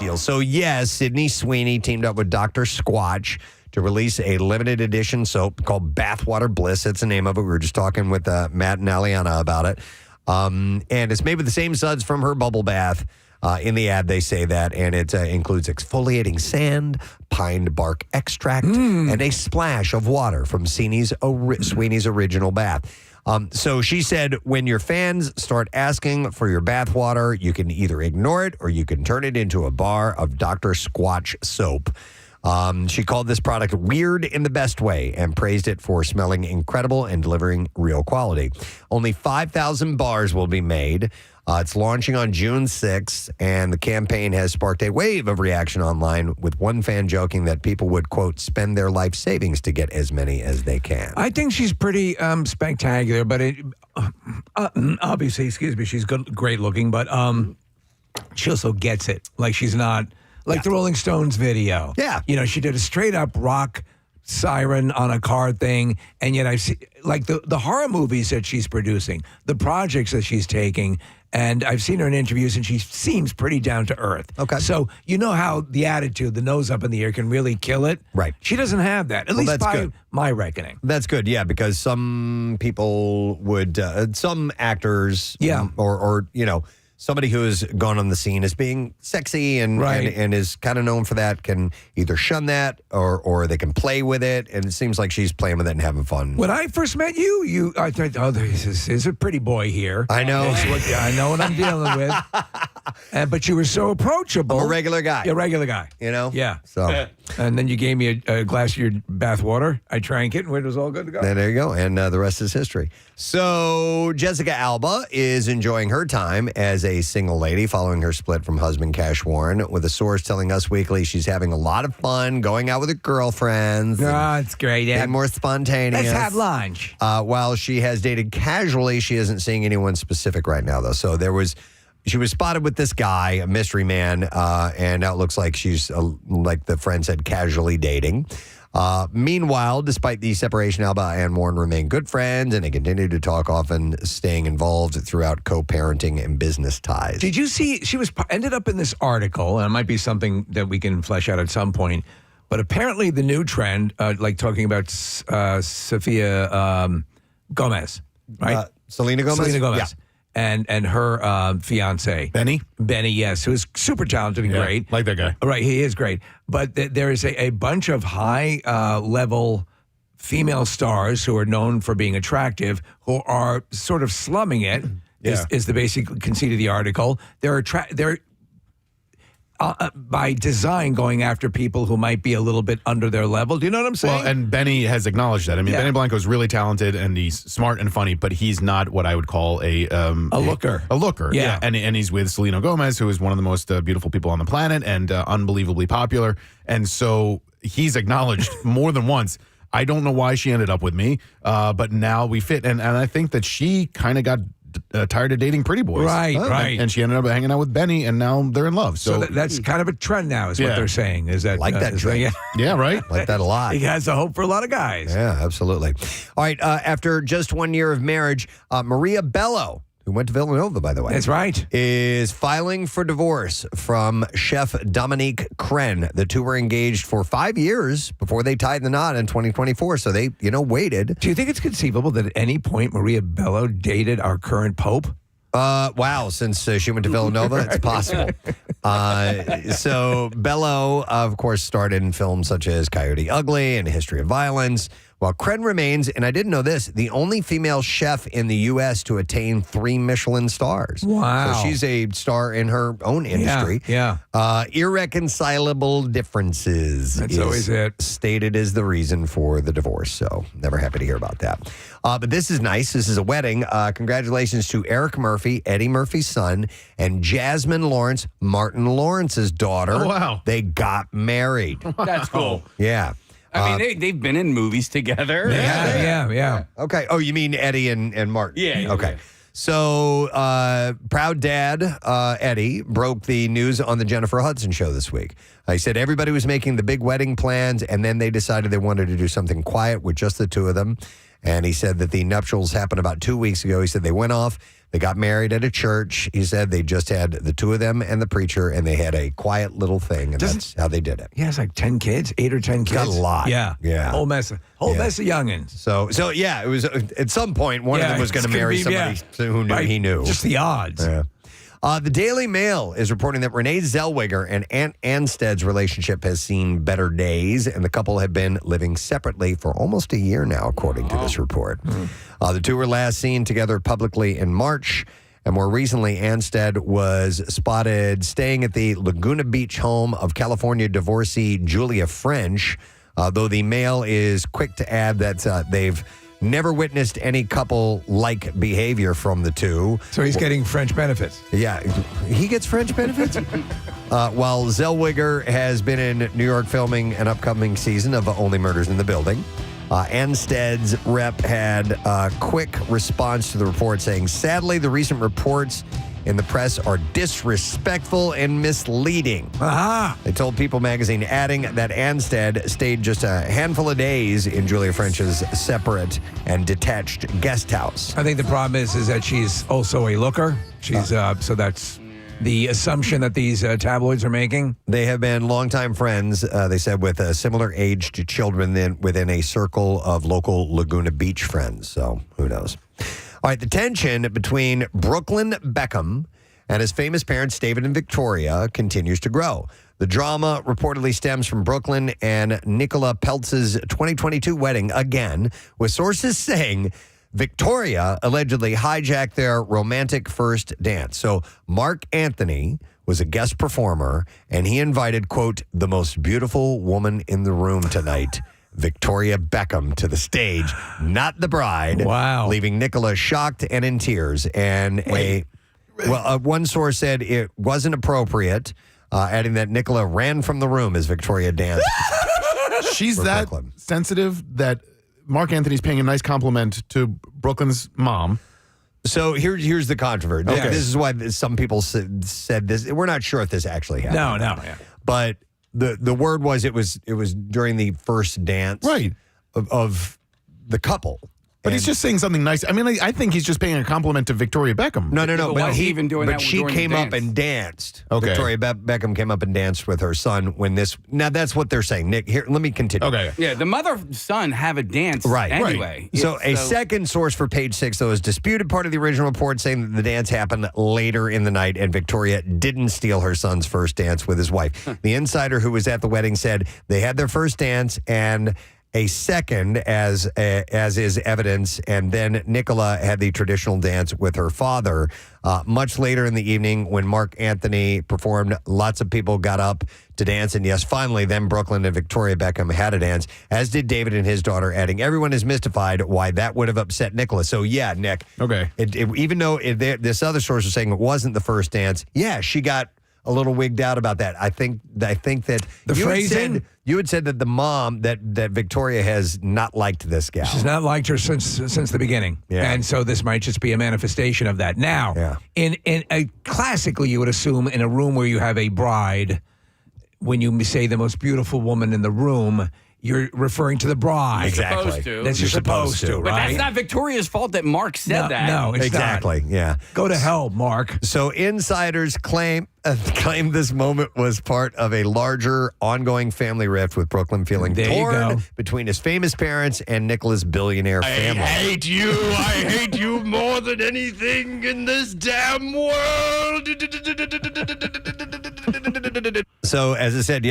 deal. So, yes, Sydney Sweeney teamed up with Dr. Squatch to release a limited edition soap called Bathwater Bliss. That's the name of it. We were just talking with Matt and Aliana about it. And it's made with the same suds from her bubble bath. In the ad, they say that, and it includes exfoliating sand, pine bark extract, and a splash of water from Sweeney's original bath. So she said, when your fans start asking for your bath water, you can either ignore it or you can turn it into a bar of Dr. Squatch soap. She called this product weird in the best way and praised it for smelling incredible and delivering real quality. Only 5,000 bars will be made. It's launching on June 6th, and the campaign has sparked a wave of reaction online, with one fan joking that people would, quote, spend their life savings to get as many as they can. I think she's pretty spectacular, but obviously, she's great looking, but she also gets it. Like, she's not, like the Rolling Stones video. Yeah. You know, she did a straight-up rock siren on a car thing, and yet I see, like, the horror movies that she's producing, the projects that she's taking, and I've seen her in interviews, and she seems pretty down to earth. Okay. So you know how the attitude, the nose up in the air, can really kill it? Right. She doesn't have that, at least by my reckoning. That's good, yeah, because some people would, some actors, or you know, somebody who has gone on the scene as being sexy and is kind of known for that can either shun that or they can play with it. And it seems like she's playing with it and having fun. When I first met you, I thought, oh, this is a pretty boy here. I know. I know what I'm dealing with. But you were so approachable. I'm a regular guy. Yeah, regular guy. You know? Yeah. So. And then you gave me a glass of your bath water. I drank it, and it was all good to go. And there you go. And the rest is history. So Jessica Alba is enjoying her time as a single lady following her split from husband Cash Warren, with a source telling Us Weekly she's having a lot of fun going out with her girlfriends. Oh, it's great. Being more spontaneous. Let's have lunch. While she has dated casually, she isn't seeing anyone specific right now, though. So she was spotted with this guy, a mystery man, and now it looks like she's, like the friend said, casually dating. Meanwhile, despite the separation, Alba and Warren remain good friends, and they continue to talk, often staying involved throughout co-parenting and business ties. Did you see, she ended up in this article, and it might be something that we can flesh out at some point, but apparently the new trend, like talking about Sophia Gomez, right? Selena Gomez? Selena Gomez. Yeah. And her fiance. Benny, yes, who's super talented and great. Like that guy. Right, he is great. But there is a bunch of high-level female stars who are known for being attractive who are sort of slumming it, is the basic conceit of the article. They're by design going after people who might be a little bit under their level. Do you know what I'm saying? Well, and Benny has acknowledged that. I mean, Benny Blanco is really talented and he's smart and funny, but he's not what I would call a looker. A looker, yeah. And he's with Selena Gomez, who is one of the most beautiful people on the planet and unbelievably popular. And so he's acknowledged more than once, I don't know why she ended up with me, but now we fit. And I think that she kind of got tired of dating pretty boys. Right. And she ended up hanging out with Benny, and now they're in love. So that's kind of a trend now, is what they're saying. Is that like that trend? Yeah, right. Like that a lot. He has a hope for a lot of guys. Yeah, absolutely. All right. After just 1 year of marriage, Maria Bello, who went to Villanova, by the way. That's right. Is filing for divorce from chef Dominique Crenn. The two were engaged for 5 years before they tied the knot in 2024. So they, waited. Do you think it's conceivable that at any point Maria Bello dated our current pope? Wow, since she went to Villanova, it's possible. So Bello, of course, starred in films such as Coyote Ugly and History of Violence, while Crenn remains, and I didn't know this, the only female chef in the U.S. to attain 3 Michelin stars. Wow. So she's a star in her own industry. Yeah. Irreconcilable differences. That's always it. Stated as the reason for the divorce. So never happy to hear about that. But this is nice. This is a wedding. Congratulations to Eric Murphy, Eddie Murphy's son, and Jasmine Lawrence, Martin Lawrence's daughter. Oh, wow. They got married. That's cool. Yeah. I mean, they've been in movies together. Yeah. Okay. Oh, you mean Eddie and Martin? Yeah. Okay. Yeah. So, proud dad, Eddie, broke the news on the Jennifer Hudson show this week. He said everybody was making the big wedding plans, and then they decided they wanted to do something quiet with just the two of them. And he said that the nuptials happened about 2 weeks ago. He said they went off. They got married at a church. He said they just had the two of them and the preacher, and they had a quiet little thing, and that's how they did it. He has like 10 kids, 8 or 10 kids. Got a lot. Yeah. Whole mess of youngins. So yeah, it was at some point one of them was going to marry somebody who he knew. Just the odds. Yeah. The Daily Mail is reporting that Renee Zellweger and Aunt Ansted's relationship has seen better days, and the couple have been living separately for almost a year now, according to this report. The two were last seen together publicly in March, and more recently, Ansted was spotted staying at the Laguna Beach home of California divorcee Julia French, though the Mail is quick to add that they've never witnessed any couple-like behavior from the two. So he's getting French benefits. Yeah, he gets French benefits? While Zellweger has been in New York filming an upcoming season of Only Murders in the Building. Ansted's rep had a quick response to the report saying, sadly, the recent reports in the press are disrespectful and misleading. They told People magazine, adding that Ansted stayed just a handful of days in Julia French's separate and detached guest house. I think the problem is that she's also a looker. She's so that's the assumption that these tabloids are making. They have been longtime friends, they said, with a similar aged children within a circle of local Laguna Beach friends. So who knows? All right, the tension between Brooklyn Beckham and his famous parents, David and Victoria, continues to grow. The drama reportedly stems from Brooklyn and Nicola Peltz's 2022 wedding again, with sources saying Victoria allegedly hijacked their romantic first dance. So Mark Anthony was a guest performer, and he invited, quote, the most beautiful woman in the room tonight, Victoria Beckham, to the stage, not the bride. Wow. Leaving Nicola shocked and in tears. And one source said it wasn't appropriate, adding that Nicola ran from the room as Victoria danced. She's that sensitive that Mark Anthony's paying a nice compliment to Brooklyn's mom. So here's the controversy. Okay. This is why some people said this. We're not sure if this actually happened. No. Yeah. But the word was it was during the first dance of the couple. But he's just saying something nice. I mean, I think he's just paying a compliment to Victoria Beckham. No. But why is he even doing that she during the came up dance? and danced. Okay. Victoria Beckham came up and danced with her son when this. Now that's what they're saying. Nick, here, let me continue. Okay. Yeah, the mother-son have a dance anyway. So a second source for Page 6, though, has disputed part of the original report, saying that the dance happened later in the night and Victoria didn't steal her son's first dance with his wife. The insider who was at the wedding said they had their first dance and a second as is evidence, and then Nicola had the traditional dance with her father. Much later in the evening, when Mark Anthony performed, lots of people got up to dance, and yes, finally, then Brooklyn and Victoria Beckham had a dance, as did David and his daughter, adding, everyone is mystified why that would have upset Nicola. So yeah, Nick. Okay. Even though this other source was saying it wasn't the first dance, yeah, she got a little wigged out about that. I think that the phrasing. You had said that the mom that Victoria has not liked this gal. She's not liked her since the beginning. Yeah. And so this might just be a manifestation of that. Now, in a classically, you would assume in a room where you have a bride, when you say the most beautiful woman in the room, you're referring to the bride. Exactly. Supposed to. That's you're supposed to, But right? that's not Victoria's fault that Mark said that. No, it's Exactly. not. Yeah. Go to hell, Mark. So insiders claim this moment was part of a larger ongoing family rift, with Brooklyn feeling There you torn go. between his famous parents and Nicola's billionaire family. I hate you more than anything in this damn world. So, as I said,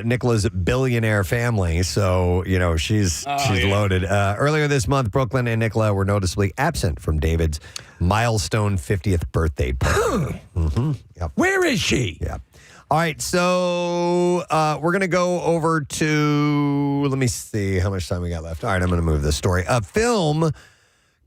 Nicola's billionaire family. So, she's loaded. Earlier this month, Brooklyn and Nicola were noticeably absent from David's milestone 50th birthday party. Yep. Where is she? Yeah. All right, so we're going to go over to, let me see how much time we got left. All right, I'm going to move this story. A film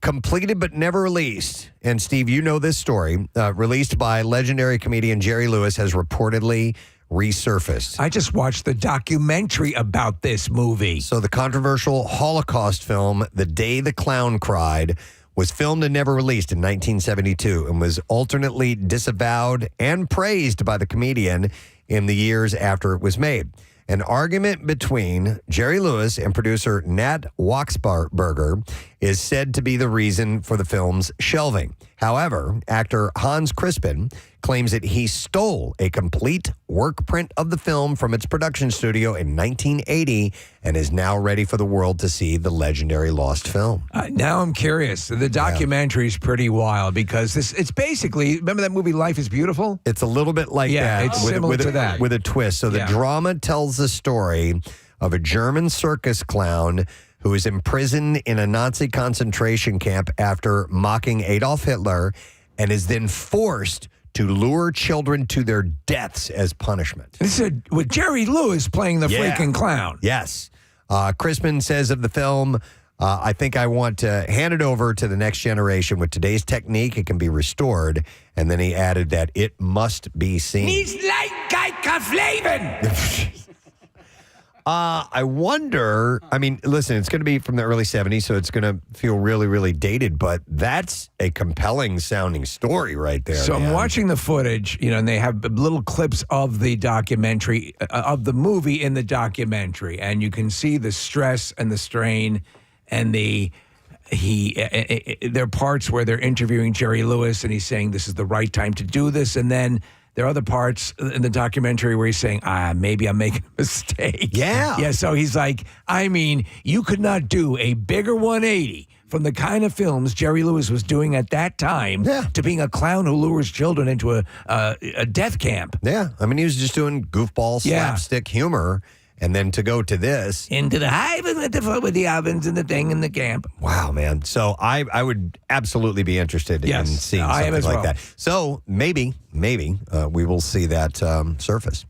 completed but never released, and Steve, you know this story, released by legendary comedian Jerry Lewis, has reportedly resurfaced. I just watched the documentary about this movie. So the controversial Holocaust film, The Day the Clown Cried, was filmed and never released in 1972 and was alternately disavowed and praised by the comedian in the years after it was made. An argument between Jerry Lewis and producer Nat Waxberger is said to be the reason for the film's shelving. However, actor Hans Crispin claims that he stole a complete work print of the film from its production studio in 1980 and is now ready for the world to see the legendary lost film. Now I'm curious. The documentary is pretty wild because it's basically, remember that movie Life is Beautiful? It's a little bit like that. It's similar to that. With a twist. So the drama tells the story of a German circus clown who is imprisoned in a Nazi concentration camp after mocking Adolf Hitler and is then forced to lure children to their deaths as punishment. This is with Jerry Lewis playing the freaking clown. Yes. Crispin says of the film, I think I want to hand it over to the next generation. With today's technique, it can be restored. And then he added that it must be seen. I wonder, I mean, listen, it's going to be from the early 70s, so it's going to feel really, really dated, but that's a compelling sounding story right there. So man. I'm watching the footage, and they have little clips of the documentary, of the movie in the documentary, and you can see the stress and the strain and there are parts where they're interviewing Jerry Lewis and he's saying this is the right time to do this, and then there are other parts in the documentary where he's saying, maybe I'm making a mistake. Yeah. Yeah, so he's like, I mean, you could not do a bigger 180 from the kind of films Jerry Lewis was doing at that time to being a clown who lures children into a death camp. Yeah. I mean, he was just doing goofball, slapstick humor. And then to go to this. Into the hive and with the ovens and the thing in the camp. Wow, man. So I would absolutely be interested in seeing something like that. So maybe we will see that surface.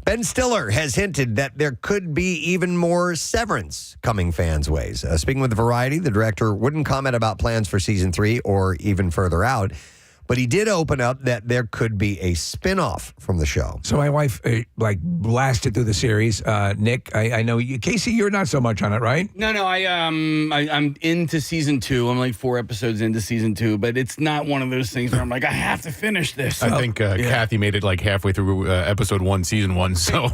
Ben Stiller has hinted that there could be even more Severance coming fans' ways. Speaking with Variety, the director wouldn't comment about plans for season 3 or even further out. But he did open up that there could be a spinoff from the show. So my wife blasted through the series. Nick, I know you, Casey, you're not so much on it, right? No, I'm into season 2. I'm like 4 episodes into season 2, but it's not one of those things where I'm like, I have to finish this. I think Kathy made it like halfway through episode 1, season 1, so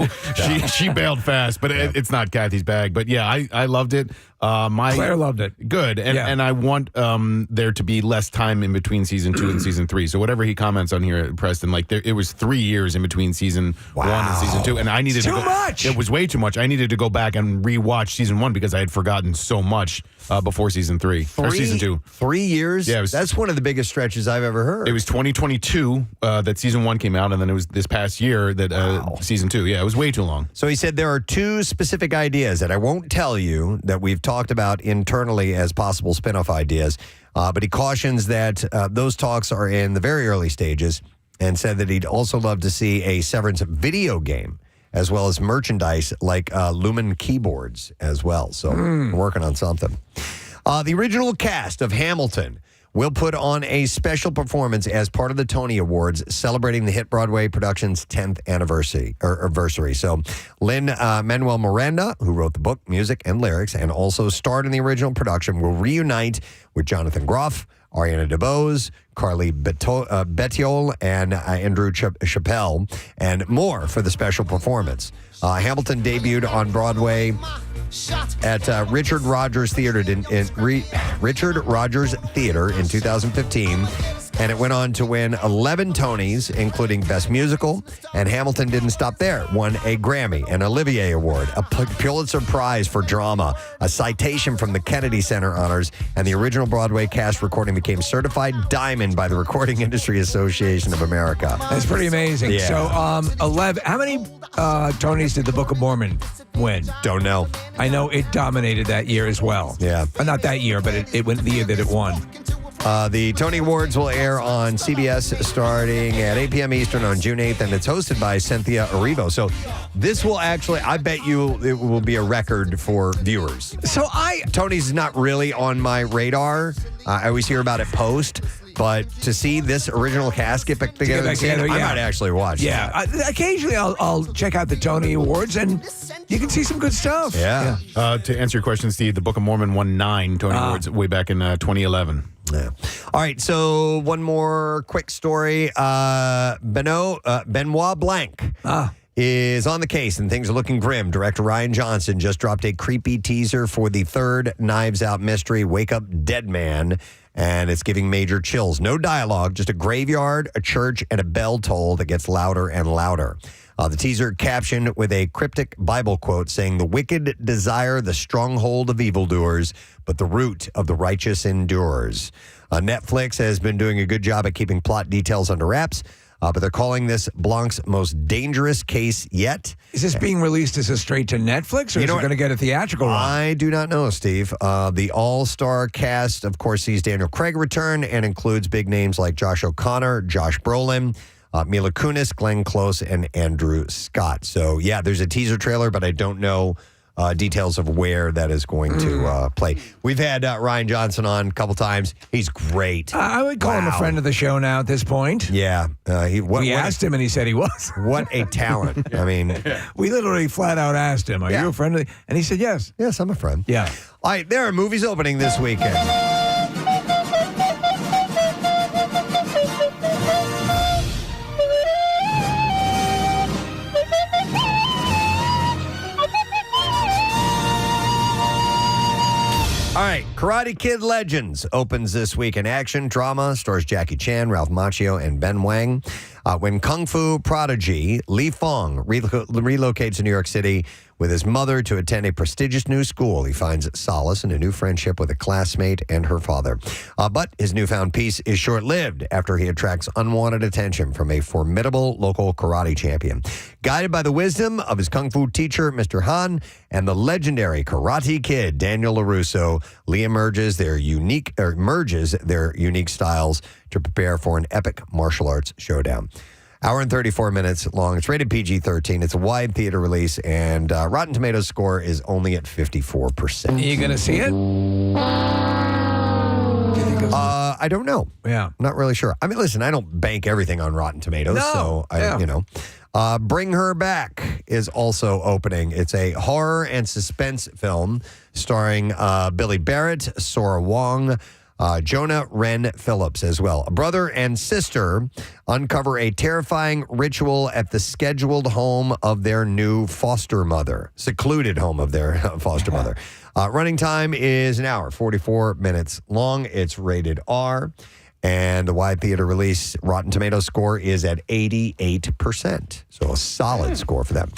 she bailed fast. But it's not Kathy's bag. But yeah, I loved it. Claire loved it. Good, and I want there to be less time in between season 2 and season 3. So whatever he comments on here, Preston, it was 3 years in between season 1 and season 2, and I needed too much. It was way too much. I needed to go back and rewatch season 1 because I had forgotten so much before season 3 or season 2. 3 years? Yeah, that's one of the biggest stretches I've ever heard. It was 2022 that season 1 came out, and then it was this past year that season 2. Yeah, it was way too long. So he said there are 2 specific ideas that I won't tell you that we've talked about internally as possible spinoff ideas, but he cautions that those talks are in the very early stages and said that he'd also love to see a Severance video game as well as merchandise like Lumen keyboards as well. So we're working on something. The original cast of Hamilton will put on a special performance as part of the Tony Awards celebrating the hit Broadway production's 10th anniversary. So Lin-Manuel Miranda, who wrote the book, music, and lyrics, and also starred in the original production, will reunite with Jonathan Groff, Ariana DeBose, Carly Bettiol, and Andrew Chappelle, and more for the special performance. Hamilton debuted on Broadway at Richard Rogers Theater in 2015, and it went on to win 11 Tonys, including Best Musical, and Hamilton didn't stop there. Won a Grammy, an Olivier Award, a Pulitzer Prize for Drama, a citation from the Kennedy Center Honors, and the original Broadway cast recording became certified diamond by the Recording Industry Association of America. That's pretty amazing. Yeah. So 11, how many Tonys did the Book of Mormon win? Don't know. I know it dominated that year as well. Yeah. Not that year, but it went the year that it won. The Tony Awards will air on CBS starting at 8 p.m. Eastern on June 8th, and it's hosted by Cynthia Erivo. So this will actually, I bet you it will be a record for viewers. So Tony's is not really on my radar. I always hear about it post. But to see this original cast get back together, I might actually watch. Yeah, occasionally I'll check out the Tony Awards, and you can see some good stuff. Yeah. To answer your question, Steve, the Book of Mormon won 9 Tony Awards way back in 2011. Yeah. All right. So one more quick story. Benoit Blanc is on the case and things are looking grim. Director Ryan Johnson just dropped a creepy teaser for the third Knives Out mystery, Wake Up Dead Man, and it's giving major chills. No dialogue, just a graveyard, a church, and a bell toll that gets louder and louder. The teaser captioned with a cryptic Bible quote saying, "The wicked desire the stronghold of evildoers, but the root of the righteous endures." Netflix has been doing a good job at keeping plot details under wraps, but they're calling this Blanc's most dangerous case yet. Is this being released as a straight to Netflix, or is it going to get a theatrical run? I do not know, Steve. The all-star cast, of course, sees Daniel Craig return and includes big names like Josh O'Connor, Josh Brolin, Mila Kunis, Glenn Close, and Andrew Scott. So, yeah, there's a teaser trailer, but I don't know details of where that is going to play. We've had Ryan Johnson on a couple times. He's great. I would call him a friend of the show now at this point. Yeah. We asked him, and he said he was. What a talent. I mean. We literally flat out asked him, are you a friend of the... And he said yes. Yes, I'm a friend. Yeah. All right, there are movies opening this weekend. All right, Karate Kid Legends opens this week in action drama, stars Jackie Chan, Ralph Macchio, and Ben Wang. When Kung Fu prodigy Li Fong relocates to New York City with his mother to attend a prestigious new school, he finds solace in a new friendship with a classmate and her father. But his newfound peace is short-lived after he attracts unwanted attention from a formidable local karate champion. Guided by the wisdom of his Kung Fu teacher, Mr. Han, and the legendary Karate Kid, Daniel LaRusso, Lee merges their unique styles to prepare for an epic martial arts showdown. Hour and 34 minutes long. It's rated PG-13. It's a wide theater release, and Rotten Tomatoes score is only at 54%. Are you going to see it? I don't know. Yeah. I'm not really sure. I mean, listen, I don't bank everything on Rotten Tomatoes, Bring Her Back is also opening. It's a horror and suspense film starring Billy Barrett, Sora Wong, Jonah Wren Phillips as well. A brother and sister uncover a terrifying ritual at the scheduled home of their new foster mother, secluded home of their foster mother. Running time is an hour, 44 minutes long. It's rated R. And the wide theater release Rotten Tomatoes score is at 88%. So a solid score for them.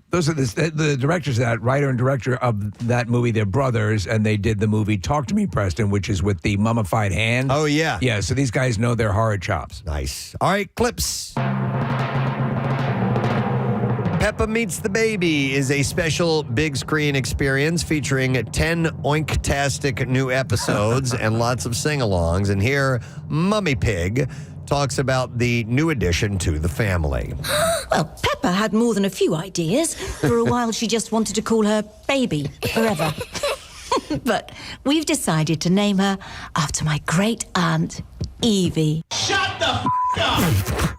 Those are the directors of that, writer and director of that movie. They're brothers, and they did the movie Talk to Me, Preston, which is with the mummified hand. Oh, yeah. Yeah, so these guys know their horror chops. Nice. All right, clips. Peppa Meets the Baby is a special big screen experience featuring 10 oinktastic new episodes and lots of sing-alongs. And here, Mummy Pig talks about the new addition to the family. Well, Peppa had more than a few ideas. For a while, she just wanted to call her Baby forever. But we've decided to name her after my great aunt, Evie. Shut the up!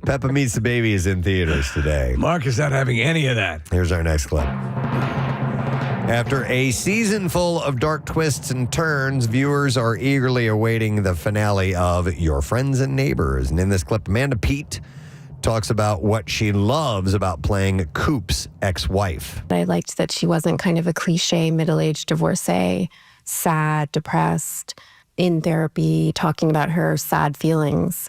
Peppa Meets the Baby is in theaters today. Mark is not having any of that. Here's our next clip. After a season full of dark twists and turns, viewers are eagerly awaiting the finale of Your Friends and Neighbors. And in this clip, Amanda Peet talks about what she loves about playing Coop's ex-wife. I liked that she wasn't kind of a cliche middle-aged divorcee, sad, depressed, in therapy, talking about her sad feelings,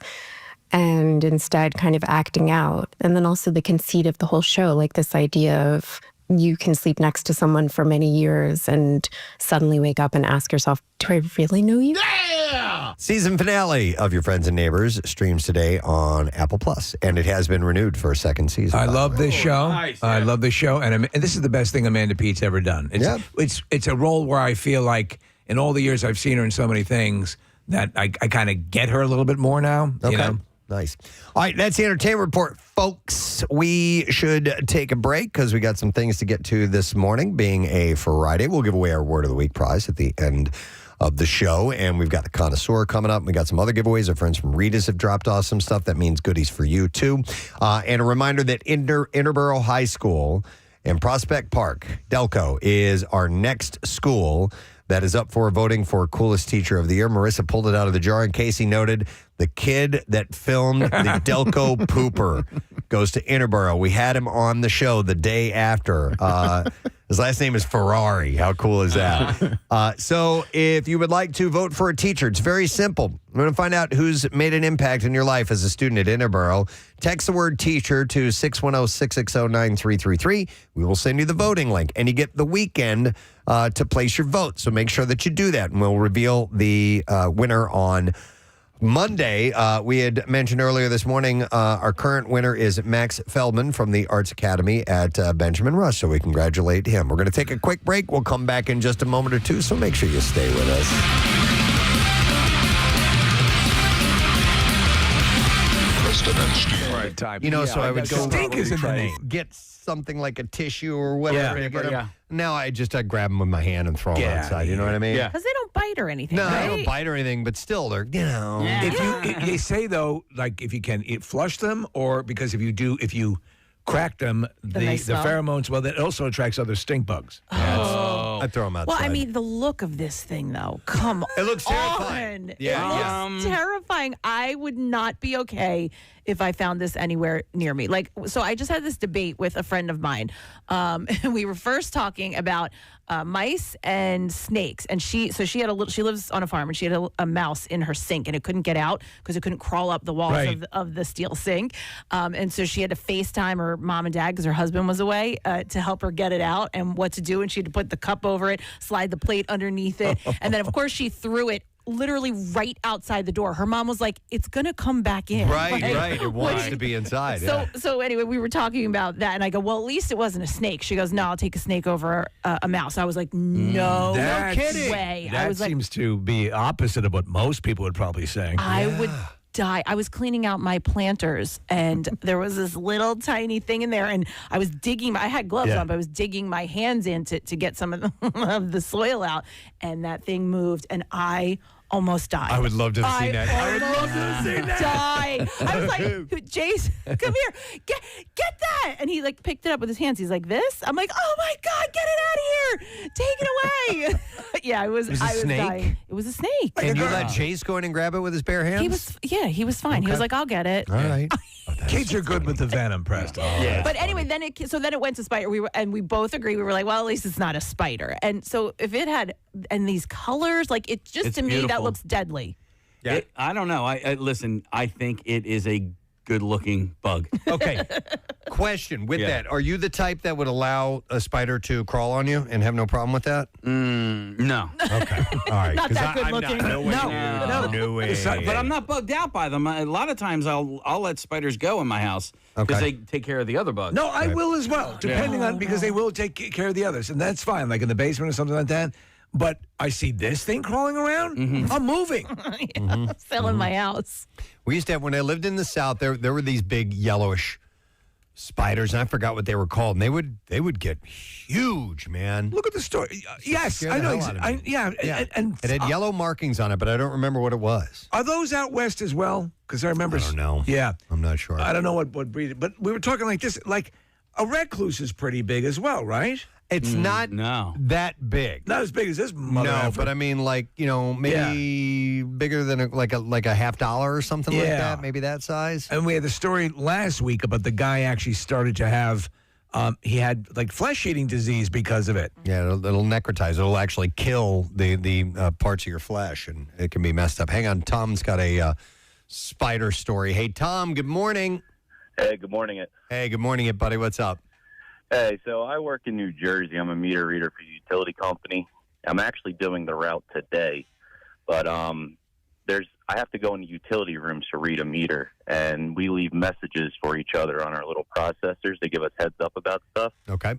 and instead kind of acting out. And then also the conceit of the whole show, like this idea of you can sleep next to someone for many years and suddenly wake up and ask yourself, do I really know you? Yeah! Season finale of Your Friends and Neighbors streams today on Apple Plus, and it has been renewed for a second season. I love this show. Nice, I yeah. love this show, and this is the best thing Amanda Peet's ever done. It's a role where I feel like in all the years I've seen her in so many things that I kind of get her a little bit more now. Okay. You know? Nice. All right, that's the entertainment report, folks. We should take a break because we got some things to get to this morning. Being a Friday, we'll give away our Word of the Week prize at the end of the show. And we've got the Connoisseur coming up. We got some other giveaways. Our friends from Rita's have dropped off some stuff. That means goodies for you, too. And a reminder that Interboro High School in Prospect Park, Delco, is our next school that is up for voting for Coolest Teacher of the Year. Marissa pulled it out of the jar, and Casey noted The kid that filmed the Delco pooper goes to Interboro. We had him on the show the day after. His last name is Ferrari. How cool is that? So if you would like to vote for a teacher, it's very simple. We're going to find out who's made an impact in your life as a student at Interboro. Text the word teacher to 610-660-9333. We will send you the voting link, and you get the weekend to place your vote. So make sure that you do that, and we'll reveal the winner on Monday. We had mentioned earlier this morning, our current winner is Max Feldman from the Arts Academy at Benjamin Rush, so we congratulate him. We're going to take a quick break. We'll come back in just a moment or two, so make sure you stay with us. Preston and Steve. Right, time. You know, so I would go Stink is in the name. get something like a tissue or whatever. Yeah. to get 'em. Yeah. Now I grab them with my hand and throw them Yeah, outside. You know what I mean? Yeah. Because they don't bite or anything. No, right? they don't bite or anything, but still, they're, They say though, like if you can flush them, or because if you crack them, Then they the smell? pheromones. Well, that also attracts other stink bugs. I throw them outside. Well, I mean, the look of this thing, though. Come on. It looks terrifying. Yeah, it looks terrifying. I would not be okay if I found this anywhere near me. Like, so I just had this debate with a friend of mine. And we were first talking about mice and snakes. And she lives on a farm, and she had a mouse in her sink, and it couldn't get out because it couldn't crawl up the walls Right. of the steel sink. And so she had to FaceTime her mom and dad because her husband was away to help her get it out and what to do. And she had to put the cup over it, slide the plate underneath it. And then, of course, she threw it literally right outside the door. Her mom was like, "It's gonna come back in." right. Like, It wants to be inside. So anyway, we were talking about that, and I go, "Well, at least it wasn't a snake." She goes, "No, I'll take a snake over a mouse." I was like, "No, That's- way!" That I was like, seems to be opposite of what most people would probably say. I would die. I was cleaning out my planters, and there was this little tiny thing in there, and I was digging. I had gloves on, but I was digging my hands in to get some of the soil out, and that thing moved, and I almost died. I would love to have seen that. I would love to have seen that. Die. I was like, "Jace, come here, get that!" And he like picked it up with his hands. He's like, "This?" I'm like, "Oh my god, get it out of here! Take it away!" Yeah, I was a snake? dying. It was a snake. And you let Chase go in and grab it with his bare hands? He was fine. He was like, "I'll get it." All right. Kids are good with the venom, Preston. Yeah. But anyway, then it went to spider. We both agreed. We were like, well, at least it's not a spider. And so if it had these colors, like it just It's to me that beautiful. looks deadly. Yeah. I don't know. I listen. I think it is a good-looking bug. Okay. Question with that. Are you the type that would allow a spider to crawl on you and have no problem with that? No. Okay. All right. Not 'Cause that good I'm looking. No way. No. No way. But I'm not bugged out by them. A lot of times I'll let spiders go in my house because Okay. they take care of the other bugs. No, I will as well, depending on because they will take care of the others, and that's fine. Like in the basement or something like that. But I see this thing crawling around. I'm moving. Still in my house. We used to have, when I lived in the South, there were these big yellowish spiders, and I forgot what they were called. And they would get huge, man. Look at the story. Yes, Scared I the know. hell out of me. Yeah. And It had yellow markings on it, but I don't remember what it was. are those out west as well? Because I remember. I don't know. Yeah, I'm not sure. I don't know what breed. But we were talking like this. Like a recluse is pretty big as well, right? It's not no. that big. Not as big as this mother No, effer. but I mean, like, maybe bigger than a $50 or something like Yeah. that. Maybe that size. And we had the story last week about the guy actually started to have. He had like flesh-eating disease because of it. Yeah, it'll necrotize. It'll actually kill the parts of your flesh, and it can be messed up. Hang on, Tom's got a spider story. Hey, Tom. Good morning. Hey, good morning. Hey, good morning, buddy. What's up? Hey, so I work in New Jersey. I'm a meter reader for a utility company. I'm actually doing the route today, but I have to go into utility rooms to read a meter, and we leave messages for each other on our little processors. They give us heads up about stuff. Okay.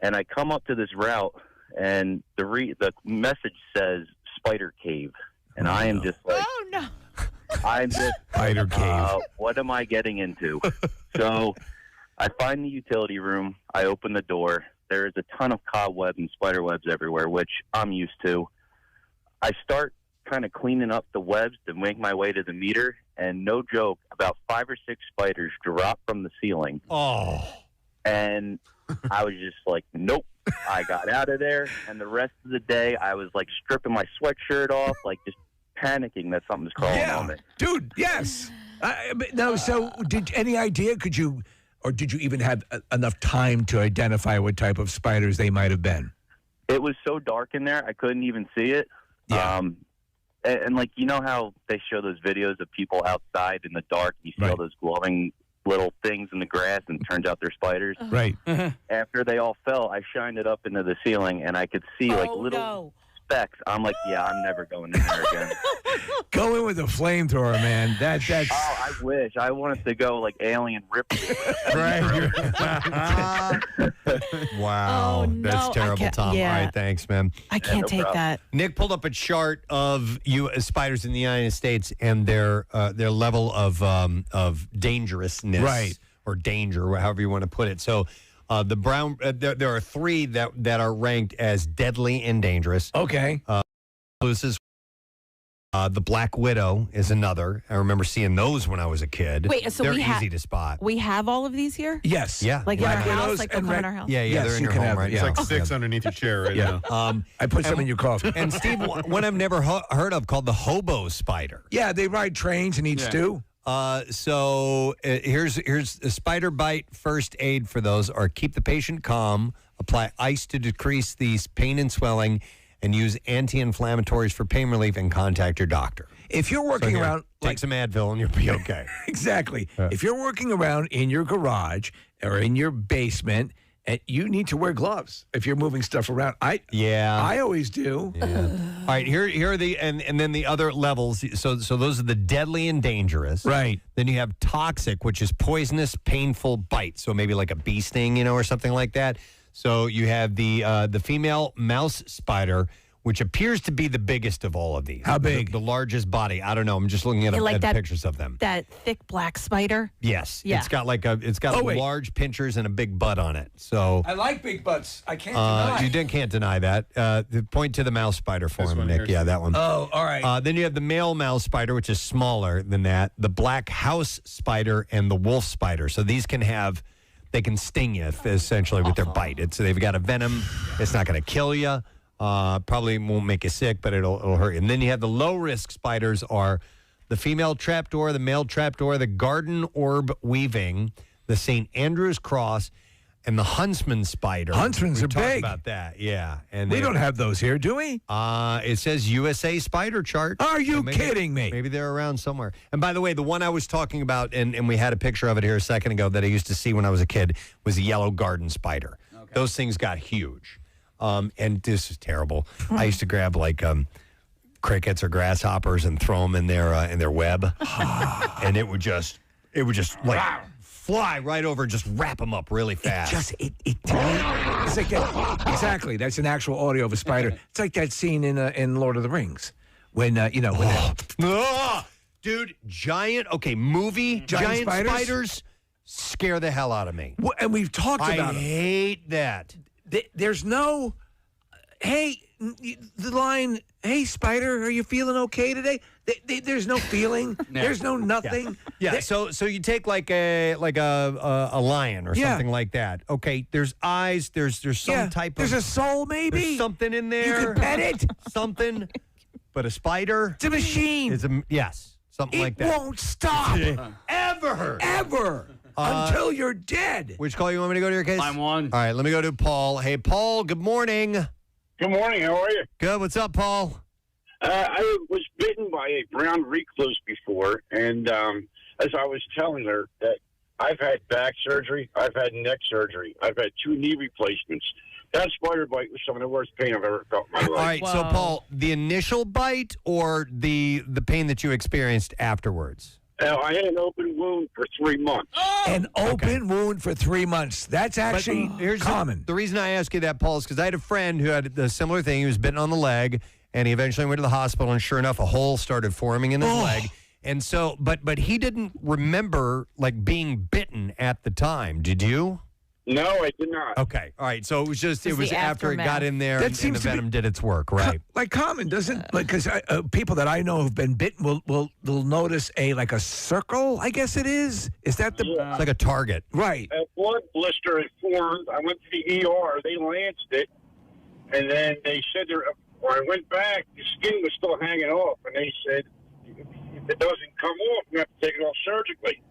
And I come up to this route, and the message says Spider Cave, and I am just like, Oh no. I'm just Spider cave. what am I getting into? So I find the utility room. I open the door. There is a ton of cobwebs and spider webs everywhere, which I'm used to. I start kind of cleaning up the webs to make my way to the meter, and no joke, about 5 or 6 spiders drop from the ceiling. Oh. And I was just like, nope. I got out of there, and the rest of the day I was like stripping my sweatshirt off, like just panicking that something's crawling on me. Dude, yes. No, so any idea, did you even have enough time to identify what type of spiders they might have been? It was so dark in there, I couldn't even see it. Yeah. And like, you know how they show those videos of people outside in the dark, and you see all those glowing little things in the grass, and it turns out they're spiders? Right. After they all fell, I shined it up into the ceiling, and I could see little specks. I'm like, yeah, I'm never going in there again. Go in with a flamethrower, man. That's. Oh, I wish. I wanted to go like alien Ripley. Right. Wow. Oh, no, That's I terrible, can't- Tom. yeah. All right, thanks, man. I can't no take problem. that. Nick pulled up a chart of spiders in the United States and their level of dangerousness, Right. or danger, however you want to put it. So, the brown there are 3 that are ranked as deadly and dangerous. Okay. Luce's, the Black Widow is another. I remember seeing those when I was a kid. Wait, so they're we easy to spot. We have all of these here? Yes. Yeah, Like in our Black house? widows Like they'll and come in red- our house? yeah, Yes, they're in you your can home have it, right yeah. It's now. like 6 underneath your chair right Yeah. now. I put some in your coffee. And Steve, one I've never heard of called the hobo spider. Yeah, they ride trains and eat stew. So here's a spider bite first aid for those are keep the patient calm, apply ice to decrease the pain and swelling, and use anti-inflammatories for pain relief, and contact your doctor. If you're working around, Take some Advil and you'll be okay. exactly. If you're working around in your garage or in your basement, and you need to wear gloves if you're moving stuff around. I always do. Yeah. All right, here are the and then the other levels. So those are the deadly and dangerous. Right. Then you have toxic, which is poisonous, painful bite. So maybe like a bee sting, or something like that. So you have the female mouse spider, which appears to be the biggest of all of these. How big? The largest body. I don't know. I'm just looking at, Like that- pictures of them. That thick black spider? Yes. Yeah. It's got wait. large pinchers and a big butt on it. So I like big butts. I can't deny. you can't deny that. Point to the mouse spider for This him, one Nick. here. Yeah, that one. Oh, all right. Then you have the male mouse spider, which is smaller than that. The black house spider and the wolf spider. So these they can sting you essentially with their bite. They've got a venom. It's not going to kill you. Probably won't make you sick, but it'll hurt you. And then you have the low risk spiders are the female trapdoor, the male trapdoor, the garden orb weaving, the St. Andrew's cross, and the huntsman spider. Huntsmans We are talked big. about that, yeah. And We don't have those here, do we? It says USA spider chart. Are you So kidding me? Maybe they're around somewhere. And by the way, the one I was talking about, and we had a picture of it here a second ago that I used to see when I was a kid, was a yellow garden spider. Okay. Those things got huge. And this is terrible. I used to grab crickets or grasshoppers and throw them in their web, and it would just fly right over, just wrap them up really fast. It's like that. Exactly. That's an actual audio of a spider. It's like that scene in Lord of the Rings when Dude, giant giant spiders scare the hell out of me. and we've talked I about them. hate that. There's no, hey, the line, hey, spider, are you feeling okay today? There's no feeling. There's no nothing. Yeah. So you take like a lion or something like that. Okay. There's eyes. There's some type of. There's a soul, maybe. There's something in there. You can pet it. Something. But a spider It's a machine. is yes, something It like that. won't stop Ever. until you're dead. Which call you want me to go to your case? I'm one. All right. Let me go to Paul. Hey, Paul. Good morning. Good morning. How are you? Good. What's up, Paul? I was bitten by a brown recluse before, and as I was telling her that I've had back surgery, I've had neck surgery, I've had 2 knee replacements. That spider bite was some of the worst pain I've ever felt in my life. All right. So, Paul, the initial bite or the pain that you experienced afterwards? I had an open wound for 3 months. An open wound for 3 months. That's actually common. The reason I ask you that, Paul, is because I had a friend who had a similar thing. He was bitten on the leg, and he eventually went to the hospital, and sure enough, a hole started forming in his leg. And so, but he didn't remember being bitten at the time. Did you? No, I did not. Okay. All right. So it was just It was the after it got aftermath. in there That and the seems to be- venom did its work, right? Like common doesn't because people that I know who've been bitten will notice a circle. I guess it is. Is that the It's like a target. right? A blood blister had formed. I went to the ER. They lanced it, and then they said When I went back, the skin was still hanging off, and they said, if it doesn't come off, you have to take it off surgically.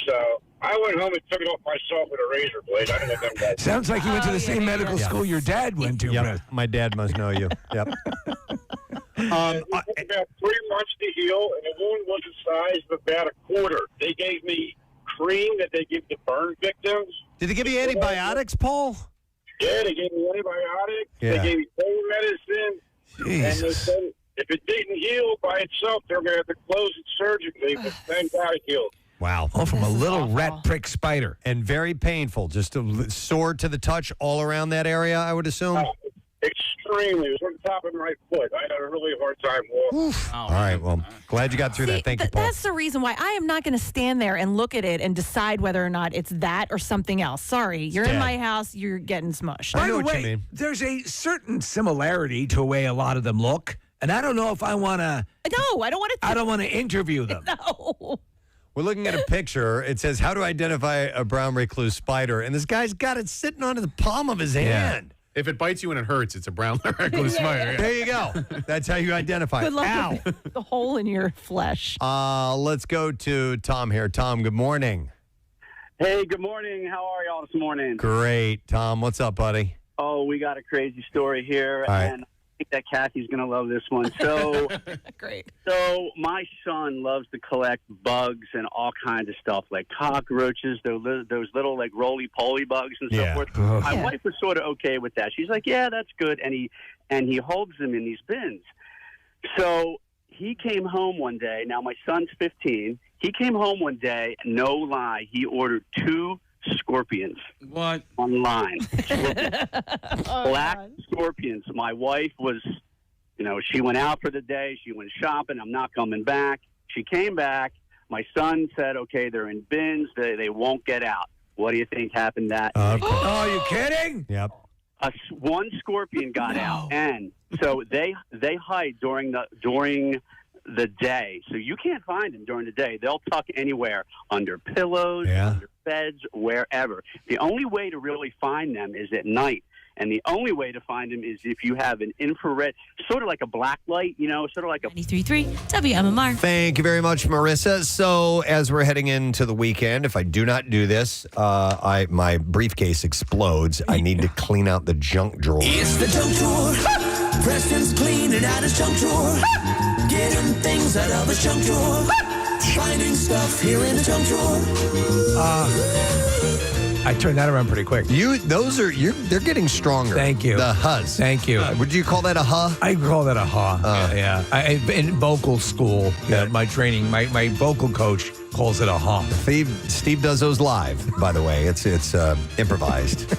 So I went home and took it off myself with a razor blade. I didn't let them guys. Sounds like you went to the same medical school your dad went to. Yep. My dad must know you. Yep. It took about 3 months to heal, and the wound was the size of about a quarter. They gave me cream that they give to burn victims. Did they give you antibiotics, Paul? Yeah, they gave me antibiotics. Yeah. They gave me pain medicine. Jesus. And they said if it didn't heal by itself, they were going to have to close it surgically, but thank God it healed. Wow. Oh, from a little rat prick spider. And very painful. Just sore to the touch all around that area, I would assume. Extremely. It was on the top of my foot. I had a really hard time walking. All right. Well, glad you got through that. Thank you, Paul. That's the reason why I am not going to stand there and look at it and decide whether or not it's that or something else. Sorry, you're in my house. You're getting smushed. By the what you way, mean. there's a certain similarity to the way a lot of them look, and I don't know if I want to. No, I don't want to. I don't want to interview them. No. We're looking at a picture. It says, how to identify a brown recluse spider? And this guy's got it sitting on the palm of his hand. If it bites you and it hurts, it's a brown recluse spider. There you go. That's how you identify Good it. luck Ow. with the hole in your flesh. Let's go to Tom here. Tom, good morning. Hey, good morning. How are y'all this morning? Great. Tom, what's up, buddy? Oh, we got a crazy story here, All right. and I think that Kathy's going to love this one. So, Great. so my son loves to collect bugs and all kinds of stuff, like cockroaches, those little like roly-poly bugs and so Yeah. forth. Ugh. My wife was sort of okay with that. She's like, yeah, that's good, and he holds them in these bins. So he came home one day. Now, my son's 15. He came home one day, no lie, he ordered 2 scorpions. What? Online. Black scorpions. My wife was, she went out for the day. She went shopping. I'm not coming back. She came back. My son said, okay, they're in bins. They won't get out. What do you think happened that Oh, are you kidding? Yep. one scorpion got out, and so they hide during the day. So you can't find them during the day. They'll tuck anywhere, under pillows, under beds, wherever. The only way to really find them is at night. And the only way to find them is if you have an infrared, sort of like a black light, sort of like a 93.3 WMMR. Thank you very much, Marissa. So as we're heading into the weekend, if I do not do this, my briefcase explodes. I need to clean out the junk drawer. It's the junk drawer. Preston's cleaning out his junk drawer. Getting things out of his junk drawer. Finding stuff here in the junk drawer. I turned that around pretty quick. They're getting stronger. Thank you. The hus. Thank you. Would you call that a huh? I call that a huh. Yeah. In vocal school, my training, my vocal coach calls it a huh. Steve does those live, by the way. It's improvised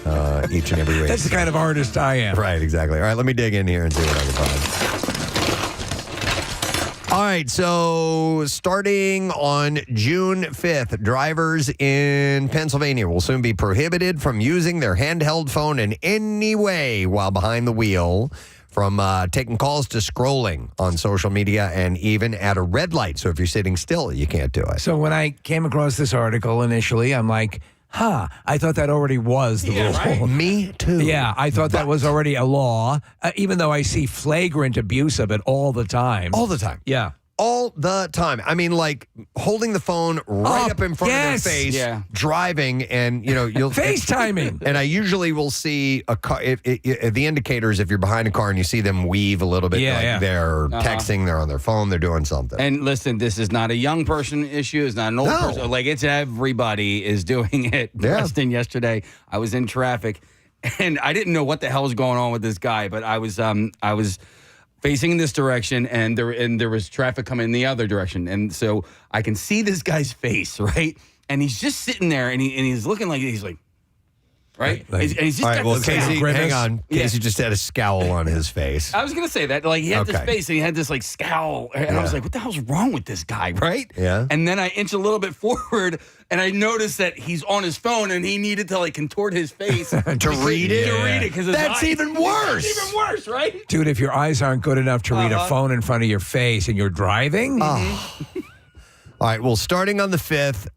each and every week. That's the kind of artist I am. Right, exactly. All right, let me dig in here and see what I can find. All right, so starting on June 5th, drivers in Pennsylvania will soon be prohibited from using their handheld phone in any way while behind the wheel, from taking calls to scrolling on social media and even at a red light. So if you're sitting still, you can't do it. So when I came across this article initially, I'm like, I thought that already was the rule. Right? Me too. Yeah, I thought that was already a law, even though I see flagrant abuse of it all the time. All the time. Yeah. All the time. I mean, like holding the phone right up in front of their face, driving, and you'll FaceTiming. And I usually will see a car. The indicators, if you're behind a car and you see them weave a little bit, they're texting, they're on their phone, they're doing something. And listen, this is not a young person issue. It's not an old person. Like, it's everybody is doing it. Preston, yesterday, I was in traffic, and I didn't know what the hell was going on with this guy, but I was facing in this direction, and there was traffic coming in the other direction. And so I can see this guy's face, right? And he's just sitting there, and he's looking like, he's like, right? And he's just all right, got well, this Casey, scowl. hang on. Casey just had a scowl on his face. I was going to say that. Like, he had this face, and he had this, like, scowl. And I was like, what the hell's wrong with this guy, right? Yeah. And then I inch a little bit forward, and I noticed that he's on his phone, and he needed to, like, contort his face to read it. To read it, because That's even worse. It's even worse, right? Dude, if your eyes aren't good enough to read a phone in front of your face and you're driving. All right, well, starting on the 5th,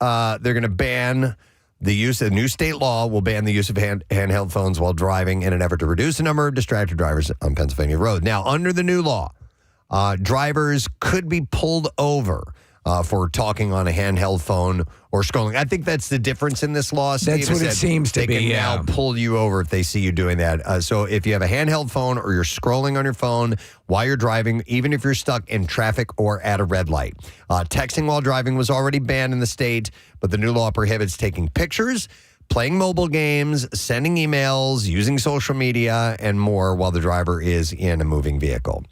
they're going to ban The new state law will ban the use of handheld phones while driving in an effort to reduce the number of distracted drivers on Pennsylvania road. Now, under the new law, drivers could be pulled over for talking on a handheld phone or scrolling. I think that's the difference in this law, Steve. That's what it seems to be, They can yeah. now pull you over if they see you doing that. So if you have a handheld phone or you're scrolling on your phone while you're driving, even if you're stuck in traffic or at a red light. Texting while driving was already banned in the state, but the new law prohibits taking pictures, playing mobile games, sending emails, using social media, and more while the driver is in a moving vehicle.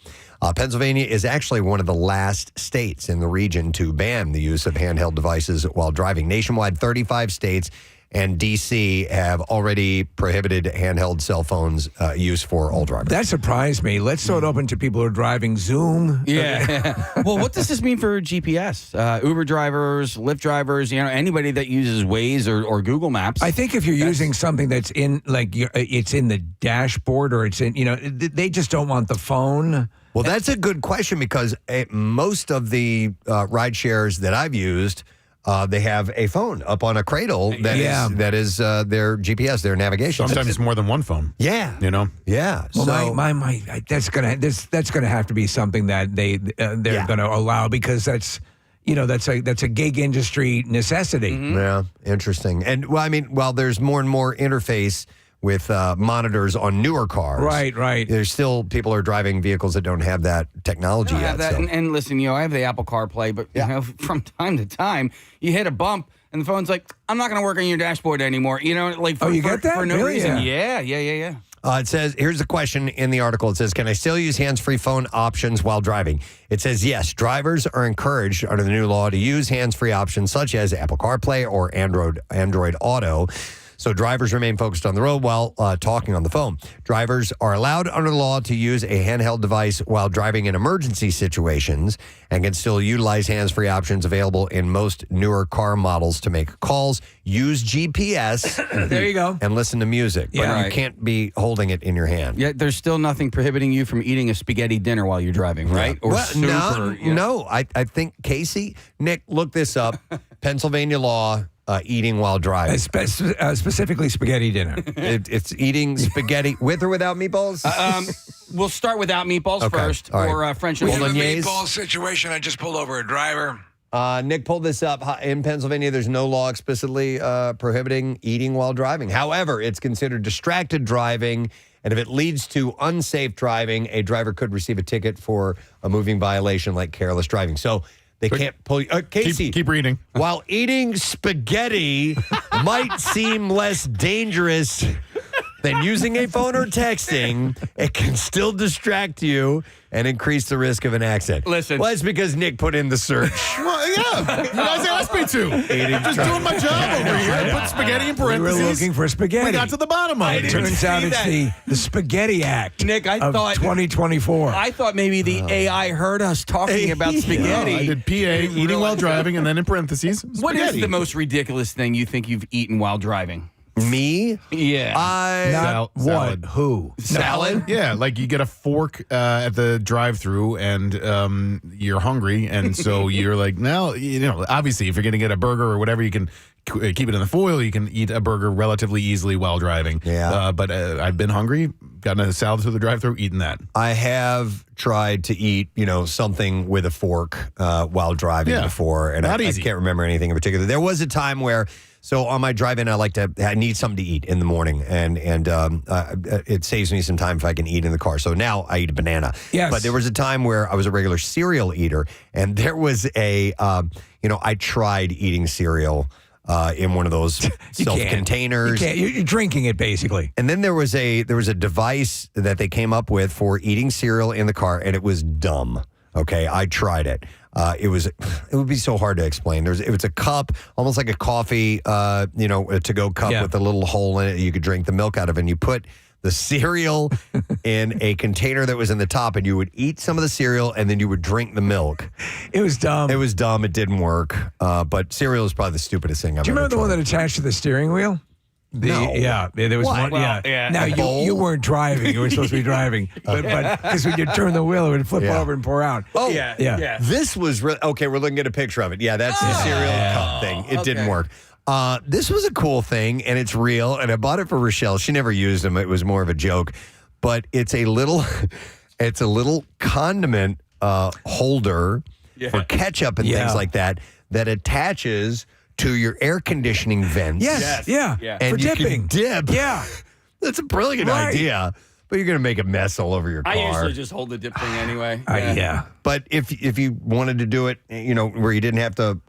Pennsylvania is actually one of the last states in the region to ban the use of handheld devices while driving. Nationwide, 35 states and D.C. have already prohibited handheld cell phones use for all drivers. That surprised me. Let's throw it open to people who are driving Zoom. Yeah. Well, what does this mean for GPS? Uber drivers, Lyft drivers, anybody that uses Waze or Google Maps. I think if you're using something that's in, it's in the dashboard or it's in, they just don't want the phone. Well, that's a good question because most of the ride shares that I've used, they have a phone up on a cradle that is their GPS, their navigation. Sometimes it's more than one phone. Yeah. Yeah. Well, So that's gonna have to be something that they're gonna allow because that's a gig industry necessity. Yeah, interesting. And while there's more and more interface with monitors on newer cars. Right. There's still people are driving vehicles that don't have that technology yet. That. So. And listen, I have the Apple CarPlay, but from time to time, you hit a bump and the phone's like, I'm not going to work on your dashboard anymore. You get that? For no Really? reason. Yeah. Yeah. It says, here's the question in the article. It says, can I still use hands-free phone options while driving? It says, yes, drivers are encouraged under the new law to use hands-free options such as Apple CarPlay or Android Auto. So drivers remain focused on the road while talking on the phone. Drivers are allowed under the law to use a handheld device while driving in emergency situations and can still utilize hands-free options available in most newer car models to make calls, use GPS, there you go, and listen to music. But you can't be holding it in your hand. Yeah, there's still nothing prohibiting you from eating a spaghetti dinner while you're driving, right? Or soup no. I think, Casey, Nick, look this up. Pennsylvania law. Eating while driving. Specifically spaghetti dinner. It's eating spaghetti with or without meatballs? We'll start without meatballs first, All right. or French We have a bolognese. meatball situation. I just pulled over a driver. Nick pulled this up. In Pennsylvania, there's no law explicitly prohibiting eating while driving. However, it's considered distracted driving, and if it leads to unsafe driving, a driver could receive a ticket for a moving violation like careless driving. So they can't pull you. Casey, Keep reading. While eating spaghetti might seem less dangerous than using a phone or texting, it can still distract you and increase the risk of an accident. Listen. Well, that's because Nick put in the search. Well, yeah. You guys asked me to. Just doing my job over here. I put spaghetti in We parentheses. were looking for spaghetti. We got to the bottom of it. It turns out it's the Spaghetti Act Nick, I of thought 2024. I thought maybe the AI heard us talking about spaghetti. I did PA, eating while driving, and then in parentheses, What is spaghetti. the most ridiculous thing you think you've eaten while driving? Me? Yeah. Not what? Salad. Who? Salad? Yeah, like you get a fork at the drive-through and you're hungry, and so you're like, now, obviously, if you're going to get a burger or whatever, you can keep it in the foil. You can eat a burger relatively easily while driving. Yeah. But I've been hungry, gotten a salad through the drive-through, eaten that. I have tried to eat, something with a fork while driving before, and I can't remember anything in particular. There was a time where, so on my drive-in, I need something to eat in the morning, and it saves me some time if I can eat in the car. So now I eat a banana. Yes. But there was a time where I was a regular cereal eater, and there was I tried eating cereal in one of those self-containers. You're drinking it, basically. And then there was a device that they came up with for eating cereal in the car, and it was dumb. Okay, I tried it. It would be so hard to explain. It was a cup, almost like a coffee, a to-go cup with a little hole in it you could drink the milk out of, and you put the cereal in a container that was in the top, and you would eat some of the cereal, and then you would drink the milk. It was dumb. It was dumb. It didn't work. But cereal is probably the stupidest thing I've Do you ever remember the one tried. that attached to the steering wheel? No. Yeah, there was What? one. Well, Yeah. yeah. Now bowl? you weren't driving. You were supposed to be driving, but because when you turn the wheel, it would flip over and pour out. Oh, yeah. This was okay. We're looking at a picture of it. Yeah, that's the cereal cup thing. It didn't work. This was a cool thing, and it's real. And I bought it for Rochelle. She never used them. It was more of a joke. But it's a little condiment holder for ketchup and things like that attaches to your air conditioning vents. Yes. Yeah. And for you dipping. can dip. Yeah. That's a brilliant idea. But you're going to make a mess all over your car. I usually just hold the dip thing anyway. Yeah. But if you wanted to do it, where you didn't have to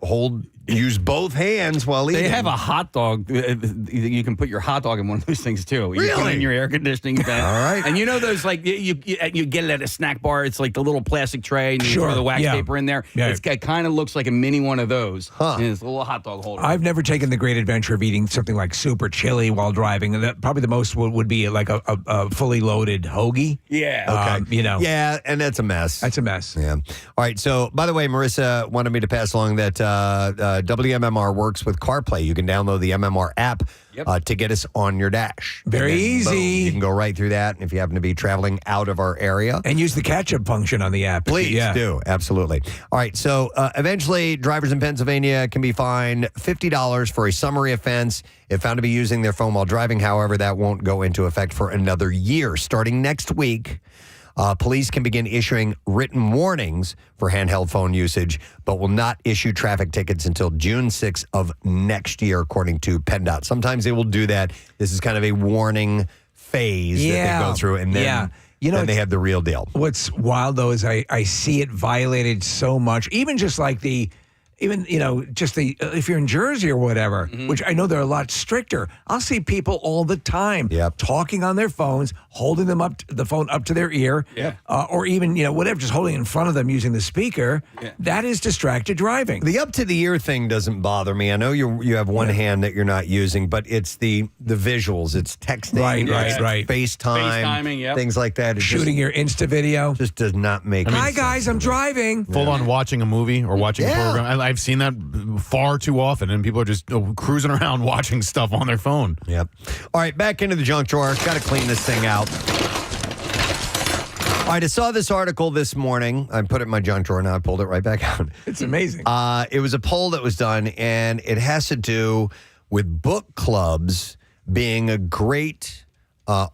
use both hands while eating. They have a hot dog. You can put your hot dog in one of those things too. You Really? put it in your air conditioning vent. All right. And those like you get it at a snack bar. It's like the little plastic tray, and you throw the wax paper in there. Yeah. It kind of looks like a mini one of those. And it's a little hot dog holder. I've never taken the great adventure of eating something like super chili while driving. Probably the most would be like a fully loaded hoagie. Yeah. Okay. Yeah, and that's a mess. That's a mess. Yeah. All right. So, by the way, Marissa wanted me to pass along that WMMR works with CarPlay. You can download the MMR app to get us on your dash. Very easy. Boom, you can go right through that if you happen to be traveling out of our area. And use the catch-up function on the app. Please do. Absolutely. All right. So, eventually, drivers in Pennsylvania can be fined $50 for a summary offense if found to be using their phone while driving. However, that won't go into effect for another year. Starting next week, police can begin issuing written warnings for handheld phone usage, but will not issue traffic tickets until June 6th of next year, according to PennDOT. Sometimes they will do that. This is kind of a warning phase that they go through, and then, then they have the real deal. What's wild, though, is I see it violated so much, even just like if you're in Jersey or whatever, which I know they're a lot stricter. I'll see people all the time talking on their phones, holding the phone up to their ear, or even, whatever, just holding it in front of them using the speaker. That is distracted driving. The up to the ear thing doesn't bother me. I know you have one hand that you're not using, but it's the visuals. It's texting, right. FaceTiming, things like that. It's Shooting your Insta video. Just does not make Hi, sense. guys, I'm driving. Full on watching a movie or watching a program. I've seen that far too often, and people are just cruising around watching stuff on their phone. Yep. All right, back into the junk drawer. Got to clean this thing out. All right, I saw this article this morning. I put it in my junk drawer, now I pulled it right back out. It's amazing. It was a poll that was done, and it has to do with book clubs being a great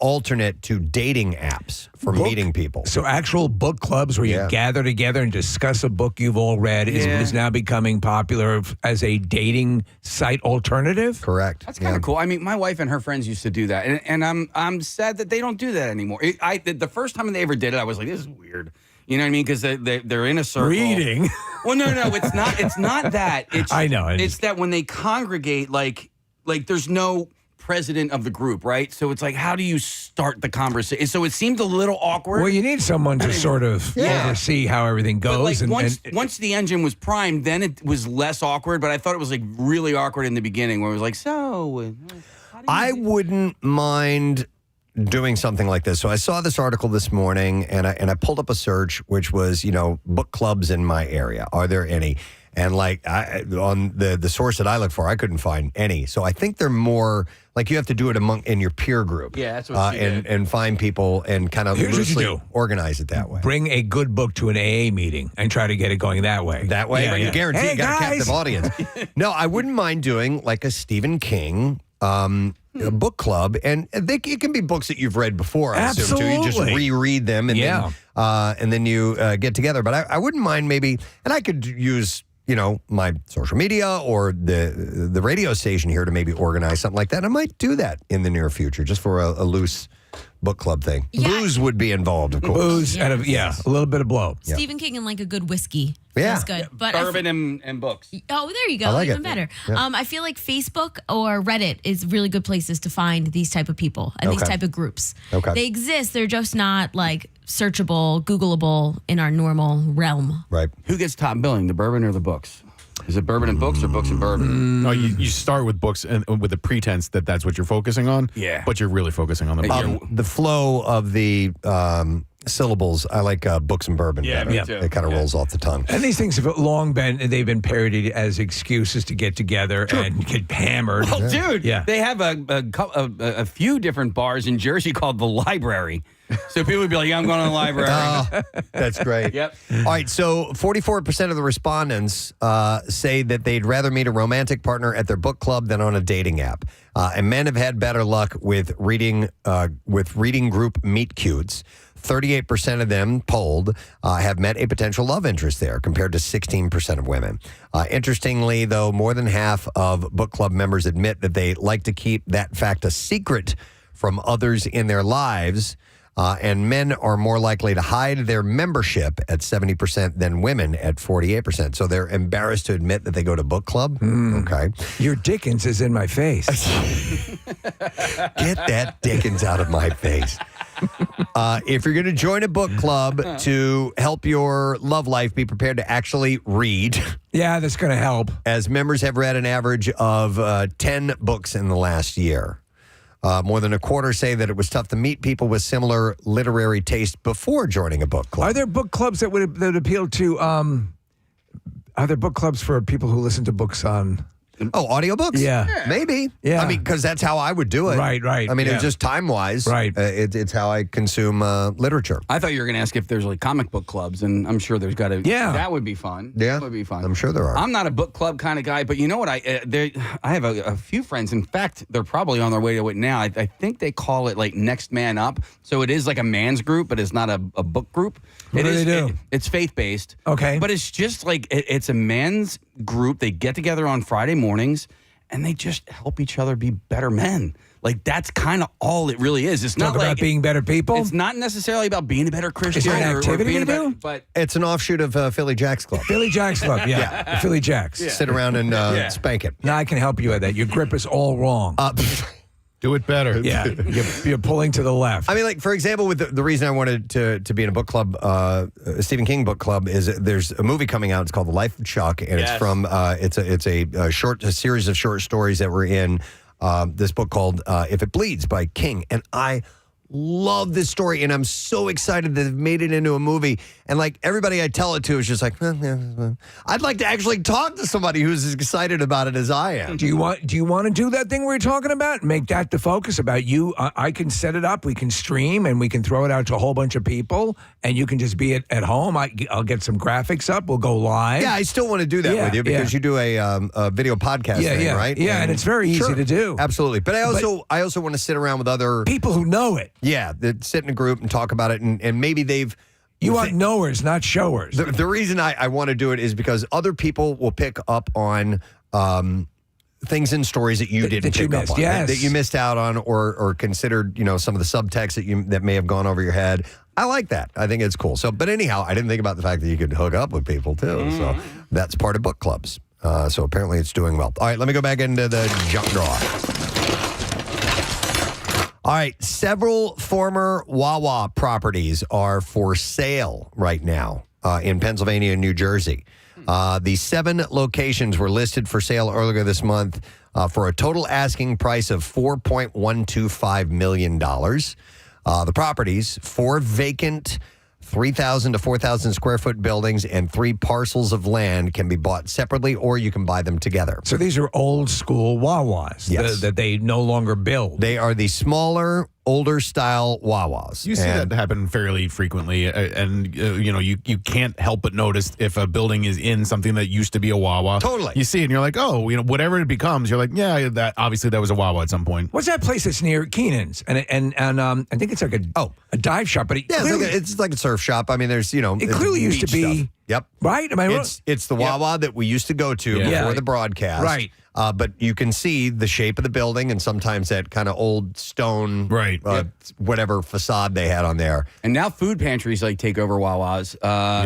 alternate to dating apps for meeting people. So actual book clubs where you gather together and discuss a book you've all read is now becoming popular as a dating site alternative? Correct. That's kind of cool. I mean, my wife and her friends used to do that, and I'm sad that they don't do that anymore. The first time they ever did it, I was like, this is weird. You know what I mean? Because they're in a circle. Reading. Well, no, it's not. It's not that. It's, I know. It's that when they congregate, like there's no president of the group, right? So it's like, how do you start the conversation? So it seemed a little awkward. Well, you need someone to sort of oversee how everything goes. But once the engine was primed, then it was less awkward. But I thought it was like really awkward in the beginning, where it was like, I wouldn't mind doing something like this. So I saw this article this morning, and I pulled up a search, which was, book clubs in my area. Are there any? And on the source that I look for, I couldn't find any. So I think they're more like you have to do it in your peer group. Yeah, that's what she did. And find people and kind of loosely organize it that way. Bring a good book to an AA meeting and try to get it going that way. That way, you guarantee you got a captive audience. No, I wouldn't mind doing like a Stephen King a book club, and it can be books that you've read before. I assume too. You just reread them, and then you get together. But I wouldn't mind maybe, and I could use my social media or the radio station here to maybe organize something like that. I might do that in the near future, just for a loose book club thing. Yeah. Booze would be involved, of course. Booze and a little bit of blow. Stephen King and like a good whiskey. Yeah. That's good. But bourbon and books. Oh, there you go. I like Even it. better. Yeah. I feel like Facebook or Reddit is really good places to find these type of people and these type of groups. Okay. They exist. They're just not like searchable, Googleable in our normal realm. Right. Who gets top billing, the bourbon or the books? Is it bourbon and books or books and bourbon? No, you start with books and with the pretense that that's what you're focusing on. Yeah. But you're really focusing on the bourbon. The flow of the syllables. I like books and bourbon better. me too. It kind of rolls off the tongue. And these things have long they've been parodied as excuses to get together and get hammered. Oh, dude, Yeah. they have a few different bars in Jersey called the Library. So people would be like, yeah, I'm going to the library. That's great. Yep. All right, so 44% of the respondents say that they'd rather meet a romantic partner at their book club than on a dating app. And men have had better luck with reading group meet cutes. 38% of them polled have met a potential love interest there, compared to 16% of women. Interestingly, though, more than half of book club members admit that they like to keep that fact a secret from others in their lives. And men are more likely to hide their membership at 70% than women at 48%. So they're embarrassed to admit that they go to book club. Okay. Your Dickens is in my face. Get that Dickens out of my face. If you're going to join a book club to help your love life, be prepared to actually read. Yeah, that's going to help. As members have read an average of 10 books in the last year. More than a quarter say that it was tough to meet people with similar literary taste before joining a book club. Are there book clubs that would appeal to? Are there book clubs for people who listen to books on? Oh, audiobooks? Yeah. Maybe. Yeah. I mean, because that's how I would do it. Right. I mean, it's just time-wise. Right. It's how I consume literature. I thought you were going to ask if there's like comic book clubs, and I'm sure there's got to. Yeah. That would be fun. Yeah. That would be fun. I'm sure there are. I'm not a book club kind of guy, but you know what? I have a few friends. In fact, they're probably on their way to it now. I think they call it like Next Man Up. So it is like a man's group, but it's not a book group. What do they do? It's faith-based. Okay. But it's just like, it's a man's group. They get together on Friday mornings, and they just help each other be better men. Like, that's kind of all it really is. It's Talk not about like being better people. It's not necessarily about being a better Christian. Is there an or activity being you a better, do? but It's an offshoot of Philly Jack's Club. Philly Jack's Club, yeah. The Philly Jacks. Sit around and spank it. Now I can help you with that. Your grip is all wrong. Do it better. Yeah, you're pulling to the left. I mean, like, for example, with the reason I wanted to be in a book club, a Stephen King book club, is there's a movie coming out. It's called The Life of Chuck, and it's from it's a series of short stories that were in this book called If It Bleeds by King, and I love this story, and I'm so excited that they've made it into a movie. And like everybody I tell it to is just like, I'd like to actually talk to somebody who's as excited about it as I am. Do you want to do that thing we're talking about? Make that the focus about you. I can set it up. We can stream and we can throw it out to a whole bunch of people, and you can just be at home. I'll get some graphics up. We'll go live. Yeah, I still want to do that with you because you do a video podcast thing, right? Yeah, and it's very easy to do. Absolutely. But I also want to sit around with other people who know it. Yeah, that sit in a group and talk about it, and maybe they've. You want knowers, not showers. The reason I want to do it is because other people will pick up on things in stories that you didn't pick up on, that you missed out on, or considered, some of the subtext that may have gone over your head. I like that. I think it's cool. So, but anyhow, I didn't think about the fact that you could hook up with people too. So that's part of book clubs. So apparently it's doing well. All right, let me go back into the junk drawer. All right, several former Wawa properties are for sale right now in Pennsylvania and New Jersey. The 7 locations were listed for sale earlier this month for a total asking price of $4.125 million. The properties, 4 vacant 3,000 to 4,000 square foot buildings and 3 parcels of land, can be bought separately or you can buy them together. So these are old school Wawas that they no longer build. They are the smaller, older style Wawas. You see that happen fairly frequently, and you can't help but notice if a building is in something that used to be a Wawa. Totally. You see it and you're like, oh, whatever it becomes, you're like, yeah, that obviously that was a Wawa at some point. What's that place that's near Keenan's? And I think it's like a dive shop, but it's like a surf shop. I mean, there's it clearly used to be stuff. Yep. Right? Am I wrong? It's the Wawa that we used to go to before the broadcast. Right. But you can see the shape of the building and sometimes that kind of old stone, whatever facade they had on there. And now food pantries take over Wawas.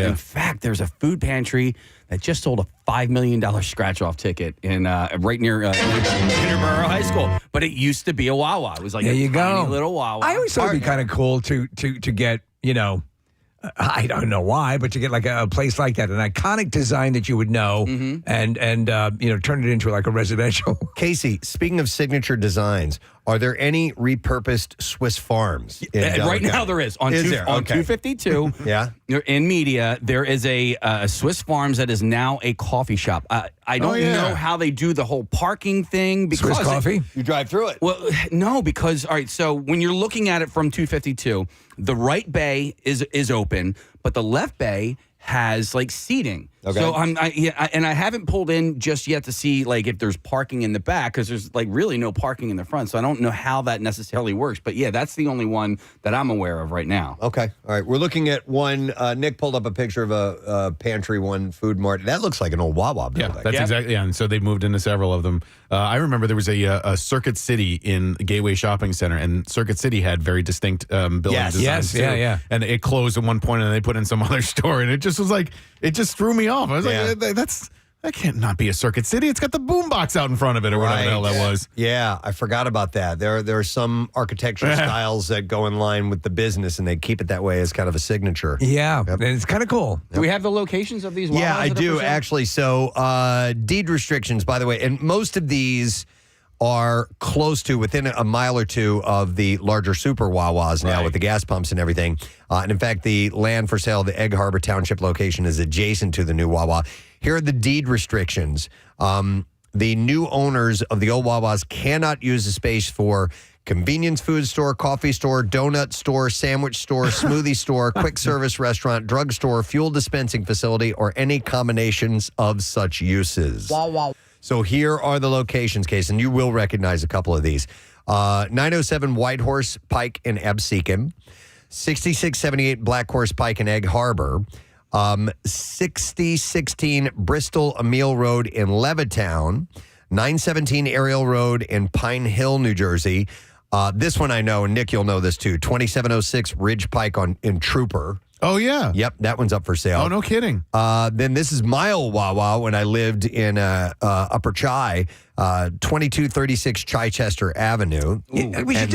In fact, there's a food pantry that just sold a $5 million scratch-off ticket in right near Interboro High School. But it used to be a Wawa. It was like tiny little Wawa. I always thought it'd be kind of cool to get, I don't know why, but to get like a place like that, an iconic design that you would know, and turn it into like a residential. Casey, speaking of signature designs, Are there any repurposed Swiss farms? Right now there is. On 252 yeah. in media, there is a Swiss Farms that is now a coffee shop. I don't know how they do the whole parking thing. Because Swiss coffee? You drive through it. Well, no, because, all right, so when you're looking at it from 252, the right bay is open, but the left bay has like seating. Okay. So I haven't pulled in just yet to see like if there's parking in the back, because there's like really no parking in the front. So I don't know how that necessarily works. But yeah, that's the only one that I'm aware of right now. Okay. All right. We're looking at one. Nick pulled up a picture of a pantry, one food mart. That looks like an old Wawa building. Yeah, that's exactly. Yeah, and so they've moved into several of them. I remember there was a Circuit City in Gateway Shopping Center, and Circuit City had very distinct building designs too. Yeah. And it closed at one point, and they put in some other store, and it just was like, it just threw me off. I was like, that can't not be a Circuit City. It's got the boombox out in front of it, or whatever the hell that was. Yeah, I forgot about that. There are some architectural styles that go in line with the business, and they keep it that way as kind of a signature. Yeah, and it's kind of cool. Do we have the locations of these Wawas? Yeah, I do, actually. So deed restrictions, by the way, and most of these are close to, within a mile or two of the larger super Wawas now with the gas pumps and everything. And in fact, the land for sale, the Egg Harbor Township location, is adjacent to the new Wawa. Here are the deed restrictions. The new owners of the old Wawas cannot use the space for convenience food store, coffee store, donut store, sandwich store, smoothie store, quick service restaurant, drugstore, fuel dispensing facility, or any combinations of such uses. Wow. So here are the locations, Case, and you will recognize a couple of these. 907 Whitehorse Pike in Absecon, 6678 Black Horse Pike in Egg Harbor, 6016 Bristol Emile Road in Levittown, 917 Ariel Road in Pine Hill, New Jersey. This one I know, and Nick, you'll know this too, 2706 Ridge Pike in Trooper. Oh, yeah. Yep, that one's up for sale. Oh, no kidding. Then this is my old Wawa when I lived in Upper Chi, 2236 Chichester Avenue. Yeah, we should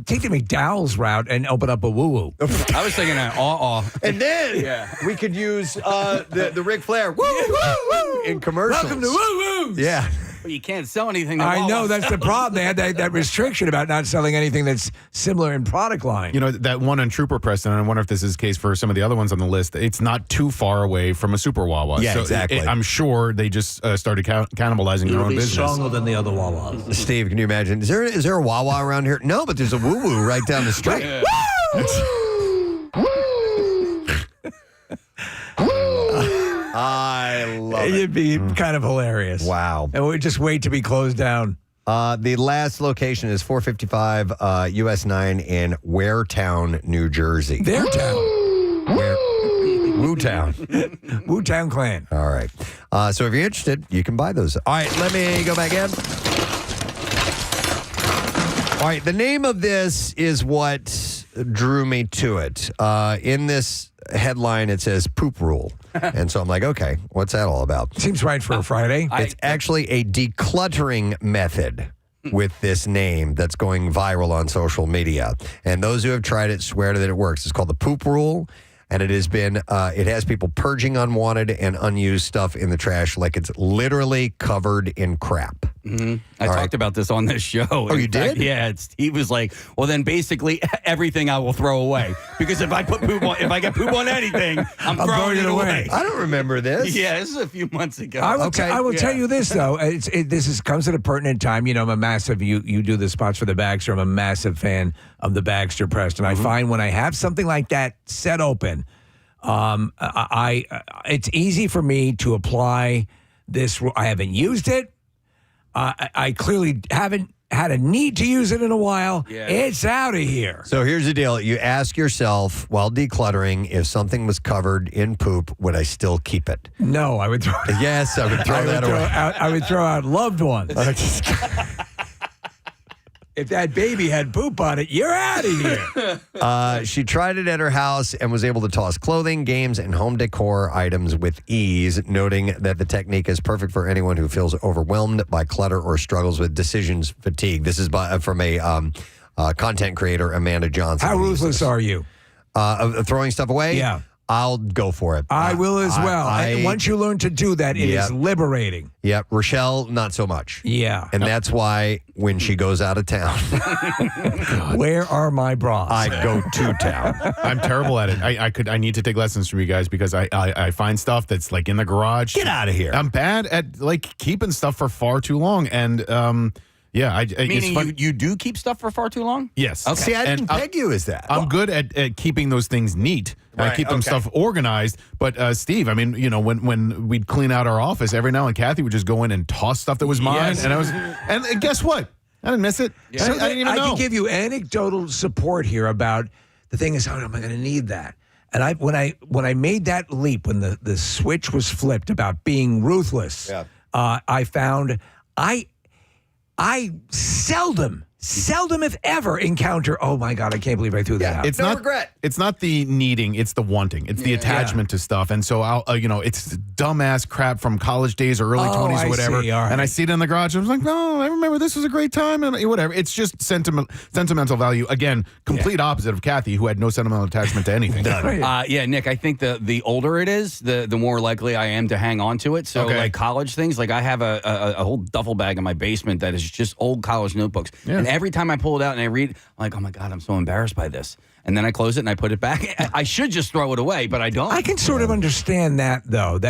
take the McDowell's route and open up a woo-woo. I was thinking And then we could use the Ric Flair woo in commercials. Welcome to woo-woo. Yeah. But you can't sell anything. I know, that's the problem. They had that restriction about not selling anything that's similar in product line. You know, that one on Trooper, Preston, and I wonder if this is the case for some of the other ones on the list. It's not too far away from a Super Wawa. Yeah, so exactly. I'm sure they just started cannibalizing their own business. Stronger than the other Wawas. Steve, can you imagine? Is there a Wawa around here? No, but there's a woo-woo right down the street. I love it. It'd be kind of hilarious. Wow. And we'd just wait to be closed down. The last location is 455 US 9 in Waretown, New Jersey. Woo-town. Wu-Town Clan. All right. So if you're interested, you can buy those. All right, let me go back in. All right, the name of this is what drew me to it. In this headline, it says poop rule. And so I'm like, okay, what's that all about? Seems right for a Friday. It's actually a decluttering method with this name that's going viral on social media. And those who have tried it swear that it works. It's called the poop rule. And it has been, it has people purging unwanted and unused stuff in the trash like it's literally covered in crap. Mm-hmm. I talked about this on this show. Oh, you did? Yeah. He was like, well, then basically everything I will throw away because if I get poop on anything, I'm throwing it away. I don't remember this. Yeah, this is a few months ago. I will tell you this though. This comes at a pertinent time. You know, I'm a massive. You do the spots for the Bagster. I'm a massive fan of the Bagster, Preston. I find when I have something like that set open, it's easy for me to apply this. I haven't used it. I clearly haven't had a need to use it in a while. Yeah. It's out of here. So here's the deal. You ask yourself while decluttering, if something was covered in poop, would I still keep it? No, I would throw it. Yes, I would throw that away. I would throw out loved ones. If that baby had poop on it, you're out of here. She tried it at her house and was able to toss clothing, games, and home decor items with ease, noting that the technique is perfect for anyone who feels overwhelmed by clutter or struggles with decisions fatigue. This is from a content creator, Amanda Johnson. How ruthless are you? Throwing stuff away? Yeah. I'll go for it. I will as well. And once you learn to do that, it is liberating. Yeah, Rochelle, not so much. Yeah. And that's why when she goes out of town, where are my bras? I go to town. I'm terrible at it. I need to take lessons from you guys because I find stuff that's like in the garage. Get out of here. I'm bad at like keeping stuff for far too long. And Meaning you do keep stuff for far too long? Yes. Okay. See, I didn't peg you as that. I'm good at keeping those things neat. I keep them stuff organized. But Steve, I mean, when we'd clean out our office, every now and Kathy would just go in and toss stuff that was mine. Yes. And guess what? I didn't miss it. Yeah. I didn't even know. I can give you anecdotal support here about the thing is, how am I going to need that? And when I made that leap, when the switch was flipped about being ruthless, I found I seldom, if ever, encounter, oh my God, I can't believe I threw that out. It's not regret. It's not the needing, it's the wanting. It's the attachment to stuff. And so it's dumbass crap from college days or early 20s or whatever. See, right. And I see it in the garage. I was like, no, I remember this was a great time and whatever. It's just sentimental value. Again, complete opposite of Kathy, who had no sentimental attachment to anything. Nick, I think the older it is, the more likely I am to hang on to it. So like college things, like I have a whole duffel bag in my basement that is just old college notebooks. Yeah. And every time I pull it out and I read, I'm like, oh my God, I'm so embarrassed by this. And then I close it and I put it back. I should just throw it away, but I don't. I can sort of understand that, though.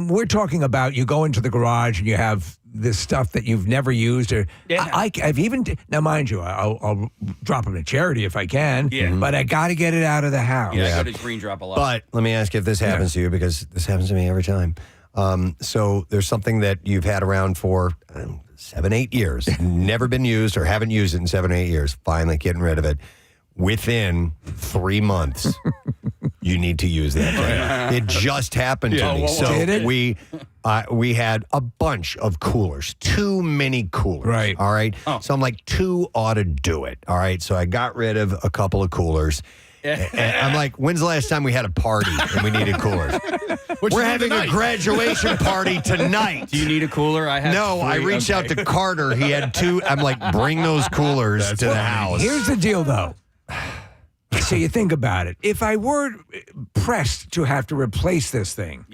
We're talking about you go into the garage and you have this stuff that you've never used. Or I've even now, mind you, I'll drop them to charity if I can. Yeah. But I got to get it out of the house. Yeah, I go to Green Drop a lot. But let me ask you if this happens to you, because this happens to me every time. So there's something that you've had around for 7-8 years, never been used or haven't used it in 7-8 years. Finally getting rid of it. Within 3 months, you need to use that thing. It just happened to me. So did it? we had a bunch of coolers, too many coolers. Right. All right. So I'm like, 2 ought to do it. All right. So I got rid of a couple of coolers. And I'm like, when's the last time we had a party and we needed coolers? We're having a graduation party tonight. Do you need a cooler? I have No, 3. I reached out to Carter. He had 2. I'm like, bring those coolers to the house. Here's the deal, though. So you think about it. If I were pressed to have to replace this thing,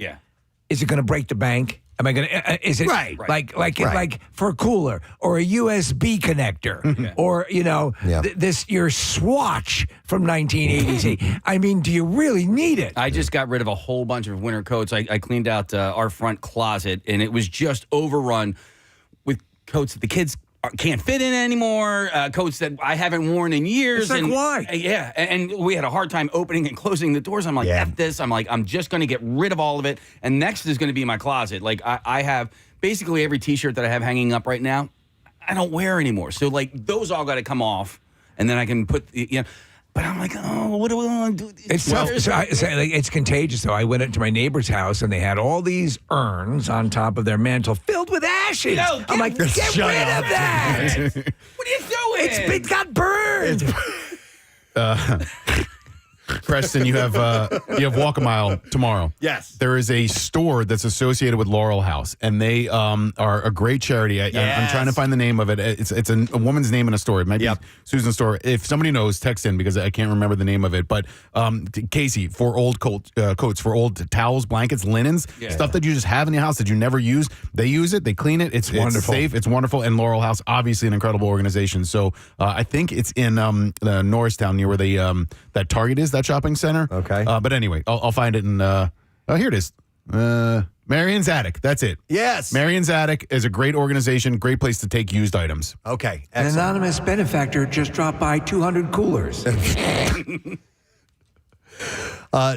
is it going to break the bank? Am I going to? Is it like for a cooler or a USB connector or this your Swatch from 1980s? I mean, do you really need it? I just got rid of a whole bunch of winter coats. I cleaned out our front closet, and it was just overrun with coats that the kids can't fit in anymore, coats that I haven't worn in years. It's like, why? Yeah, and we had a hard time opening and closing the doors. I'm like, F this. I'm like, I'm just going to get rid of all of it. And next is going to be my closet. Like, I have basically every T-shirt that I have hanging up right now, I don't wear anymore. So, like, those all got to come off. And then I can put, But I'm like, oh, what do we want to do? It's tough. It's contagious, though. I went into my neighbor's house, and they had all these urns on top of their mantle filled with ashes. I'm like, get rid of that. What are you doing? It got burned. Preston, you have Walk a Mile tomorrow. Yes. There is a store that's associated with Laurel House, and they are a great charity. I'm trying to find the name of it. It's a woman's name in a store. It might be Susan's store. If somebody knows, text in because I can't remember the name of it. But Casey, for old coats, for old towels, blankets, linens, stuff that you just have in your house that you never use, they use it, they clean it. It's wonderful. It's safe. It's wonderful. And Laurel House, obviously an incredible organization. So I think it's in Norristown near where that Target is, that shopping center. Okay. But anyway, I'll find it in, here it is. Marion's Attic. That's it. Yes. Marion's Attic is a great organization, great place to take used items. Okay. An anonymous benefactor just dropped by 200 coolers.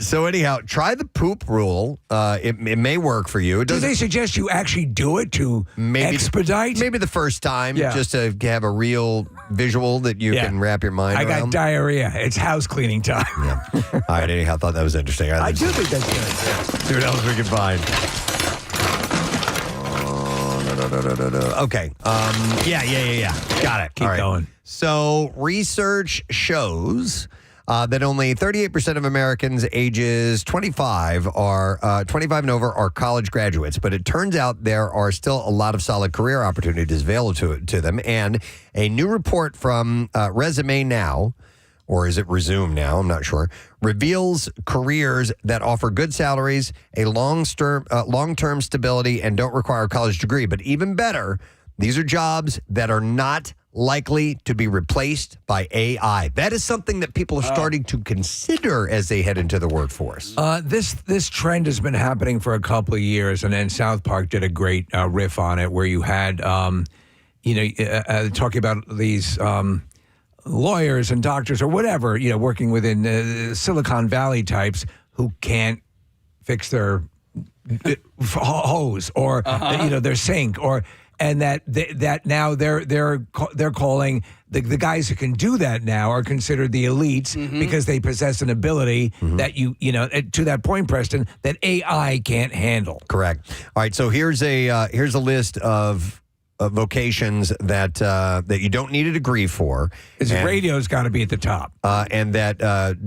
So anyhow, try the poop rule. It may work for you. Do they suggest you actually do it to expedite? Maybe the first time, just to have a real visual that you can wrap your mind around. I got diarrhea. It's house cleaning time. All right, anyhow, I thought that was interesting. I do think that's good. See what else we can find. Okay. Yeah. Got it. Keep going. So research shows that only 38% of Americans ages 25 and over are college graduates. But it turns out there are still a lot of solid career opportunities available to them. And a new report from Resume Now, or is it resumed now? I'm not sure. Reveals careers that offer good salaries, a long-term stability, and don't require a college degree. But even better, these are jobs that are not likely to be replaced by AI. That is something that people are starting to consider as they head into the workforce. This trend has been happening for a couple of years, and then South Park did a great riff on it, where you had, talking about these lawyers and doctors or whatever, working within Silicon Valley types who can't fix their hose or their sink and that now they're calling the guys who can do that now are considered the elites because they possess an ability that to that point, Preston, that AI can't handle. Correct. All right, so here's a list of vocations that you don't need a degree for. Radio's got to be at the top. And that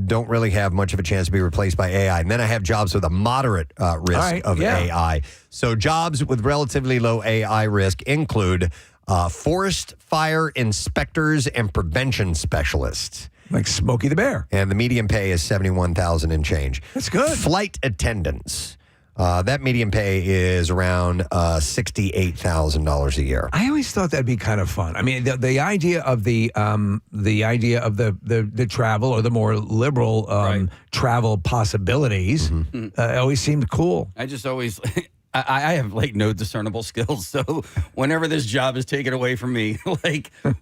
don't really have much of a chance to be replaced by AI. And then I have jobs with a moderate risk of AI. So jobs with relatively low AI risk include forest fire inspectors and prevention specialists. Like Smokey the Bear. And the median pay is $71,000 and change. That's good. Flight attendants. That median pay is around $68,000 a year. I always thought that'd be kind of fun. I mean, the idea of the travel or the more liberal travel possibilities always seemed cool. I just always. I have no discernible skills, so whenever this job is taken away from me,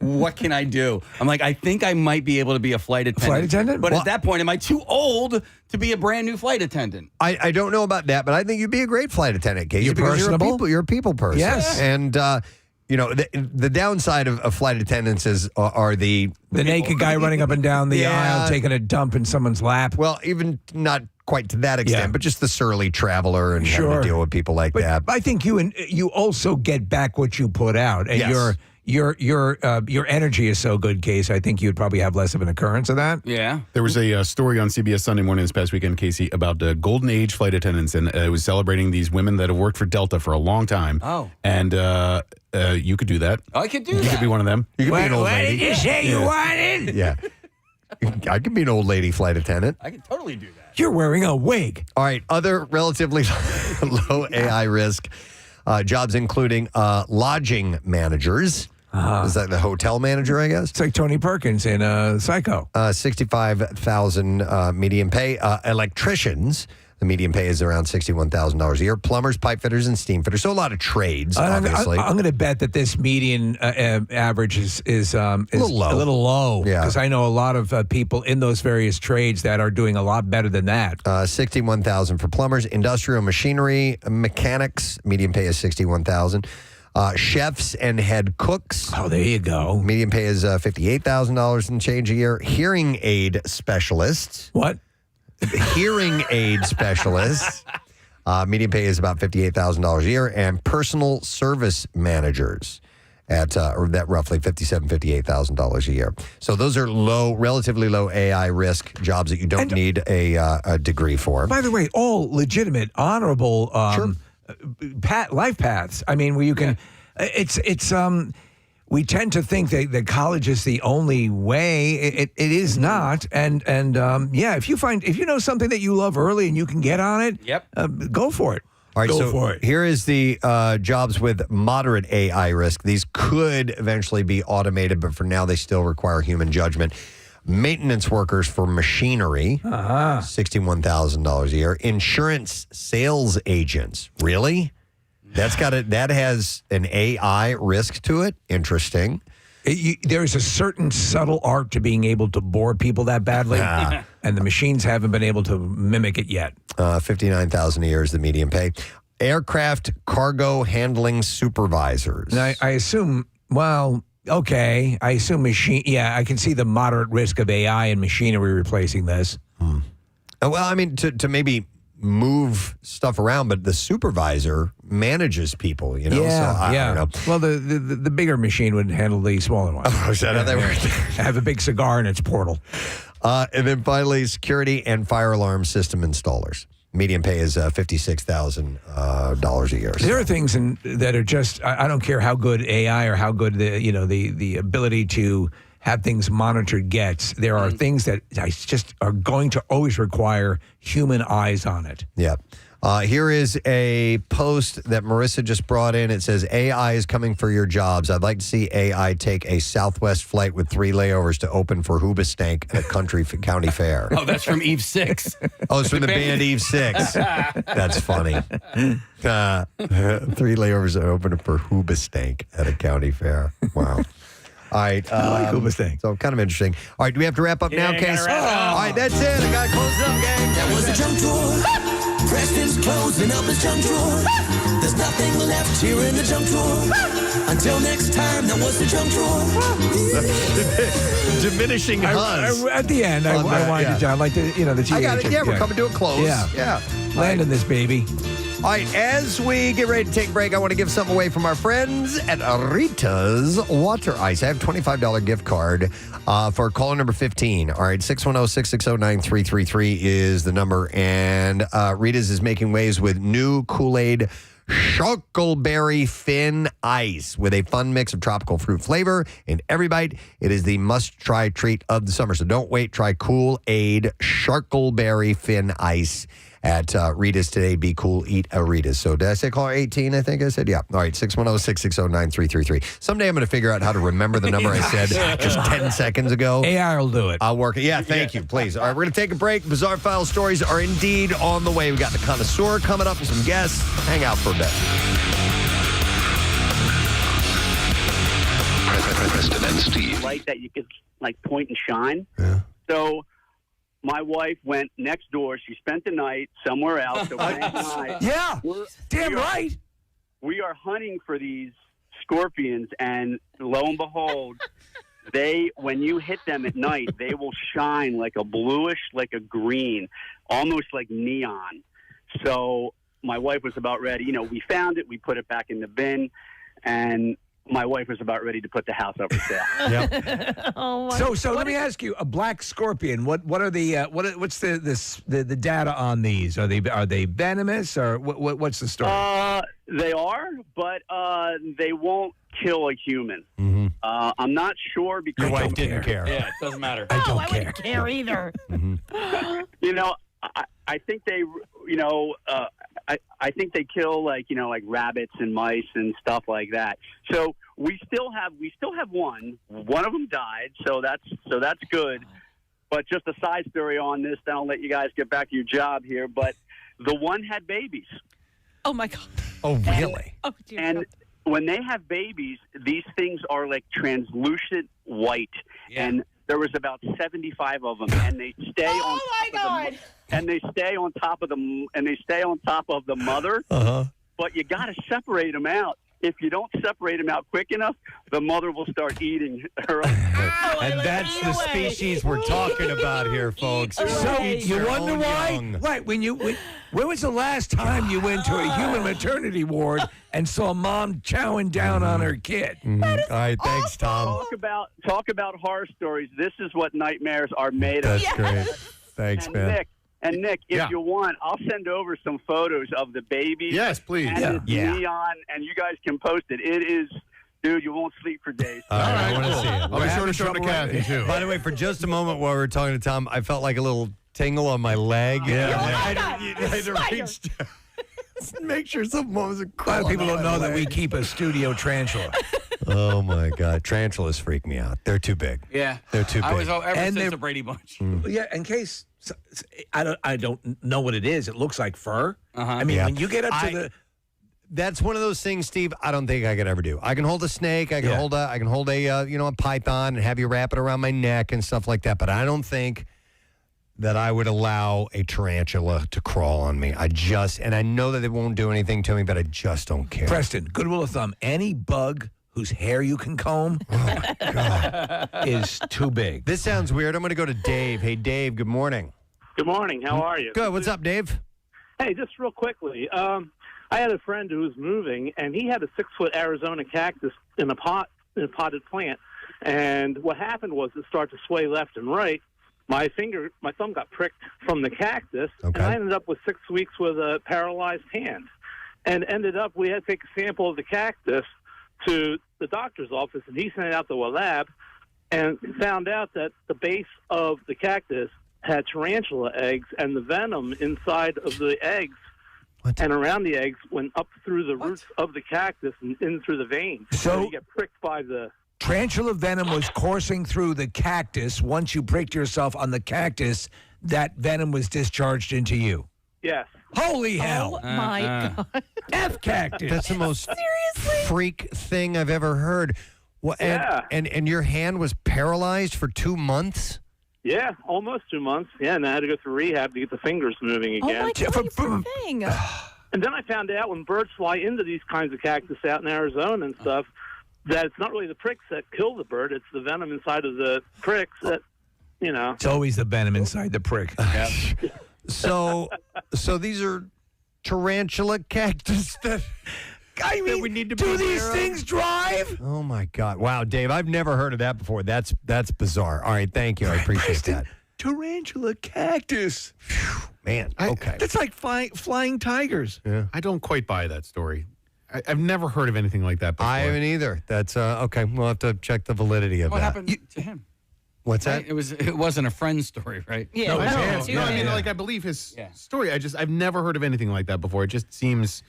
what can I do? I'm I think I might be able to be a flight attendant. But at that point, am I too old to be a brand new flight attendant? I don't know about that, but I think you'd be a great flight attendant, Casey. You're personable. You're a people person. Yes. And, the downside of flight attendants are the naked guy running up and down the aisle, taking a dump in someone's lap. Well, even not quite to that extent, but just the surly traveler and having to deal with people like that. I think you also get back what you put out, and your energy is so good, Case. I think you'd probably have less of an occurrence of that. Yeah. There was a story on CBS Sunday Morning this past weekend, Casey, about the golden age flight attendants, and it was celebrating these women that have worked for Delta for a long time. Oh. And you could do that. I could do that. You could be one of them. You could be an old lady. What did you say you wanted? Yeah. I could be an old lady flight attendant. I could totally do that. You're wearing a wig. All right. Other relatively low AI risk jobs including lodging managers. Is that the hotel manager, I guess? It's like Tony Perkins in Psycho. $65,000 median pay. Electricians, the median pay is around $61,000 a year. Plumbers, pipe fitters, and steam fitters. So a lot of trades, obviously. I'm going to bet that this median average is a little low. Yeah. Because I know a lot of people in those various trades that are doing a lot better than that. $61,000 for plumbers. Industrial machinery mechanics, median pay is $61,000. Chefs and head cooks. Oh, there you go. Median pay is $58,000 and change a year. Hearing aid specialists. What? Hearing aid specialists. Median pay is about $58,000 a year. And personal service managers at that roughly $58,000 a year. So those are relatively low AI risk jobs that you don't need a degree for. By the way, all legitimate, honorable life paths. I mean, where you can, we tend to think that college is the only way. It is not. And if you know something that you love early and you can get on it, go for it. All right, Go for it. Here is the jobs with moderate AI risk. These could eventually be automated, but for now they still require human judgment. Maintenance workers for machinery, $61,000 a year. Insurance sales agents, really? That has an AI risk to it. Interesting. There's a certain subtle art to being able to bore people that badly, and the machines haven't been able to mimic it yet. $59,000 a year is the median pay. Aircraft cargo handling supervisors. Now, I assume. Well. Okay, I assume machine. Yeah, I can see the moderate risk of AI and machinery replacing this. Well, I mean, to maybe move stuff around, but the supervisor manages people, you know? Yeah, so I don't know. Well, the bigger machine would handle the smaller one. Oh, is that how that works? Have a big cigar in its portal. And then finally, security and fire alarm system installers. Median pay is $56,000 a year. There are things that are just, I don't care how good AI or how good the ability to have things monitored gets. There are things that just are going to always require human eyes on it. Yeah. Here is a post that Marissa just brought in. It says, AI is coming for your jobs. I'd like to see AI take a Southwest flight with 3 layovers to open for Hoobastank at County Fair. Oh, that's from Eve 6. Oh, it's from the band Eve 6. That's funny. 3 layovers to open for Hoobastank at a county fair. Wow. All right. I like Hoobastank. So kind of interesting. All right, do we have to wrap up now, Case? All right, that's it. I got to close it up, gang. That was a junk drawer. Preston's closing up his junk drawer. There's nothing left here in the junk drawer. Until next time, that was the junk drawer. Diminishing huns. At the end, I wind it down like the I got it. Yeah, we're coming to a close. Yeah. Landing this baby. All right, as we get ready to take a break, I want to give something away from our friends at Rita's Water Ice. I have a $25 gift card for caller number 15. All right, 610-660-9333 is the number. And Rita's is making waves with new Kool-Aid Shuckleberry Fin Ice with a fun mix of tropical fruit flavor in every bite. It is the must-try treat of the summer. So don't wait. Try Kool-Aid Shuckleberry Fin Ice at Rita's today. Be cool, eat a Rita's. So did I say caller 18, I think I said? Yeah. All right, 610-660-9333. Someday I'm going to figure out how to remember the number I said just 10 seconds ago. AI will do it. I'll work it. Yeah, thank you, please. All right, we're going to take a break. Bizarre File stories are indeed on the way. We got the Connoisseur coming up and some guests. Hang out for a bit. Preston and Steve. Light that you could like point and shine. Yeah. So my wife went next door. She spent the night somewhere else. So yeah, damn right. We are hunting for these scorpions, and lo and behold, when you hit them at night, they will shine like a bluish, like a green, almost like neon. So my wife was about ready. We found it. We put it back in the bin, and my wife was about ready to put the house up for sale. Yep. So let me ask you: a black scorpion. What are the what's the data on these? Are they venomous or what's the story? They are, but they won't kill a human. Mm-hmm. I'm not sure because your wife didn't care. Yeah, it doesn't matter. I wouldn't care either. I think they, I think they kill like rabbits and mice and stuff like that. So we still have one. One of them died, so that's good. But just a side story on this, then I'll let you guys get back to your job here. But the one had babies. Oh my God. Oh really? And when they have babies, these things are like translucent white, and there was about 75 of them, and they stay on top of the mother. Uh-huh. But you got to separate them out. If you don't separate them out quick enough, the mother will start eating her. And that's the species we're talking about here, folks. So you wonder why? Right. When was the last time you went to a human maternity ward and saw a mom chowing down on her kid? All right, thanks, Tom. Talk about horror stories. This is what nightmares are made of. That's great. Thanks, man. Nick, if you want, I'll send over some photos of the baby. Yes, please. And it's neon, and you guys can post it. It is, dude, you won't sleep for days. All right, I want to see it. I'll be sure to show it to Kathy, too. By the way, for just a moment while we were talking to Tom, I felt like a little tingle on my leg. I reached make sure something wasn't A lot of people don't know that we keep a studio tarantula. Oh, my God. Tarantulas freak me out. They're too big. Yeah. They're too big. I was ever since the Brady Bunch. Yeah, in case I don't know what it is. It looks like fur. I mean, when you get up to that's one of those things, Steve, I don't think I could ever do. I can hold a snake, I can hold a python and have you wrap it around my neck and stuff like that, but I don't think that I would allow a tarantula to crawl on me. And I know that they won't do anything to me, but I just don't care. Preston, good rule of thumb, any bug whose hair you can comb is too big. This sounds weird. I'm going to go to Dave. Hey, Dave, good morning. Good morning. How are you? Good. What's up, Dave? Hey, just real quickly. I had a friend who was moving, and he had a 6-foot Arizona cactus in a potted plant. And what happened was it started to sway left and right. My thumb got pricked from the cactus, and I ended up with 6 weeks with a paralyzed hand. And ended up, we had to take a sample of the cactus to the doctor's office, and he sent it out to a lab, and found out that the base of the cactus had tarantula eggs, and the venom inside of the eggs and around the eggs went up through the roots of the cactus and in through the veins. So you get pricked by the... Tarantula venom was coursing through the cactus. Once you pricked yourself on the cactus, that venom was discharged into you. Yes. Holy hell. Oh, my God. F cactus. That's the most freak thing I've ever heard. Well, and your hand was paralyzed for 2 months? Yeah, almost 2 months. Yeah, and I had to go through rehab to get the fingers moving again. Oh, my God, you poor thing. And then I found out when birds fly into these kinds of cactus out in Arizona and stuff, that it's not really the pricks that kill the bird, it's the venom inside of the pricks that, you know. It's always the venom inside the prick. So these are tarantula cactus that... I mean, we need to do be these aware of? things drive? Oh, my God. Wow, Dave, I've never heard of that before. That's bizarre. All right, thank you. I appreciate Preston, that. Tarantula cactus. Man, okay. That's like flying tigers. Yeah. I don't quite buy that story. I've never heard of anything like that before. I haven't either. That's okay. We'll have to check the validity of What that. happened to him? What's Right? that? It wasn't a friend story, right? Yeah, No, it was no, him, no, too. I mean, like, I believe his story. I've never heard of anything like that before. It just seems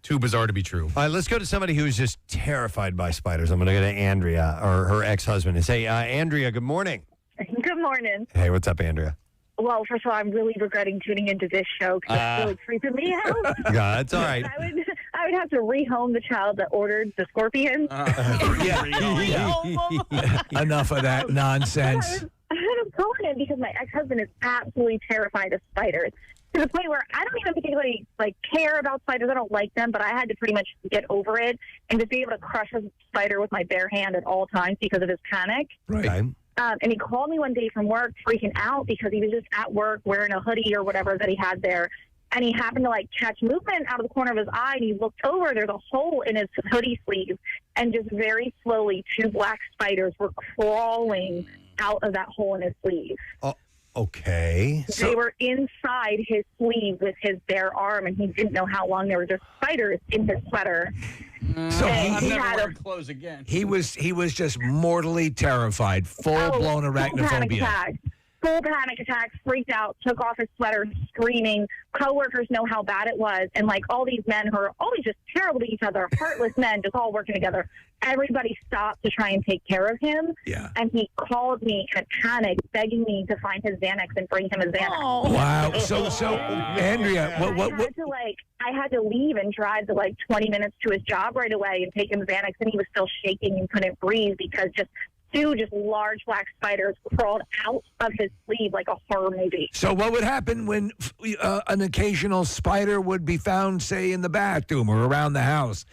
too bizarre to be true. All right, let's go to somebody who's just terrified by spiders. I'm going to go to Andrea, or her ex-husband, and say, Andrea, good morning. Good morning. Hey, what's up, Andrea? Well, first of all, I'm really regretting tuning into this show because it's really creeping me out. Yeah, that's all right. I would have to rehome the child that ordered the scorpion. Enough of that nonsense. I had him calling in because my ex-husband is absolutely terrified of spiders. To the point where I don't even particularly care about spiders. I don't like them, but I had to pretty much get over it and just be able to crush a spider with my bare hand at all times because of his panic. Right. Okay. And he called me one day from work freaking out because he was just at work wearing a hoodie or whatever that he had there. And he happened to catch movement out of the corner of his eye, and he looked over. There's a hole in his hoodie sleeve, and just very slowly 2 black spiders were crawling out of that hole in his sleeve. Oh, okay. They were inside his sleeve with his bare arm, and he didn't know how long. There were just spiders in his sweater. So I'm he never had wearing clothes again. he was just mortally terrified, full-blown arachnophobia. Full panic attack, freaked out, took off his sweater, screaming. Coworkers know how bad it was. And all these men who are always just terrible to each other, heartless men, just all working together. Everybody stopped to try and take care of him. Yeah. And he called me in a panic, begging me to find his Xanax and bring him his Xanax. Oh. Wow. So Andrea, I had to leave and drive to 20 minutes to his job right away and take him Xanax, and he was still shaking and couldn't breathe because just 2 large black spiders crawled out of his sleeve like a horror movie. So what would happen when an occasional spider would be found, say, in the bathroom or around the house?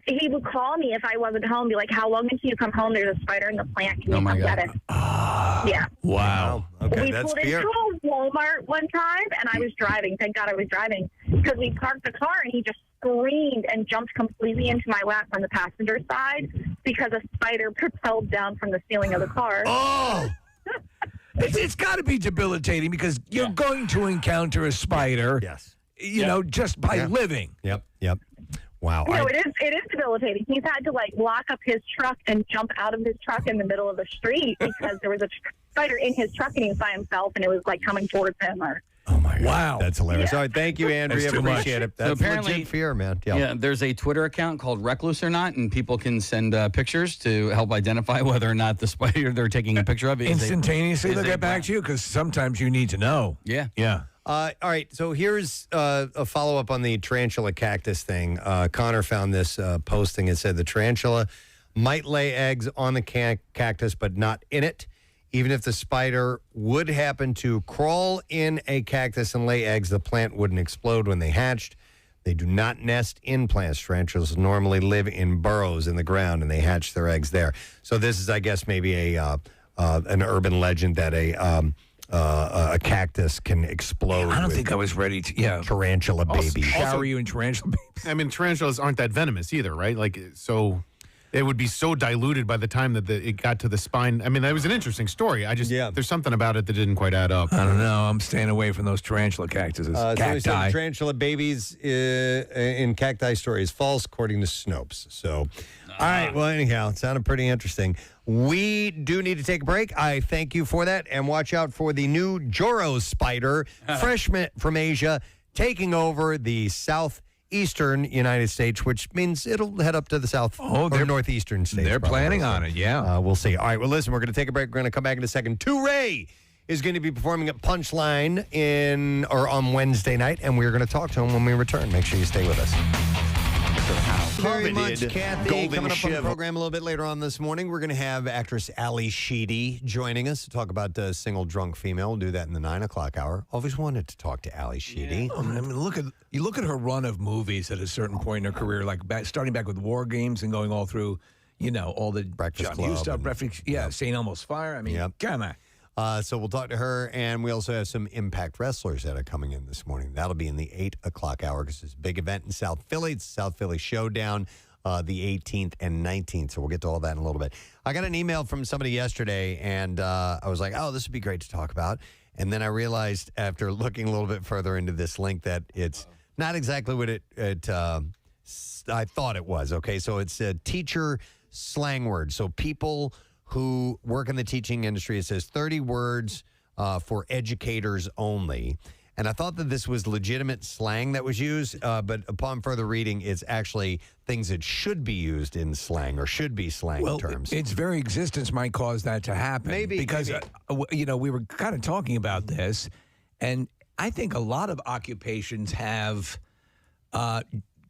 He would call me if I wasn't home, be like, "How long until you come home? There's a spider in the plant. Can you come get it?" Yeah. Wow. Okay, We that's pulled fear. into a Walmart one time, and I was driving. Thank God I was driving because we parked the car, and he just screamed and jumped completely into my lap from the passenger side because a spider propelled down from the ceiling of the car. Oh! It's got to be debilitating because you're going to encounter a spider. Yes. Just by living. Yep. Wow. No, it is debilitating. He's had to lock up his truck and jump out of his truck in the middle of the street because there was a spider in his truck and he was by himself and it was coming towards him. Oh my God. Wow. That's hilarious. Yeah. All right, thank you, Andrea. That's too much. Appreciate it. That's apparently- legit fear, man. Yeah, there's a Twitter account called Recluse or Not, and people can send pictures to help identify whether or not the spider they're taking a picture of is Instantaneously, is they'll a get back to you because sometimes you need to know. Yeah. Yeah. All right, so here's a follow-up on the tarantula cactus thing. Connor found this posting. It said the tarantula might lay eggs on the cactus, but not in it. Even if the spider would happen to crawl in a cactus and lay eggs, the plant wouldn't explode when they hatched. They do not nest in plants. Tarantulas normally live in burrows in the ground, and they hatch their eggs there. So this is, I guess, maybe an urban legend that a cactus can explode. I don't with think I was ready to. tarantula babies. Shower you in tarantula babies. I mean, tarantulas aren't that venomous either, right? So it would be so diluted by the time that it got to the spine. I mean, that was an interesting story. There's something about it that didn't quite add up. I don't know. I'm staying away from those tarantula cactuses. So we said Cacti. tarantula babies in cacti story is false, according to Snopes. So All right. Well, anyhow, it sounded pretty interesting. We do need to take a break. I thank you for that. And watch out for the new Joro spider, fresh from Asia, taking over the southeastern United States, which means it'll head up to the south or northeastern states. They're planning on it, yeah. We'll see. All right. Well, listen, we're going to take a break. We're going to come back in a second. Ray is going to be performing at Punchline on Wednesday night, and we're going to talk to him when we return. Make sure you stay with us. Very much, Kathy. Coming up on the program a little bit later on this morning, we're going to have actress Ali Sheedy joining us to talk about Single Drunk Female. We'll do that in the 9 o'clock hour. Always wanted to talk to Ali Sheedy. Yeah. I mean, look at her run of movies at a certain point in her career, like starting back with War Games and going all through, all the Breakfast John Club Hughes stuff. St. Elmo's Fire. I mean, come on. So we'll talk to her, and we also have some Impact wrestlers that are coming in this morning. That'll be in the 8 o'clock hour because it's a big event in South Philly. It's South Philly Showdown, the 18th and 19th. So we'll get to all that in a little bit. I got an email from somebody yesterday, and I was like, oh, this would be great to talk about. And then I realized after looking a little bit further into this link that it's not exactly what I thought it was. Okay, so it's a teacher slang word. So people who work in the teaching industry, it says 30 words for educators only. And I thought that this was legitimate slang that was used, but upon further reading, it's actually things that should be used in slang or should be slang terms. Its very existence might cause that to happen. Because, we were kind of talking about this, and I think a lot of occupations have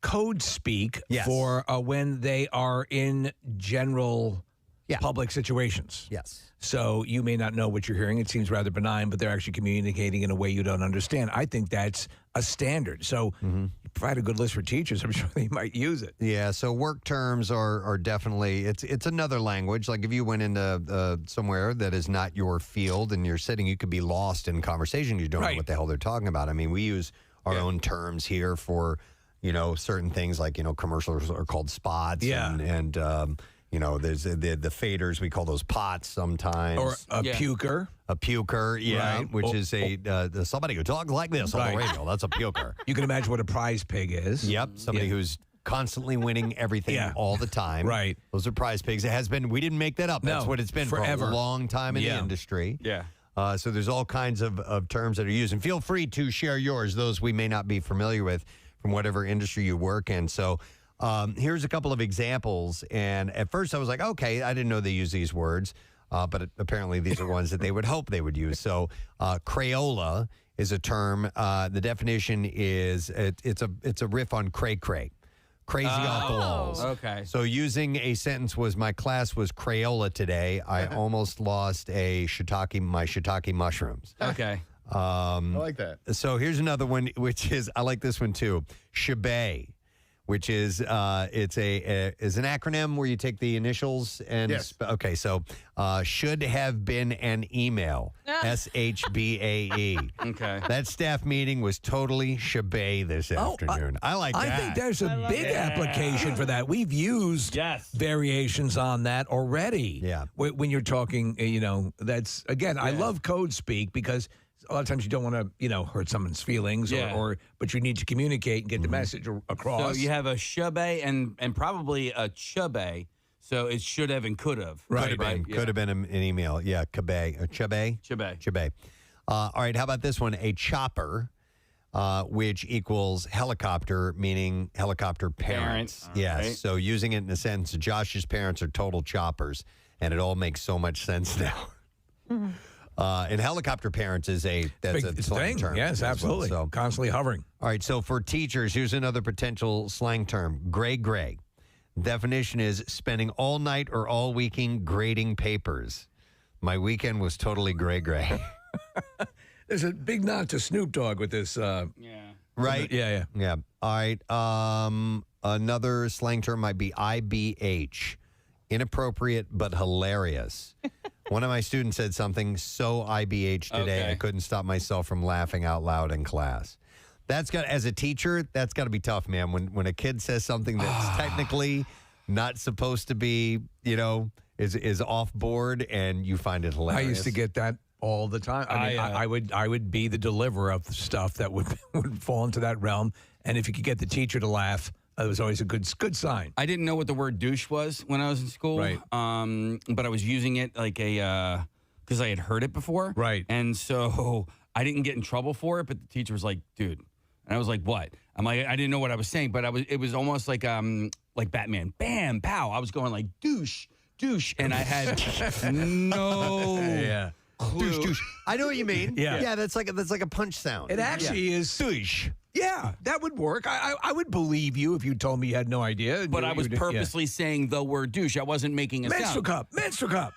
code speak for when they are in general public situations. Yes. So you may not know what you're hearing. It seems rather benign, but they're actually communicating in a way you don't understand. I think that's a standard. So you provide a good list for teachers, I'm sure they might use it. Yeah, so work terms are definitely, it's another language. Like if you went into somewhere that is not your field and you're sitting, you could be lost in conversation. You don't know what the hell they're talking about. I mean, we use our own terms here for, certain things like, commercials are called spots and there's the faders. We call those pots sometimes. Or a puker. A puker, which is somebody who talks like this on the radio. That's a puker. You can imagine what a prize pig is. Yep, somebody who's constantly winning everything all the time. Right. Those are prize pigs. It has been, we didn't make that up. That's what it's been forever. For a long time in the industry. Yeah. So there's all kinds of terms that are used. And feel free to share yours, those we may not be familiar with from whatever industry you work in. So here's a couple of examples. And at first I was like, okay, I didn't know they use these words. But apparently these are ones that they would hope they would use. So Crayola is a term. The definition is it's a riff on cray-cray. Crazy off the walls. Okay. So using a sentence was, my class was Crayola today. I almost lost my shiitake mushrooms. Okay. I like that. So here's another one, which is, I like this one too. Shebay, which is is an acronym where you take the initials and okay, so should have been an email. SHBAE. Okay. That staff meeting was totally shebay this afternoon. I like that. I think there's a big application for that. We've used variations on that already. Yeah. When you're talking, that's again, I love code speak because a lot of times you don't want to, hurt someone's feelings, but you need to communicate and get the message across. So you have a shebay and probably a chubay. So it should have and could have. Right. Could have been an email. Yeah, chebay. All right, how about this one? A chopper, which equals helicopter, meaning helicopter parents. Yes. Right. So using it in a sentence, Josh's parents are total choppers, and it all makes so much sense now. And helicopter parents is that's a slang term. Yes, absolutely. Well, so constantly hovering. All right, so for teachers, here's another potential slang term: gray. Definition is spending all night or all weekend grading papers. My weekend was totally gray. There's a big nod to Snoop Dogg with this. Right? Yeah. All right. Another slang term might be IBH, inappropriate but hilarious. One of my students said something so IBH today, I couldn't stop myself from laughing out loud in class. As a teacher, that's got to be tough, man. When a kid says something that's technically not supposed to be, is off board, and you find it hilarious. I used to get that all the time. I would be the deliverer of stuff that would fall into that realm, and if you could get the teacher to laugh, That was always a good sign. I didn't know what the word douche was when I was in school. Right. But I was using it like because I had heard it before. Right. And so I didn't get in trouble for it, but the teacher was like, dude. And I was like, what? I'm like, I didn't know what I was saying, but it was almost like Batman. Bam, pow. I was going like douche, and I had no clue. Douche. I know what you mean. Yeah. That's like a punch sound. It actually is. Douche. Yeah, that would work. I would believe you if you told me you had no idea. But I was purposely saying the word douche. I wasn't making a menstrual sound. Menstrual cup.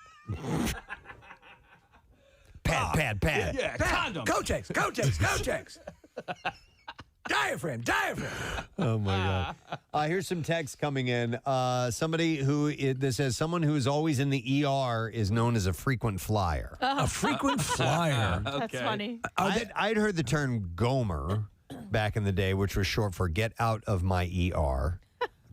Pad. Yeah, condom. Kotex. Diaphragm. Oh my God! Here's some text coming in. Somebody this says someone who is always in the ER is known as a frequent flyer. A frequent flyer. That's funny. I'd heard the term Gomer back in the day, which was short for "get out of my ER."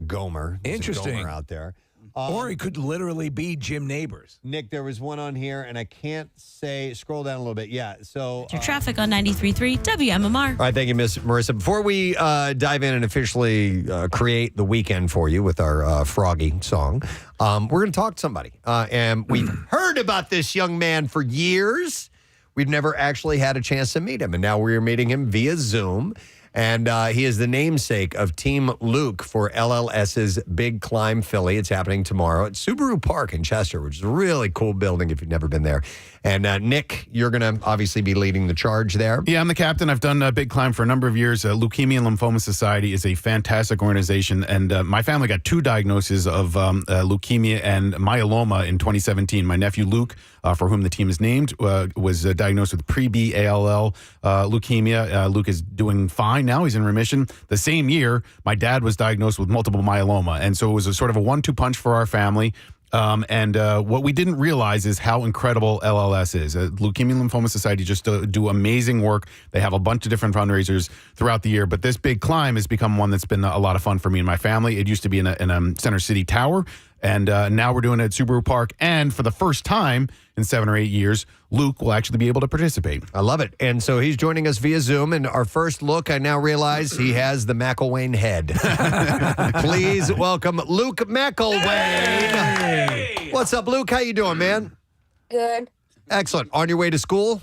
Gomer. There's a Interesting. Gomer out there. Or it could literally be Jim Neighbors. Nick, there was one on here, and I can't say. Scroll down a little bit. Yeah. So Your traffic on 93.3 WMMR. All right, thank you, Miss Marissa. Before we dive in and officially create the weekend for you with our Froggy song, we're going to talk to somebody. And we've heard about this young man for years. We've never actually had a chance to meet him, and now we're meeting him via Zoom. And he is the namesake of Team Luke for LLS's Big Climb Philly. It's happening tomorrow at Subaru Park in Chester, which is a really cool building if you've never been there. And Nick, you're going to obviously be leading the charge there. Yeah, I'm the captain. I've done Big Climb for a number of years. Leukemia and Lymphoma Society is a fantastic organization. And my family got 2 diagnoses of leukemia and myeloma in 2017. My nephew Luke, for whom the team is named, was diagnosed with pre-B-ALL leukemia. Luke is doing fine now. He's in remission. The same year, my dad was diagnosed with multiple myeloma. And so it was a sort of a 1-2 punch for our family. And what we didn't realize is how incredible LLS is. Leukemia and Lymphoma Society just do amazing work. They have a bunch of different fundraisers throughout the year. But this Big Climb has become one that's been a lot of fun for me and my family. It used to be in a Center City Tower. And now we're doing it at Subaru Park. And for the first time in 7 or 8 years, Luke will actually be able to participate. I love it. And so he's joining us via Zoom. And our first look, I now realize he has the Mcillwain head. Please welcome Luke Mcillwain. Hey! What's up, Luke? How you doing, man? Good. Excellent. On your way to school?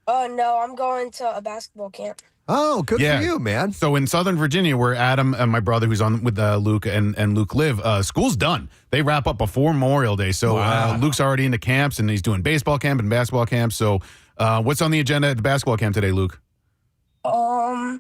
No, I'm going to a basketball camp. Oh, good for you, man. So in Southern Virginia, where Adam and my brother, who's on with Luke and Luke live, school's done. They wrap up before Memorial Day. So Luke's already into camps, and he's doing baseball camp and basketball camp. So what's on the agenda at the basketball camp today, Luke? I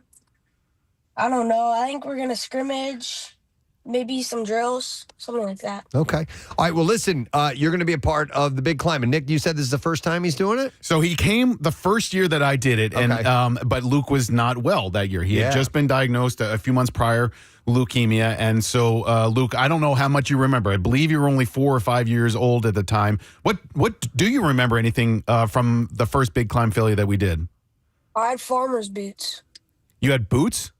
don't know. I think we're going to scrimmage, maybe some drills, something like that. Okay. All right. Well, listen, you're going to be a part of the Big Climb. And Nick, you said this is the first time he's doing it? So he came the first year that I did it, and but Luke was not well that year. He had just been diagnosed a few months prior, leukemia. And so, Luke, I don't know how much you remember. I believe you were only 4 or 5 years old at the time. What do you remember anything from the first Big Climb Philly that we did? I had farmer's boots. You had boots?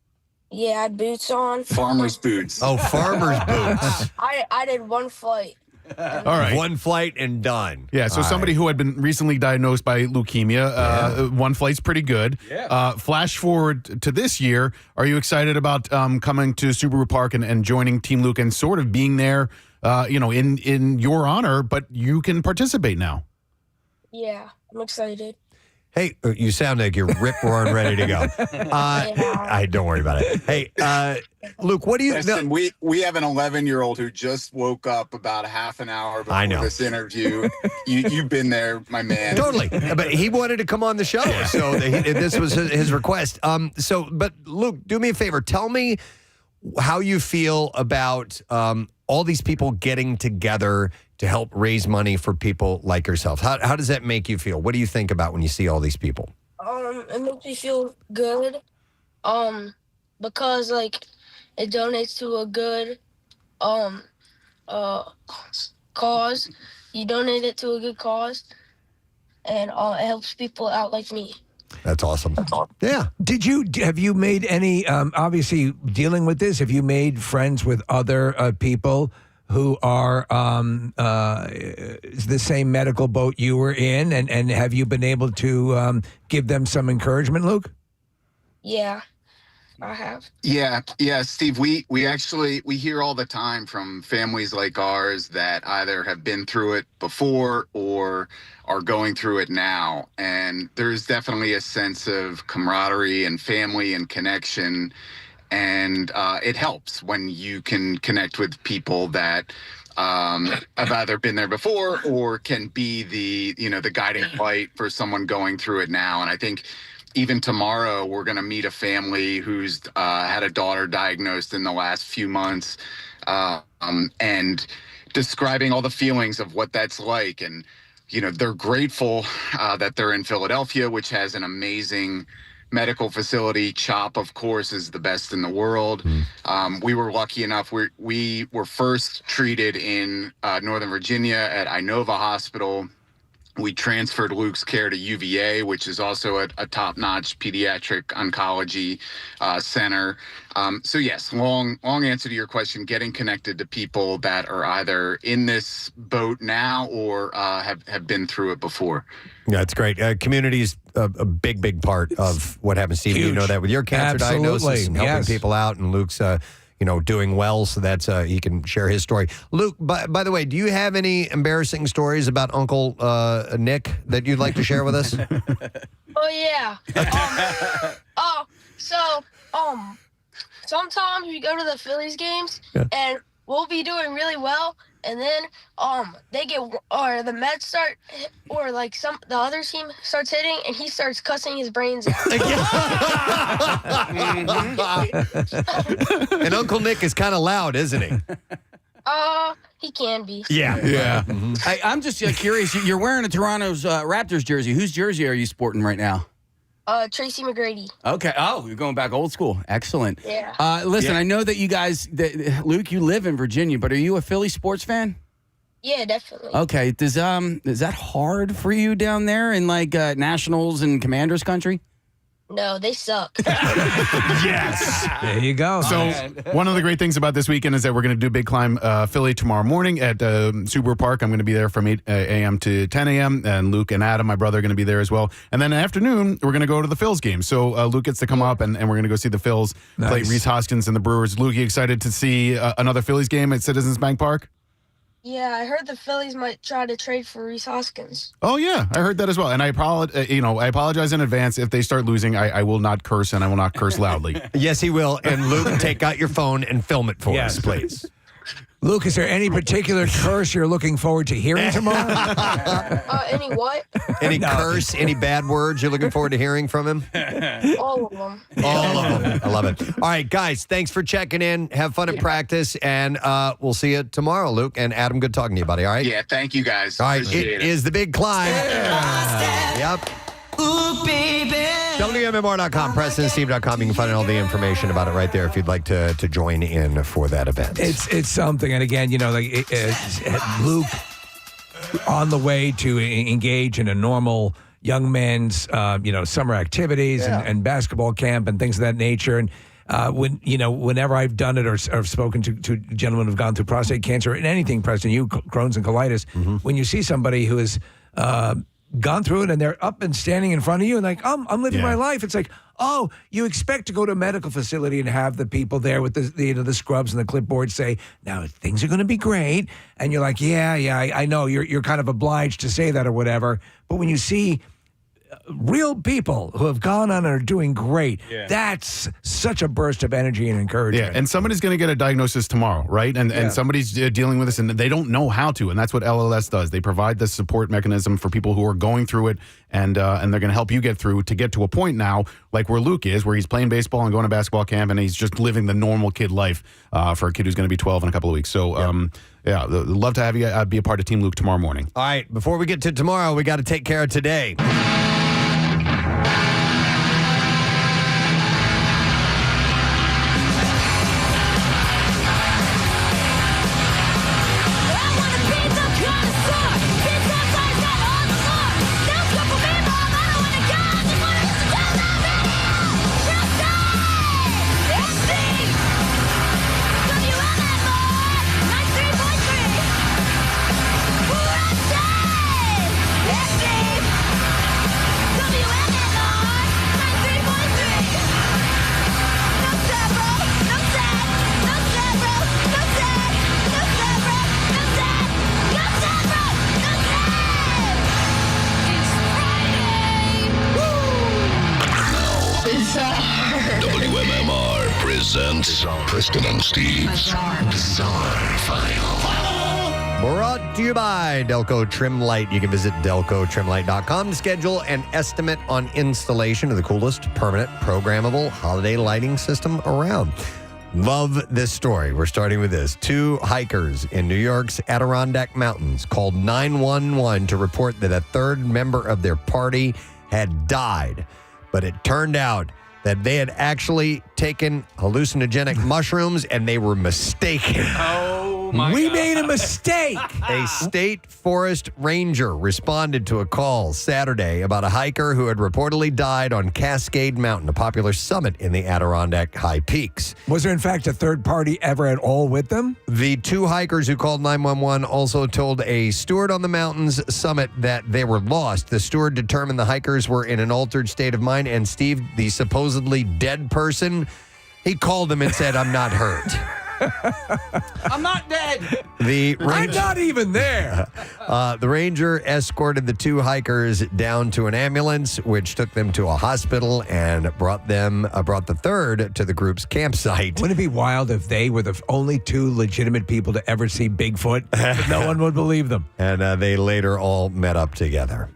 Yeah, I had boots on. Farmer's boots. Oh, farmer's boots. I did one flight. All right. One flight and done. Yeah, so somebody who had been recently diagnosed by leukemia, one flight's pretty good. Yeah. Flash forward to this year, are you excited about coming to Subaru Park and joining Team Luke and sort of being there, in your honor, but you can participate now? Yeah, I'm excited. Hey, you sound like you're rip-roaring ready to go. Don't worry about it. Hey, Luke, what do you... Listen, we have an 11-year-old who just woke up about half an hour before this interview. You've been there, my man. Totally. But he wanted to come on the show, so this was his request. But Luke, do me a favor. Tell me how you feel about all these people getting together to help raise money for people like yourself. How does that make you feel? What do you think about when you see all these people? It makes me feel good, because it donates to a good cause. You donate it to a good cause, and it helps people out like me. That's awesome. Yeah. Have you made any, obviously dealing with this, have you made friends with other people who are the same medical boat you were in, and have you been able to give them some encouragement, Luke? Yeah. I have. Yeah, Steve. We hear all the time from families like ours that either have been through it before or are going through it now, and there's definitely a sense of camaraderie and family and connection, and it helps when you can connect with people that have either been there before or can be the guiding light for someone going through it now. And I think even tomorrow, we're going to meet a family who's had a daughter diagnosed in the last few months, and describing all the feelings of what that's like. And, they're grateful that they're in Philadelphia, which has an amazing medical facility. CHOP, of course, is the best in the world. We were lucky enough. We were first treated in Northern Virginia at Inova Hospital. We transferred Luke's care to UVA, which is also a top-notch pediatric oncology center. So yes, long answer to your question, getting connected to people that are either in this boat now or have been through it before. Yeah, it's great. Community's a big part of what happens, Steve. You know that with your cancer diagnosis and helping people out, and Luke's doing well, so that's he can share his story. Luke, by the way, do you have any embarrassing stories about Uncle Nick that you'd like to share with us? Oh yeah. Sometimes we go to the Phillies games and we'll be doing really well, and then the Mets start, or like the other team starts hitting, and he starts cussing his brains out. And Uncle Nick is kind of loud, isn't he? He can be. Yeah. Mm-hmm. I'm just curious. You're wearing a Toronto's Raptors jersey. Whose jersey are you sporting right now? Tracy McGrady. Okay. Oh, you're going back old school. Excellent. Yeah. Listen, I know that you guys, Luke, you live in Virginia, but are you a Philly sports fan? Yeah, definitely. Okay. Is that hard for you down there in like Nationals and Commanders country? No, they suck. Yes. There you go. So one of the great things about this weekend is that we're going to do Big Climb Philly tomorrow morning at Subaru Park. I'm going to be there from 8 a.m. to 10 a.m. And Luke and Adam, my brother, are going to be there as well. And then in the afternoon, we're going to go to the Phils game. So Luke gets to come up, and we're going to go see the Phils play Reese Hoskins and the Brewers. Luke, you excited to see another Phillies game at Citizens Bank Park? Yeah, I heard the Phillies might try to trade for Reese Hoskins. Oh yeah, I heard that as well. And I apologize in advance if they start losing. I will not curse, and I will not curse loudly. Yes, he will. And Luke, take out your phone and film it for us, please. Luke, is there any particular curse you're looking forward to hearing tomorrow? Any what? Any curse, any bad words you're looking forward to hearing from him? All of them. All of them. I love it. All right, guys, thanks for checking in. Have fun at practice, and we'll see you tomorrow, Luke. And Adam, good talking to you, buddy, all right? Yeah, thank you, guys. All right, Appreciate it is the Big Climb. Yep. Ooh, baby. WMMR.com, PrestonandSteve.com. You can find all the information about it right there if you'd like to join in for that event. It's something. And again, Luke on the way to engage in a normal young man's, summer activities and basketball camp and things of that nature. And whenever I've done it or spoken to gentlemen who've gone through prostate cancer and anything, Preston, Crohn's and colitis, when you see somebody who is gone through it and they're up and standing in front of you and like, I'm living my life. It's like, oh, you expect to go to a medical facility and have the people there with the scrubs and the clipboard say, now things are going to be great. And you're like, yeah, I know you're kind of obliged to say that or whatever. But when you see real people who have gone on and are doing great, that's such a burst of energy and encouragement. Yeah, and somebody's going to get a diagnosis tomorrow, right? And somebody's dealing with this, and they don't know how to, and that's what LLS does. They provide this support mechanism for people who are going through it, and they're going to help you get through to get to a point now, like where Luke is, where he's playing baseball and going to basketball camp, and he's just living the normal kid life for a kid who's going to be 12 in a couple of weeks. So, love to have you be a part of Team Luke tomorrow morning. All right, before we get to tomorrow, we got to take care of today. WMMR presents Preston and Steve's Bizarre File. Brought to you by Delco Trim Light. You can visit delcotrimlight.com to schedule an estimate on installation of the coolest permanent programmable holiday lighting system around. Love this story. We're starting with this. 2 hikers in New York's Adirondack Mountains called 911 to report that a third member of their party had died. But it turned out that they had actually taken hallucinogenic mushrooms and they were mistaken. Oh, my We God. made a mistake. A state forest ranger responded to a call Saturday about a hiker who had reportedly died on Cascade Mountain, a popular summit in the Adirondack High Peaks. Was there, in fact, a third party ever at all with them? The 2 hikers who called 911 also told a steward on the mountain's summit that they were lost. The steward determined the hikers were in an altered state of mind, and Steve, the supposedly dead person, he called them and said, "I'm not hurt." I'm not dead. I'm not even there. The ranger escorted the 2 hikers down to an ambulance, which took them to a hospital and brought the third to the group's campsite. Wouldn't it be wild if they were the only 2 legitimate people to ever see Bigfoot? No one would believe them. And they later all met up together.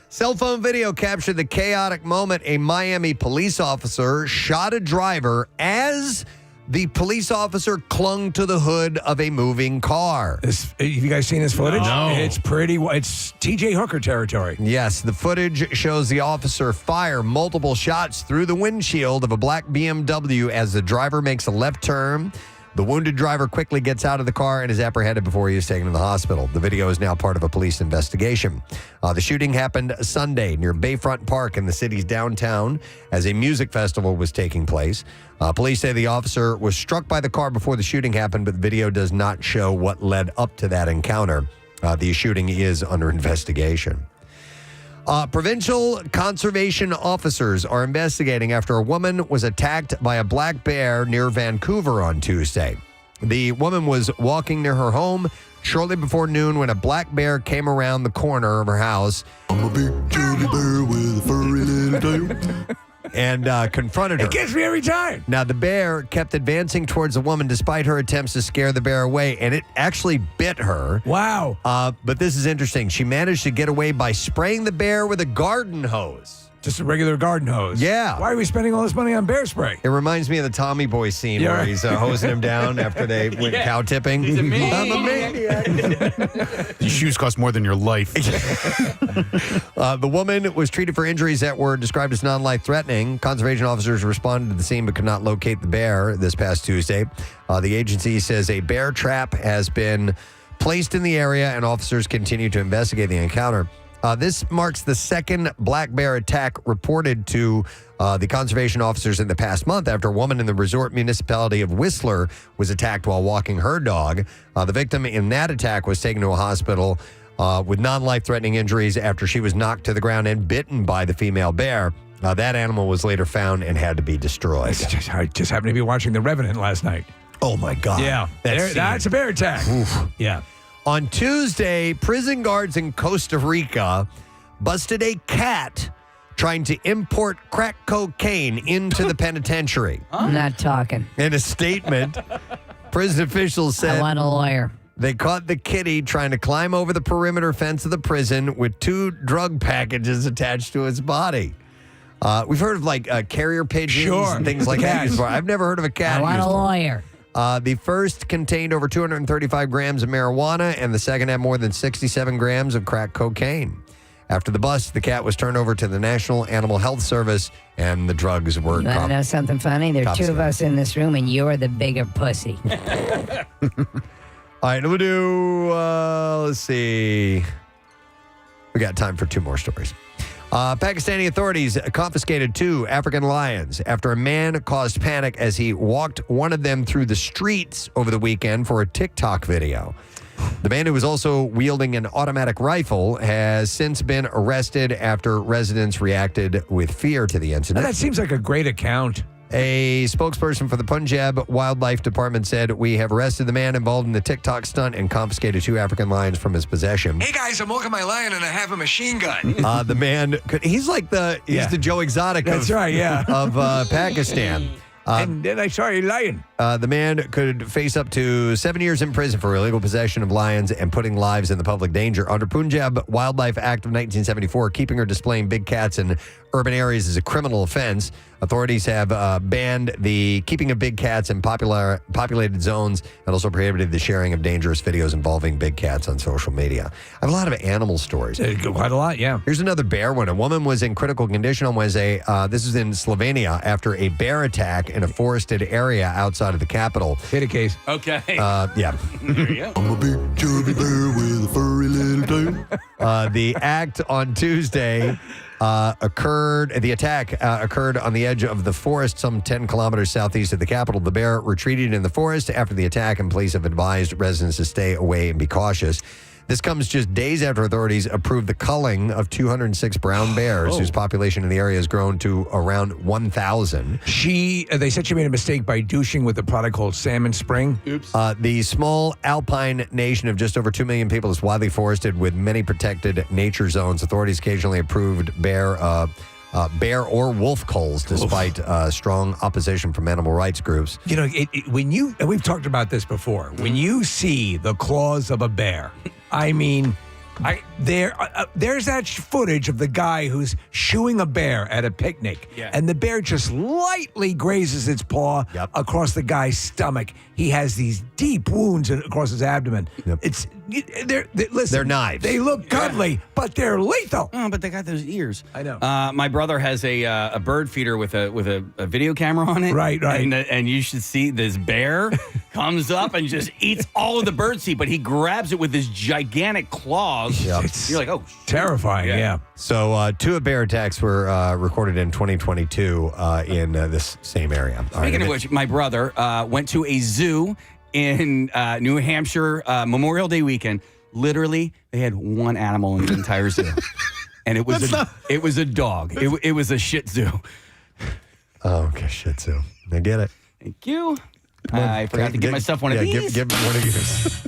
Cell phone video captured the chaotic moment a Miami police officer shot a driver as the police officer clung to the hood of a moving car. Have you guys seen this footage? No. It's it's TJ Hooker territory. Yes, the footage shows the officer fire multiple shots through the windshield of a black BMW as the driver makes a left turn. The wounded driver quickly gets out of the car and is apprehended before he is taken to the hospital. The video is now part of a police investigation. The shooting happened Sunday near Bayfront Park in the city's downtown as a music festival was taking place. Police say the officer was struck by the car before the shooting happened, but the video does not show what led up to that encounter. The shooting is under investigation. Provincial conservation officers are investigating after a woman was attacked by a black bear near Vancouver on Tuesday. The woman was walking near her home shortly before noon when a black bear came around the corner of her house. I'm a big teddy bear with a furry little tail. And confronted her. It gets me every time. Now, the bear kept advancing towards the woman despite her attempts to scare the bear away, and it actually bit her. Wow. But this is interesting. She managed to get away by spraying the bear with a garden hose. Just a regular garden hose. Yeah. Why are we spending all this money on bear spray? It reminds me of the Tommy Boy scene where he's hosing him down after they went cow tipping. He's a maniac. I'm a maniac. These shoes cost more than your life. The woman was treated for injuries that were described as non-life-threatening. Conservation officers responded to the scene but could not locate the bear this past Tuesday. The agency says a bear trap has been placed in the area and officers continue to investigate the encounter. This marks the second black bear attack reported to the conservation officers in the past month after a woman in the resort municipality of Whistler was attacked while walking her dog. The victim in that attack was taken to a hospital with non-life-threatening injuries after she was knocked to the ground and bitten by the female bear. That animal was later found and had to be destroyed. I just happened to be watching The Revenant last night. Oh, my God. Yeah. That's a bear attack. Oof. Yeah. On Tuesday, prison guards in Costa Rica busted a cat trying to import crack cocaine into the penitentiary. I'm not talking. In a statement, prison officials said I want a lawyer. They caught the kitty trying to climb over the perimeter fence of the prison with 2 drug packages attached to its body. We've heard of like carrier pigeons and things like that before. I've never heard of a cat. I want a used. lawyer. The first contained over 235 grams of marijuana, and the second had more than 67 grams of crack cocaine. After the bust, the cat was turned over to the National Animal Health Service, and the drugs were You want to know something funny? There are 2 of us in this room, and you're the bigger pussy. All right, we'll do, let's see. We got time for 2 more stories. Pakistani authorities confiscated 2 African lions after a man caused panic as he walked one of them through the streets over the weekend for a TikTok video. The man, who was also wielding an automatic rifle, has since been arrested after residents reacted with fear to the incident. That seems like a great account. A spokesperson for the Punjab Wildlife Department said, "We have arrested the man involved in the TikTok stunt and confiscated 2 African lions from his possession." Hey guys, I'm walking my lion and I have a machine gun. The man, he's the Joe Exotic That's right, yeah. of Pakistan. And then I saw a lion. The man could face up to 7 years in prison for illegal possession of lions and putting lives in the public danger. Under Punjab Wildlife Act of 1974, keeping or displaying big cats in urban areas is a criminal offense. Authorities have banned the keeping of big cats in populated zones and also prohibited the sharing of dangerous videos involving big cats on social media. I have a lot of animal stories. Quite a lot, yeah. Here's another bear one. A woman was in critical condition on Wednesday. This is in Slovenia after a bear attack in a forested area outside of the capital. Hit a case. Okay. Yeah. There you go. I'm a big chubby bear with a furry little tail. The act on Tuesday occurred. The attack occurred on the edge of the forest, some 10 kilometers southeast of the capital. The bear retreated in the forest after the attack, and police have advised residents to stay away and be cautious. This comes just days after authorities approved the culling of 206 brown bears, whose population in the area has grown to around 1,000. They said she made a mistake by douching with a product called Salmon Spring. Oops. The small alpine nation of just over 2 million people is widely forested with many protected nature zones. Authorities occasionally approved bear or wolf culls, despite strong opposition from animal rights groups. You know, and we've talked about this before, when you see the claws of a bear, I mean, there's that footage of the guy who's shooing a bear at a picnic, and the bear just lightly grazes its paw across the guy's stomach. He has these deep wounds across his abdomen. Listen, They're knives. They look cuddly, but they're lethal. Oh, but they got those ears. I know. My brother has a bird feeder with a video camera on it. Right. And you should see this bear comes up and just eats all of the bird seed, but he grabs it with his gigantic claws. It's You're like, oh, terrifying. Yeah. So 2 bear attacks were recorded in 2022 in this same area. Speaking of which, my brother went to a zoo in New Hampshire Memorial Day weekend. Literally, they had one animal in the entire zoo, and it was a dog. It was a Shih Tzu. Oh, okay, Shih Tzu. I get it. Thank you. I forgot to give myself one of these. Give one of yours.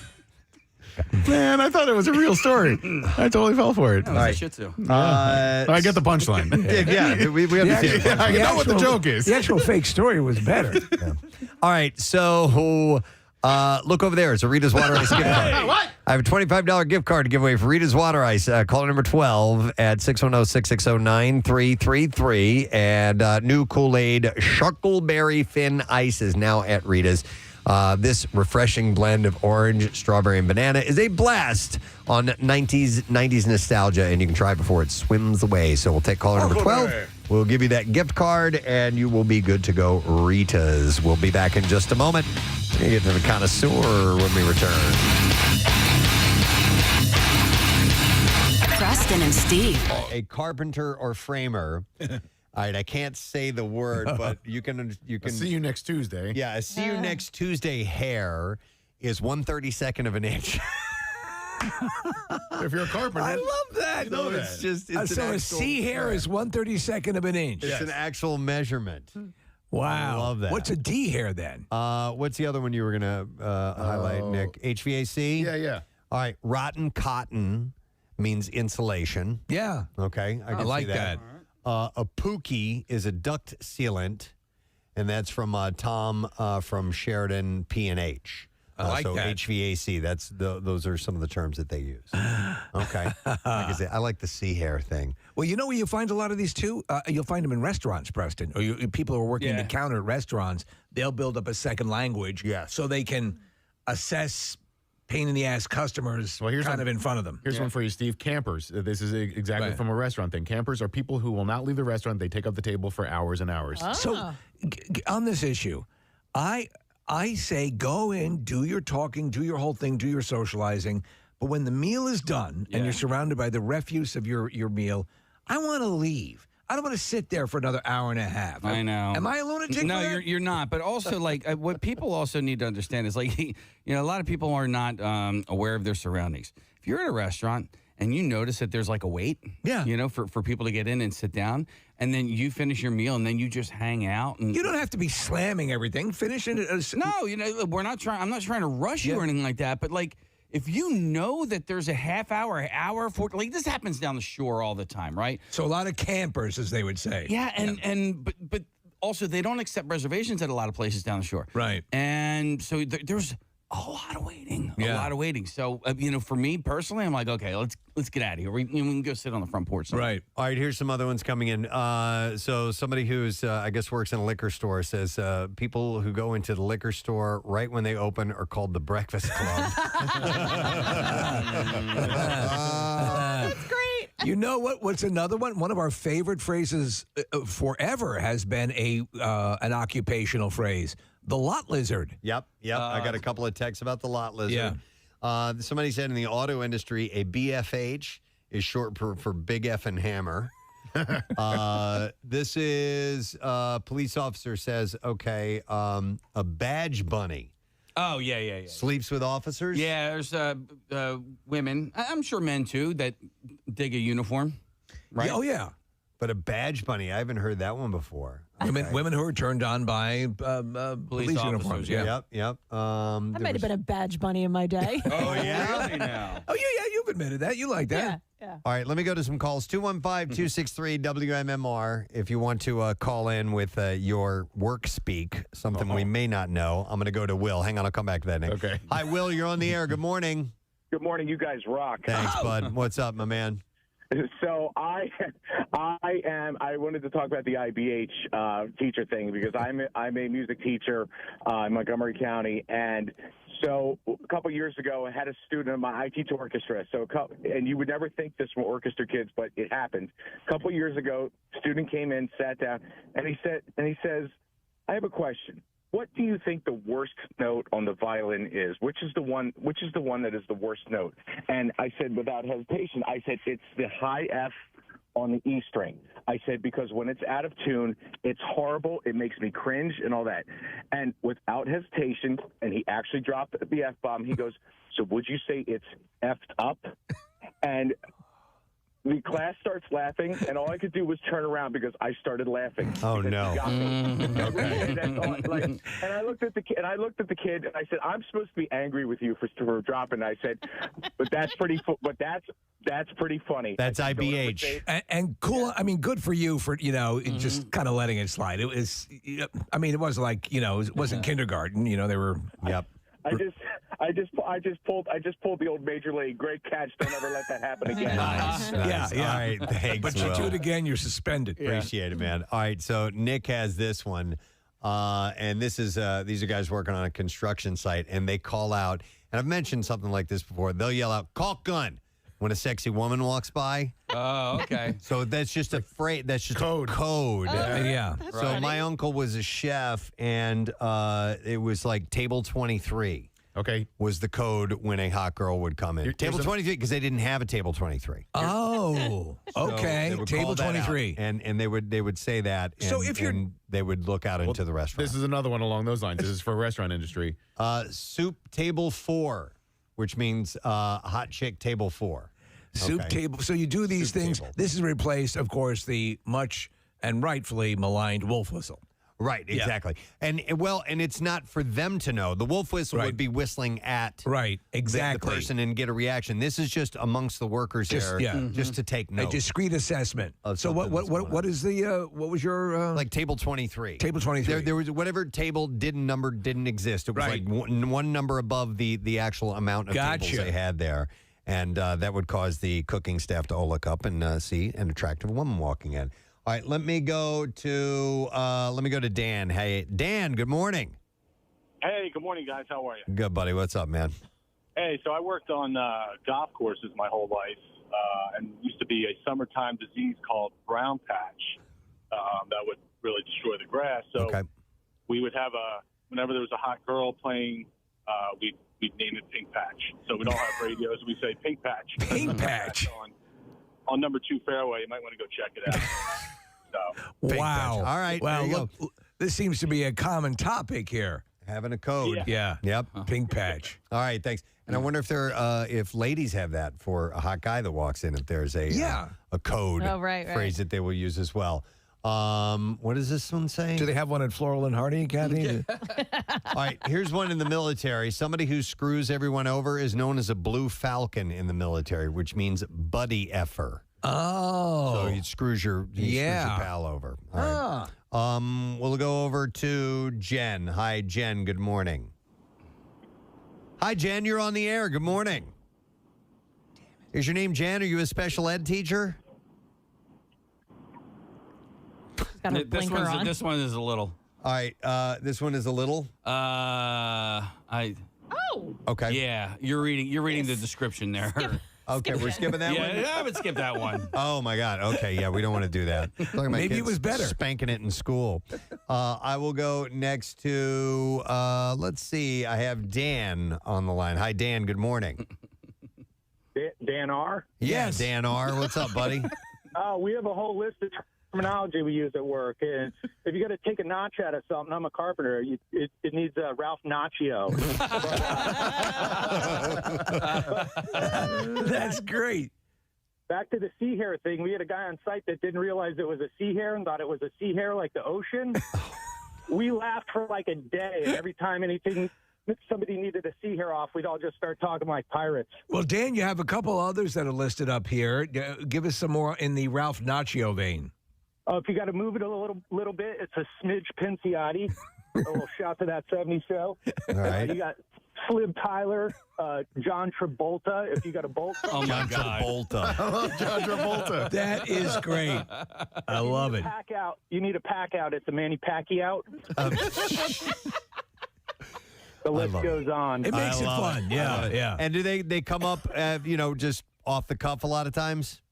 Man, I thought it was a real story. I totally fell for it. That was a Shih Tzu. I get the punchline. we understand. I know what the joke is. The actual fake story was better. All right, so look over there. It's a Rita's Water Ice gift card. What? I have a $25 gift card to give away for Rita's Water Ice. Caller number 12 at 610-660-9333. And new Kool-Aid Shuckleberry Fin Ice is now at Rita's. This refreshing blend of orange, strawberry, and banana is a blast on 90s nostalgia, and you can try it before it swims away. So we'll take caller number 12. We'll give you that gift card, and you will be good to go. Rita's. We'll be back in just a moment. We're going to get to the Connoisseur when we return. Preston and Steve. A carpenter or framer. All right, I can't say the word, but you can. I'll see you next Tuesday. Yeah, a see you next Tuesday hair is 1/32 of an inch. If you're a carpenter, I love that. You know that. It's just So a C hair is 1/32 of an inch. It's an actual measurement. Wow. I love that. What's a D hair then? What's the other one you were gonna highlight, Nick? HVAC. Yeah. All right, rotten cotton means insulation. Yeah. Okay, I can like see that. A pookie is a duct sealant, and that's from Tom from Sheridan P&H. I like so that. HVAC. Those are some of the terms that they use. Okay, like I say, I like the sea hair thing. Well, you know where you find a lot of these too? You'll find them in restaurants, Preston, or people who are working the counter at restaurants. They'll build up a second language, so they can assess pain-in-the-ass customers kind of in front of them. Here's one for you, Steve. Campers. This is exactly from a restaurant thing. Campers are people who will not leave the restaurant. They take up the table for hours and hours. So on this issue, I say go in, do your talking, do your whole thing, do your socializing. But when the meal is done and you're surrounded by the refuse of your meal, I want to leave. I don't want to sit there for another hour and a half. I know. Am I a lunatic? No, you're not. But also, like, what people also need to understand is, like, a lot of people are not aware of their surroundings. If you're at a restaurant and you notice that there's like a wait, for people to get in and sit down, and then you finish your meal and then you just hang out. And you don't have to be slamming everything. Finish it. No, I'm not trying to rush you or anything like that, but like, if you know that there's a half hour, like this happens down the shore all the time, right? So a lot of campers, as they would say. Yeah, but also they don't accept reservations at a lot of places down the shore. Right. And so there's a lot of waiting. So, for me personally, I'm like, okay, let's get out of here. We can go sit on the front porch somewhere. Right. All right, here's some other ones coming in. So somebody who's, I guess, works in a liquor store says people who go into the liquor store right when they open are called the Breakfast Club. That's great. You know what? What's another one? One of our favorite phrases forever has been an occupational phrase. The lot lizard. Yep. I got a couple of texts about the lot lizard. Yeah. Somebody said in the auto industry, a BFH is short for Big F and Hammer. This is police officer says, okay, a badge bunny. Oh, yeah. Sleeps with officers? Yeah, there's women, I'm sure men too, that dig a uniform. Right? Oh, yeah. But a badge bunny, I haven't heard that one before. Women who are turned on by police uniforms. Yeah. Yep. I might have been a badge bunny in my day. Oh, yeah? Really now? Oh, yeah, you've admitted that. You like that. Yeah. All right, let me go to some calls. 215-263-WMMR. If you want to call in with your work speak, something we may not know. I'm going to go to Will. Hang on, I'll come back to that, Nick. Okay. Hi, Will. You're on the air. Good morning. Good morning. You guys rock. Thanks, bud. What's up, my man? So I wanted to talk about the IBH teacher thing because I'm a music teacher in Montgomery County, and so a couple years ago I had a student. I teach orchestra, and you would never think this from orchestra kids, but it happened. A couple years ago, student came in, sat down, and he says, "I have a question. What do you think the worst note on the violin is? Which is the one that is the worst note?" And I said, without hesitation, it's the high F on the E string. I said, because when it's out of tune, it's horrible. It makes me cringe and all that. And without hesitation, and he actually dropped the F-bomb, he goes, "So would you say it's F'd up?" And the class starts laughing, and all I could do was turn around because I started laughing. Oh, no. Okay. And I looked at the kid, and I said, "I'm supposed to be angry with you for dropping." I said, "But that's pretty. That's pretty funny." That's IBH. And cool. I mean, good for you for just kind of letting it slide. It was. I mean, it was like it wasn't kindergarten. They were. Yep. I just pulled the old major league. Great catch. Don't ever let that happen again. Nice. Yeah. All right, thanks, But you do it again, you're suspended. Appreciate it, man. All right, so Nick has this one, and this is these are guys working on a construction site, and they call out, and I've mentioned something like this before. They'll yell out, "Caulk gun," when a sexy woman walks by. Oh, okay. So that's just a phrase. That's just code. Code. Yeah. So my uncle was a chef, and it was like table 23. Okay. Was the code when a hot girl would come in. Table 23, because they didn't have a table 23. Oh, okay. So Table 23. And they would say that. And, So if you're- and they would look out into the restaurant. This is another one along those lines. This is for restaurant industry. Soup table 4, which means hot chick table 4. Soup table. So you do these things. Table. This is replaced, of course, the much and rightfully maligned wolf whistle. Right, exactly. And it's not for them to know. The wolf whistle would be whistling at the person and get a reaction. This is just amongst the workers there, just to take note. A discreet assessment. So what is the what was your like table 23? Table 23. There was whatever table didn't exist. It was like one number above the actual amount of tables they had there. And that would cause the cooking staff to all look up and see an attractive woman walking in. All right, let me go to Dan. Hey, Dan, good morning. Hey, good morning, guys. How are you? Good, buddy. What's up, man? Hey, so I worked on golf courses my whole life, and used to be a summertime disease called brown patch that would really destroy the grass. So we would have whenever there was a hot girl playing, we'd name it Pink Patch. So we don't have radios. We say Pink Patch. Pink Patch. On number 2 fairway. You might want to go check it out. Wow. All right. Well, there you look, this seems to be a common topic here. Having a code. Yeah. Yep. Pink patch. All right. Thanks. And I wonder if ladies have that for a hot guy that walks in, if there's a code phrase that they will use as well. What does this one say? Do they have one at Floral and Hardy, Kathy? All right, here's one in the military. Somebody who screws everyone over is known as a blue falcon in the military, which means buddy effer. Oh. So he screws your pal over. All right. We'll go over to Jen. Hi, Jen. Good morning. Hi, Jen. You're on the air. Good morning. Is your name Jen? Are you a special ed teacher? This one is a little. All right. This one is a little. Okay. Yeah, you're reading the description there. Okay, we're skipping that one? Yeah, I would skip that one. Oh, my God. Okay, yeah, we don't want to do that. Maybe it was better. Spanking it in school. I will go next to, let's see, I have Dan on the line. Hi, Dan. Good morning. Dan R? Yes. Dan R. What's up, buddy? We have a whole list of terminology we use at work. And if you got to take a notch out of something, I'm a carpenter. It needs Ralph Macchio. That's great. Back to the sea hare thing. We had a guy on site that didn't realize it was a sea hare and thought it was a sea hare like the ocean. We laughed for like a day. And every time somebody needed a sea hare off, we'd all just start talking like pirates. Well, Dan, you have a couple others that are listed up here. Give us some more in the Ralph Macchio vein. If you got to move it a little bit, it's a smidge Pinciotti. A little shout to that 70s show. All right. You got Flib Tyler, John Travolta, if you got a bolt. Oh, my John God. Travolta. I love John Travolta. That is great. I love it. You need a pack out. It's a Manny Pacquiao. The list goes on. It makes it fun. Yeah. And do they come up, just off the cuff a lot of times?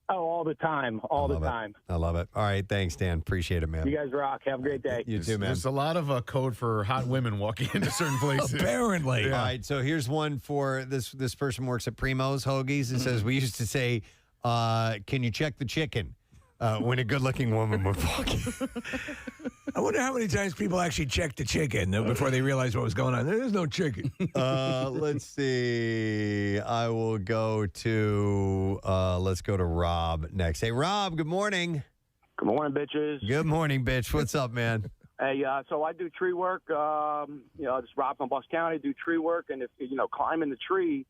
Oh, all the time. All the time. I love it. All right. Thanks, Dan. Appreciate it, man. You guys rock. Have a great day. You too, man. There's a lot of code for hot women walking into certain places. Apparently. All right. So here's one for this person works at Primo's Hoagies. It says, we used to say, can you check the chicken? When a good-looking woman would walk in. I wonder how many times people actually checked the chicken before they realized what was going on. There's no chicken. Let's see. I will go to, let's go to Rob next. Hey, Rob, good morning. Good morning, bitches. Good morning, bitch. What's up, man? Hey, so I do tree work. Just Rob from Bucks County, do tree work. And if, climbing the tree,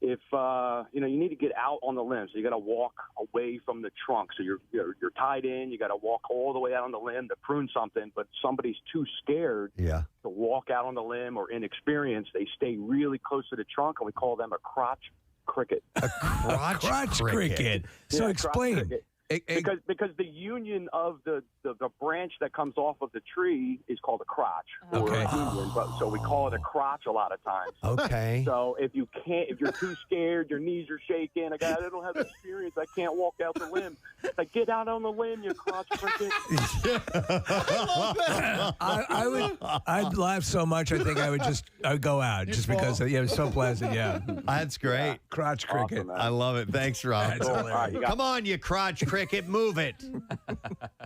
if you need to get out on the limb, so you got to walk away from the trunk. So you're tied in. You got to walk all the way out on the limb to prune something. But somebody's too scared to walk out on the limb or inexperienced. They stay really close to the trunk, and we call them a crotch cricket. A crotch cricket. So Yeah, explain. crotch cricket. Because the union of the branch that comes off of the tree is called a crotch. Or a union, so we call it a crotch a lot of times. Okay. So if you're too scared, your knees are shaking, a guy that don't have experience, I can't walk out the limb. Like, get out on the limb, you crotch cricket. I'd laugh so much. I think I would go out just because it was so pleasant. Yeah, that's great. Crotch cricket. Awesome, I love it. Thanks, Rob. That's hilarious. Come on, you crotch cricket, move it.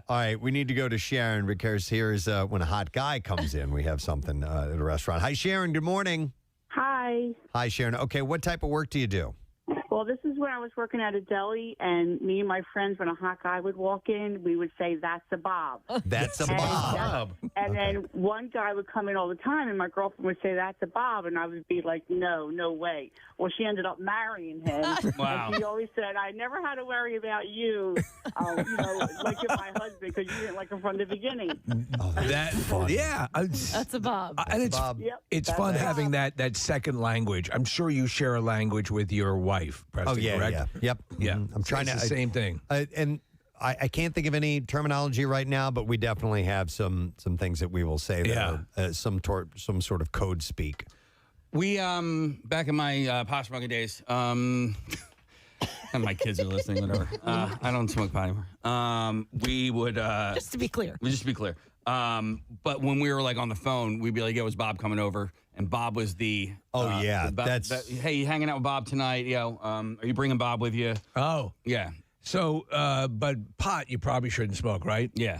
All right, we need to go to Sharon because here's when a hot guy comes in. We have something at a restaurant. Hi, Sharon. Good morning. Hi. Hi, Sharon. Okay, what type of work do you do? Well, this is when I was working at a deli, and me and my friends, when a hot guy would walk in, we would say, "That's a Bob." That's a Bob. And then one guy would come in all the time, and my girlfriend would say, "That's a Bob," and I would be like, "No way." Well, she ended up marrying him. Wow. And she always said, "I never had to worry about you, like you're my husband, because you didn't like him from the beginning." That's fun. Yeah, That's a Bob. and it's Yep, it's that's fun a having that second language. I'm sure you share a language with your wife, Preston, Oh, yeah, correct? Yep. Yeah. I'm trying It's to. the same thing. And I can't think of any terminology right now, but we definitely have some things that we will say that are, some sort of code speak. We back in my pot smoking days, and my kids are listening. Whatever. I don't smoke pot anymore. We would Just to be clear. But when we were like on the phone, we'd be like, "Yo, is Bob coming over?" And Bob was the hey, you hanging out with Bob tonight? Are you bringing Bob with you? Oh, yeah. So, but pot you probably shouldn't smoke, right? Yeah.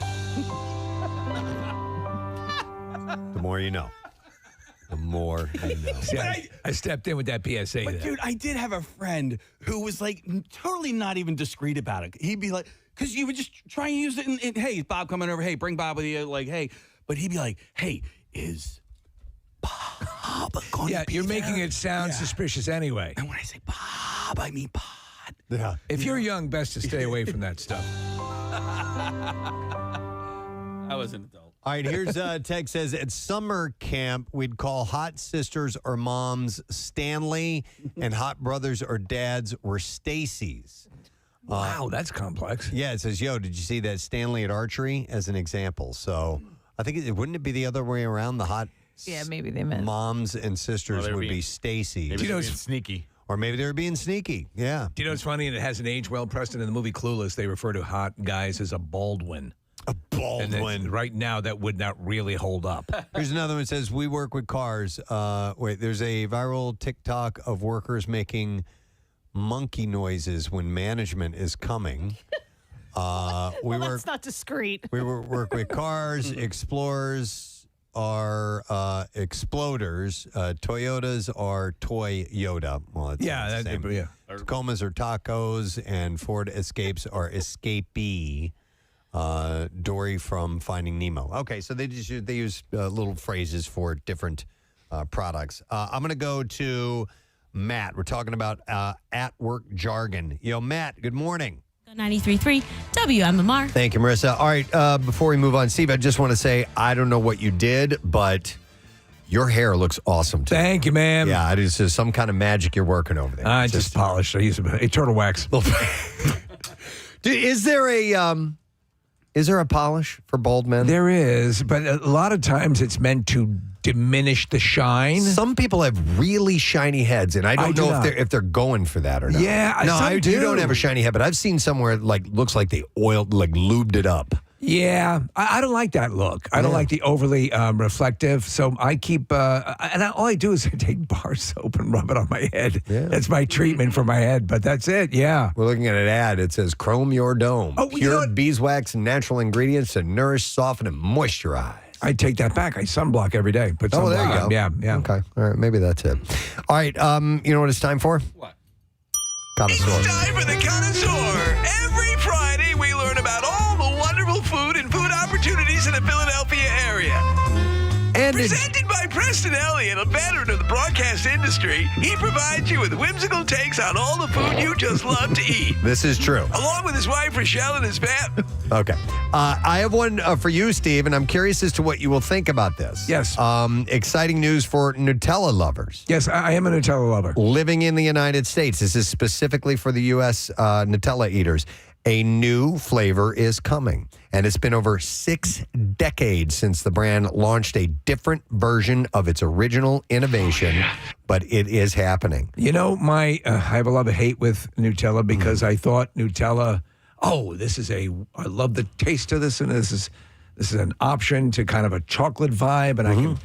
The more you know. The more. I know. See, I stepped in with that PSA. But dude, I did have a friend who was like totally not even discreet about it. He'd be like, because you would just try and use it and hey, is Bob coming over? Hey, bring Bob with you. Like, hey. But he'd be like, hey, is Bob going to be you're there? making it sound suspicious anyway. And when I say Bob, I mean Pod. Yeah. If you're young, best to stay away from that stuff. I was an adult. All right, here's text says, at summer camp, we'd call hot sisters or moms Stanley, and hot brothers or dads were Stacy's. Wow, that's complex. Yeah, it says, yo, did you see that Stanley at archery as an example? So I think, wouldn't it be the other way around? The hot Yeah, maybe they meant. moms and sisters they were would being- be Stacy's. Maybe they're being sneaky. Or maybe they were being sneaky. Yeah. Do you know what's funny? And it hasn't aged well, Preston. In the movie Clueless, they refer to hot guys as a Baldwin. A Baldwin. And right now, that would not really hold up. Here's another one that says, we work with cars. There's a viral TikTok of workers making monkey noises when management is coming. That's not discreet. We work with cars. Explorers are exploders. Toyotas are Toy Yoda. Well, it's the same. Tacomas are tacos, and Ford Escapes are escapee. Dory from Finding Nemo. Okay, so they use little phrases for different products. I'm going to go to Matt. We're talking about at work jargon. Yo, Matt, good morning. 93.3 WMMR. Thank you, Marissa. All right, before we move on, Steve, I just want to say I don't know what you did, but your hair looks awesome today. Thank you, man. Yeah, it is some kind of magic you're working over there. I just polished. I used a turtle wax. Dude, is there a polish for bald men? There is, but a lot of times it's meant to diminish the shine. Some people have really shiny heads, and I don't do know not. if they're going for that or not. Yeah, no, some I do. don't have a shiny head, but I've seen somewhere looks like they oiled, lubed it up. Yeah, I don't like that look. I don't like the overly reflective. So I keep, all I do is I take bar soap and rub it on my head. Yeah. That's my treatment for my head, but that's it. Yeah. We're looking at an ad. It says, Chrome Your Dome. Oh, you know Pure what? beeswax and natural ingredients to nourish, soften, and moisturize. I take that back. I sunblock every day. Put Oh, there you sunblock go. on. Yeah. Okay. All right. Maybe that's it. All right. You know what it's time for? What? Connoisseur. Time for the Connoisseur. Every Friday, we learn about all the wonderful food and food opportunities in the Philadelphia area. And Presented by Preston Elliott, a veteran of the broadcast industry, he provides you with whimsical takes on all the food you just love to eat. this is true. Along with his wife, Rochelle, and his fam. Okay. I have one for you, Steve, and I'm curious as to what you will think about this. Yes. Exciting news for Nutella lovers. Yes, I am a Nutella lover. Living in the United States. This is specifically for the U.S. Nutella eaters. A new flavor is coming, and it's been over 6 decades since the brand launched a different version of its original innovation, but it is happening. You know, I have a love of hate with Nutella because I thought Nutella, I love the taste of this, and this is an option to kind of a chocolate vibe, and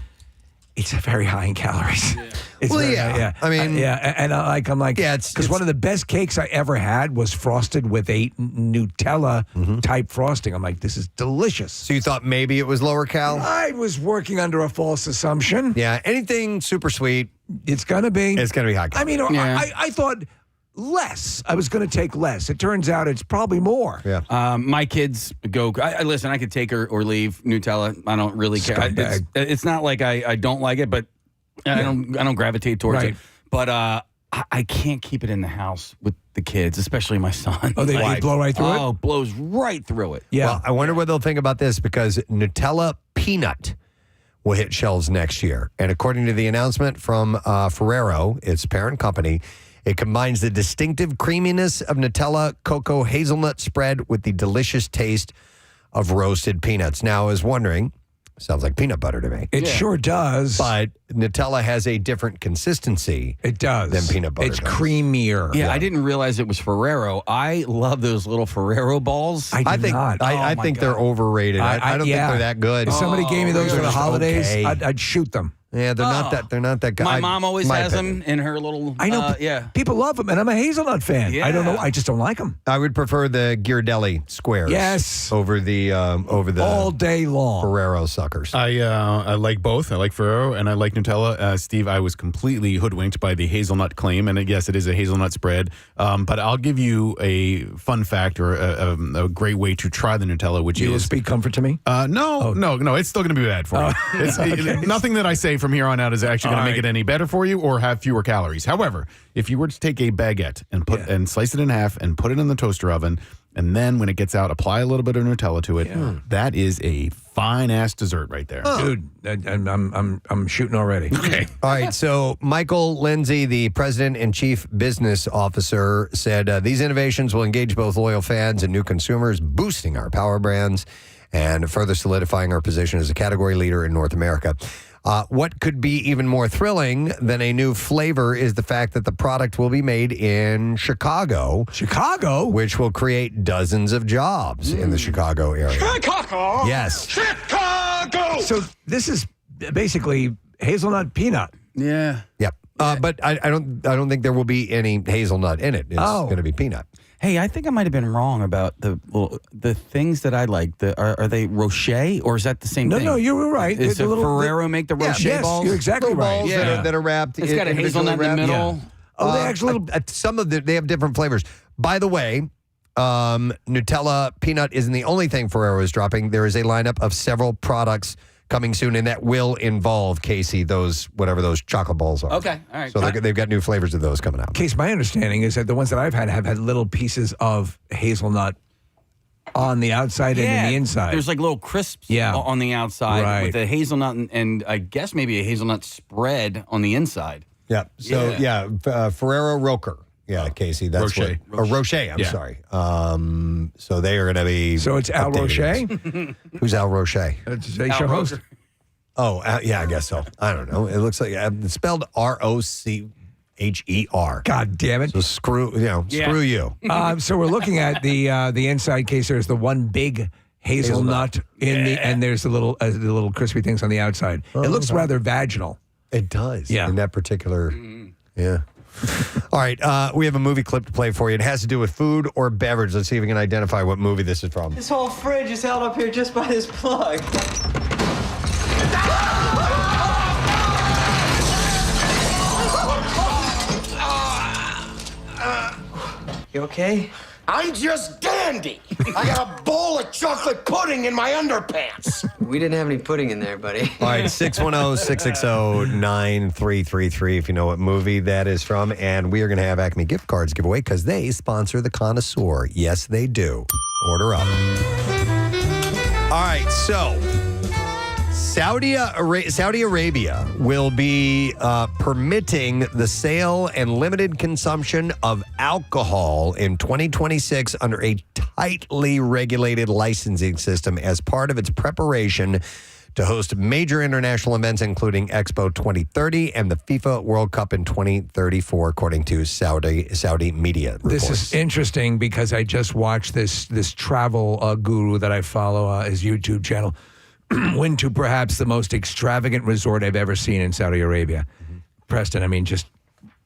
it's very high in calories. It's very high, I mean, I'm like, because one of the best cakes I ever had was frosted with a Nutella type frosting. I'm like, this is delicious. So you thought maybe it was lower cal? I was working under a false assumption. Yeah, anything super sweet. It's going to be. It's going to be high cal. I mean, I thought less. I was going to take less. It turns out it's probably more. Yeah. My kids go. Listen, I could take or leave Nutella. I don't really care. It's not like I don't like it, but I don't gravitate towards it. But I can't keep it in the house with the kids, especially my son. Oh, they blow right through it? Oh, blows right through it. Yeah. Well, I wonder what they'll think about this because Nutella Peanut will hit shelves next year. And according to the announcement from Ferrero, its parent company, it combines the distinctive creaminess of Nutella cocoa hazelnut spread with the delicious taste of roasted peanuts. Now, I was wondering, sounds like peanut butter to me. It sure does. But Nutella has a different consistency. It does. Than peanut butter It's does. creamier. Yeah, I didn't realize it was Ferrero. I love those little Ferrero balls. I think they're overrated. I don't think they're that good. If somebody gave me those for the Really? holidays, Okay. I'd shoot them. Yeah, they're not that. They're not that good. My mom always my has opinion. them in her little. I know. Yeah. People love them, and I'm a hazelnut fan. I don't know. I just don't like them. I would prefer the Ghirardelli squares. Yes. Over the all day long Ferrero suckers. I like both. I like Ferrero and I like Nutella. Steve, I was completely hoodwinked by the hazelnut claim, and yes, it is a hazelnut spread. But I'll give you a fun fact or a great way to try the Nutella, which You will is speak comfort to me. No, it's still going to be bad for you. It's, nothing that I say from here on out is actually going to make it any better for you or have fewer calories. However, if you were to take a baguette and and slice it in half and put it in the toaster oven, and then when it gets out, apply a little bit of Nutella to it, that is a fine ass dessert right there, dude. I'm shooting already. Okay. All right. So Michael Lindsay, the president and chief business officer, said these innovations will engage both loyal fans and new consumers, boosting our power brands and further solidifying our position as a category leader in North America. What could be even more thrilling than a new flavor is the fact that the product will be made in Chicago. Chicago? Which will create dozens of jobs in the Chicago area. Chicago? Yes. Chicago! So this is basically hazelnut peanut. Yeah. Yep. But I don't think there will be any hazelnut in it. It's going to be peanut. Hey, I think I might have been wrong about the things that I like. Are they Rocher or is that the same thing? No, you were right. Is the Ferrero make the Rocher balls? You're exactly Little right. balls that are wrapped. It's got a hazelnut in the middle. Oh, they actually some of they have different flavors. By the way, Nutella peanut isn't the only thing Ferrero is dropping. There is a lineup of several products coming soon, and that will involve, Casey, whatever those chocolate balls are. Okay, all right. So they've got new flavors of those coming out. Case, my understanding is that the ones that I've had have had little pieces of hazelnut on the outside and in the inside. There's like little crisps on the outside with a hazelnut and I guess maybe a hazelnut spread on the inside. Yeah. So, Ferrero Rocher. Yeah, Casey, that's Rocher. Rocher, I'm sorry. So they are going to be. So it's Al Rocher? Who's Al Rocher? It's a show host. Oh, yeah, I guess so. I don't know. It looks like it's spelled Rocher. God damn it! So screw you. So we're looking at the inside case. There's the one big hazelnut in the, and there's the little crispy things on the outside. It looks rather vaginal. It does. Yeah. In that particular. Yeah. All right. We have a movie clip to play for you. It has to do with food or beverage. Let's see if we can identify what movie this is from. This whole fridge is held up here just by this plug. You okay? I'm just dandy. I got a bowl of chocolate pudding in my underpants. We didn't have any pudding in there, buddy. All right, 610-660-9333 if you know what movie that is from. And we are going to have Acme gift cards giveaway because they sponsor the Connoisseur. Yes, they do. Order up. All right, so Saudi Arabia will be permitting the sale and limited consumption of alcohol in 2026 under a tightly regulated licensing system as part of its preparation to host major international events, including Expo 2030 and the FIFA World Cup in 2034, according to Saudi media reports. This is interesting because I just watched this travel guru that I follow, his YouTube channel, went to perhaps the most extravagant resort I've ever seen in Saudi Arabia. Preston, I mean, just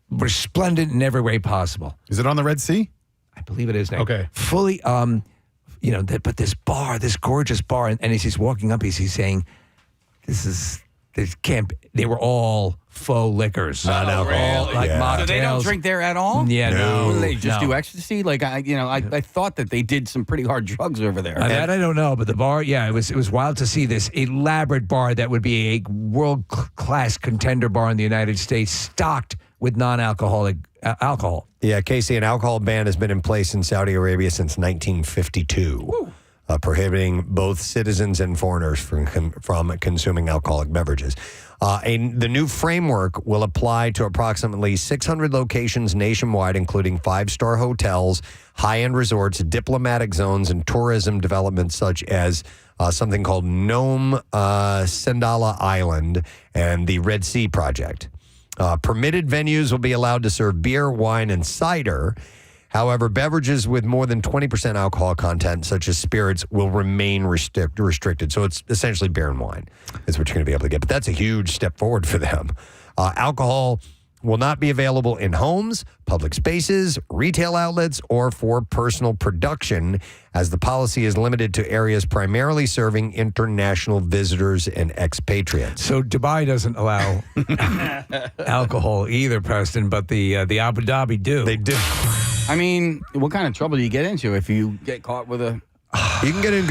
resplendent in every way possible. Is it on the Red Sea? I believe it is now. Okay. Fully, but this bar, this gorgeous bar, and as he's walking up, he's saying, they were all faux liquors. Not alcohol. Really? Like mocktails. So they don't drink there at all? Yeah, no. They just do ecstasy? Like, I thought that they did some pretty hard drugs over there. That I don't know, but the bar, it was wild to see this elaborate bar that would be a world-class contender bar in the United States stocked with non-alcoholic alcohol. Yeah, Casey, an alcohol ban has been in place in Saudi Arabia since 1952. Prohibiting both citizens and foreigners from consuming alcoholic beverages. The new framework will apply to approximately 600 locations nationwide, including 5-star hotels, high-end resorts, diplomatic zones, and tourism developments such as something called Nome Sandala Island and the Red Sea Project. Permitted venues will be allowed to serve beer, wine, and cider. However, beverages with more than 20% alcohol content, such as spirits, will remain restricted. So it's essentially beer and wine is what you're going to be able to get. But that's a huge step forward for them. Alcohol will not be available in homes, public spaces, retail outlets, or for personal production, as the policy is limited to areas primarily serving international visitors and expatriates. So Dubai doesn't allow alcohol either, Preston, but the Abu Dhabi do. They do. I mean, what kind of trouble do you get into if you get caught with a... You can get in,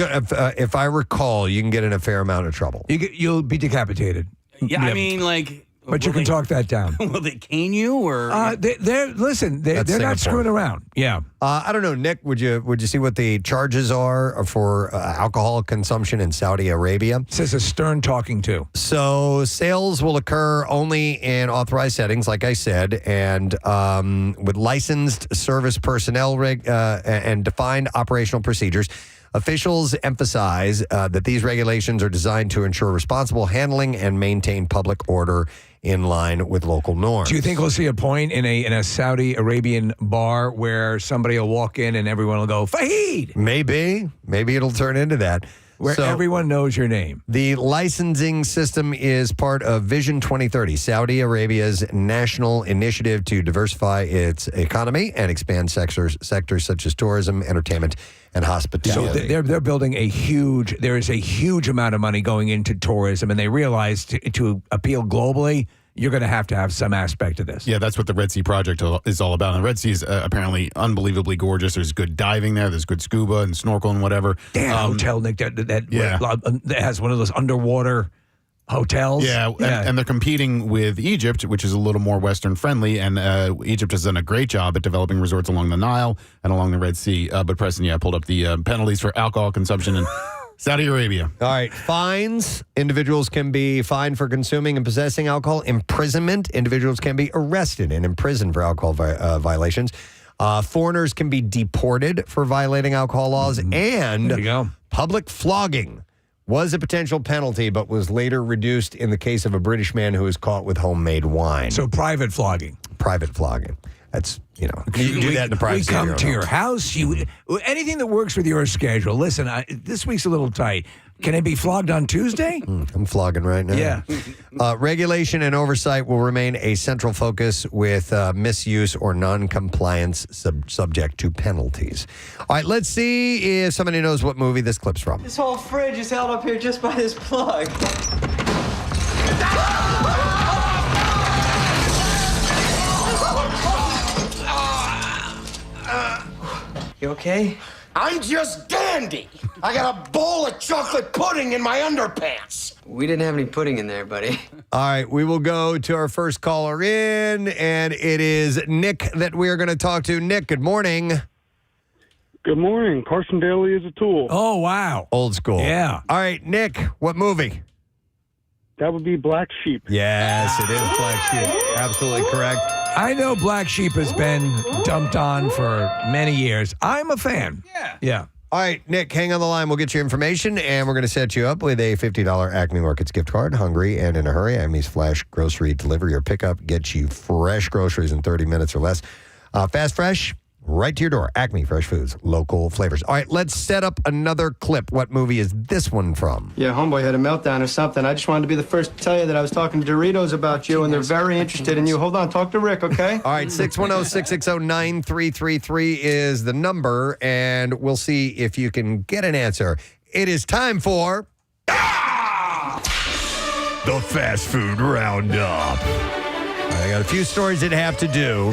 if I recall, you can get in a fair amount of trouble. You'll be decapitated. Yeah, I mean, like... But you can talk that down. Will they cane you or? They're not screwing around. Yeah. I don't know, Nick. Would you see what the charges are for alcohol consumption in Saudi Arabia? It says a stern talking to. So sales will occur only in authorized settings, like I said, and with licensed service personnel and defined operational procedures. Officials emphasize that these regulations are designed to ensure responsible handling and maintain public order in line with local norms. Do you think we'll see a point in a Saudi Arabian bar where somebody will walk in and everyone will go, Fahid? Maybe it'll turn into that. Where everyone knows your name. The licensing system is part of Vision 2030, Saudi Arabia's national initiative to diversify its economy and expand sectors such as tourism, entertainment, and hospitality. So they're building there is a huge amount of money going into tourism, and they realize to appeal globally, you're going to have some aspect of this. Yeah, that's what the Red Sea Project is all about. And the Red Sea is apparently unbelievably gorgeous. There's good diving there. There's good scuba and snorkel and whatever. Damn, hotel, Nick, that has one of those underwater hotels. Yeah, and they're competing with Egypt, which is a little more Western friendly. And Egypt has done a great job at developing resorts along the Nile and along the Red Sea. But Preston, I pulled up the penalties for alcohol consumption in Saudi Arabia. All right. Fines. Individuals can be fined for consuming and possessing alcohol. Imprisonment. Individuals can be arrested and imprisoned for alcohol violations. Foreigners can be deported for violating alcohol laws. And there you go. Public flogging was a potential penalty, but was later reduced in the case of a British man who was caught with homemade wine. So private flogging. Private flogging. That's, you can do that in the privacy of your own We come to your house. Anything that works with your schedule. Listen, this week's a little tight. Can it be flogged on Tuesday? I'm flogging right now. Yeah. Regulation and oversight will remain a central focus with misuse or non-compliance subject to penalties. All right, let's see if somebody knows what movie this clip's from. This whole fridge is held up here just by this plug. You okay? I'm just dandy. I got a bowl of chocolate pudding in my underpants. We didn't have any pudding in there, buddy. All right, we will go to our first caller in, and it is Nick that we are going to talk to. Nick, good morning. Good morning. Carson Daly is a tool. Oh, wow. Old school. Yeah. All right, Nick, what movie? That would be Black Sheep. Yes, it is Black Sheep. Absolutely correct. I know Black Sheep has been dumped on for many years. I'm a fan. Yeah. All right, Nick, hang on the line. We'll get your information, and we're going to set you up with a $50 Acme Markets gift card. Hungry and in a hurry, Acme's Flash Grocery Delivery or Pickup gets you fresh groceries in 30 minutes or less. Fast, fresh, right to your door. Acme Fresh Foods, local flavors. All right, let's set up another clip. What movie is this one from? Yeah, homeboy had a meltdown or something. I just wanted to be the first to tell you that I was talking to Doritos about you, and they're very interested in you. Hold on, talk to Rick, okay? All right, 610-660-9333 is the number, and we'll see if you can get an answer. It is time for... the Fast Food Roundup. I got a few stories that have to do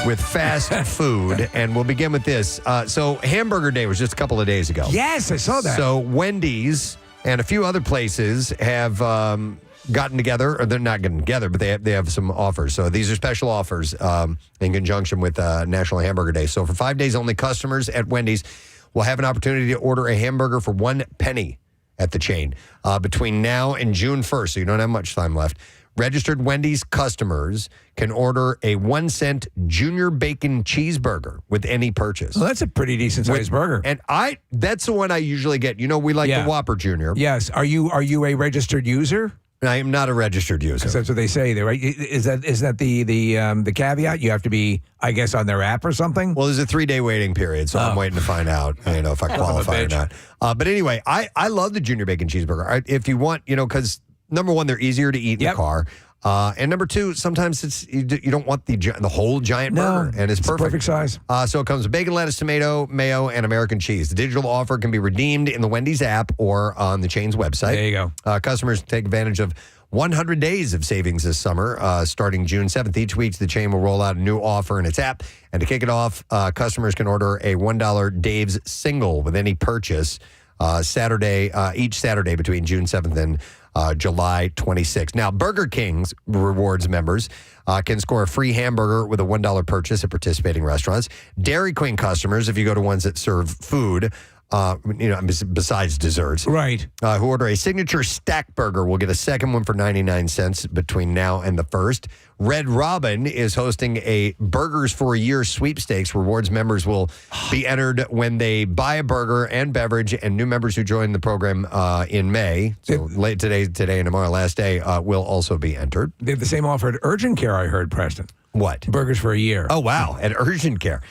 with fast food, and we'll begin with this. So Hamburger Day was just a couple of days ago. Yes, I saw that. So Wendy's and a few other places have gotten together, or they're not getting together, but they have some offers. So these are special offers in conjunction with National Hamburger Day. So for 5 days only, customers at Wendy's will have an opportunity to order a hamburger for 1 penny at the chain between now and June 1st, so you don't have much time left. Registered Wendy's customers can order a 1 cent junior bacon cheeseburger with any purchase. Well, that's a pretty decent sized burger. And that's the one I usually get. We like the Whopper Junior. Yes. Are you a registered user? I am not a registered user. That's what they say there, right? Is that the caveat? You have to be, I guess, on their app or something? Well, there's a 3-day waiting period, so I'm waiting to find out, if I qualify or not. But anyway, I love the Junior Bacon Cheeseburger. If you want, because number one, they're easier to eat in the car. And number two, sometimes you don't want the whole giant burger, and it's perfect size. So it comes with bacon, lettuce, tomato, mayo, and American cheese. The digital offer can be redeemed in the Wendy's app or on the chain's website. There you go. Customers take advantage of 100 days of savings this summer, starting June 7th. Each week, the chain will roll out a new offer in its app. And to kick it off, customers can order a $1 Dave's single with any purchase each Saturday between June 7th and July 26th. Now, Burger King's rewards members can score a free hamburger with a $1 purchase at participating restaurants. Dairy Queen customers, if you go to ones that serve food, besides desserts, right? Who order a signature stack burger will get a second one for 99 cents between now and the 1st. Red Robin is hosting a Burgers for a Year sweepstakes. Rewards members will be entered when they buy a burger and beverage, and new members who join the program in May, so late today and tomorrow, last day, will also be entered. They have the same offer at Urgent Care, I heard, Preston. What? Burgers for a Year. Oh, wow. At Urgent Care.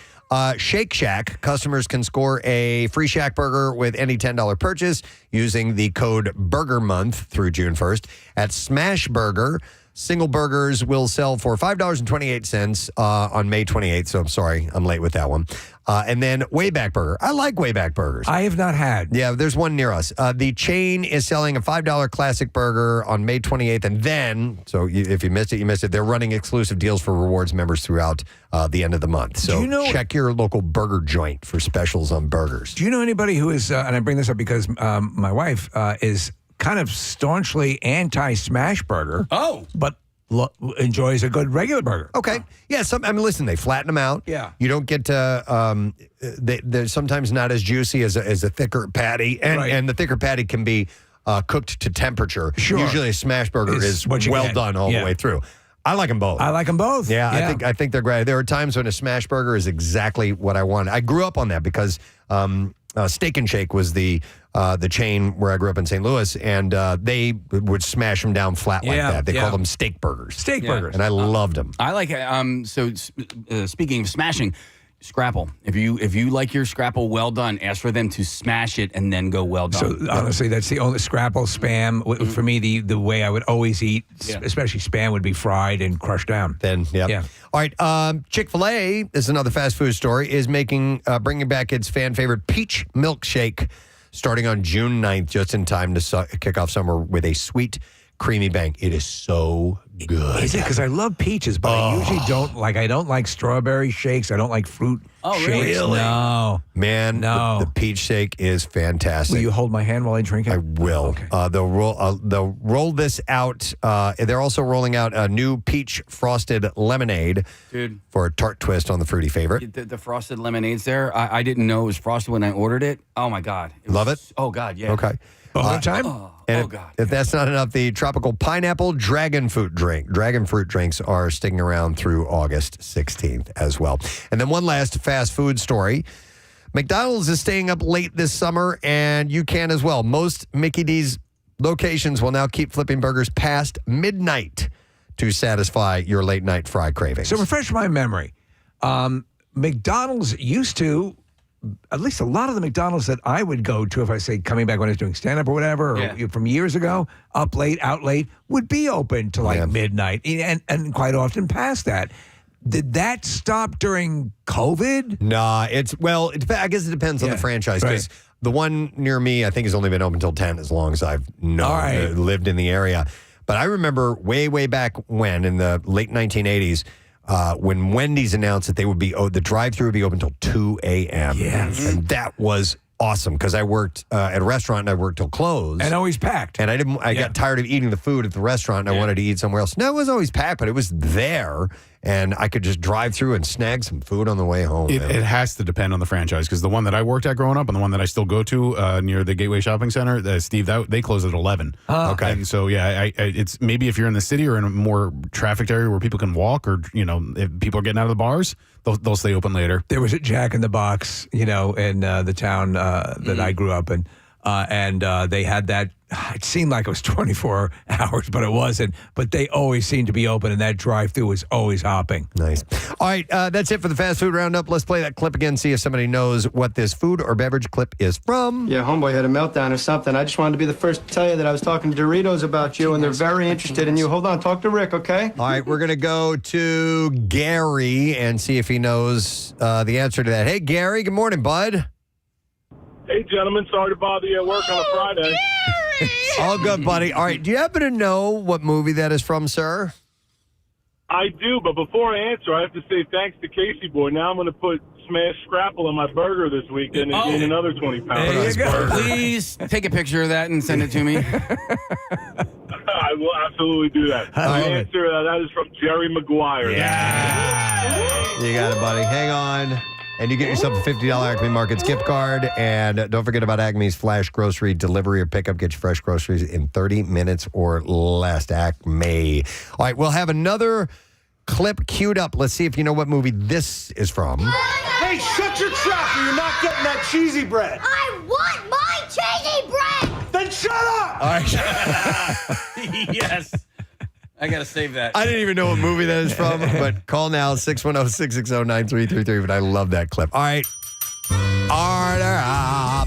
Shake Shack, customers can score a free Shack burger with any $10 purchase using the code Burger Month through June 1st. At Smash Burger, single burgers will sell for $5.28 on May 28th. So I'm sorry, I'm late with that one. And then Wayback Burger. I like Wayback Burgers. I have not had. Yeah, there's one near us. The chain is selling a $5 classic burger on May 28th. And then, if you missed it, you missed it. They're running exclusive deals for rewards members throughout the end of the month. So check your local burger joint for specials on burgers. Do you know anybody who is, and I bring this up because my wife is kind of staunchly anti-smash burger. Oh. But enjoys a good regular burger. Okay. Yeah, listen, they flatten them out. Yeah. You don't get to, they're sometimes not as juicy as a thicker patty. And the thicker patty can be cooked to temperature. Sure. Usually a smash burger is well done all the way through. I like them both. I like them both. Yeah. I think they're great. There are times when a smash burger is exactly what I want. I grew up on that because Steak and Shake was the chain where I grew up in St. Louis, and they would smash them down flat like that. They call them steak burgers. Steak burgers. And I loved them. I like speaking of smashing, Scrapple. If you like your Scrapple well done, ask for them to smash it and then go well done. So honestly, that's the only Scrapple spam for me. The way I would always eat, especially spam, would be fried and crushed down. Yeah. All right. Chick-fil-A, this is another fast food story, is bringing back its fan favorite peach milkshake starting on June 9th, just in time to kick off summer with a sweet, creamy bang. It is so good. Is it? Because I love peaches, but I usually don't like strawberry shakes. I don't like fruit shakes. Really? No. Man, the peach shake is fantastic. Will you hold my hand while I drink it? I will. Okay. They'll roll this out. They're also rolling out a new peach frosted lemonade, dude, for a tart twist on the fruity favorite. The frosted lemonades there, I didn't know it was frosted when I ordered it. Oh my God. Love it? Oh God, yeah. Okay. Time? God. If that's not enough, the tropical pineapple dragon fruit drinks are sticking around through August 16th as well. And then one last fast food story. McDonald's is staying up late this summer, and you can as well. Most Mickey D's locations will now keep flipping burgers past midnight to satisfy your late night fry cravings. So refresh my memory. McDonald's used to, at least a lot of the McDonald's that I would go to, if I say coming back when I was doing stand-up or whatever, or from years ago, up late, out late, would be open to midnight, and quite often past that. Did that stop during COVID? Nah, I guess it depends on the franchise, because the one near me, I think, has only been open until 10 as long as I've lived in the area. But I remember way back when, in the late 1980s, when Wendy's announced that they would be the drive-thru would be open until 2 a.m. Yes. And that was awesome, because I worked at a restaurant and I worked till close. And always packed. And I got tired of eating the food at the restaurant and I wanted to eat somewhere else. No, it was always packed, but it was there. And I could just drive through and snag some food on the way home. It has to depend on the franchise, because the one that I worked at growing up and the one that I still go to near the Gateway Shopping Center, Steve, they close at 11. Okay. And so, it's maybe if you're in the city or in a more trafficked area where people can walk, or, if people are getting out of the bars, they'll stay open later. There was a Jack in the Box, in the town that I grew up in. And they had that it seemed like it was 24 hours, but it wasn't. But they always seem to be open, and that drive-through is always hopping. Nice. All right, that's it for the fast food roundup. Let's play that clip again, see if somebody knows what this food or beverage clip is from. Yeah, homeboy had a meltdown or something. I just wanted to be the first to tell you that I was talking to Doritos about you, and they're very interested in you. Hold on, talk to Rick, okay? All right, we're going to go to Gary and see if he knows the answer to that. Hey, Gary, good morning, bud. Hey, gentlemen, sorry to bother you at work on a Friday. All good, buddy. All right, do you happen to know what movie that is from, sir? I do, but before I answer, I have to say thanks to Casey Boy. Now I'm going to put smashed scrapple in my burger this weekend and gain another 20 pounds. There you go. Please take a picture of that and send it to me. I will absolutely do that. The answer that is from Jerry Maguire. Yeah. You got it, buddy. Hang on. And you get yourself a $50 Acme Markets gift card. And don't forget about Acme's Flash Grocery Delivery or Pickup. Get your fresh groceries in 30 minutes or less. Acme. All right, we'll have another clip queued up. Let's see if you know what movie this is from. Hey, shut your trap or you're not getting that cheesy bread. I want my cheesy bread! Then shut up! All right. Yes. I got to save that. I didn't even know what movie that is from, but call now, 610-660-9333. But I love that clip. All right. Order up.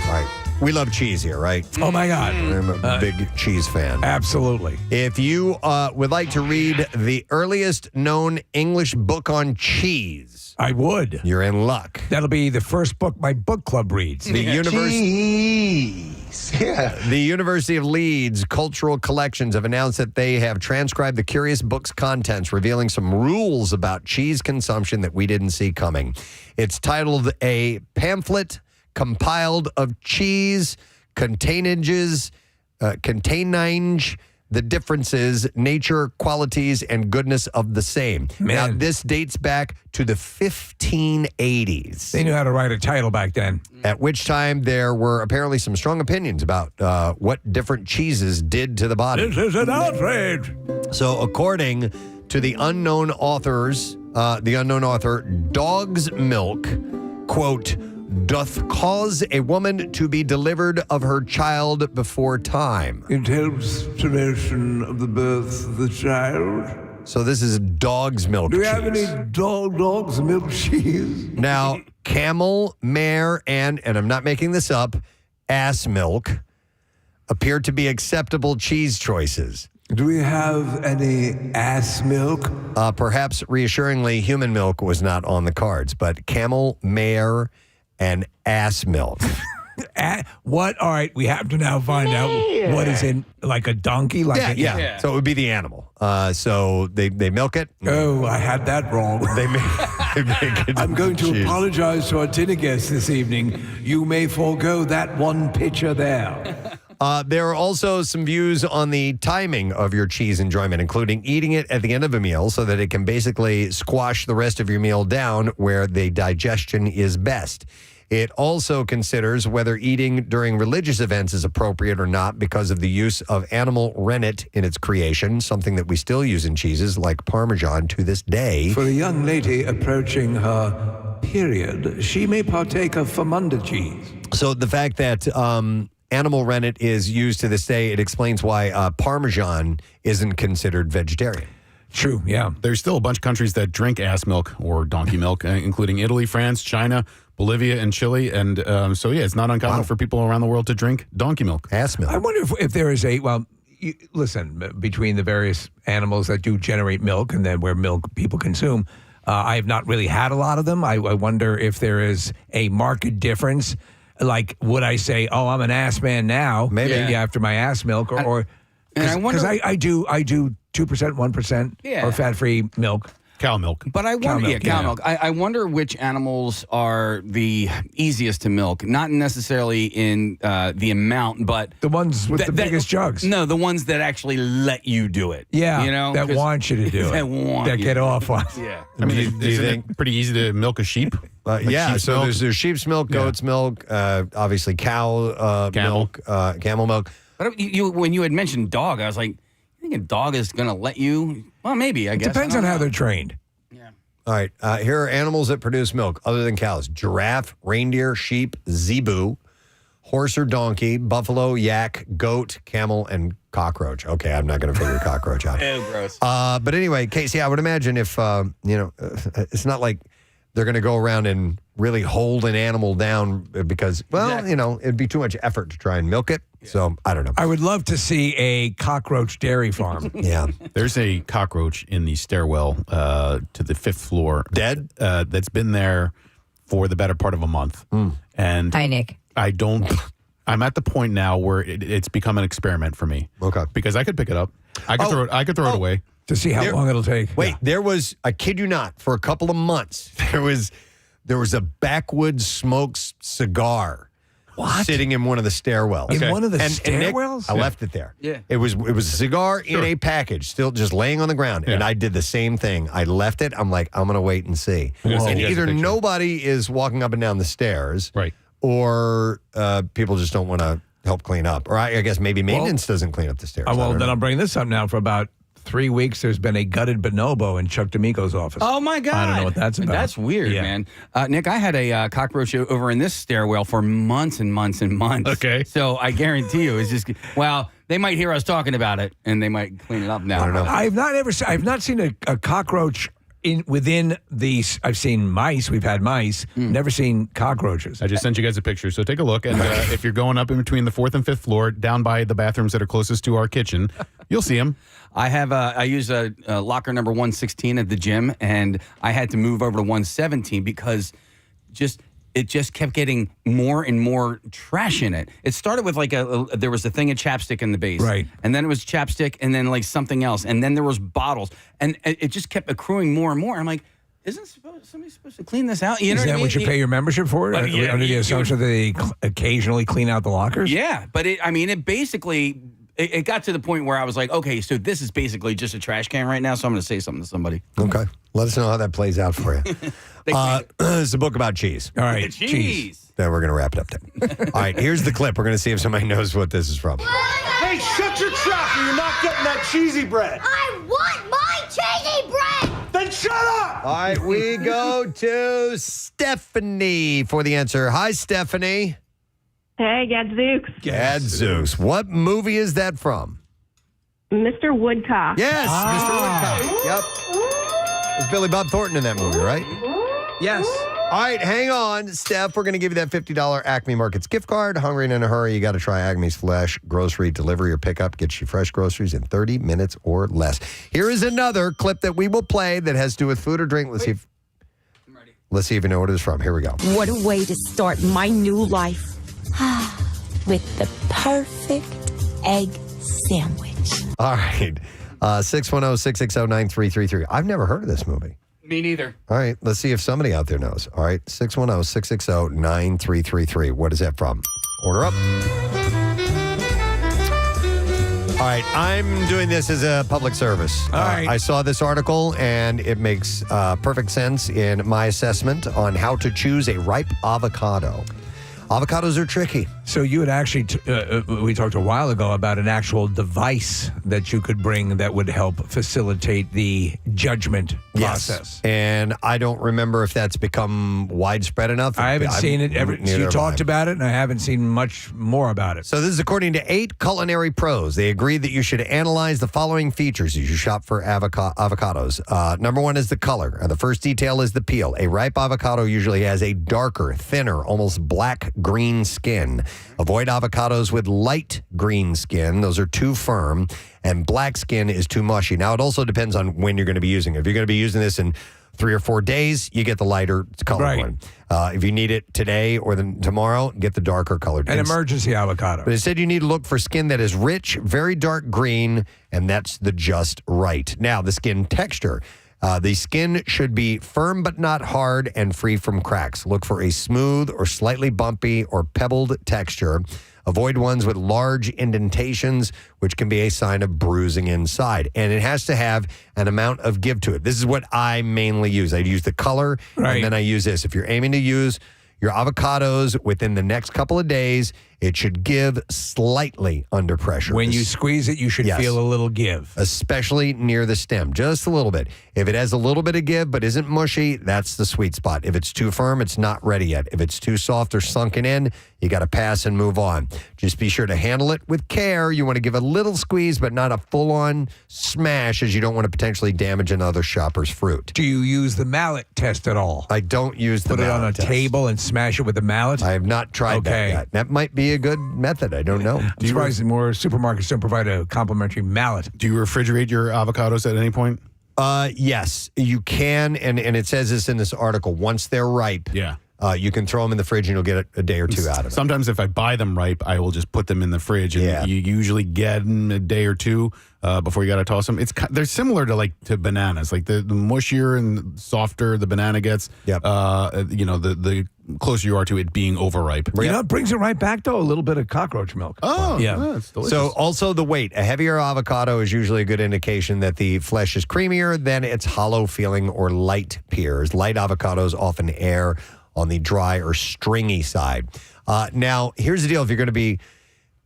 All right. We love cheese here, right? Oh, my God. I'm a big cheese fan. Absolutely. If you would like to read the earliest known English book on cheese, I would. You're in luck. That'll be the first book my book club reads. The University of Leeds Cultural Collections have announced that they have transcribed the curious book's contents, revealing some rules about cheese consumption that we didn't see coming. It's titled A Pamphlet Compiled of Cheese, Containage, the differences, nature, qualities, and goodness of the same. Man. Now, this dates back to the 1580s. They knew how to write a title back then. At which time there were apparently some strong opinions about what different cheeses did to the body. This is an outrage. So, according to the unknown author, dog's milk, quote, doth cause a woman to be delivered of her child before time. It helps duration of the birth of the child. So this is dog's milk cheese. Do we have any dog's milk cheese? Now, camel, mare, and I'm not making this up, ass milk appear to be acceptable cheese choices. Do we have any ass milk? Perhaps reassuringly, human milk was not on the cards, but camel, mare, and ass milk. What? All right, we have to now find out what is in, like a donkey? Yeah. So it would be the animal. So they milk it. Oh, I had that wrong. They make it. I'm going to apologize to our dinner guests this evening. You may forego that one picture there. There are also some views on the timing of your cheese enjoyment, including eating it at the end of a meal so that it can basically squash the rest of your meal down where the digestion is best. It also considers whether eating during religious events is appropriate or not because of the use of animal rennet in its creation, something that we still use in cheeses like Parmesan to this day. For a young lady approaching her period, she may partake of Famunda cheese. So the fact that animal rennet is used to this day, it explains why Parmesan isn't considered vegetarian. True, yeah. There's still a bunch of countries that drink ass milk or donkey milk, including Italy, France, China, Bolivia, and Chile. And so, it's not uncommon for people around the world to drink donkey milk. Ass milk. I wonder if there is listen, between the various animals that do generate milk and then where milk people consume, I have not really had a lot of them. I wonder if there is a marked difference. Like, would I say, oh, I'm an ass man now, maybe after my ass milk, or because I do 2%, 1%, or fat-free milk. Cow milk. But I wonder, cow milk. I wonder which animals are the easiest to milk. Not necessarily in the amount, but the ones with the biggest jugs. No, the ones that actually let you do it. Yeah, you know, that want you to do it. That get off on. Yeah. I mean, do you think pretty easy to milk a sheep? So there's sheep's milk, goat's milk, obviously cow milk, camel milk. But when you had mentioned dog, I was like, you think a dog is going to let you? Well, maybe, I guess. Depends on how they're trained. Yeah. All right. Here are animals that produce milk other than cows: giraffe, reindeer, sheep, zebu, horse or donkey, buffalo, yak, goat, camel, and cockroach. Okay, I'm not going to figure cockroach out. Ew, gross. But anyway, Casey, I would imagine if, it's not like they're going to go around and really hold an animal down because, it'd be too much effort to try and milk it. Yeah. So, I don't know. I would love to see a cockroach dairy farm. Yeah. There's a cockroach in the stairwell to the 5th floor. Dead? That's been there for the better part of a month. And Hi, Nick. I'm at the point now where it's become an experiment for me. Okay. Because I could pick it up. I could throw it away. To see how long it'll take. Wait, there was, I kid you not, for a couple of months, there was a backwoods smoked cigar sitting in one of the stairwells. In one of the And stairwells? Nick, I left it there. Yeah. It was a cigar in a package, still just laying on the ground. And I did the same thing. I left it. I'm like, I'm going to wait and see. And either nobody is walking up and down the stairs, right, or people just don't want to help clean up. Or I guess maybe maintenance doesn't clean up the stairs. I'll bring this up now. For about 3 weeks, there's been a gutted bonobo in Chuck D'Amico's office. Oh, my God. I don't know what that's about. That's weird, man. Nick, I had a cockroach over in this stairwell for months and months and months. Okay. So I guarantee you, it's just, they might hear us talking about it, and they might clean it up now. I don't know. I've not seen a cockroach within these. I've seen mice. We've had mice. Never seen cockroaches. I just sent you guys a picture, so take a look. And if you're going up in between the 4th and 5th floor, down by the bathrooms that are closest to our kitchen, you'll see them. I use a locker number 116 at the gym, and I had to move over to 117 because it just kept getting more and more trash in it. It started with there was a thing of chapstick in the base. Right. And then it was chapstick and then something else. And then there was bottles. And it just kept accruing more and more. I'm like, isn't somebody supposed to clean this out? You know Is that what you pay your membership for? Under the assumption that they occasionally clean out the lockers? Yeah. But it basically... It got to the point where I was like, okay, so this is basically just a trash can right now, so I'm going to say something to somebody. Okay. Let us know how that plays out for you. It's a book about cheese. All right. Cheese. Then we're going to wrap it up there. All right, here's the clip. We're going to see if somebody knows what this is from. Hey, shut your trap or you're not getting that cheesy bread. I want my cheesy bread! Then shut up! All right, we go to Stephanie for the answer. Hi, Stephanie. Hey, Gadzooks. Gadzooks. What movie is that from? Mr. Woodcock. Yes, Mr. Woodcock. Yep. There's Billy Bob Thornton in that movie, right? Yes. All right, hang on, Steph. We're going to give you that $50 Acme Markets gift card. Hungry and in a hurry, you got to try Acme's Flash Grocery Delivery or Pickup. Gets you fresh groceries in 30 minutes or less. Here is another clip that we will play that has to do with food or drink. Let's see if you know what it is from. Here we go. What a way to start my new life. With the perfect egg sandwich. All right. 610-660-9333. I've never heard of this movie. Me neither. All right. Let's see if somebody out there knows. All right. 610-660-9333. What is that from? Order up. All right. I'm doing this as a public service. All right. I saw this article, and it makes perfect sense in my assessment on how to choose a ripe avocado. Avocados are tricky. So you had actually, we talked a while ago about an actual device that you could bring that would help facilitate the judgment process. Yes. And I don't remember if that's become widespread enough. I haven't seen it. You talked about it, and I haven't seen much more about it. So this is according to 8 culinary pros. They agreed that you should analyze the following features as you shop for avocados. Number 1 is the color. The first detail is the peel. A ripe avocado usually has a darker, thinner, almost black-green skin. Avoid avocados with light green skin. Those are too firm, and black skin is too mushy. Now, it also depends on when you're going to be using it. If you're going to be using this in 3 or 4 days, you get the lighter colored one. If you need it today or tomorrow, get the darker colored. An emergency avocado. But instead, you need to look for skin that is rich, very dark green, and that's the just right. Now, the skin texture. The skin should be firm but not hard and free from cracks. Look for a smooth or slightly bumpy or pebbled texture. Avoid ones with large indentations, which can be a sign of bruising inside. And it has to have an amount of give to it. This is what I mainly use. I use the color, and then I use this. If you're aiming to use your avocados within the next couple of days, It should give slightly under pressure. When you squeeze it, you should feel a little give. Especially near the stem, just a little bit. If it has a little bit of give but isn't mushy, that's the sweet spot. If it's too firm, it's not ready yet. If it's too soft or sunken in, you got to pass and move on. Just be sure to handle it with care. You want to give a little squeeze, but not a full-on smash, as you don't want to potentially damage another shopper's fruit. Do you use the mallet test at all? I don't use the mallet Put it on a test. table and smash it with the mallet? I have not tried that yet. That might be a good method. I don't know. I'm surprised more supermarkets don't provide a complimentary mallet. Do you refrigerate your avocados at any point? Yes, you can, and it says this in this article. Once they're ripe, you can throw them in the fridge and you'll get a day or two out of it. Sometimes if I buy them ripe, I will just put them in the fridge, and you usually get them a day or two before you got to toss them. They're similar to bananas. Like the mushier and softer the banana gets, the closer you are to it being overripe. You know, it brings it right back, though, a little bit of cockroach milk. Oh, yeah. It's delicious. So also the weight. A heavier avocado is usually a good indication that the flesh is creamier than its hollow feeling or light pears. Light avocados often err on the dry or stringy side. Now, here's the deal. If you're going to be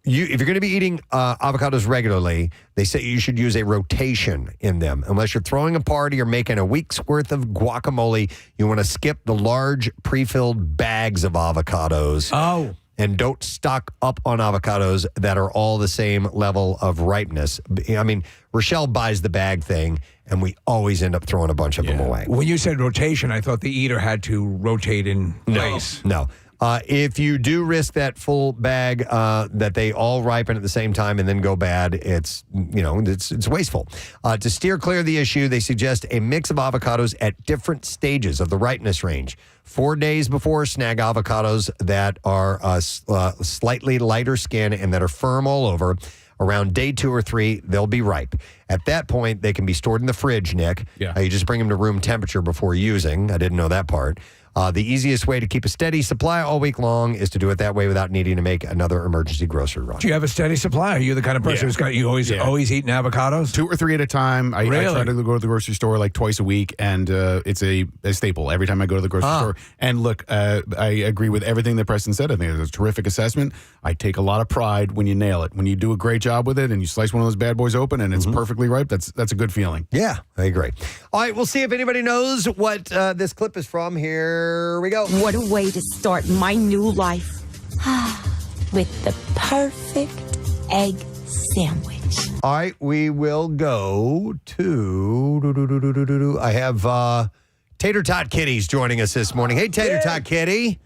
eating avocados regularly, they say you should use a rotation in them. Unless you're throwing a party or making a week's worth of guacamole, you want to skip the large pre-filled bags of avocados. Oh. And don't stock up on avocados that are all the same level of ripeness. I mean, Rochelle buys the bag thing, and we always end up throwing a bunch of them away. When you said rotation, I thought the eater had to rotate in place. No. If you do risk that full bag that they all ripen at the same time and then go bad, it's wasteful. To steer clear of the issue, they suggest a mix of avocados at different stages of the ripeness range. 4 days before, snag avocados that are slightly lighter skin and that are firm all over. Around day 2 or 3, they'll be ripe. At that point, they can be stored in the fridge, Nick. Yeah. You just bring them to room temperature before using. I didn't know that part. The easiest way to keep a steady supply all week long is to do it that way without needing to make another emergency grocery run. Do you have a steady supply? Are you the kind of person who's got always eating avocados? 2 or 3 at a time. I try to go to the grocery store like twice a week, and it's a staple every time I go to the grocery store. And look, I agree with everything that Preston said. I think it's a terrific assessment. I take a lot of pride when you nail it. When you do a great job with it and you slice one of those bad boys open and it's perfectly ripe, that's a good feeling. Yeah, I agree. All right, we'll see if anybody knows what this clip is from. Here we go. What a way to start my new life. With the perfect egg sandwich. All right, we will go to... I have Tater Tot Kitty's joining us this morning. Hey, Tater Tot Kitty.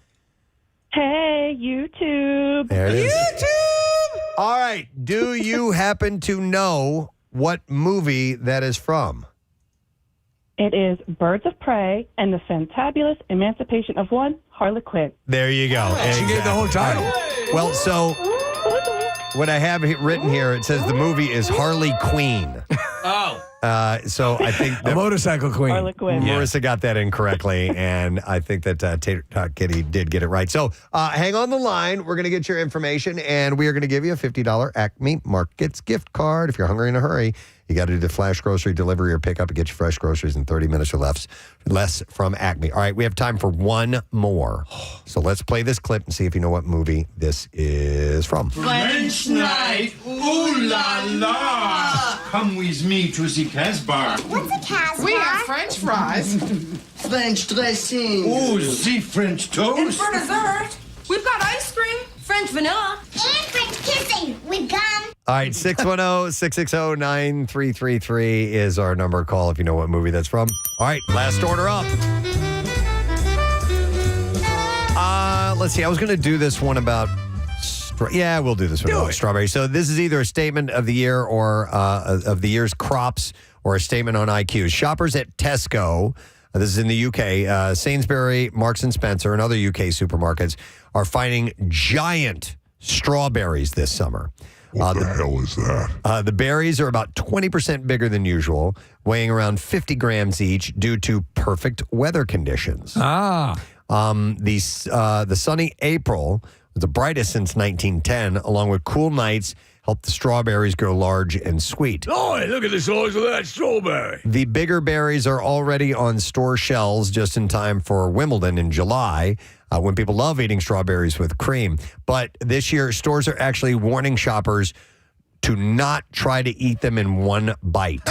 Hey, YouTube. There it is. YouTube! All right, do you happen to know what movie that is from? It is Birds of Prey and the Fantabulous Emancipation of One, Harley Quinn. There you go. She gave the whole title. Well, so what I have written here, it says the movie is Harley Queen. Oh. So I think a motorcycle queen. Harley Quinn. Marissa got that incorrectly, and I think that Tater Tot Kitty did get it right. So hang on the line. We're going to get your information, and we are going to give you a $50 Acme Markets gift card. If you're hungry in a hurry, you got to do the flash grocery delivery or pickup and get your fresh groceries in 30 minutes or less from Acme. All right, we have time for one more. So let's play this clip and see if you know what movie this is from. French night, ooh la la! Come with me to the Casbah. What's a Casbah? We have French fries. French dressing. Oh, the French toast. And for dessert, we've got ice cream, French vanilla, And French kissing with gum. All right, 610-660-9333 is our number to call if you know what movie that's from. All right, last order up. Let's see, I was going to do this one about... we'll do this one about strawberry. So this is either a statement of the year or of the year's crops or a statement on IQs. Shoppers at Tesco, this is in the UK, Sainsbury, Marks & Spencer, and other UK supermarkets are finding giant strawberries this summer. What the hell is that? The berries are about 20% bigger than usual, weighing around 50 grams each due to perfect weather conditions. The sunny April was the brightest since 1910, along with cool nights, help the strawberries grow large and sweet. Oh, look at the size of that strawberry. The bigger berries are already on store shelves just in time for Wimbledon in July, when people love eating strawberries with cream. But this year, stores are actually warning shoppers to not try to eat them in one bite.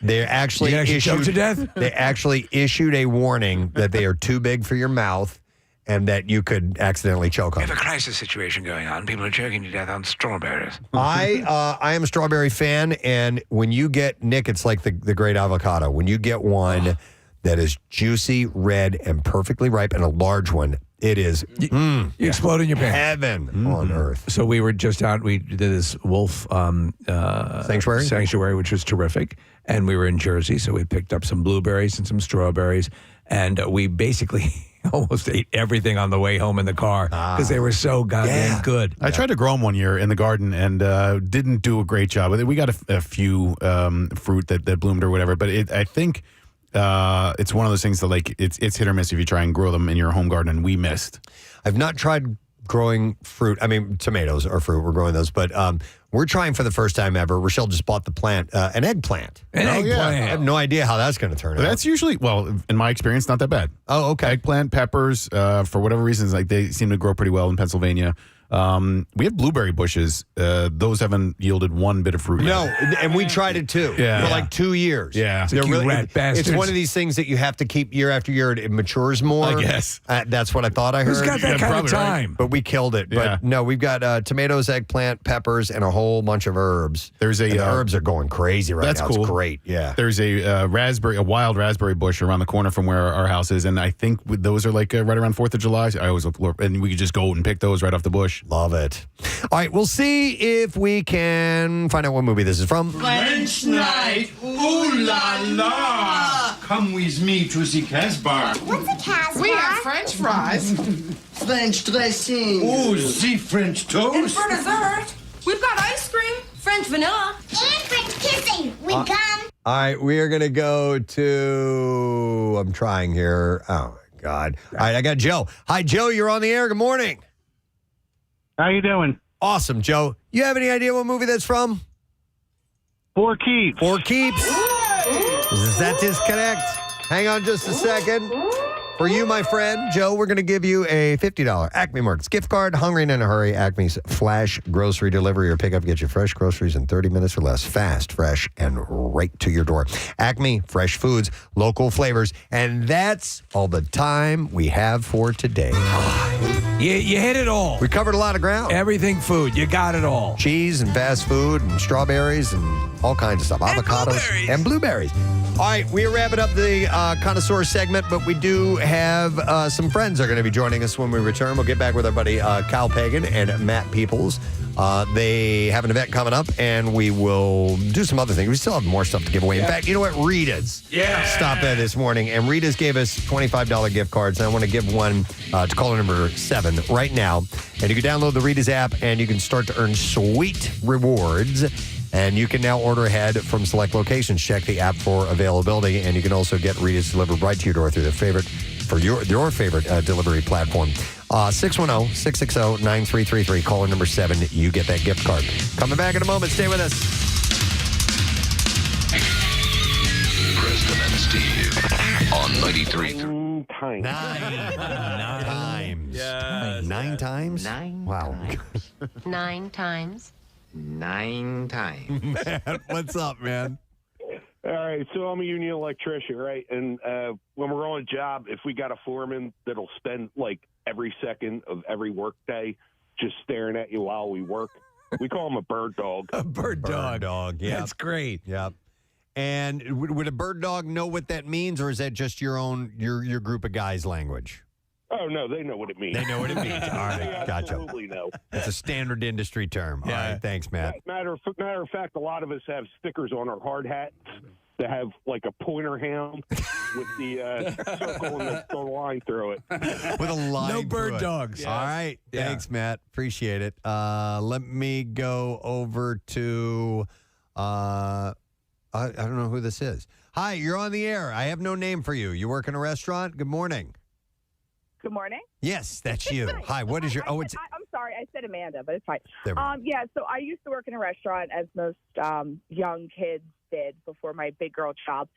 They actually choke to death? They actually issued a warning that they are too big for your mouth and that you could accidentally choke on We them. have a crisis situation going on. People are choking to death on strawberries. I am a strawberry fan, and when you get, Nick, it's like the great avocado. When you get one that is juicy, red, and perfectly ripe, and a large one, it is You explode in your pants. heaven on earth. So we were just out. We did this wolf sanctuary, which was terrific. And we were in Jersey, so we picked up some blueberries and some strawberries, and we basically almost ate everything on the way home in the car because they were so goddamn good. I tried to grow them one year in the garden and didn't do a great job with it. We got a few fruit that bloomed or whatever, but I think it's one of those things that like it's hit or miss if you try and grow them in your home garden, and we missed. I've not tried growing fruit. I mean, tomatoes are fruit. We're growing those, but we're trying for the first time ever. Rochelle just bought the plant, an eggplant. Eggplant. I have no idea how that's going to turn out. That's usually, well, in my experience, not that bad. Oh, okay. Eggplant, peppers, for whatever reasons, like they seem to grow pretty well in Pennsylvania. We have blueberry bushes. Those haven't yielded one bit of fruit No, yet. and we tried it too for like 2 years. Yeah. They're You rat it's bastards. one of these things that you have to keep year after year. It matures more. I guess. That's what I thought I heard. Who's got that kind of probably right. time? But we killed it. Yeah. But no, we've got tomatoes, eggplant, peppers, and a whole bunch of herbs. There's a And the herbs are going crazy right that's now. cool. It's great. Yeah. There's a wild raspberry bush around the corner from where our house is, and I think those are like right around 4th of July. I always look, and we could just go and pick those right off the bush. Love it. All right, we'll see if we can find out what movie this is from. French night, ooh la la! Come with me to the Casbah. What's a Casbah? We have French fries. French dressing. Oh, the French And toast. for dessert, we've got ice cream, French vanilla. And French kissing with gum. All right, we are going to go to, I'm trying here. Oh, my God. All right, I got Joe. Hi, Joe, you're on the air. Good morning. How you doing? Awesome, Joe. You have any idea what movie that's from? Four Keeps. Four Keeps. Does that disconnect? Hang on just a second. For you, my friend, Joe, we're going to give you a $50 Acme Markets gift card. Hungry and in a hurry, Acme's flash grocery delivery or pickup. Get you fresh groceries in 30 minutes or less. Fast, fresh, and right to your door. Acme, fresh foods, local flavors. And that's all the time we have for today. You hit it all. We covered a lot of ground. Everything food. You got it all. Cheese and fast food and strawberries and all kinds of stuff. Avocados and blueberries. All right, we are wrapping up the Connoisseur segment, but we do have some friends are going to be joining us when we return. We'll get back with our buddy Kyle Pagan and Matt Peoples. They have an event coming up, and we will do some other things. We still have more stuff to give away. In fact, you know what? Rita's stopped by this morning, and Rita's gave us $25 gift cards, and I want to give one to caller number 7 right now. And you can download the Rita's app, and you can start to earn sweet rewards. And you can now order ahead from select locations. Check the app for availability, and you can also get Rita's delivered right to your door through the favorite for your favorite delivery platform. 610-660-9333. Caller number 7. You get that gift card. Coming back in a moment. Stay with us. Preston and Steve on 93.3. 9 times. Yes. 9 times? 9 Wow. times. 9 times. 9 times. Man, what's up, man? All right, so I'm a union electrician, right? And when we're on a job, if we got a foreman that'll spend like every second of every work day just staring at you while we work, we call him a bird dog. A bird dog. Bird dog, yeah. That's great. Yep. And would a bird dog know what that means, or is that just your own your group of guys' language? Oh, no, they know what it means. They know what it means. All right, They gotcha. absolutely know. It's a standard industry term. All right, thanks, Matt. Matter of fact, a lot of us have stickers on our hard hats that have like a pointer hound with the circle and the line through it. With a line. No bird through it. dogs. All right. Yeah. Thanks, Matt. Appreciate it. Let me go over to I don't know who this is. Hi, you're on the air. I have no name for you. You work in a restaurant? Good morning. Good morning. Yes, that's you. Hi, what is your... I'm sorry. sorry, I said Amanda, but it's fine. There we go. Yeah, so I used to work in a restaurant, as most young kids did before my big girl job,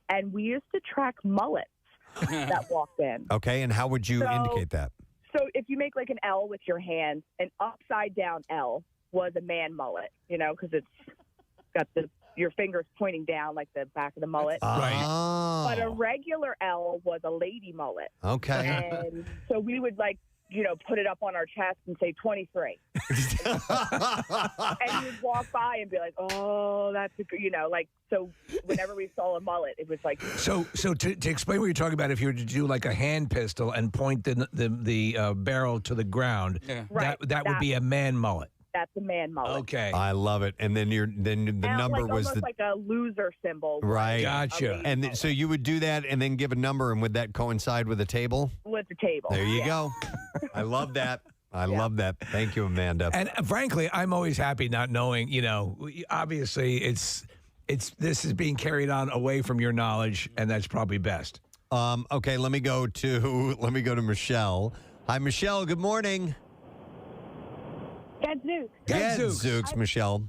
and we used to track mullets that walked in. Okay, and how would you indicate that? So if you make like an L with your hand, an upside down L was a man mullet, because it's got your fingers pointing down like the back of the mullet. Right. But a regular L was a lady mullet. Okay. And so we would put it up on our chest and say 23. And you'd walk by and be like, oh, that's a good, so whenever we saw a mullet, it was like. So to explain what you're talking about, if you were to do like a hand pistol and point the barrel to the ground, that would be a man mullet. That's a man mullet. Okay. I love it. And then the number was almost like a loser symbol. Right. Gotcha. And so you would do that and then give a number, and would that coincide with a table? With the table. There you go. I love that. I love that. Thank you, Amanda. And frankly, I'm always happy not knowing, obviously this is being carried on away from your knowledge, and that's probably best. Okay, let me go to Michelle. Hi, Michelle. Good morning. Gadzooks, Michelle.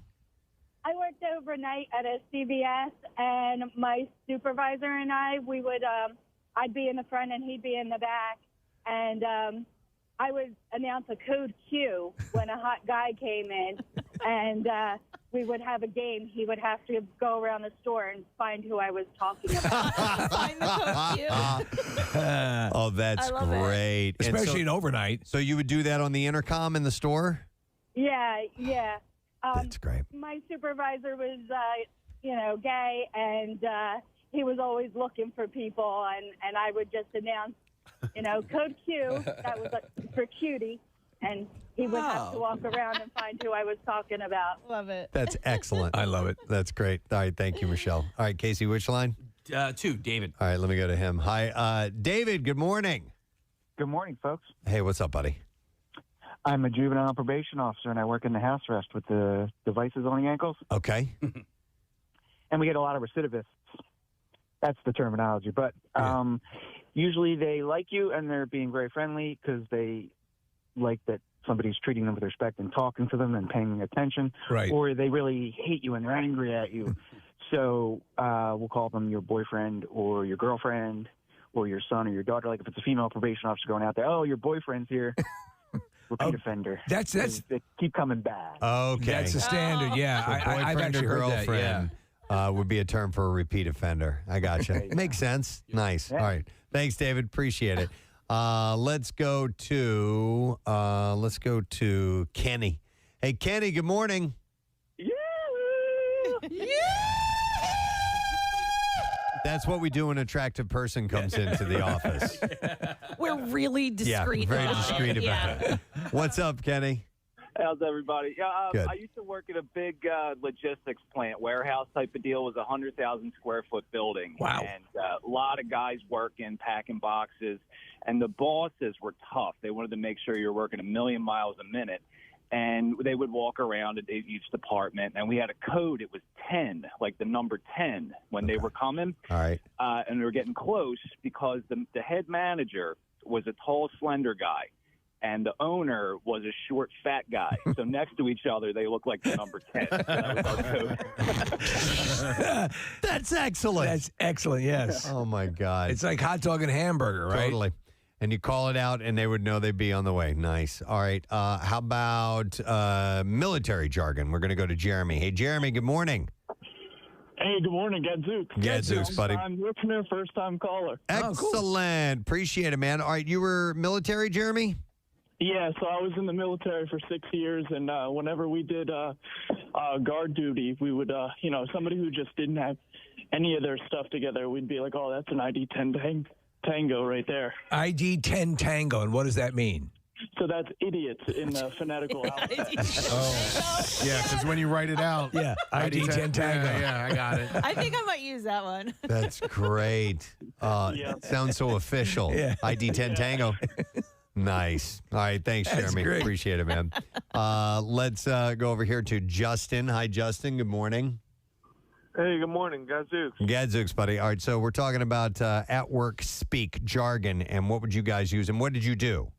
I worked overnight at a CVS, and my supervisor and I, we would, I'd be in the front and he'd be in the back, and I would announce a code Q when a hot guy came in, and we would have a game. He would have to go around the store and find who I was talking about. Find the code Q. Oh, that's great. Especially in overnight. So you would do that on the intercom in the store? Yeah. That's great. My supervisor was, gay, and he was always looking for people, and I would just announce, code Q. That was for cutie, and he would have to walk around and find who I was talking about. Love it. That's excellent. I love it. That's great. All right, thank you, Michelle. All right, Casey, which line? 2, David. All right, let me go to him. Hi, David, good morning. Good morning, folks. Hey, what's up, buddy? I'm a juvenile probation officer, and I work in the house arrest with the devices on the ankles. Okay. And we get a lot of recidivists. That's the terminology. But usually they like you, and they're being very friendly because they like that somebody's treating them with respect and talking to them and paying attention. Right. Or they really hate you and they're angry at you. So we'll call them your boyfriend or your girlfriend or your son or your daughter. Like if it's a female probation officer going out there, oh, your boyfriend's here. Repeat offender. That's they keep coming back. Okay. That's the standard, yeah. So I've boyfriend actually or heard that, girlfriend would be a term for a repeat offender. I gotcha. Makes sense. Nice. All right. Thanks, David. Appreciate it. Let's go to Kenny. Hey, Kenny. Good morning. That's what we do when an attractive person comes into the office. We're really discreet. Yeah, very discreet about it. What's up, Kenny? How's everybody? Good. I used to work at a big logistics plant, warehouse type of deal. It was a 100,000 square foot building. Wow. And a lot of guys working, packing boxes. And the bosses were tough. They wanted to make sure you're working 1,000,000 miles a minute. And they would walk around at each department, and we had a code. It was 10, like the number 10, when they were coming. All right. And they were getting close because the head manager was a tall, slender guy, and the owner was a short, fat guy. So next to each other, they looked like the number 10. That was our code. That's excellent. That's excellent, yes. Oh, my God. It's like hot dog and hamburger, right? Totally. And you call it out, and they would know they'd be on the way. Nice. All right. How about military jargon? We're going to go to Jeremy. Hey, Jeremy, good morning. Hey, good morning, Gadzooks. Gadzooks, buddy. I'm listener, first-time caller. Excellent. Appreciate it, man. All right, you were military, Jeremy? Yeah, so I was in the military for 6 years, and whenever we did guard duty, we would, somebody who just didn't have any of their stuff together, we'd be like, oh, that's an ID-10 Tango right there. ID-10 Tango, and what does that mean? So that's idiots in the phonetical alphabet. Yeah, because when you write it out. Yeah, ID-10 Tango. Yeah, I got it. I think I might use that one. That's great. Sounds so official. Yeah. ID-10 Tango. Nice. All right. Thanks, That's Jeremy. great. Appreciate it, man. Let's go over here to Justin. Hi, Justin. Good morning. Hey, good morning, Gadzooks. Gadzooks, buddy. All right, so we're talking about at-work speak, jargon, and what would you guys use, and what did you do?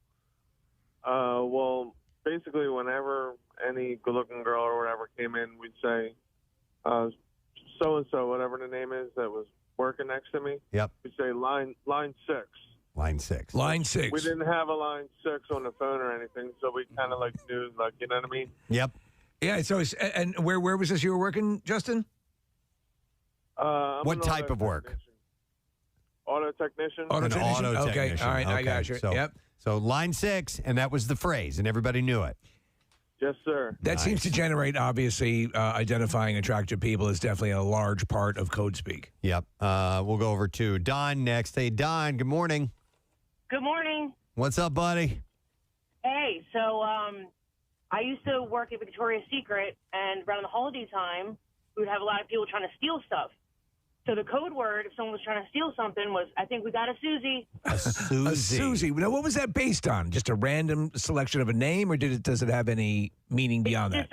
Well, basically whenever any good-looking girl or whatever came in, we'd say, so-and-so, whatever the name is that was working next to me. Yep. We'd say line 6. Line 6. Line 6. We didn't have a line 6 on the phone or anything, so we kind of like knew, like, you know what I mean? Yep. Yeah. So, and where was this you were working, Justin? I'm What an type of work? Auto technician. Auto An technician? auto Okay, technician. all right, I got you. So, Yep. So line 6, and that was the phrase, and everybody knew it. Yes, sir. That seems to generate, obviously, identifying attractive people is definitely a large part of code speak. Yep. We'll go over to Don next. Hey, Don, good morning. Good morning. What's up, buddy? Hey, so I used to work at Victoria's Secret, and around the holiday time, we would have a lot of people trying to steal stuff. So the code word, if someone was trying to steal something, was, I think we got a Susie. A Susie. A Susie. Now, what was that based on? Just a random selection of a name, or does it have any meaning beyond that?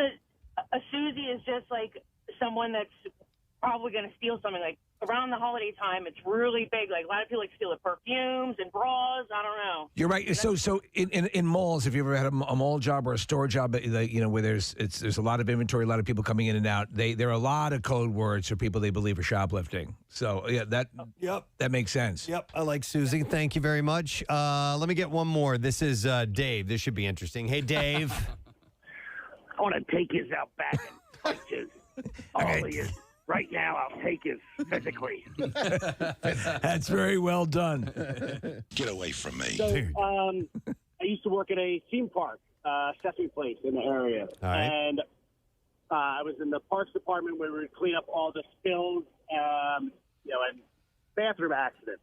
A Susie is just like someone that's probably going to steal something. Like around the holiday time, it's really big. Like a lot of people like steal the perfumes and bras. I don't know. You're right. So in malls, if you ever had a mall job or a store job, where there's a lot of inventory, a lot of people coming in and out. There are a lot of code words for people they believe are shoplifting. So yeah, that makes sense. Yep, I like Susie. Thank you very much. Let me get one more. This is Dave. This should be interesting. Hey, Dave. I want to take his out back and punch his. All he is. Right now, I'll take his physically. That's very well done. Get away from me. So, I used to work at a theme park, Sesame Place in the area. All right. And I was in the parks department where we would clean up all the spills, and bathroom accidents.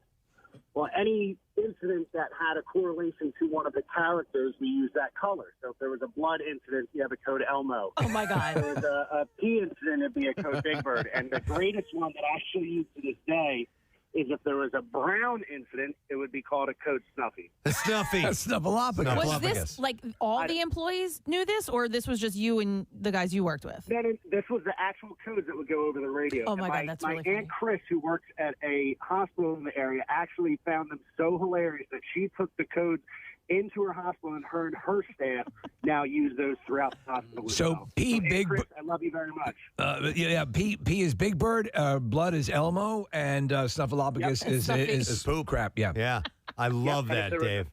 Well, any incident that had a correlation to one of the characters, we use that color. So if there was a blood incident, you have a code Elmo. Oh, my God. If there was a pee incident, it'd be a code Big Bird. And the greatest one that I still use to this day is if there was a brown incident, it would be called a code Snuffy. The Snuffy. Snuffleupagus. Was this like all the employees knew this, or this was just you and the guys you worked with? Then this was the actual codes that would go over the radio. Oh, my And God, that's my really funny. Aunt Chris, who works at a hospital in the area, actually found them so hilarious that she took the codes into her hospital, and her staff now use those throughout the hospital. So P, Big Chris, I love you very much. P is Big Bird, blood is Elmo, and Snuffleupagus is poo crap. Yeah. Yeah. I love And if that, there was a Dave.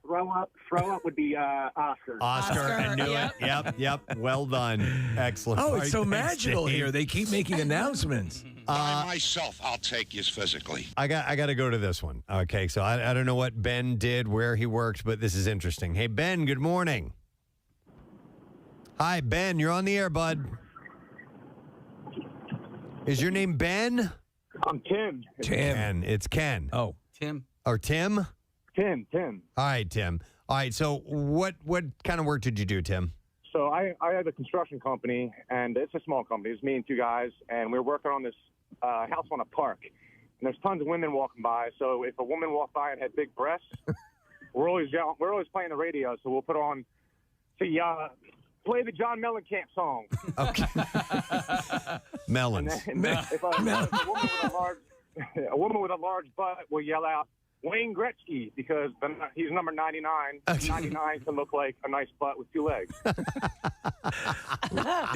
Throw up would be Oscar. Oscar, I knew it. Yep. Well done. Excellent. Oh, All it's right, so thanks, magical Dave. here. They keep making announcements. By myself, I'll take you physically. I got to go to this one. Okay, so I don't know what Ben did, where he worked, but this is interesting. Hey, Ben, good morning. Hi, Ben. You're on the air, bud. Is your name Ben? I'm Tim. Ken. It's Ken. Oh. Tim. Or Tim? Tim. All right, Tim. All right, so what kind of work did you do, Tim? So I had a construction company, and it's a small company. It's me and two guys, and we were working on this house on a park. And there's tons of women walking by. So if a woman walked by and had big breasts, we're always playing the radio. So we'll put on, play the John Mellencamp song. Okay. Melons. And then if a woman with a large butt will yell out, Wayne Gretzky, because he's number 99. 99 can look like a nice butt with two legs.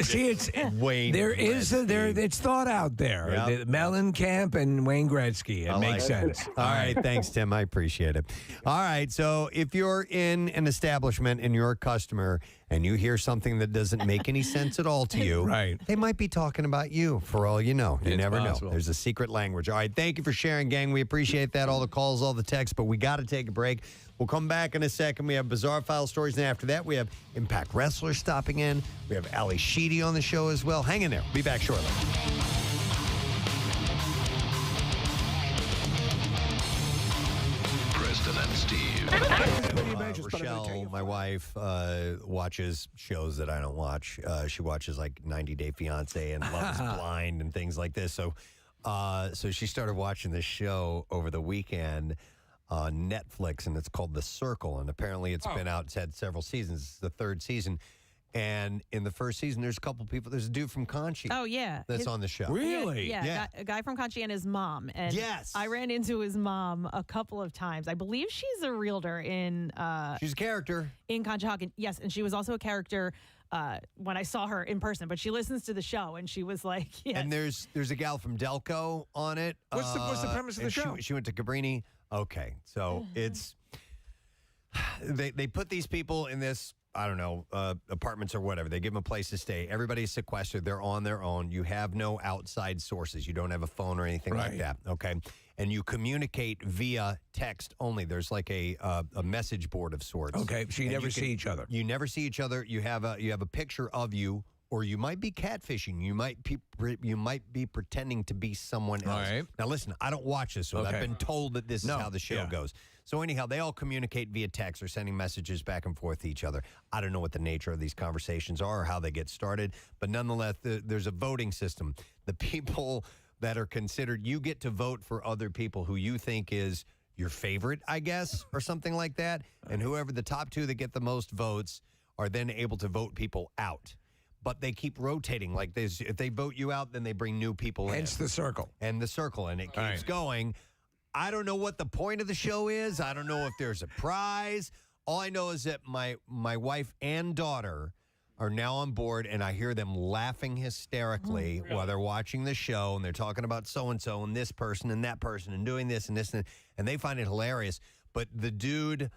See, it's Wayne. It's thought out there. Yep. Mellencamp and Wayne Gretzky. It makes sense. All right, thanks, Tim. I appreciate it. All right, so if you're in an establishment and you're a customer and you hear something that doesn't make any sense at all to you, right? They might be talking about you for all you know. You It's never possible. know. There's a secret language. All right, thank you for sharing, gang. We appreciate that. All the calls, all the texts, but we got to take a break. We'll come back in a second. We have Bizarre File stories, and after that, we have Impact Wrestlers stopping in. We have Ali Sheedy on the show as well. Hang in there. Be back shortly. Preston and Steve. Rochelle, my wife, watches shows that I don't watch. She watches like 90 Day Fiance and Love is Blind and things like this. So she started watching this show over the weekend on Netflix, and it's called The Circle. And apparently it's been out. It's had several seasons. It's the third season. And in the first season, there's a couple people. There's a dude from Conchi. Oh, yeah. That's on the show. Really? Yeah. A guy from Conchi and his mom. And yes. I ran into his mom a couple of times. I believe she's a realtor in... she's a character. In Conshohocken. Yes, and she was also a character when I saw her in person. But she listens to the show, and she was like... Yes. And there's a gal from Delco on it. What's the premise of the show? She went to Cabrini. Okay, so it's... They put these people in this... I don't know, apartments or whatever. They give them a place to stay. Everybody's sequestered. They're on their own. You have no outside sources. You don't have a phone or anything like that. Okay. And you communicate via text only. There's like a message board of sorts. Okay. So you never see each other. You never see each other. You have a picture of you, or you might be catfishing. You might be pretending to be someone else. All right. Now listen, I don't watch this, so I've been told that this is how the show goes. So anyhow, they all communicate via text or sending messages back and forth to each other. I don't know what the nature of these conversations are or how they get started, but nonetheless, there's a voting system. The people that are considered, you get to vote for other people who you think is your favorite, I guess, or something like that. And whoever the top two that get the most votes are then able to vote people out. But they keep rotating. Like if they vote you out, then they bring new people in. Hence the circle. And the circle, and it keeps going. I don't know what the point of the show is. I don't know if there's a prize. All I know is that my wife and daughter are now on board, and I hear them laughing hysterically while they're watching the show, and they're talking about so-and-so and this person and that person and doing this and this, and they find it hilarious. But the dude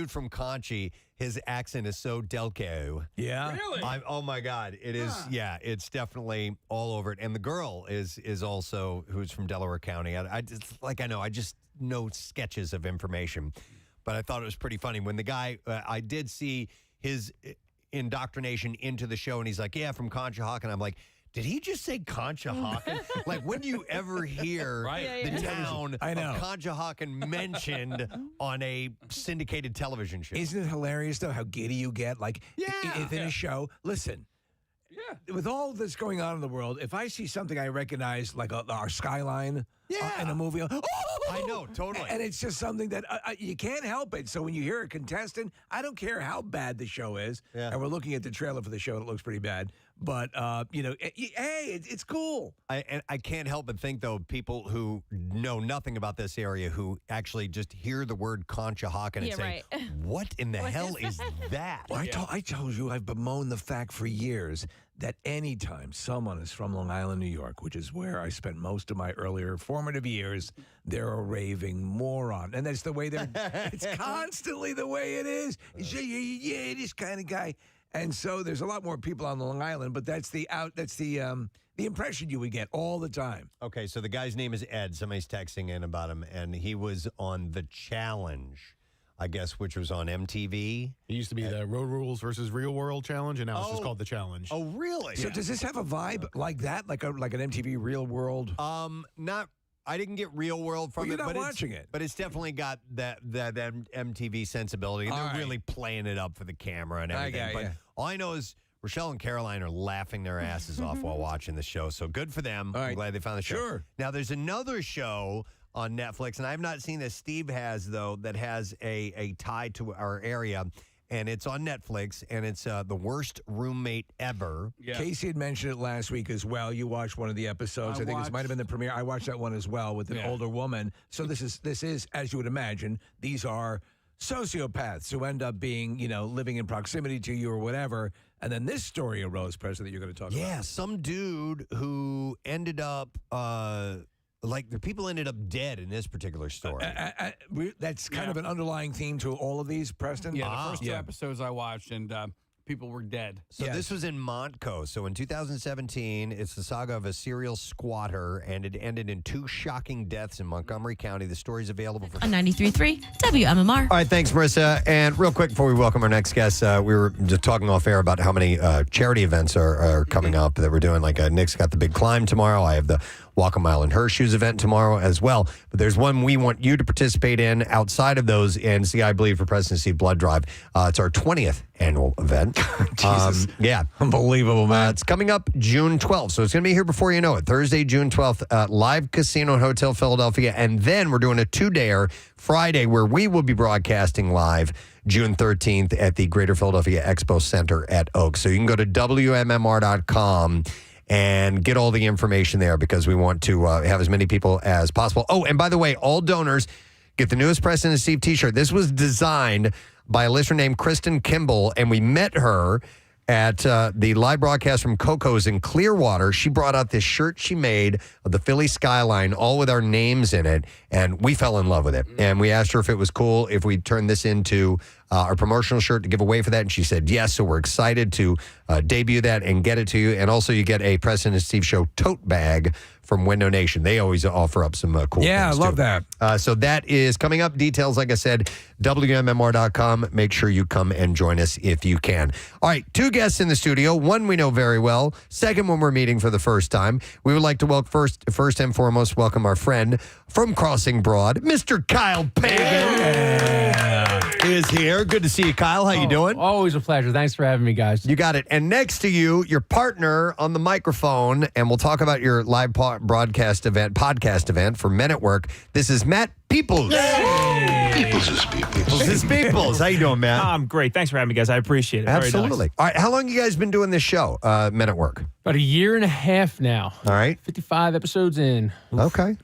from Conchi, his accent is so Delco. Yeah. Really? Oh my God. It is. Yeah, it's definitely all over it. And the girl is also who's from Delaware County. I just know sketches of information, but I thought it was pretty funny when the guy, I did see his indoctrination into the show, and he's like, yeah, from Conshohocken. I'm like, did he just say Conshohocken? Like, when do you ever hear the town of Conshohocken mentioned on a syndicated television show? Isn't it hilarious, though, how giddy you get? Like, within a show, listen. Yeah. With all this going on in the world, if I see something I recognize, like our skyline in a movie, I know, totally. And it's just something that you can't help it. So when you hear a contestant, I don't care how bad the show is, and we're looking at the trailer for the show, and it looks pretty bad. But, hey, it's cool. I can't help but think, though, people who know nothing about this area who actually just hear the word Conshohocken and say, what in the hell is that? Well, I told you, I've bemoaned the fact for years that anytime someone is from Long Island, New York, which is where I spent most of my earlier formative years, they're a raving moron. And that's the way it's constantly the way it is. Yeah, this kind of guy. And so there's a lot more people on Long Island, but that's the impression you would get all the time. Okay, so the guy's name is Ed. Somebody's texting in about him, and he was on The Challenge, I guess, which was on MTV. It used to be the Road Rules versus Real World Challenge, and now it's just called The Challenge. Oh, really? So does this have a vibe like that, like an MTV Real World? Not. I didn't get Real World from you're not watching it. But it's definitely got that MTV sensibility. And they're really playing it up for the camera and everything. But all I know is Rochelle and Caroline are laughing their asses off while watching the show. So good for them. I'm glad they found the show. Sure. Now, there's another show on Netflix, and I have not seen this. Steve has, though, that has a tie to our area. And it's on Netflix, and it's The Worst Roommate Ever. Yeah. Casey had mentioned it last week as well. You watched one of the episodes. I think this might have been the premiere. I watched that one as well with an older woman. So this is, as you would imagine, these are sociopaths who end up being, living in proximity to you or whatever. And then this story arose, Preston, that you're going to talk about. Yeah, some dude who ended up... the people ended up dead in this particular story. That's kind of an underlying theme to all of these, Preston? Yeah, the first two episodes I watched, and people were dead. So this was in Montco. So in 2017, it's the saga of a serial squatter, and it ended in 2 shocking deaths in Montgomery County. The story's available for... On 93.3 WMMR. All right, thanks, Marissa. And real quick, before we welcome our next guest, we were just talking off air about how many charity events are coming up that we're doing. Like Nick's got the Big Climb tomorrow. I have the Walk a Mile in Her Shoes event tomorrow as well. But there's one we want you to participate in outside of those and see I Bleed for Preston Steve Blood Drive. It's our 20th annual event. Jesus. Yeah. Unbelievable, man. It's coming up June 12th. So it's going to be here before you know it. Thursday, June 12th, Live Casino and Hotel Philadelphia. And then we're doing a 2-dayer Friday where we will be broadcasting live June 13th at the Greater Philadelphia Expo Center at Oak. So you can go to WMMR.com and get all the information there because we want to have as many people as possible. Oh, and by the way, all donors get the newest Preston and Steve t-shirt. This was designed by a listener named Kristen Kimball, and we met her at the live broadcast from Coco's in Clearwater. She brought out this shirt she made of the Philly skyline, all with our names in it, and we fell in love with it. And we asked her if it was cool if we turned this into our promotional shirt to give away for that, and she said yes, so we're excited to debut that and get it to you. And also you get a Preston and Steve Show tote bag from Window Nation. They always offer up some cool things. Yeah, I love that. So that is coming up. Details, like I said, WMMR.com. Make sure you come and join us if you can. All right, 2 guests in the studio. One we know very well. Second one we're meeting for the first time. We would like to welcome first and foremost, welcome our friend from Crossing Broad, Mr. Kyle Pagan. Is here. Good to see you, Kyle. How you doing? Always a pleasure. Thanks for having me, guys. You got it. And next to you, your partner on the microphone, and we'll talk about your live podcast event for Men at Work. This is Matt Peoples. Peoples is peoples. Peoples is peoples. How you doing, Matt? I'm great. Thanks for having me, guys. I appreciate it. Absolutely. Very nice. All right. How long you guys been doing this show, Men at Work? About a year and a half now. All right. 55 episodes in. Okay.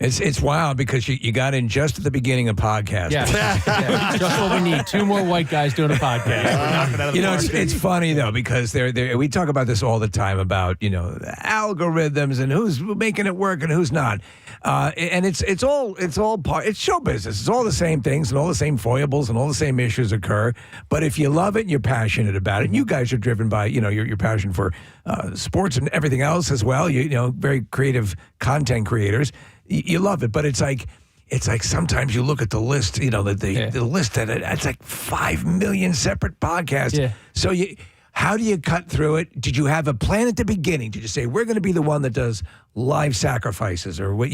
It's wild because you got in just at the beginning of podcasting. Yeah. Just what we need. 2 more white guys doing a podcast. It's funny though because we talk about this all the time about algorithms and who's making it work and who's not, and it's all show business. It's all the same things and all the same foibles and all the same issues occur. But if you love it and you're passionate about it, and you guys are driven by your passion for sports and everything else as well. Very creative content creators. You love it, but it's like sometimes you look at the list, the list that it's like 5 million separate podcasts. Yeah. So how do you cut through it? Did you have a plan at the beginning? Did you say we're going to be the one that does live sacrifices, or what?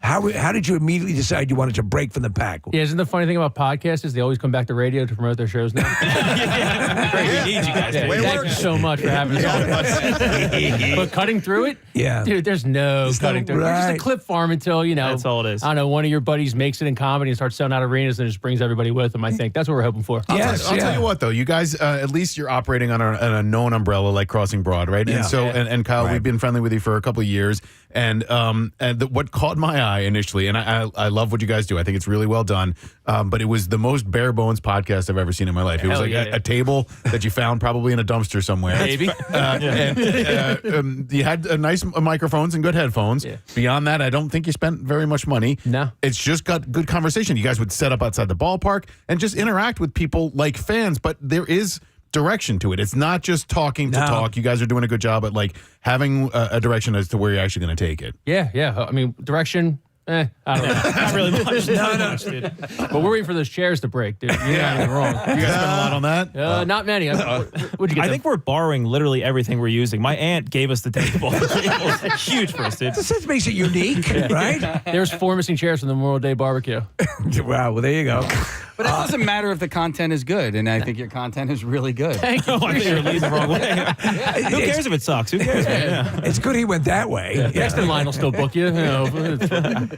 How did you immediately decide you wanted to break from the pack? Yeah, isn't the funny thing about podcasts is they always come back to radio to promote their shows now? Great, we need you guys. Yeah, thank you so much for having us on. But cutting through it, dude, there's no cutting through it. We're just a clip farm until that's all it is. I don't know, one of your buddies makes it in comedy and starts selling out arenas and just brings everybody with them. I think that's what we're hoping for. I'll tell you what though, you guys at least you're operating on a known umbrella like Crossing Broad, right? And so and Kyle, we've been friendly with you for a couple of years. And what caught my eye initially, and I love what you guys do. I think it's really well done. But it was the most bare bones podcast I've ever seen in my life. It was like a table that you found probably in a dumpster somewhere. Maybe. And you had nice microphones and good headphones. Yeah. Beyond that, I don't think you spent very much money. No. It's just got good conversation. You guys would set up outside the ballpark and just interact with people like fans. But there is direction to it. It's not just talking to talk. You guys are doing a good job at like having a direction as to where you're actually going to take it. Yeah. I mean, direction. I don't know. Not really much. No. But we're waiting for those chairs to break, dude. You're not even wrong. You guys spend a lot on that? Not many. What'd you get? I think we're borrowing literally everything we're using. My aunt gave us the table. It's huge for us, dude. This makes it unique, right? There's 4 missing chairs from the Memorial Day barbecue. Wow. Well, there you go. But it doesn't matter if the content is good, and I think your content is really good. Thank you. I think you're leading the wrong way. Who cares if it sucks? Who cares? Man? It's good he went that way. Next in line will still book you.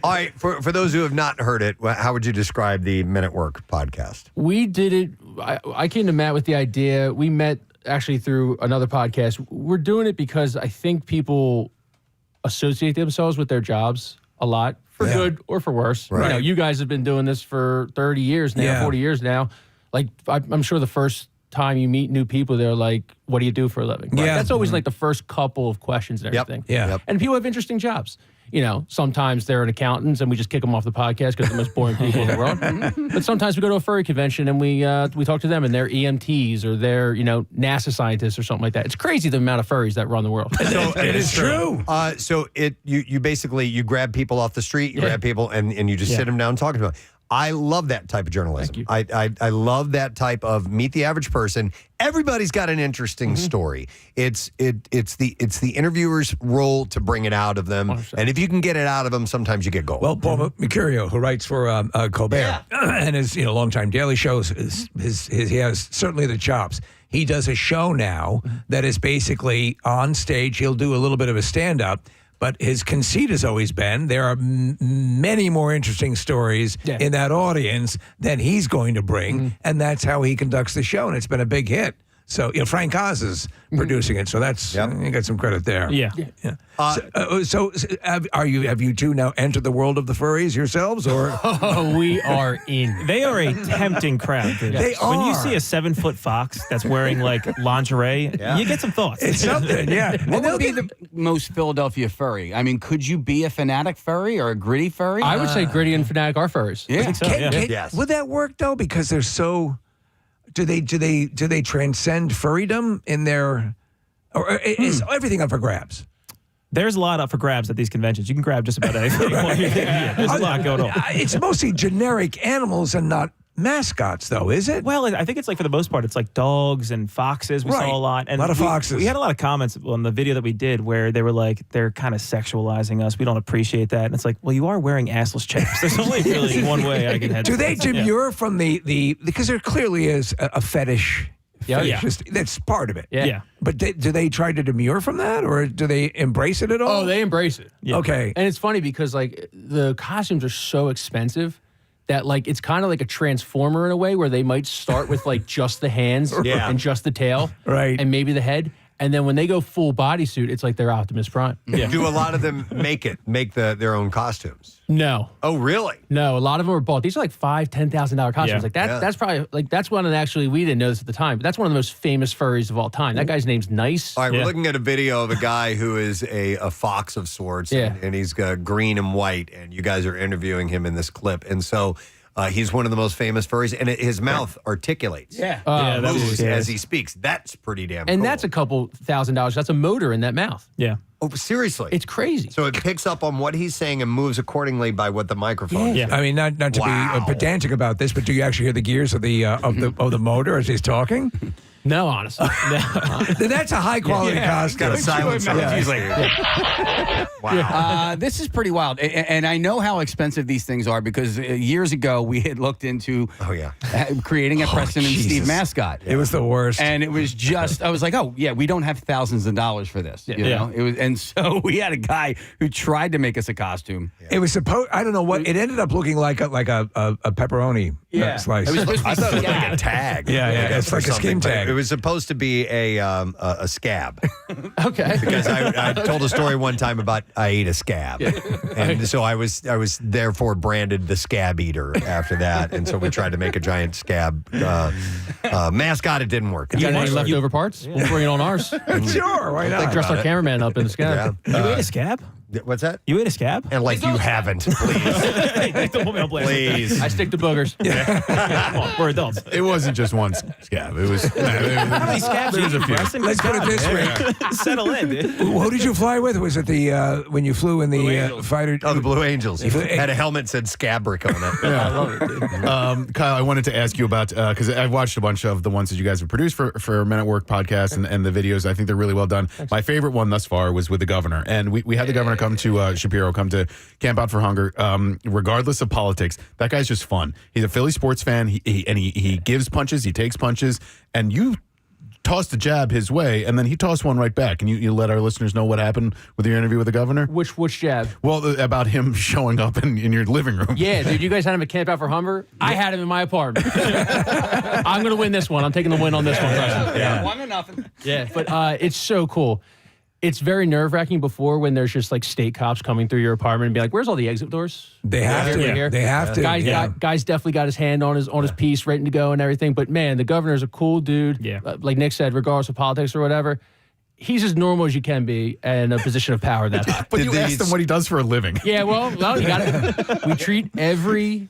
All right, for those who have not heard it, how would you describe the Men at Work podcast? We did it. I came to Matt with the idea. We met actually through another podcast. We're doing it because I think people associate themselves with their jobs a lot. For good or for worse. Right. You guys have been doing this for 30 years now, 40 years now. Like, I'm sure the first time you meet new people, they're like, what do you do for a living? Right? Yeah. That's always like the first couple of questions and everything. Yep. And people have interesting jobs. Sometimes they're an accountants and we just kick them off the podcast because they're the most boring people in the world. But sometimes we go to a furry convention and we talk to them and they're EMTs or they're, NASA scientists or something like that. It's crazy the amount of furries that run the world. So it is true. So you basically, you grab people off the street, you grab people and you just sit them down and talk to them. I love that type of journalism. I love that type of meet the average person. Everybody's got an interesting story. It's the interviewer's role to bring it out of them, and if you can get it out of them, sometimes you get gold. Well, Paul Mercurio, who writes for Colbert and his longtime Daily Shows, he has certainly the chops. He does a show now that is basically on stage. He'll do a little bit of a stand-up. But his conceit has always been there are many more interesting stories in that audience than he's going to bring, and that's how he conducts the show, and it's been a big hit. So Frank Oz is producing it, so that's you got some credit there. Yeah. So have you two now entered the world of the furries yourselves, or we are in? They are a tempting crowd. Dude. They are. When you see a 7-foot fox that's wearing like lingerie, you get some thoughts. It's something, yeah. What would be the most Philadelphia furry? I mean, could you be a fanatic furry or a gritty furry? I would say gritty and fanatic are furries. Yeah. I think so, Yes. Would that work though? Because they're so. Do they transcend furrydom in their, or is everything up for grabs? There's a lot up for grabs at these conventions. You can grab just about anything. There's a lot going on. It's mostly generic animals and not mascots, though, is it? Well, I think it's like for the most part, it's like dogs and foxes. We saw a lot. And a lot of foxes. We had a lot of comments on the video that we did where they were like, they're kind of sexualizing us. We don't appreciate that. And it's like, well, you are wearing assless chaps. There's only really one way I can head. Do they demur from the because there clearly is a fetish. That's part of it. Yeah. But do they try to demur from that, or do they embrace it at all? Oh, they embrace it. Yeah. Okay. And it's funny because like the costumes are so expensive that like it's kind of like a transformer in a way where they might start with like just the hands and just the tail, right, and maybe the head, and then when they go full bodysuit, it's like they're Optimus Prime. Yeah. Do a lot of them make their own costumes? No. Oh, really? No, a lot of them are bought. These are like $5,000-$10,000 costumes. Yeah. Like that's probably like that's one that actually we didn't know this at the time, but that's one of the most famous furries of all time. That guy's name's Nice. All right, we're looking at a video of a guy who is a fox of sorts, and he's green and white, and you guys are interviewing him in this clip, and so. He's one of the most famous furries, and his mouth articulates. Moves as he speaks. That's pretty damn cool. And that's a couple $1,000. That's a motor in that mouth. Yeah. Oh, seriously? It's crazy. So it picks up on what he's saying and moves accordingly by what the microphone is. I mean, not to be pedantic about this, but do you actually hear the gears of the motor as he's talking? No, honestly. Then that's a high quality costume. Got a silencer. He's like, wow. This is pretty wild. And I know how expensive these things are because years ago we had looked into creating a Preston and Steve mascot. It was the worst. And it was just, I was like, oh, yeah, we don't have thousands of dollars for this. You know? It was, and so we had a guy who tried to make us a costume. It was supposed, I don't know what, it ended up looking like a pepperoni slice. It was supposed to be I thought it was like a tag. It's like a skin tag. It was supposed to be a scab. Okay. Because I told a story one time about I ate a scab. And so I was therefore branded the scab eater after that. And so we tried to make a giant scab mascot. It didn't work. You got any leftover parts? We'll bring it on ours. Sure, why not? Dress our cameraman up in the scab. You ate a scab? What's that? You ate a scab? And like you haven't, please. I stick to boogers. Come on, we're adults. It wasn't just one scab. It was. How many scabs There's a few. Let's put it this way. Settle in, dude. Who did you fly with? Was it the when you flew in the fighter? Oh, the Blue Angels. Had a helmet that said Scabrick on it. I love it, dude. Kyle, I wanted to ask you about because I've watched a bunch of the ones that you guys have produced for Men at Work podcast and the videos. I think they're really well done. Thanks. My favorite one thus far was with the governor, and we had the governor come to Shapiro, come to Camp Out for Hunger. Regardless of politics, that guy's just fun. He's a Philly sports fan. He gives punches, he takes punches, and you tossed a jab his way, and then he tossed one right back. And you let our listeners know what happened with your interview with the governor? Which jab? Well, about him showing up in your living room. Yeah, dude, you guys had him at Camp Out for Hunger. I had him in my apartment. I'm going to win this one. I'm taking the win on this one, Preston. Yeah. 1-0. Yeah, but it's so cool. It's very nerve-wracking before when there's just like state cops coming through your apartment and be like, "Where's all the exit doors?" They have to. Here. They have to. Guy's definitely got his hand on his piece, ready to go and everything. But man, the governor's a cool dude. Yeah. Like Nick said, regardless of politics or whatever, he's as normal as you can be in a position of power that high. But you asked him what he does for a living. Yeah, well, you got it. We treat every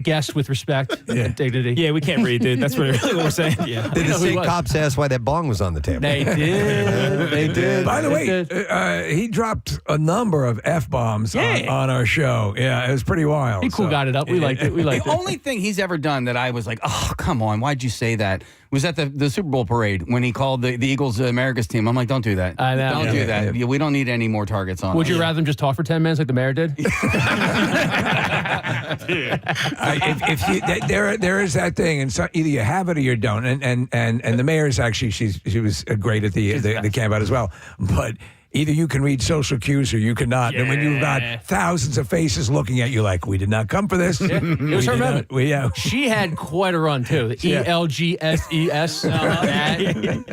guest with respect and dignity. Yeah, we can't read, dude. That's really what we're saying. Yeah. Did the state cops ask why that bong was on the table? They did. They did. By the way, he dropped a number of F-bombs on our show. Yeah, it was pretty wild. He cool got it up. We liked it. We liked The it. only thing he's ever done that I was like, oh, come on, why'd you say that? Was at the Super Bowl parade when he called the Eagles America's team. I'm like, don't do that. I know. Don't do that. Yeah, we don't need any more targets on Would us. you rather him just talk for 10 minutes like the mayor did? There is that thing, and so either you have it or you don't. And the mayor's actually she was great at the camp out as well, but. Either you can read social cues or you cannot. And when you've got thousands of faces looking at you like, we did not come for this. Yeah. It was her moment. She had quite a run, too. The ELGSES.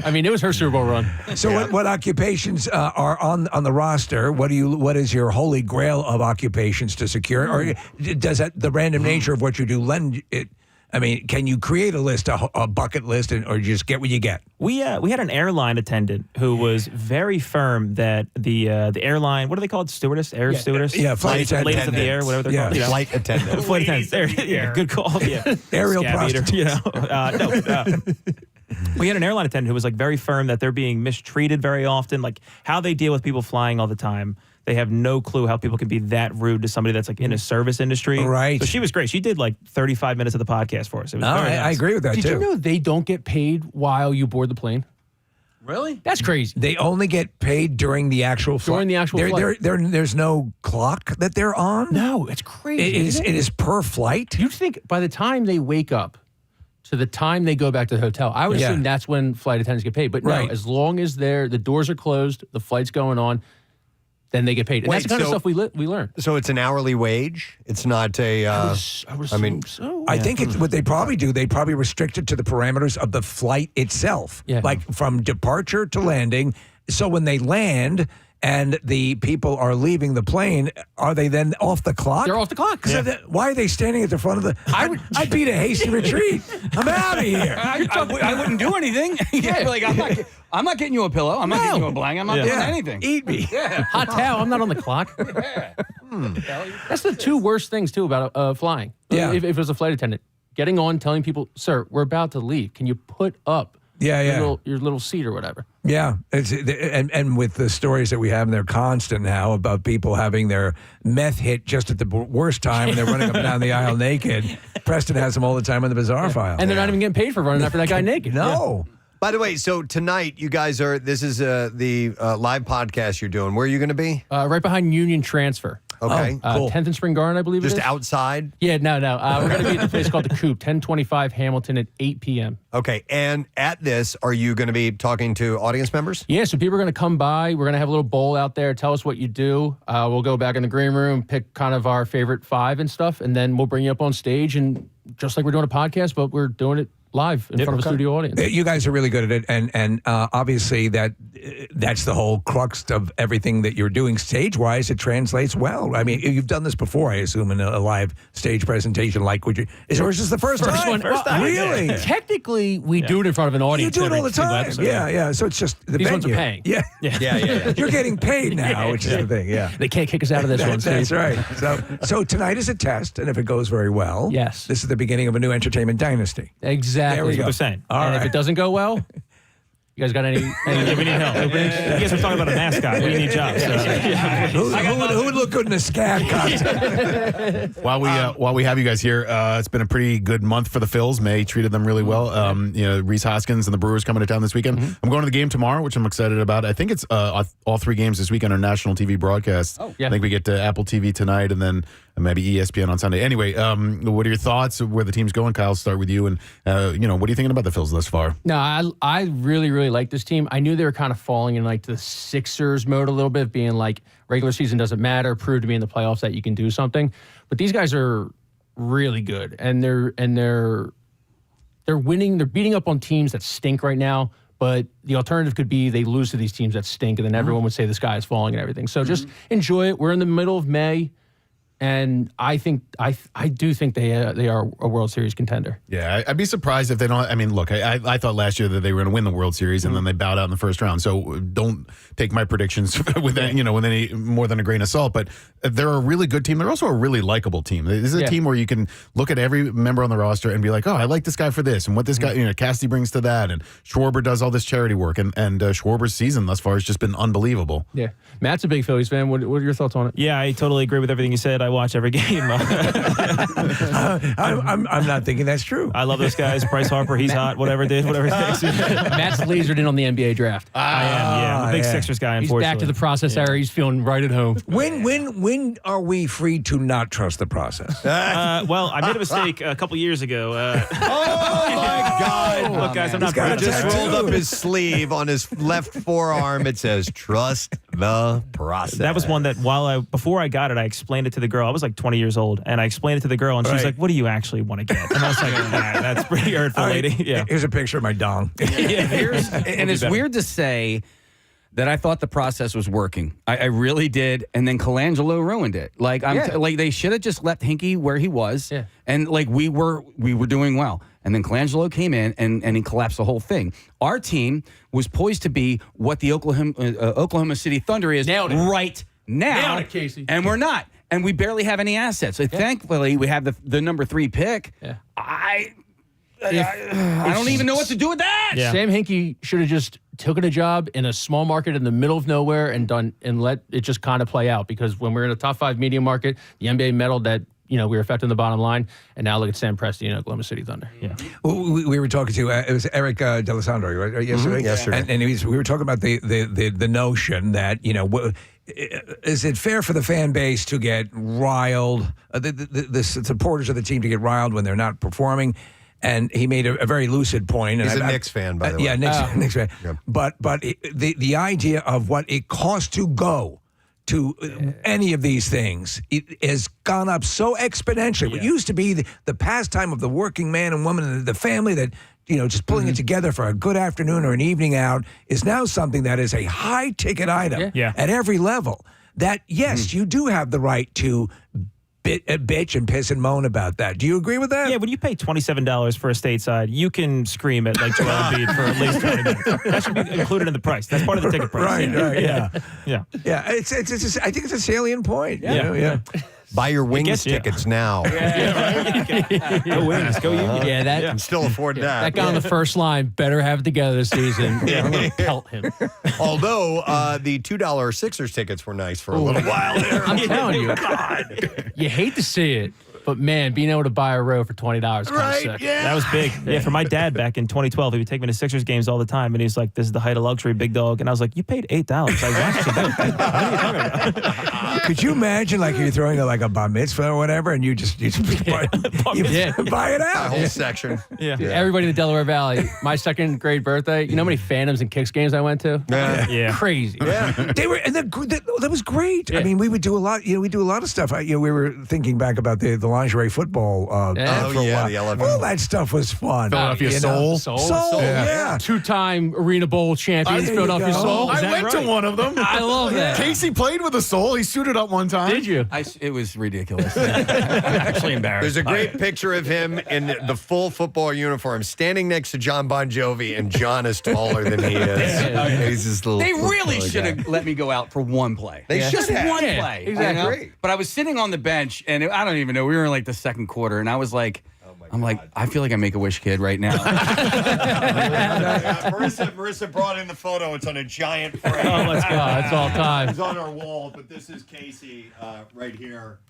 I mean, it was her Super Bowl run. So what occupations are on the roster? What is your holy grail of occupations to secure? Or does the random nature of what you do lend it? I mean, can you create a list, a bucket list, or just get what you get? We had an airline attendant who was very firm that the airline, what are they called? Stewardess? Stewardess? Yeah, flight attendant. Ladies of the air, whatever they're called. You know? Flight attendant. Flight attendants. There, good call. Yeah. Aerial Scab eater, we had an airline attendant who was like very firm that they're being mistreated very often, like how they deal with people flying all the time. They have no clue how people can be that rude to somebody that's like in a service industry. Right. So she was great. She did like 35 minutes of the podcast for us. It was very nice. I agree with that, Did too. you know they don't get paid while you board the plane? Really? That's crazy. They only get paid during the actual flight. During the actual flight. There's no clock that they're on? No, it's crazy. It is per flight? You'd think by the time they wake up to the time they go back to the hotel, I would assume that's when flight attendants get paid. But no, as long as the doors are closed, the flight's going on, then they get paid. And that's the kind of stuff we learn. So it's an hourly wage? It's not a... I would assume so. I think it's what they probably do. They probably restrict it to the parameters of the flight itself, like from departure to landing. So when they land and the people are leaving the plane, are they then off the clock? They're off the clock. Why are they standing at the front of the... I'd beat a hasty retreat. I'm out of here. I wouldn't do anything. Like, I'm not getting you a pillow. I'm not getting you a blanket. I'm not doing anything. Eat me. Hot towel. I'm not on the clock. That's the two worst things, too, about flying. Yeah. If it was a flight attendant. Getting on, telling people, sir, we're about to leave. Can you put up your little seat or whatever? Yeah, and with the stories that we have, and they're constant now about people having their meth hit just at the worst time, and they're running up and down the aisle naked. Preston has them all the time in the bizarre file. And they're not even getting paid for running after that guy naked. No. By the way, so tonight you guys this is the live podcast you're doing. Where are you going to be? Right behind Union Transfer. Okay, cool. 10th and Spring Garden, I believe Just it is. outside? Yeah, no. We're going to be at the place called The Coop, 1025 Hamilton at 8 p.m. Okay, and at this, are you going to be talking to audience members? Yeah, so people are going to come by. We're going to have a little bowl out there. Tell us what you do. We'll go back in the green room, pick kind of our favorite 5 and stuff, and then we'll bring you up on stage. And just like we're doing a podcast, but we're doing it live in front of a studio audience. You guys are really good at it, and obviously that's the whole crux of everything that you're doing stage-wise. It translates well. I mean, you've done this before, I assume, in a live stage presentation. Like, or is this the first time? First time. Really? Technically, we do it in front of an audience. You do it all the every single time. episode. Yeah. So it's just the These venue. ones are paying. Yeah. You're getting paid now, which is the thing. Yeah. They can't kick us out of this one. That's Steve. right. So tonight is a test, and if it goes very well, yes, this is the beginning of a new entertainment dynasty. Exactly. There we go. What they're saying. And if it doesn't go well, you guys got any Yeah, we need help. You guys were talking about a mascot. We need jobs. Who would look good in a scab costume? While we have you guys here, it's been a pretty good month for the Phils. May treated them really well. Reese Hoskins and the Brewers coming to town this weekend. I'm going to the game tomorrow, which I'm excited about. I think it's all 3 games this weekend are national TV broadcasts. Oh, yeah. I think we get to Apple TV tonight and then maybe ESPN on Sunday. Anyway, what are your thoughts of where the team's going? Kyle, start with you. And, what are you thinking about the Phils thus far? No, I really, really like this team. I knew they were kind of falling in like the Sixers mode a little bit, being like regular season doesn't matter, prove to me in the playoffs that you can do something. But these guys are really good, and they're winning. They're beating up on teams that stink right now. But the alternative could be they lose to these teams that stink, and then everyone would say the sky is falling and everything. So just enjoy it. We're in the middle of May. And I do think they are a World Series contender. Yeah, I'd be surprised if they don't. I mean, look, I thought last year that they were going to win the World Series, and then they bowed out in the first round. So don't take my predictions with that, with any more than a grain of salt. But they're a really good team. They're also a really likable team. This is a team where you can look at every member on the roster and be like, oh, I like this guy for this, and what this guy, Cassidy brings to that, and Schwarber does all this charity work, and Schwarber's season thus far has just been unbelievable. Yeah, Matt's a big Phillies fan. What are your thoughts on it? Yeah, I totally agree with everything you said. I watch every game. I'm not thinking that's true. I love those guys. Bryce Harper, he's hot. Whatever it takes. Matt's lasered in on the NBA draft. I am. Yeah, I'm a big Sixers guy. He's Unfortunately, back to the process era. He's feeling right at home. When are we free to not trust the process? Well, I made a mistake a couple years ago. Oh my God! Look, guys, I'm not He just rolled up his sleeve on his left forearm. It says, "Trust the process." That was one that before I got it, I explained it to the girl. I was like 20 years old, and I explained it to the girl, and she's like, "What do you actually want to get?" And I was like, "That's pretty hurtful, lady." Yeah. Here's a picture of my dong. And it's weird to say that I thought the process was working. I really did, and then Colangelo ruined it. Like they should have just left Hinkie where he was, and like we were doing well. And then Colangelo came in and he collapsed the whole thing. Our team was poised to be what the Oklahoma City Thunder is right now. Nailed it, Casey. And we're not. And we barely have any assets. So thankfully, we have the number 3 pick. Yeah. I don't even know what to do with that. Yeah. Sam Hinkie should have just taken a job in a small market in the middle of nowhere and let it just kind of play out. Because when we're in a top 5 media market, the NBA meddled that. We were affecting the bottom line, and now look at Sam Preston, Oklahoma City Thunder. Yeah, we were talking to it was Eric D'Alessandro, right? Yesterday. Yesterday, and we were talking about the notion that is it fair for the fan base to get riled, the supporters of the team to get riled when they're not performing? And he made a very lucid point. And he's a Knicks fan, by the way. Yeah, Knicks fan. Yep. But the idea of what it costs to go to any of these things, it has gone up so exponentially. What used to be the pastime of the working man and woman and the family that, just pulling it together for a good afternoon or an evening out is now something that is a high-ticket item at every level. That, yes, you do have the right to bitch and piss and moan about that. Do you agree with that? Yeah, when you pay $27 for a stateside, you can scream it like Joel Embiid for at least 20 minutes. That should be included in the price. That's part of the ticket price. Right, yeah. It's I think it's a salient point. Yeah. Buy your Wings tickets now. Go Wings, go Union. Yeah, that can still afford that. That guy on the first line better have it together this season. I'm going to pelt him. Although the $2 Sixers tickets were nice for a little while there. I'm telling you, you hate to see it. But man, being able to buy a row for $20 kind of sick. Yeah. That was big. Yeah, for my dad back in 2012, he would take me to Sixers games all the time, and he's like, "This is the height of luxury, big dog." And I was like, "You paid $8." Like, watch you do. What are you talking about? Could you imagine, like, you're throwing like a bar mitzvah or whatever, and you just buy it out? A whole section. Yeah. Everybody in the Delaware Valley. My second grade birthday. You know how many Phantoms and Kicks games I went to? Yeah. Crazy. Yeah. They were, and that was great. Yeah. I mean, we would do a lot. We do a lot of stuff. We were thinking back about the lingerie football. For a while. The elephant. All that stuff was fun. Philadelphia Soul. Soul. Yeah. 2-time Arena Bowl champions, Philadelphia Soul. I went to one of them. I love that. Casey played with the Soul. He suited up one time. Did you? It was ridiculous. Actually embarrassed. There's a great picture of him in the full football uniform standing next to John Bon Jovi, and John is taller than he is. He's this little. They really should have let me go out for one play. They should Just have. one play. Exactly. But I was sitting on the bench, and I don't even know. We were in like the second quarter, and I was like, I feel like a Make-A-Wish kid right now. Marissa brought in the photo. It's on a giant frame. Oh, let's go. It's all time. It's on our wall, but this is Casey right here.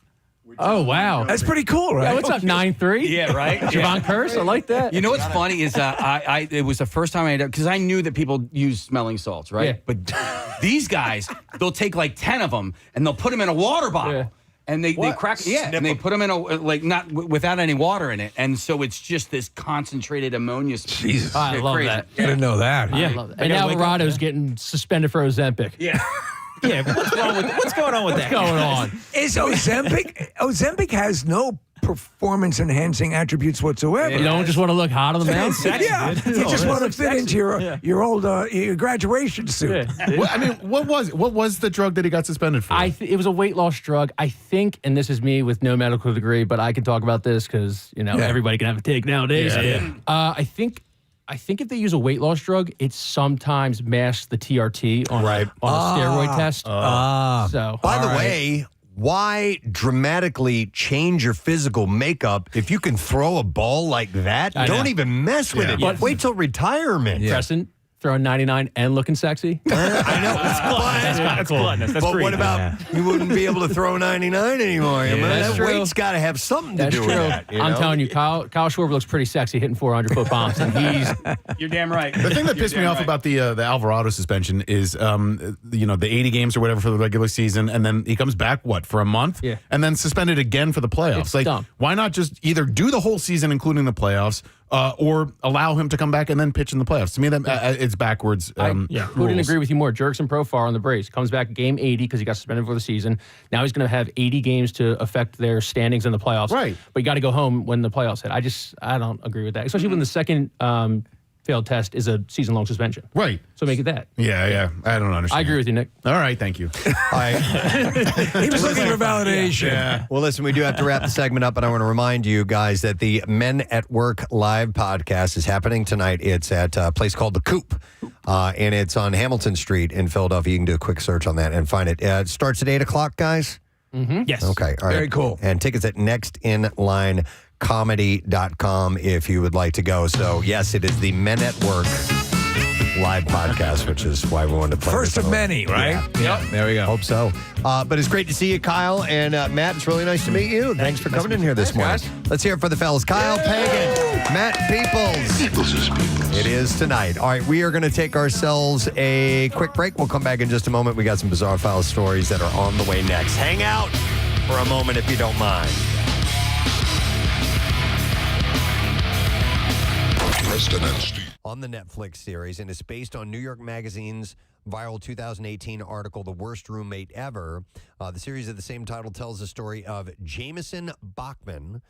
Oh, wow. That's pretty cool, right? Yeah, what's up, 9'3"? Yeah, right? Javon Curse, I like that. You know what's funny is it was the first time I ended up, because I knew that people use smelling salts, right? Yeah. But these guys, they'll take like 10 of them, and they'll put them in a water bottle. Yeah. And they crack, and they put them in not without any water in it, and so it's just this concentrated ammonia. Jesus, I love crazy. that. I didn't know that. I love that. And now Alvarado's getting suspended for Ozempic. Yeah. Yeah, what's going on with that? What's going on? Is Ozempic has no performance-enhancing attributes whatsoever. You don't just want to look hot on the mound. Yeah, you just want to fit into your old your graduation suit. What was the drug that he got suspended for? It was a weight loss drug. I think, and this is me with no medical degree, but I can talk about this because everybody can have a take nowadays. I think if they use a weight loss drug, it sometimes masks the TRT on a steroid test. So, by the way, why dramatically change your physical makeup if you can throw a ball like that? Don't even mess with it. But wait till retirement. Preston, throwing 99 and looking sexy. I know. That's kind of cool. That's but great. what about you wouldn't be able to throw 99 anymore? I mean, that's that true. weight's got to have something to That's do true. with that. I'm telling you, Kyle Schwarber looks pretty sexy hitting 400-foot bombs, and he's. You're damn right. The thing that pissed me off about the Alvarado suspension is, the 80 games or whatever for the regular season, and then he comes back, for a month? Yeah. And then suspended again for the playoffs. It's dumb. Why not just either do the whole season, including the playoffs, or allow him to come back and then pitch in the playoffs? To me, that it's backwards. Couldn't agree with you more. Jerkson Profar on the Braves comes back game 80 because he got suspended for the season. Now he's going to have 80 games to affect their standings in the playoffs. Right. But you got to go home when the playoffs hit. I don't agree with that, especially when the second failed test is a season-long suspension. Right. So make it that. Yeah. I don't understand. I agree with you, Nick. All right, thank you. He was looking for validation. Yeah. Well, listen, we do have to wrap the segment up, but I want to remind you guys that the Men at Work live podcast is happening tonight. It's at a place called The Coop, and it's on Hamilton Street in Philadelphia. You can do a quick search on that and find it. It starts at 8 o'clock, guys? Mm-hmm. Yes. Okay, all right. Very cool. And tickets at nextinlinecomedy.com if you would like to go. So, yes, it is the Men at Work live podcast, which is why we wanted to play First this of over. many, right? Yeah. There we go. Hope so. But it's great to see you, Kyle. And Matt, it's really nice to meet you. Thanks for coming in here this morning. Let's hear it for the fellas. Kyle Pagan, Matt Peoples. Peoples is peoples. It is tonight. All right, we are going to take ourselves a quick break. We'll come back in just a moment. We got some Bizarre File stories that are on the way next. Hang out for a moment if you don't mind. Preston and Steve. On the Netflix series, and it's based on New York Magazine's viral 2018 article, The Worst Roommate Ever. The series of the same title tells the story of Jameson Bachman,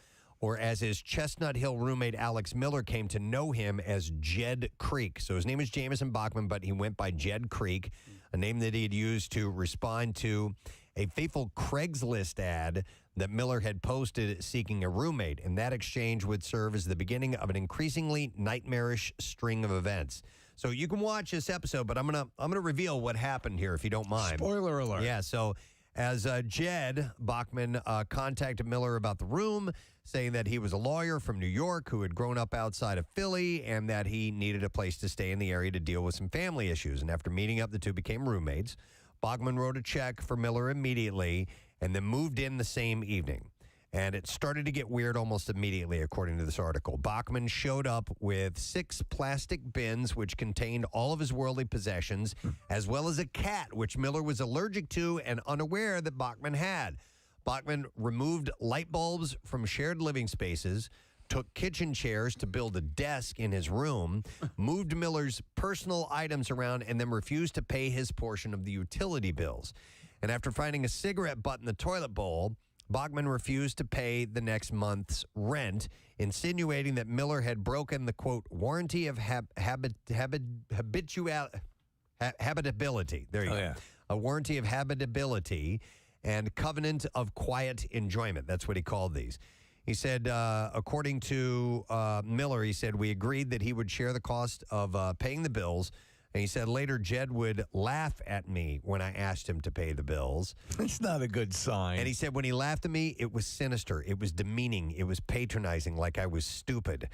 or as his Chestnut Hill roommate Alex Miller came to know him as Jed Creek. So his name is Jameson Bachman, but he went by Jed Creek, a name that he had used to respond to a fateful Craigslist ad that Miller had posted seeking a roommate, and that exchange would serve as the beginning of an increasingly nightmarish string of events. So you can watch this episode, but I'm gonna reveal what happened here if you don't mind. Spoiler alert. Yeah. So as Jed Bachman contacted Miller about the room, saying that he was a lawyer from New York who had grown up outside of Philly and that he needed a place to stay in the area to deal with some family issues. And after meeting up, the two became roommates. Bachman wrote a check for Miller immediately and then moved in the same evening. And it started to get weird almost immediately, according to this article. Bachman showed up with 6 plastic bins, which contained all of his worldly possessions, as well as a cat, which Miller was allergic to and unaware that Bachman had. Bachman removed light bulbs from shared living spaces, took kitchen chairs to build a desk in his room, moved Miller's personal items around, and then refused to pay his portion of the utility bills. And after finding a cigarette butt in the toilet bowl, Bachman refused to pay the next month's rent, insinuating that Miller had broken the, quote, warranty of habitability. There you go. Yeah. A warranty of habitability and covenant of quiet enjoyment. That's what he called these. He said, according to Miller, he said, we agreed that he would share the cost of paying the bills. And he said later, Jed would laugh at me when I asked him to pay the bills. It's not a good sign. And he said when he laughed at me, it was sinister. It was demeaning. It was patronizing, like I was stupid.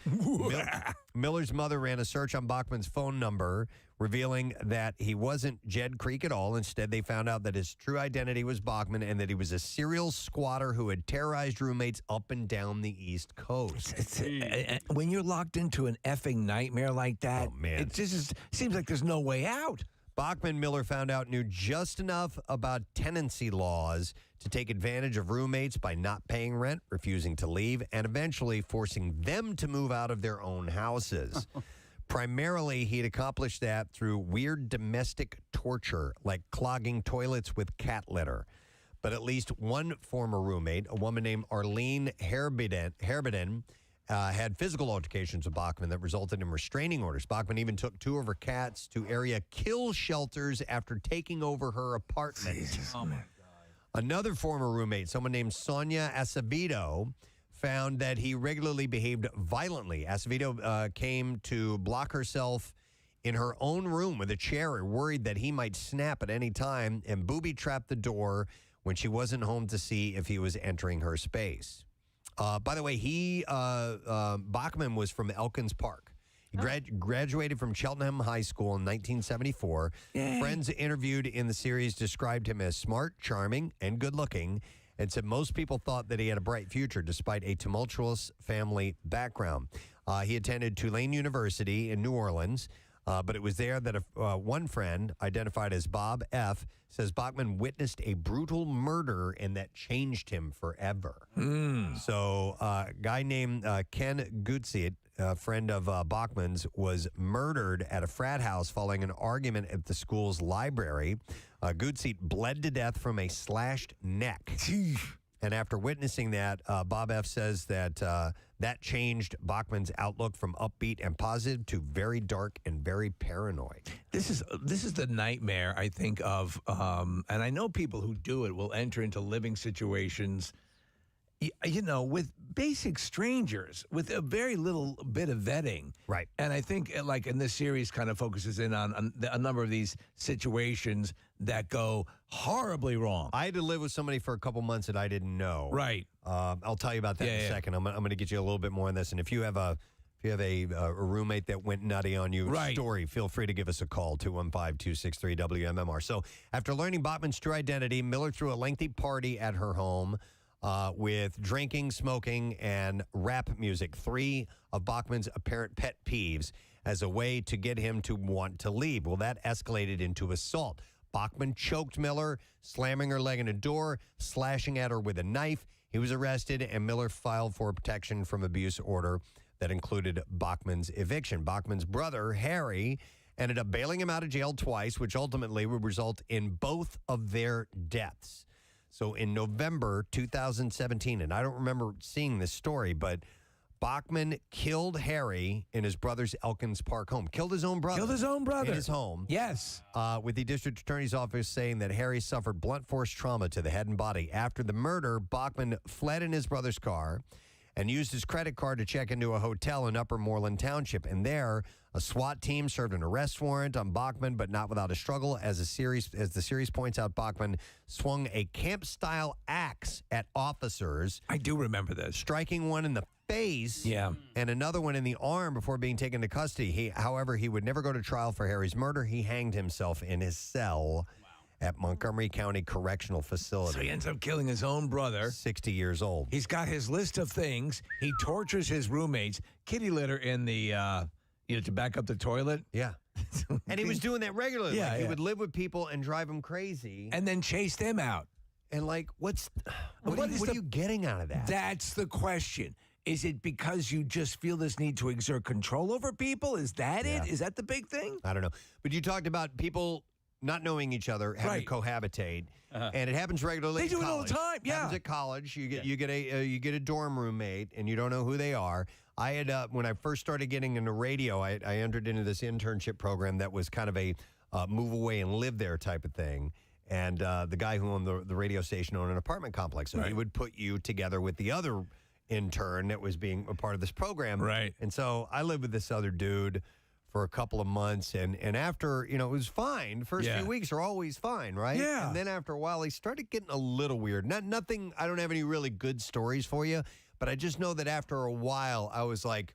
Miller's mother ran a search on Bachman's phone number, revealing that he wasn't Jed Creek at all. Instead, they found out that his true identity was Bachman and that he was a serial squatter who had terrorized roommates up and down the East Coast. When you're locked into an effing nightmare like that, it just seems like there's no way out. Bachman, Miller found out, knew just enough about tenancy laws to take advantage of roommates by not paying rent, refusing to leave, and eventually forcing them to move out of their own houses. Primarily, he'd accomplished that through weird domestic torture, like clogging toilets with cat litter. but at least one former roommate, a woman named Arlene Herbiden, had physical altercations with Bachman that resulted in restraining orders. Bachman even took 2 of her cats to area kill shelters after taking over her apartment. Jesus, oh, my God. Another former roommate, someone named Sonia Acevedo, found that he regularly behaved violently. Acevedo came to block herself in her own room with a chair, worried that he might snap at any time, and booby-trapped the door when she wasn't home to see if he was entering her space. By the way, Bachman was from Elkins Park. He graduated from Cheltenham High School in 1974. Yay. Friends interviewed in the series described him as smart, charming, and good-looking, and said most people thought that he had a bright future despite a tumultuous family background. He attended Tulane University in New Orleans, but it was there that one friend, identified as Bob F., says Bachman witnessed a brutal murder and that changed him forever. So a guy named Ken Gutsiet, a friend of Bachman's, was murdered at a frat house following an argument at the school's library. Gutsiet bled to death from a slashed neck. And after witnessing that, Bob F. says that that changed Bachman's outlook from upbeat and positive to very dark and very paranoid. This is the nightmare, I think, of, and I know people who do it will enter into living situations, with basic strangers, with a very little bit of vetting. Right. And I think, like, in this series kind of focuses in on a number of these situations that go horribly wrong. I had to live with somebody for a couple months that I didn't know. Right. I'll tell you about that in a second. I'm going to get you a little bit more on this. And if you have a roommate that went nutty on you story, feel free to give us a call, 215-263-WMMR. So after learning Bachman's true identity, Miller threw a lengthy party at her home with drinking, smoking, and rap music, 3 of Bachman's apparent pet peeves, as a way to get him to want to leave. Well, that escalated into assault. Bachman choked Miller, slamming her leg in a door, slashing at her with a knife. He was arrested, and Miller filed for a protection from abuse order that included Bachman's eviction. Bachman's brother, Harry, ended up bailing him out of jail twice, which ultimately would result in both of their deaths. So in November 2017, and I don't remember seeing this story, but Bachman killed Harry in his brother's Elkins Park home. Killed his own brother. Killed his own brother. In his home. Yes. With the district attorney's office saying that Harry suffered blunt force trauma to the head and body. After the murder, Bachman fled in his brother's car and used his credit card to check into a hotel in Upper Moreland Township. And there, a SWAT team served an arrest warrant on Bachman, but not without a struggle. As the series points out, Bachman swung a camp-style axe at officers. I do remember this. Striking one in the face and another one in the arm before being taken to custody. However, he would never go to trial for Harry's murder. He hanged himself in his cell at Montgomery County Correctional Facility. So he ends up killing his own brother. 60 years old. He's got his list of things. He tortures his roommates. Kitty litter in the, to back up the toilet. Yeah. And he was doing that regularly. Yeah, He would live with people and drive them crazy. And then chase them out. And what are you getting out of that? That's the question. Is it because you just feel this need to exert control over people? Is that it? Is that the big thing? I don't know. But you talked about people not knowing each other, having to cohabitate, and it happens regularly. They do it all the time. Yeah, happens at college. You get a dorm roommate, and you don't know who they are. I had when I first started getting into radio, I entered into this internship program that was kind of a move away and live there type of thing. And the guy who owned the radio station owned an apartment complex, so he would put you together with the other intern that was being a part of this program. Right. And so I lived with this other dude for a couple of months, and after, it was fine. The first few weeks are always fine, right? Yeah. And then after a while, he started getting a little weird. Nothing, I don't have any really good stories for you, but I just know that after a while, I was like,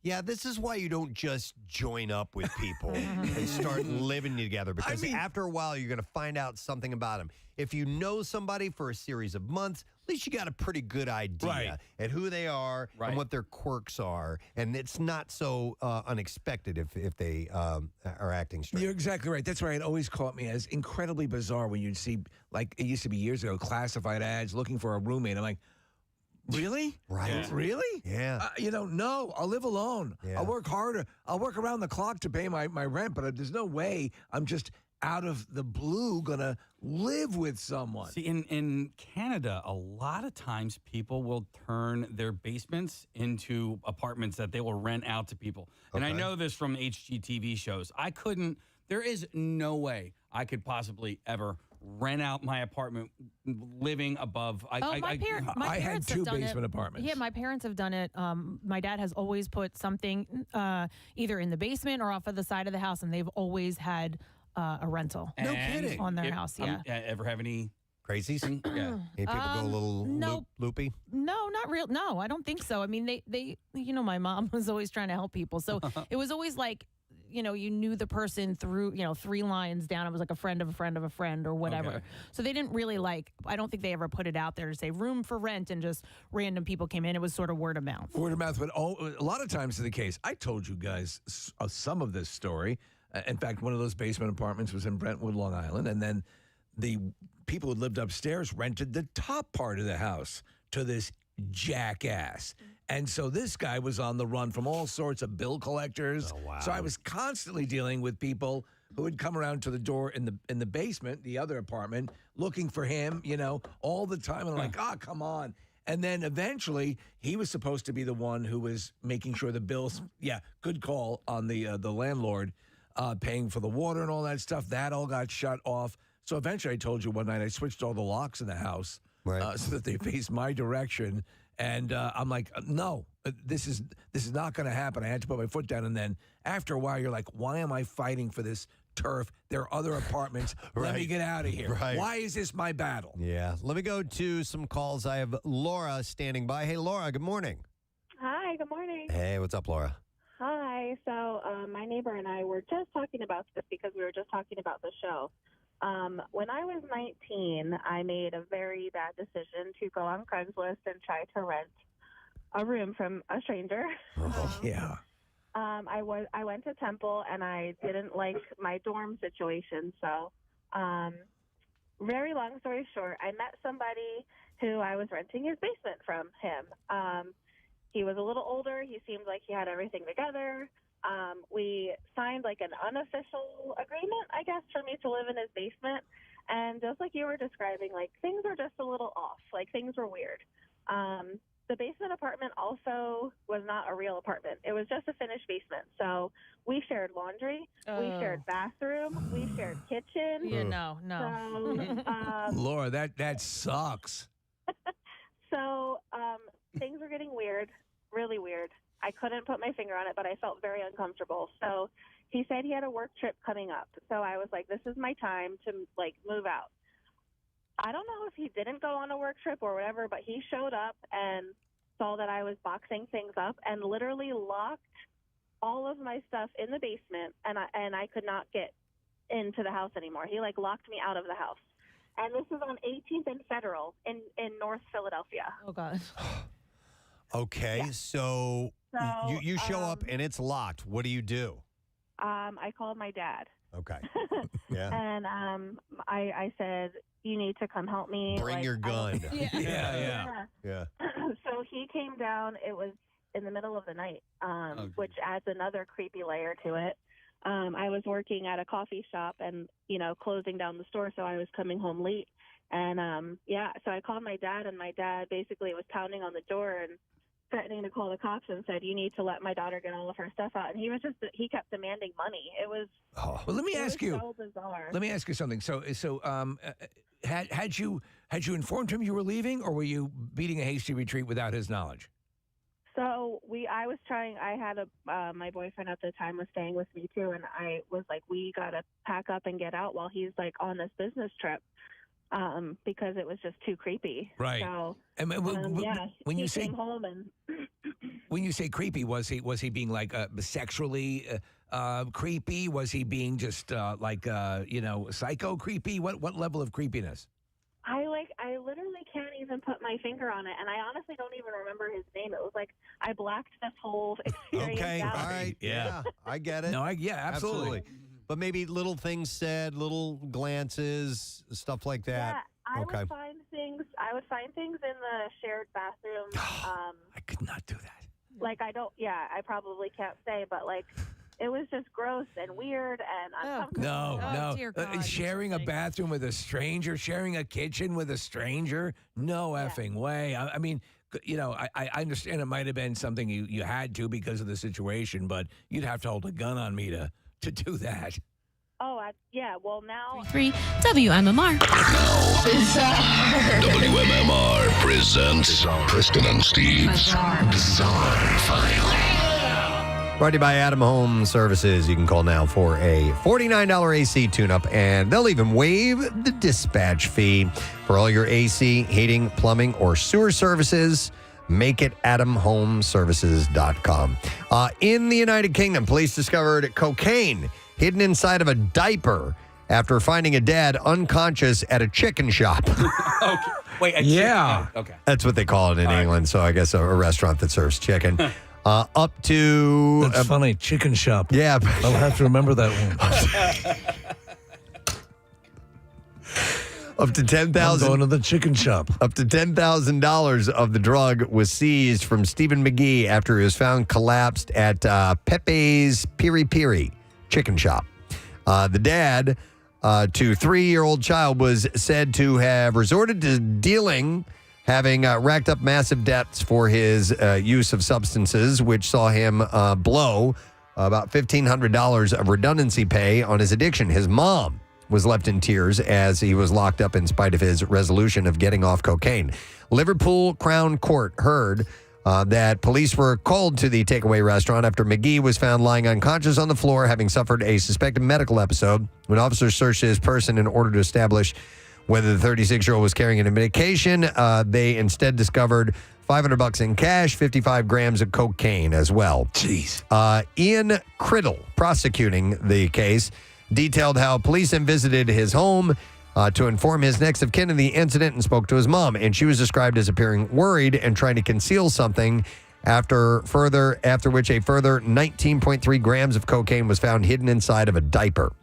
yeah, this is why you don't just join up with people and start living together, because after a while, you're going to find out something about them. If you know somebody for a series of months, at least you got a pretty good idea at who they are and what their quirks are. And it's not so unexpected if they are acting strange. You're exactly right. That's why it always caught me as incredibly bizarre when you'd see, like it used to be years ago, classified ads looking for a roommate. I'm like, really? Right. Yeah. Really? Yeah. No, I'll live alone. Yeah. I'll work harder. I'll work around the clock to pay my rent, but there's no way I'm just out of the blue going to live with someone? See, in Canada, a lot of times people will turn their basements into apartments that they will rent out to people. And I know this from HGTV shows. There is no way I could possibly ever rent out my apartment living above. My parents I had have two done basement it. apartments. Yeah, my parents have done it. My dad has always put something either in the basement or off of the side of the house, and they've always had a rental. No kidding. On their house, yeah. Ever have any crazies? Yeah. Hey, people go a little loopy? No, not real. No, I don't think so. I mean, they my mom was always trying to help people. So it was always like, you knew the person through, 3 lines down. It was like a friend of a friend of a friend or whatever. Okay. So they didn't really I don't think they ever put it out there to say room for rent and just random people came in. It was sort of word of mouth. Word of mouth, but a lot of times is the case. I told you guys some of this story. In fact, one of those basement apartments was in Brentwood, Long Island, and then the people who lived upstairs rented the top part of the house to this jackass. And so this guy was on the run from all sorts of bill collectors. Oh, wow. So I was constantly dealing with people who would come around to the door in the basement, the other apartment, looking for him, all the time. And I'm like, come on. And then eventually he was supposed to be the one who was making sure the bills, good call on the landlord, paying for the water and all that stuff. That all got shut off. So eventually I told you one night I switched all the locks in the house so that they face my direction. And I'm like, no, this is not going to happen. I had to put my foot down. And then after a while, you're like, why am I fighting for this turf? There are other apartments. Let me get out of here. Right. Why is this my battle? Yeah. Let me go to some calls. I have Laura standing by. Hey, Laura, good morning. Hi, good morning. Hey, what's up, Laura? Hi. So my neighbor and I were just talking about this because we were just talking about the show. When I was 19, I made a very bad decision to go on Craigslist and try to rent a room from a stranger. Yeah. I went to Temple and I didn't like my dorm situation. So, very long story short, I met somebody who I was renting his basement from him. He was a little older. He seemed like he had everything together. We signed like an unofficial agreement, I guess, for me to live in his basement. And just like you were describing, like things were just a little off. Like things were weird. The basement apartment also was not a real apartment. It was just a finished basement. So we shared laundry, we shared bathroom, we shared kitchen. Yeah, no. So, Laura, that sucks. So things were getting weird, really weird. I couldn't put my finger on it, but I felt very uncomfortable. So he said he had a work trip coming up. So I was like, this is my time to move out. I don't know if he didn't go on a work trip or whatever, but he showed up and saw that I was boxing things up and literally locked all of my stuff in the basement, and I could not get into the house anymore. He locked me out of the house. And this is on 18th and Federal in North Philadelphia. Oh, God. Okay, so you show up and it's locked. What do you do? I called my dad. Okay. Yeah. And I said, you need to come help me. Bring your gun. Yeah. Yeah. So he came down. It was in the middle of the night, which adds another creepy layer to it. I was working at a coffee shop and, closing down the store, so I was coming home late. And, so I called my dad, and my dad basically was pounding on the door and threatening to call the cops and said, you need to let my daughter get all of her stuff out. And he kept demanding money. It was well, let me ask you. So bizarre. Let me ask you something. So had you informed him you were leaving, or were you beating a hasty retreat without his knowledge? So I had my boyfriend at the time was staying with me too. And I was like, we got to pack up and get out while he's on this business trip. Because it was just too creepy. Right. So, and when you say came home and when you say creepy, was he being sexually creepy? Was he being just psycho creepy? What level of creepiness? I literally can't even put my finger on it, and I honestly don't even remember his name. It was I blacked this whole experience Okay. out. All right. Yeah. I get it. No, absolutely. But maybe little things said, little glances, stuff like that. Yeah, I would find things in the shared bathroom. I could not do that. I probably can't say, but it was just gross and weird and uncomfortable. No. Sharing a bathroom with a stranger, sharing a kitchen with a stranger, no effing way. I mean, I understand it might have been something you had to because of the situation, but you'd have to hold a gun on me to do that. Oh, well, now. 3 WMMR. WMMR presents Preston and Steve's Bizarre File. Brought to you by Adam Home Services. You can call now for a $49 AC tune-up, and they'll even waive the dispatch fee for all your AC, heating, plumbing, or sewer services. Make it AdamHomeservices.com. In the United Kingdom, police discovered cocaine hidden inside of a diaper after finding a dad unconscious at a chicken shop. Okay. Wait, okay. That's what they call it in England, so I guess a restaurant that serves chicken. Up to... That's funny, chicken shop. Yeah. I'll have to remember that one. Up to $10,000. Going to the chicken shop. Up to $10,000 of the drug was seized from Stephen McGee after he was found collapsed at Pepe's Piri Piri chicken shop. The dad to 3-year-old child was said to have resorted to dealing, having racked up massive debts for his use of substances, which saw him blow about $1,500 of redundancy pay on his addiction. His mom was left in tears as he was locked up in spite of his resolution of getting off cocaine. Liverpool Crown Court heard that police were called to the takeaway restaurant after McGee was found lying unconscious on the floor, having suffered a suspected medical episode. When officers searched his person in order to establish whether the 36-year-old was carrying any medication, they instead discovered $500 in cash, 55 grams of cocaine as well. Jeez. Ian Criddle, prosecuting the case, detailed how police then visited his home to inform his next of kin of the incident and spoke to his mom. And she was described as appearing worried and trying to conceal something after which a further 19.3 grams of cocaine was found hidden inside of a diaper,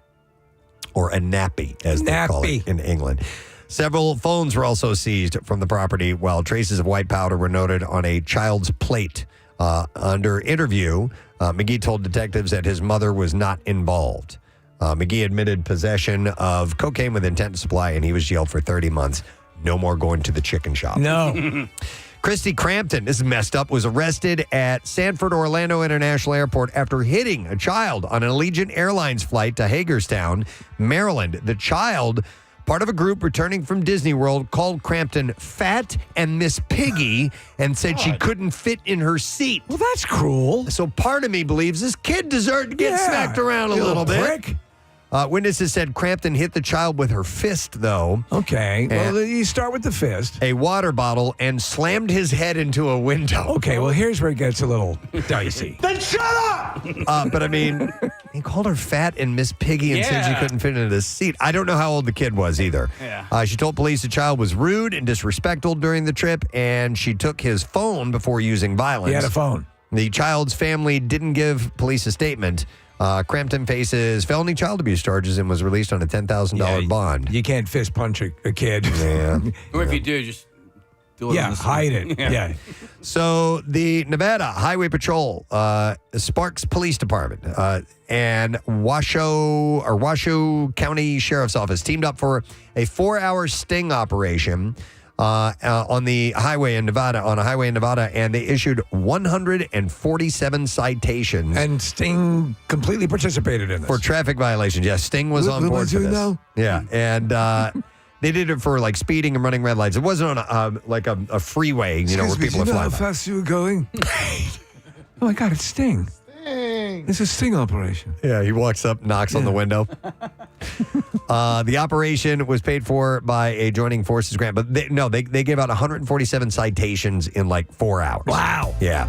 or a nappy, as they call it in England. Several phones were also seized from the property, while traces of white powder were noted on a child's plate. Under interview, McGee told detectives that his mother was not involved. McGee admitted possession of cocaine with intent to supply, and he was jailed for 30 months. No more going to the chicken shop. No. Christy Crampton, this is messed up, was arrested at Sanford Orlando International Airport after hitting a child on an Allegiant Airlines flight to Hagerstown, Maryland. The child, part of a group returning from Disney World, called Crampton fat and Miss Piggy and said she couldn't fit in her seat. Well, that's cruel. So part of me believes this kid deserved to get smacked around a little bit. Witnesses said Crampton hit the child with her fist, though. Okay. Well, you start with the fist. A water bottle, and slammed his head into a window. Okay, well, here's where it gets a little dicey. Then shut up! But I mean, he called her fat and Miss Piggy and said she couldn't fit into the seat. I don't know how old the kid was either. Yeah. She told police the child was rude and disrespectful during the trip, and she took his phone before using violence. He had a phone. The child's family didn't give police a statement. Crampton faces felony child abuse charges and was released on a $10,000 bond. You can't fist punch a kid. Yeah. Or if you do, just do it. Hide it. Yeah. So the Nevada Highway Patrol, Sparks Police Department, and Washoe County Sheriff's Office teamed up for a 4-hour sting operation on a highway in Nevada, and they issued 147 citations. And Sting completely participated in this. For traffic violations. Yes, Sting was on board for this. Now? Yeah, and they did it for like speeding and running red lights. It wasn't on a freeway, where people are flying. How fast you were going? Oh my God, it's Sting. It's a sting operation. Yeah, he walks up, knocks on the window. The operation was paid for by a joining forces grant, but they gave out 147 citations in like 4 hours. Wow. Yeah.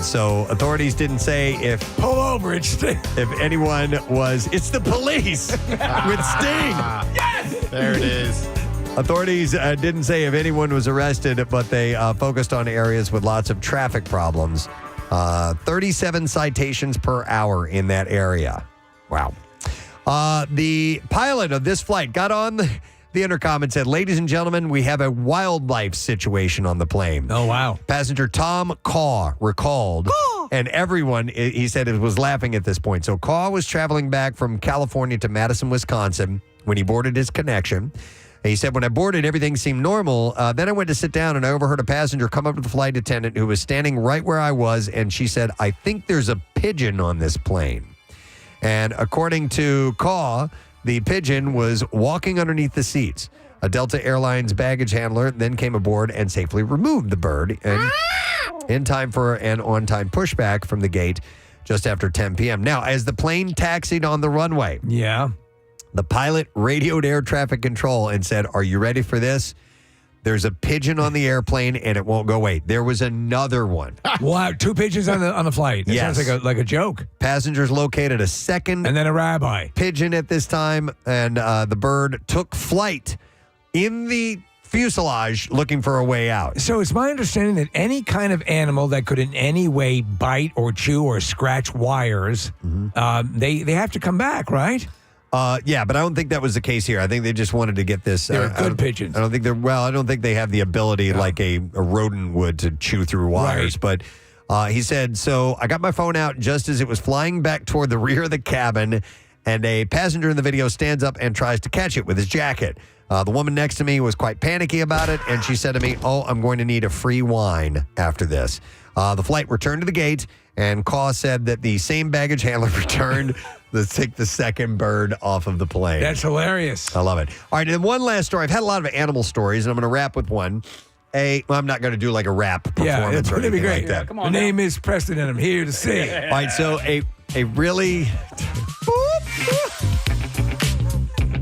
So authorities didn't say if pull over, it's Sting. If anyone was, it's the police with Sting. Yes, there it is. Authorities didn't say if anyone was arrested, but they focused on areas with lots of traffic problems. 37 citations per hour in that area. Wow. The pilot of this flight got on the intercom and said, "Ladies and gentlemen, we have a wildlife situation on the plane." Oh, wow. Passenger Tom Caw recalled And everyone, he said, was laughing at this point. So Caw was traveling back from California to Madison, Wisconsin when he boarded his connection. He said, when I boarded, everything seemed normal. Then I went to sit down and I overheard a passenger come up to the flight attendant who was standing right where I was. And she said, I think there's a pigeon on this plane. And according to Caw, the pigeon was walking underneath the seats. A Delta Airlines baggage handler then came aboard and safely removed the bird in time for an on-time pushback from the gate just after 10 p.m. Now, as the plane taxied on the runway, the pilot radioed air traffic control and said, are you ready for this? There's a pigeon on the airplane and it won't go away. There was another one. Wow, 2 pigeons on the flight. That sounds like a joke. Passengers located a second and then a rabbi pigeon at this time, and the bird took flight in the fuselage looking for a way out. So it's my understanding that any kind of animal that could in any way bite or chew or scratch wires, they have to come back, right? Yeah, but I don't think that was the case here. I think they just wanted to get this. They're good pigeons. I don't think I don't think they have the ability like a rodent would to chew through wires. Right. But he said, so I got my phone out just as it was flying back toward the rear of the cabin, and a passenger in the video stands up and tries to catch it with his jacket. The woman next to me was quite panicky about it, and she said to me, I'm going to need a free wine after this. The flight returned to the gate, and Caw said that the same baggage handler returned to take the second bird off of the plane. That's hilarious. I love it. All right, and one last story. I've had a lot of animal stories, and I'm going to wrap with one. I'm not going to do like a rap performance or it'd be anything great. like that. The name is Preston, and I'm here to sing. All right, so a really...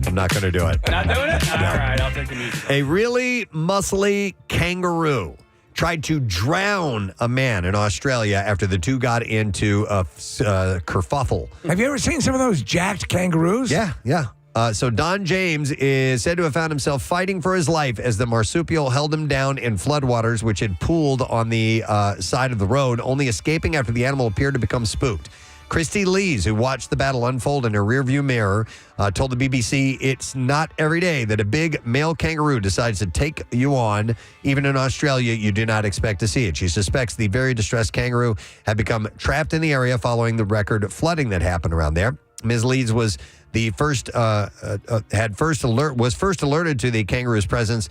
I'm not going to do it. Not doing it? All right, I'll take the music. A really muscly kangaroo tried to drown a man in Australia after the two got into a kerfuffle. Have you ever seen some of those jacked kangaroos? Yeah. So Don James is said to have found himself fighting for his life as the marsupial held him down in floodwaters, which had pooled on the side of the road, only escaping after the animal appeared to become spooked. Christy Lees, who watched the battle unfold in her rearview mirror, told the BBC, it's not every day that a big male kangaroo decides to take you on. Even in Australia, you do not expect to see it. She suspects the very distressed kangaroo had become trapped in the area following the record flooding that happened around there. Ms. Lees was the first alerted to the kangaroo's presence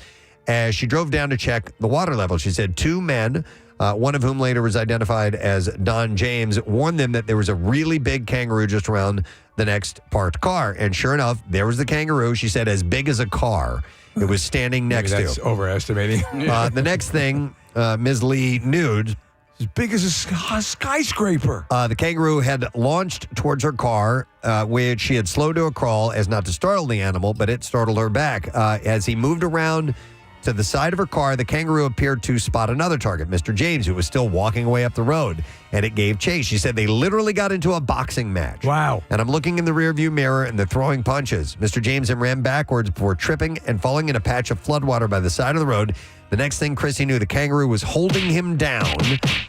as she drove down to check the water level. She said 2 men, one of whom later was identified as Don James, warned them that there was a really big kangaroo just around the next parked car. And sure enough, there was the kangaroo. She said as big as a car. It was standing next to. That's overestimating. The next thing Ms. Lee knew, as big as a skyscraper. The kangaroo had launched towards her car, which she had slowed to a crawl as not to startle the animal, but it startled her back. As he moved around to the side of her car, the kangaroo appeared to spot another target, Mr. James, who was still walking away up the road, and it gave chase. She said they literally got into a boxing match. Wow. And I'm looking in the rearview mirror, and they're throwing punches. Mr. James then ran backwards before tripping and falling in a patch of floodwater by the side of the road. The next thing Chrissy knew, the kangaroo was holding him down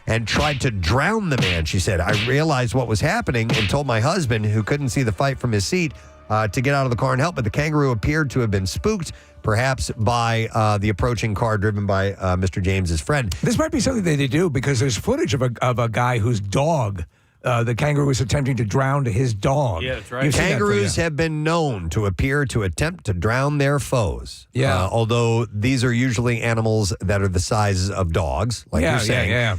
and tried to drown the man. She said, I realized what was happening and told my husband, who couldn't see the fight from his seat, to get out of the car and help. But the kangaroo appeared to have been spooked, perhaps by the approaching car driven by Mr. James's friend. This might be something that they do because there's footage of a guy whose dog, the kangaroo was attempting to drown his dog. Yeah, that's right. Kangaroos have been known to appear to attempt to drown their foes. Yeah. Although these are usually animals that are the size of dogs, like you're saying. Yeah.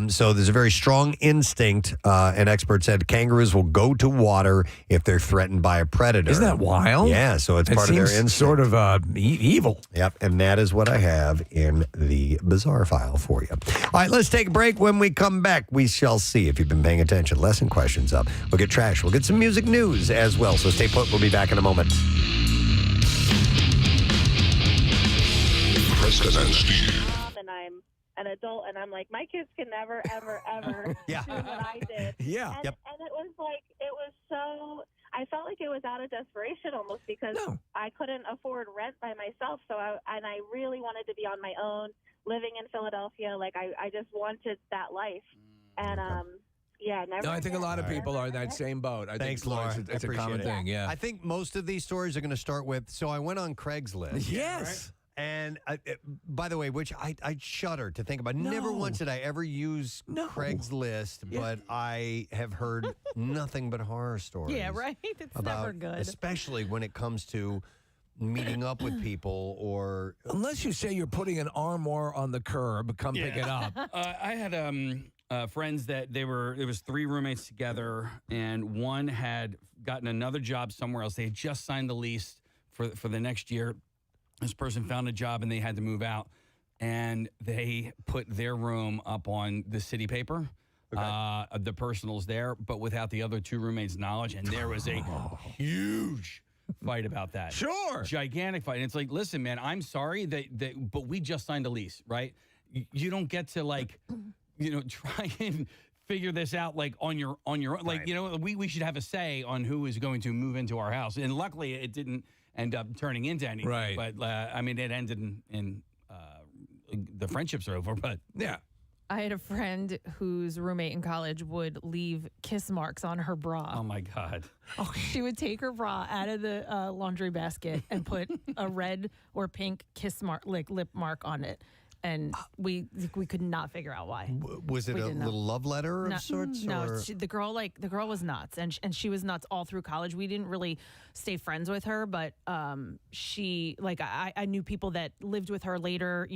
So there's a very strong instinct. An expert said kangaroos will go to water if they're threatened by a predator. Isn't that wild? Yeah, so it's part of their instinct. Sort of evil. Yep, and that is what I have in the bizarre file for you. All right, let's take a break. When we come back, we shall see if you've been paying attention. Lesson questions up. We'll get trash. We'll get some music news as well. So stay put. We'll be back in a moment. Preston and Steve. And I'm an adult, and I'm like, my kids can never, ever, ever do what I did. Yeah. And it was like, it was so, I felt like it was out of desperation almost because I couldn't afford rent by myself. So I really wanted to be on my own, living in Philadelphia. Like I just wanted that life. And, never. No, I think a lot of people are in that same boat. Thanks, think, Laura. It's a common thing, yeah. I think most of these stories are going to start with, so I went on Craigslist. Yes. And by the way, which I shudder to think about. Never once did I ever use Craigslist, but I have heard nothing but horror stories. Yeah, right? It's never good. Especially when it comes to meeting up with people or... Unless you say you're putting an armoire on the curb, come pick it up. I had friends that there was 3 roommates together, and one had gotten another job somewhere else. They had just signed the lease for the next year. This person found a job and they had to move out, and they put their room up on the city paper. The personals there, but without the other 2 roommates' knowledge, and there was a huge fight about that. Sure. Gigantic fight. And it's like, listen, man, I'm sorry but we just signed a lease, right? You don't get to try and figure this out on your own. Like, we should have a say on who is going to move into our house. And luckily it didn't end up turning into anything. Right. But it ended in the friendships are over, but yeah. I had a friend whose roommate in college would leave kiss marks on her bra. Oh my God. She would take her bra out of the laundry basket and put a red or pink kiss mark, lip mark on it. And we could not figure out why. Was it a little love letter of sorts? No, the girl was nuts, and she was nuts all through college. We didn't really stay friends with her, but she I knew people that lived with her later.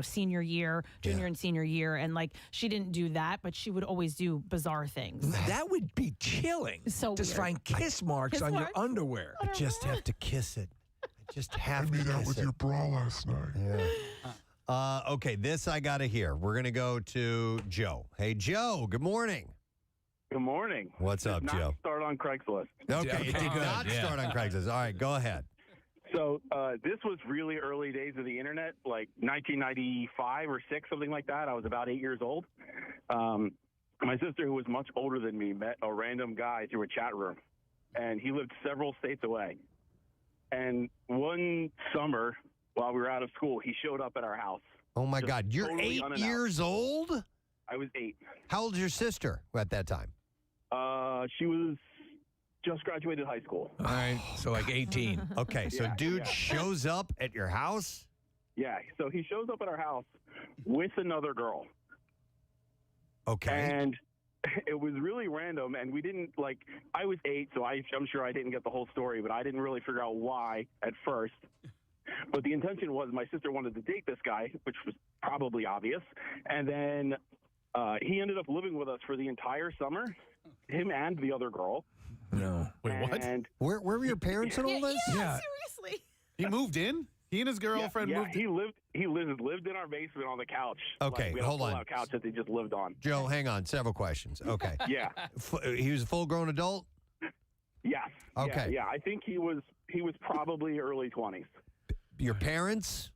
Senior year, junior and senior year, and she didn't do that, but she would always do bizarre things. That would be chilling. So just weird. find kiss marks on your underwear. I just have to kiss it. I just have to kiss it. I made out with your bra last night. Yeah. Okay, this I got to hear. We're going to go to Joe. Hey, Joe, good morning. Good morning. What's up, Did Joe? not start on Craigslist. Okay, it did not start on Craigslist. All right, go ahead. So this was really early days of the internet, like 1995 or 6, something like that. I was about 8 years old. My sister, who was much older than me, met a random guy through a chat room, and he lived several states away. And one summer, while we were out of school, he showed up at our house. Oh, my God. You're totally 8 years old? I was 8. How old is your sister at that time? She was just graduated high school. All right, so 18. Okay, so dude shows up at your house? Yeah, so he shows up at our house with another girl. Okay. And it was really random, and we didn't, I was 8, so I'm sure I didn't get the whole story, but I didn't really figure out why at first. But the intention was my sister wanted to date this guy, which was probably obvious. And then he ended up living with us for the entire summer, him and the other girl. No. Wait, what? And Where were your parents in all this? Yeah, seriously. He moved in? He and his girlfriend moved in? He lived in our basement on the couch. Okay, we had hold a on. pull-out couch that they just lived on. Joe, hang on. Several questions. Okay. Yeah. He was a full-grown adult? Yes. Okay. Yeah, I think he was probably early 20s. Your parents?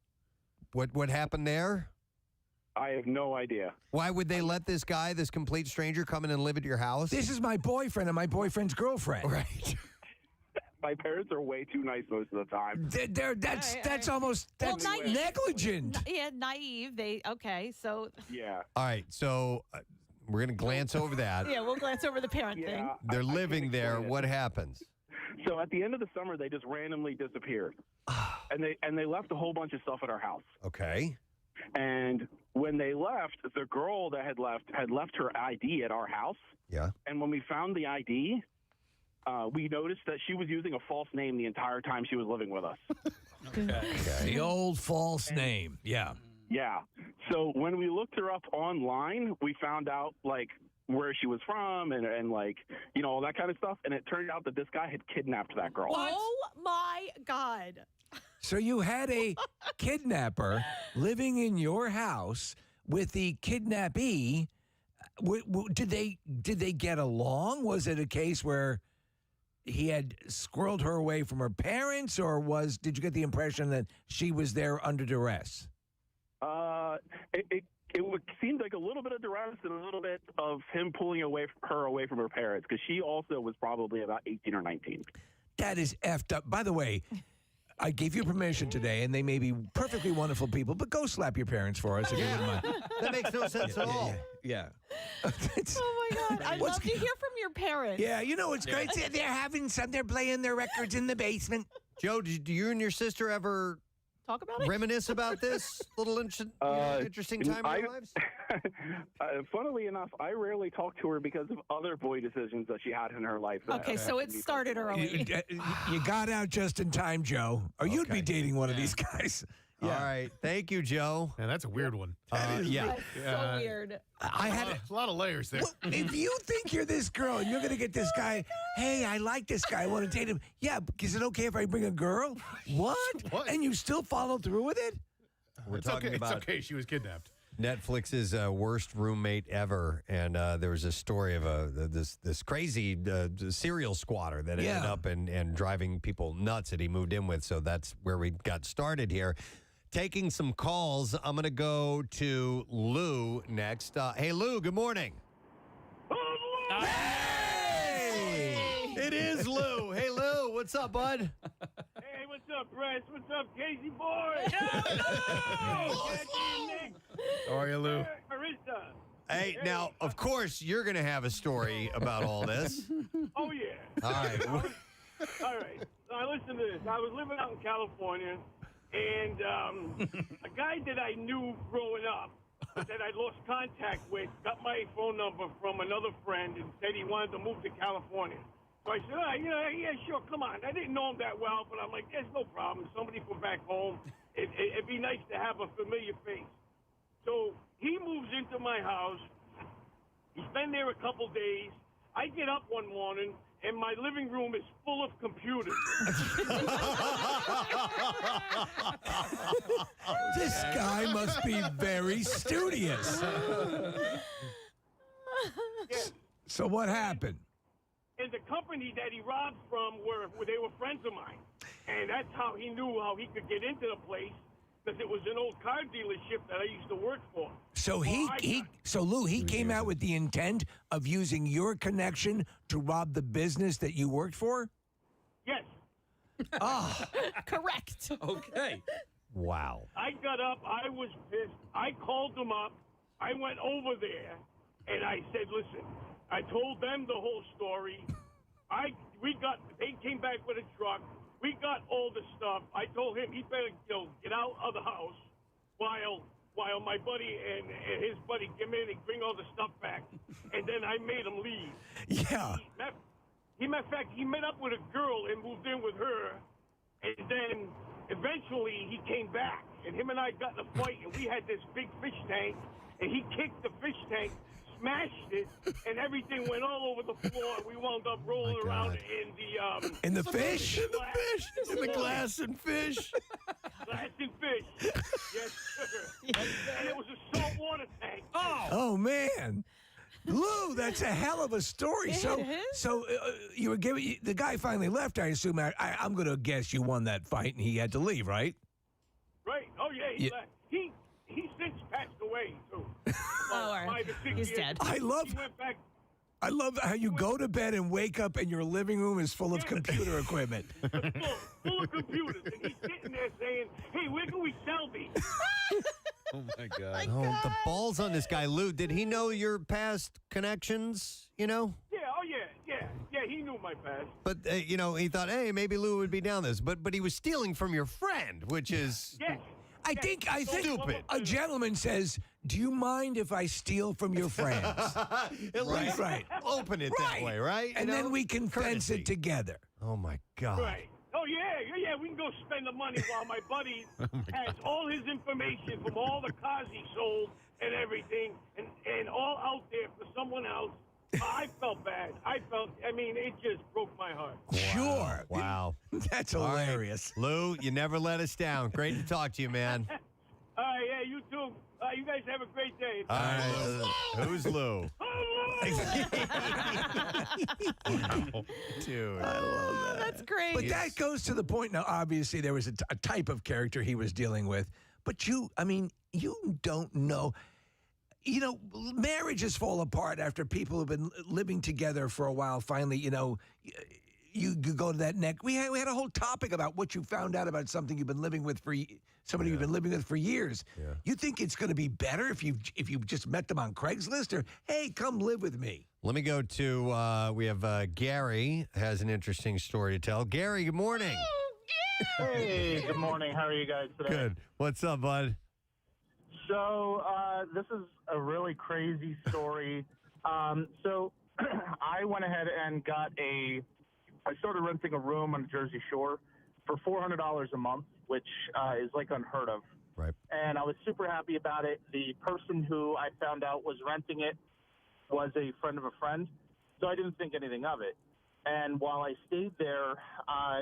What happened there? I have no idea. Why would they let this guy, this complete stranger, come in and live at your house? This is my boyfriend and my boyfriend's girlfriend. Right. My parents are way too nice most of the time. That's almost negligent. Naive. So Yeah. All right, so we're going to glance over that. yeah, we'll glance over the parent thing. They're living there. What happens? So at the end of the summer, they just randomly disappeared, and they left a whole bunch of stuff at our house. Okay. And when they left, the girl that had left her ID at our house. Yeah. And when we found the ID, we noticed that she was using a false name the entire time she was living with us. Okay. The old false name. Yeah. Yeah. So when we looked her up online, we found out where she was from and all that kind of stuff. And it turned out that this guy had kidnapped that girl. Oh my God. So you had a kidnapper living in your house with the kidnappee. Did they get along? Was it a case where he had squirreled her away from her parents, or did you get the impression that she was there under duress? It seemed like a little bit of duress and a little bit of him pulling her away from her parents, because she also was probably about 18 or 19. That is effed up. By the way, I gave you permission today, and they may be perfectly wonderful people, but go slap your parents for us if you wouldn't mind. That makes no sense at all. Yeah. Oh my God. I'd love to hear from your parents. Yeah, it's great. They're having they're playing their records in the basement. Joe, do you and your sister ever talk about it? Reminisce about this little interesting time in our lives? Funnily enough, I rarely talk to her because of other boy decisions that she had in her life. Okay, so it started early. You got out just in time, Joe, or you'd be dating one of these guys. All right. Thank you, Joe. Yeah, that's a weird one. Yeah. So weird. I had a lot of layers there. Well, if you think you're this girl and you're going to get this guy, hey, I like this guy, I want to date him. Yeah, is it okay if I bring a girl? What? And you still follow through with it? We're talking about It's okay. She was kidnapped. Netflix's worst roommate ever, and there was a story of this crazy serial squatter that ended up and driving people nuts that he moved in with. So that's where we got started here. Taking some calls. I'm going to go to Lou next. Hey, Lou, good morning. Hey! It is Lou. Hey, Lou, what's up, bud? Hey, what's up, Brett? What's up, Casey boy? How are you, Lou? Marissa. Hey, now, of course, you're going to have a story about all this. Oh, yeah. All right. All right. Now, listen to this. I was living out in California, and a guy that I knew growing up that I lost contact with got my phone number from another friend and said he wanted to move to California. So I said, yeah, sure, come on. I didn't know him that well, but I'm like, there's no problem. Somebody from back home. It'd be nice to have a familiar face. So he moves into my house. He's been there a couple days. I get up one morning, and my living room is full of computers. This guy must be very studious. Yes. So what happened? And the company that he robbed from they were friends of mine. And that's how he knew how he could get into the place, because it was an old car dealership that I used to work for. So Lou, he came out with the intent of using your connection to rob the business that you worked for? Yes. Correct. Okay. Wow. I got up. I was pissed. I called them up. I went over there, and I said, listen, I told them the whole story. They came back with a truck. We got all the stuff. I told him he better get out of the house while my buddy and his buddy came in and bring all the stuff back. And then I made him leave. Yeah. He met up with a girl and moved in with her. And then eventually he came back. And him and I got in a fight. And we had this big fish tank. And he kicked the fish tank, smashed it, and everything went all over the floor. And we wound up rolling around in the in the fish, in the fish, in the glass and fish, glass and fish. Yes, sir. And it was a salt water tank. Oh man, Lou, that's a hell of a story. So you were giving the guy finally left. I assume. I'm going to guess you won that fight, and he had to leave, right? Right. Oh yeah, he left. He since passed away too. He's dead. He went back. I love how you go to bed and wake up and your living room is full of computer equipment. full of computers, and he's sitting there saying, "Hey, where can we sell these?" Oh my God. The balls on this guy, Lou. Did he know your past connections? Yeah. Oh yeah. He knew my past. But he thought, hey, maybe Lou would be down this. But he was stealing from your friend, which is I think stupid. A gentleman says, "Do you mind if I steal from your friends?" At least open it that way, right? And then we can fence it together. Oh my God. Right. Oh yeah. We can go spend the money while my buddy has all his information from all the cars he sold and everything, and all out there for someone else. I felt bad. It just broke my heart. Sure. Wow. That's hilarious. Right. Lou, you never let us down. Great to talk to you, man. All right, yeah, you too. You guys have a great day. All right. Who's Lou? Dude. I love that. That's great. But that goes to the point. Now, obviously, there was a type of character he was dealing with. But you don't know. Marriages fall apart after people have been living together for a while. Finally, you go to that neck. We had a whole topic about what you found out about something you've been living with for somebody you've been living with for years. Yeah. You think it's going to be better if you just met them on Craigslist, or hey, come live with me? Let me go to we have Gary has an interesting story to tell. Gary, good morning. Hey, good morning. How are you guys today? Good. What's up, bud? So, this is a really crazy story. So, I went ahead and I started renting a room on the Jersey Shore for $400 a month, which is like unheard of. Right. And I was super happy about it. The person who I found out was renting it was a friend of a friend, so I didn't think anything of it. And while I stayed there,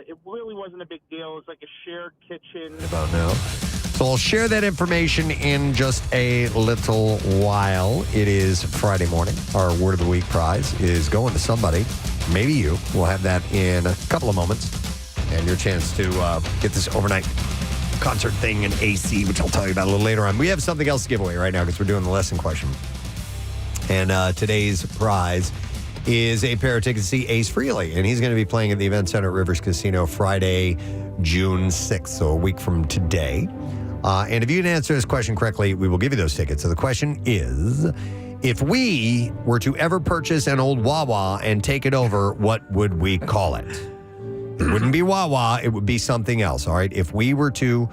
it really wasn't a big deal. It was like a shared kitchen. About now. So I'll share that information in just a little while. It is Friday morning. Our Word of the Week prize is going to somebody, maybe you. We'll have that in a couple of moments. And your chance to get this overnight concert thing in AC, which I'll tell you about a little later on. We have something else to give away right now because we're doing the lesson question. And today's prize is a pair of tickets to see Ace Frehley. And he's going to be playing at the Event Center at Rivers Casino Friday, June 6th, so a week from today. And if you can answer this question correctly, we will give you those tickets. So the question is, if we were to ever purchase an old Wawa and take it over, what would we call it? It wouldn't be Wawa. It would be something else, all right? If we were to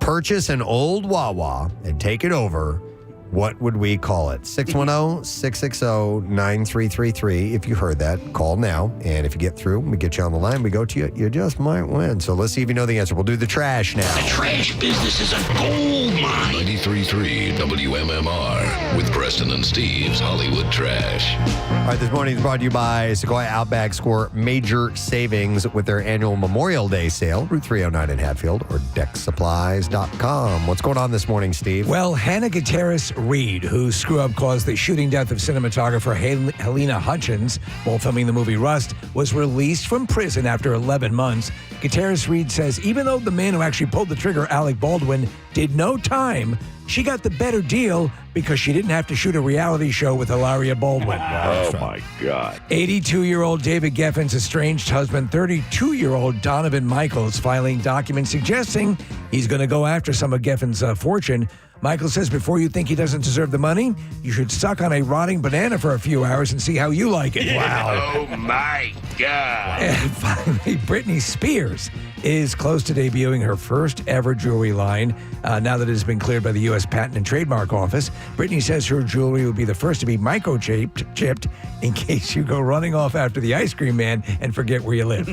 purchase an old Wawa and take it over, what would we call it? 610-660-9333. If you heard that, call now. And if you get through, we get you on the line, we go to you, you just might win. So let's see if you know the answer. We'll do the trash now. The trash business is a gold mine. 93.3 WMMR with Preston and Steve's Hollywood Trash. All right, this morning is brought to you by Sequoia Outback. Score major savings with their annual Memorial Day sale, Route 309 in Hatfield, or decksupplies.com. What's going on this morning, Steve? Well, Hannah Gutierrez Reed, whose screw-up caused the shooting death of cinematographer Helena Hutchins while filming the movie Rust, was released from prison after 11 months. Gutierrez Reed says even though the man who actually pulled the trigger, Alec Baldwin, did no time, she got the better deal because she didn't have to shoot a reality show with Hilaria Baldwin. Oh, my God. 82-year-old David Geffen's estranged husband, 32-year-old Donovan Michaels, filing documents suggesting he's going to go after some of Geffen's fortune. Michael says before you think he doesn't deserve the money, you should suck on a rotting banana for a few hours and see how you like it. Wow. Oh, my God. And finally, Britney Spears is close to debuting her first ever jewelry line now that it has been cleared by the U.S. Patent and Trademark Office. Britney says her jewelry will be the first to be microchipped in case you go running off after the ice cream man and forget where you live.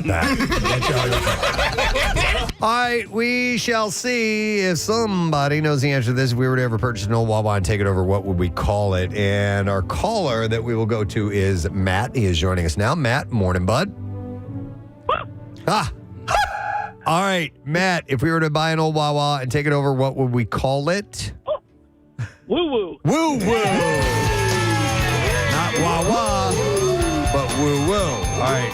All right, we shall see if somebody knows the answer to this. If we were to ever purchase an old Wawa and take it over, what would we call it? And our caller that we will go to is Matt. He is joining us now. Matt, morning, bud. All right, Matt, if we were to buy an old Wawa and take it over, what would we call it? Woo-woo. Woo-woo. Not Wawa, but woo-woo. All right.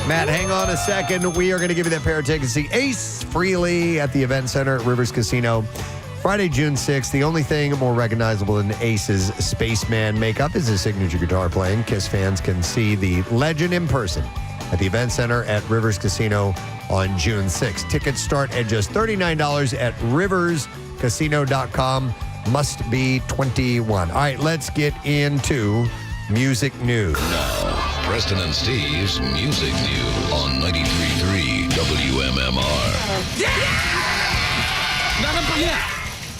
Matt, hang on a second. We are going to give you that pair of tickets to see Ace Frehley at the Event Center at Rivers Casino Friday, June 6th. The only thing more recognizable than Ace's spaceman makeup is his signature guitar playing. KISS fans can see the legend in person at the Event Center at Rivers Casino on June 6th. Tickets start at just $39 at riverscasino.com. Must be 21. All right, let's get into music news. Now, Preston and Steve's Music News on 93.3 WMMR.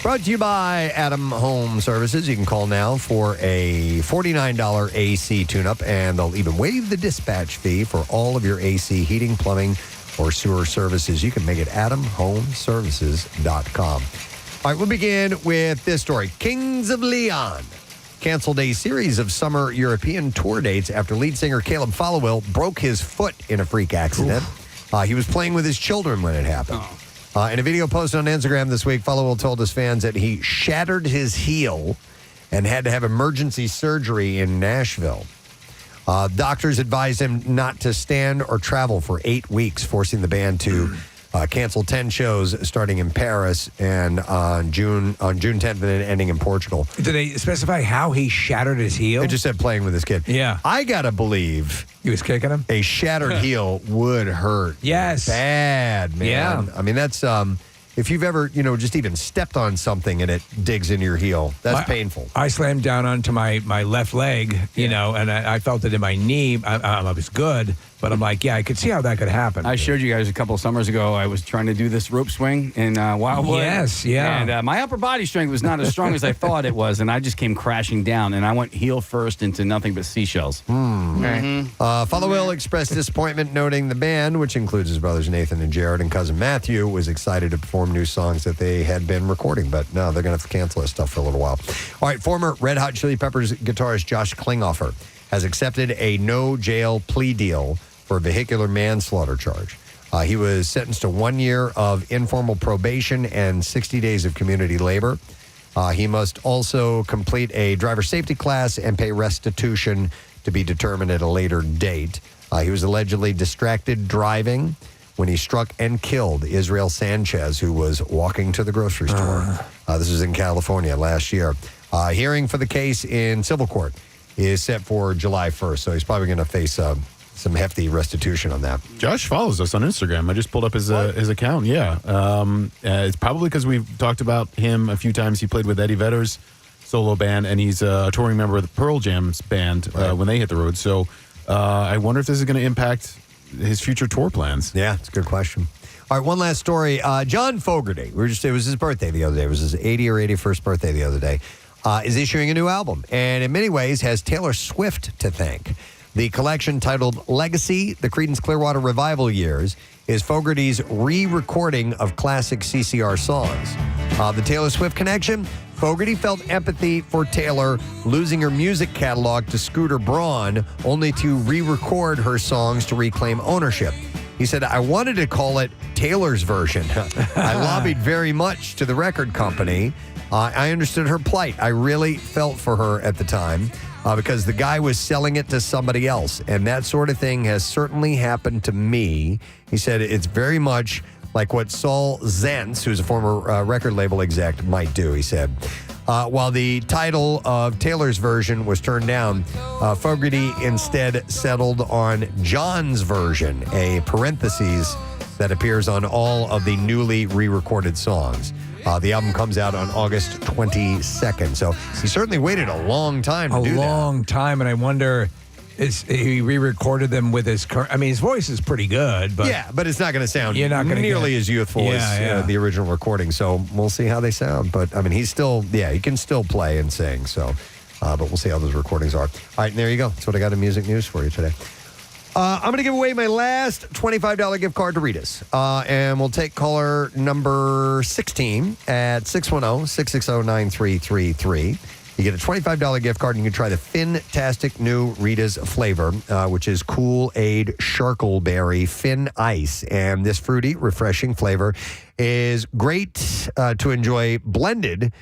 Brought to you by Adam Home Services. You can call now for a $49 AC tune-up, and they'll even waive the dispatch fee for all of your AC heating, plumbing, or sewer services. You can make it AdamHomeservices.com. All right, we'll begin with this story. Kings of Leon canceled a series of summer European tour dates after lead singer Caleb Followill broke his foot in a freak accident. He was playing with his children when it happened. In a video posted on Instagram this week, Followill told his fans that he shattered his heel and had to have emergency surgery in Nashville. Doctors advised him not to stand or travel for 8 weeks, forcing the band to cancel 10 shows starting in Paris and on June 10th and then ending in Portugal. Did they specify how he shattered his heel? It just said playing with his kid. Yeah. I got to believe he was kicking him. A shattered heel would hurt. Yes. Bad, man. Yeah. I mean, that's if you've ever, just even stepped on something and it digs into your heel, that's painful. I slammed down onto my left leg, and I felt it in my knee. I was good, But I'm like, yeah, I could see how that could happen. I showed you guys a couple of summers ago. I was trying to do this rope swing in Wildwood. Yes, yeah. And my upper body strength was not as strong as I thought it was, and I just came crashing down, and I went heel first into nothing but seashells. Father Will expressed disappointment, noting the band, which includes his brothers Nathan and Jared and cousin Matthew, was excited to perform new songs that they had been recording, but no, they're going to have to cancel that stuff for a little while. All right, former Red Hot Chili Peppers guitarist Josh Klinghoffer has accepted a no-jail plea deal for a vehicular manslaughter charge. He was sentenced to 1 year of informal probation and 60 days of community labor. He must also complete a driver safety class and pay restitution to be determined at a later date. He was allegedly distracted driving when he struck and killed Israel Sanchez, who was walking to the grocery store. This was in California last year. Hearing for the case in civil court is set for July 1st, so he's probably going to face some hefty restitution on that. Josh follows us on Instagram. I just pulled up his account. Yeah. It's probably because we've talked about him a few times. He played with Eddie Vedder's solo band, and he's a touring member of the Pearl Jam's band when they hit the road. So I wonder if this is going to impact his future tour plans. Yeah, it's a good question. All right, one last story. John Fogerty, it was his birthday the other day. It was his 80 or 81st birthday the other day. Is issuing a new album, and in many ways has Taylor Swift to thank. The collection, titled Legacy, The Creedence Clearwater Revival Years, is Fogerty's re-recording of classic CCR songs. The Taylor Swift connection? Fogerty felt empathy for Taylor losing her music catalog to Scooter Braun, only to re-record her songs to reclaim ownership. He said, I wanted to call it Taylor's version. I lobbied very much to the record company. I understood her plight. I really felt for her at the time. Because the guy was selling it to somebody else. And that sort of thing has certainly happened to me. He said it's very much like what Saul Zaentz, who's a former record label exec, might do, he said. While the title of Taylor's version was turned down, Fogerty instead settled on John's version, a parentheses that appears on all of the newly re-recorded songs. The album comes out on August 22nd. So he certainly waited a long time to do that. A long time, and I wonder, he re-recorded them with his current... I mean, his voice is pretty good, but... Yeah, but it's not going to sound nearly as youthful as the original recording. So we'll see how they sound. But, I mean, he can still play and sing. So, but we'll see how those recordings are. All right, and there you go. That's what I got in music news for you today. I'm going to give away my last $25 gift card to Rita's. And we'll take caller number 16 at 610-660-9333. You get a $25 gift card, and you can try the fantastic new Rita's flavor, which is Kool-Aid Sharkleberry Fin Ice. And this fruity, refreshing flavor is great to enjoy blended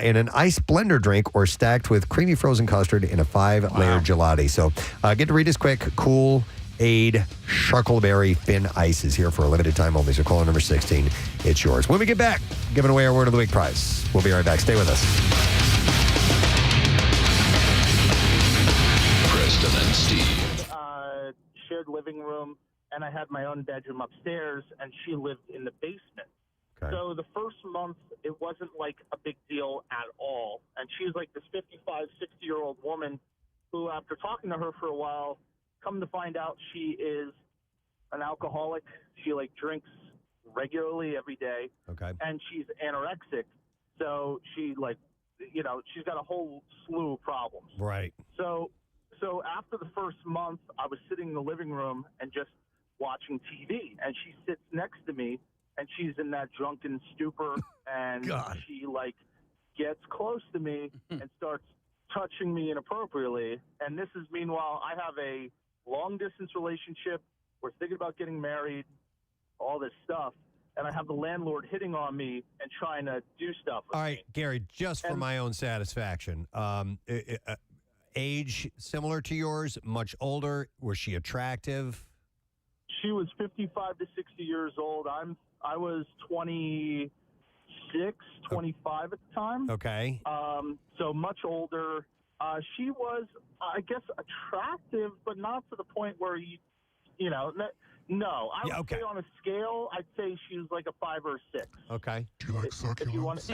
in an ice blender drink or stacked with creamy frozen custard in a 5-layer gelati. So get to Rita's quick. Kool-Aid Sharkleberry Fin Ice is here for a limited time only. So caller number 16, it's yours. When we get back, giving away our Word of the Week prize. We'll be right back. Stay with us. Preston and Steve. Shared living room, and I had my own bedroom upstairs, and she lived in the basement. So the first month, it wasn't like a big deal at all. And she's like this 55, 60-year-old woman who, after talking to her for a while, come to find out she is an alcoholic. She like drinks regularly every day. Okay. And she's anorexic. So she she's got a whole slew of problems. Right. So after the first month, I was sitting in the living room and just watching TV. And she sits next to me. And she's in that drunken stupor, and she gets close to me and starts touching me inappropriately. And this is, meanwhile, I have a long distance relationship. We're thinking about getting married, all this stuff, and I have the landlord hitting on me and trying to do stuff. All right, Gary, just for my own satisfaction, age similar to yours, much older. Was she attractive? She was 55 to 60 years old. I was 26, 25 at the time. Okay. So much older. She was, I guess, attractive, but not to the point where no. I would say on a scale, I'd say she was like a 5 or a 6. Okay. Do you like succulents?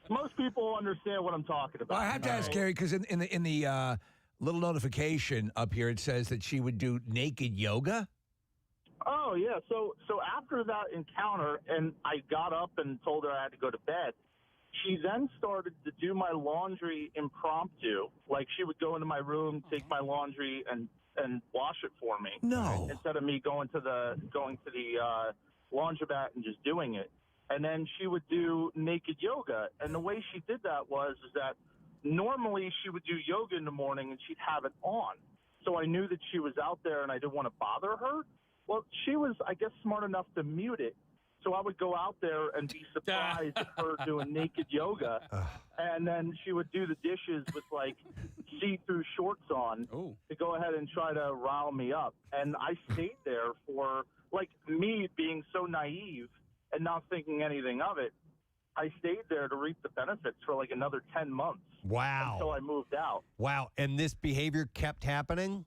Most people understand what I'm talking about. Well, I have to ask Gary, because in the little notification up here. It says that she would do naked yoga. Oh yeah, so after that encounter, and I got up and told her I had to go to bed. She then started to do my laundry impromptu. Like she would go into my room, take my laundry, and wash it for me. No. Instead of me going to the laundromat and just doing it. And then she would do naked yoga. And the way she did that is that normally she would do yoga in the morning and she'd have it on. So I knew that she was out there and I didn't want to bother her. Well, she was, I guess, smart enough to mute it. So I would go out there and be surprised at her doing naked yoga. And then she would do the dishes with, like, see-through shorts on to go ahead and try to rile me up. And I stayed there for, like, me being so naive and not thinking anything of it. I stayed there to reap the benefits for, like, another 10 months. Wow. Until I moved out. Wow. And this behavior kept happening?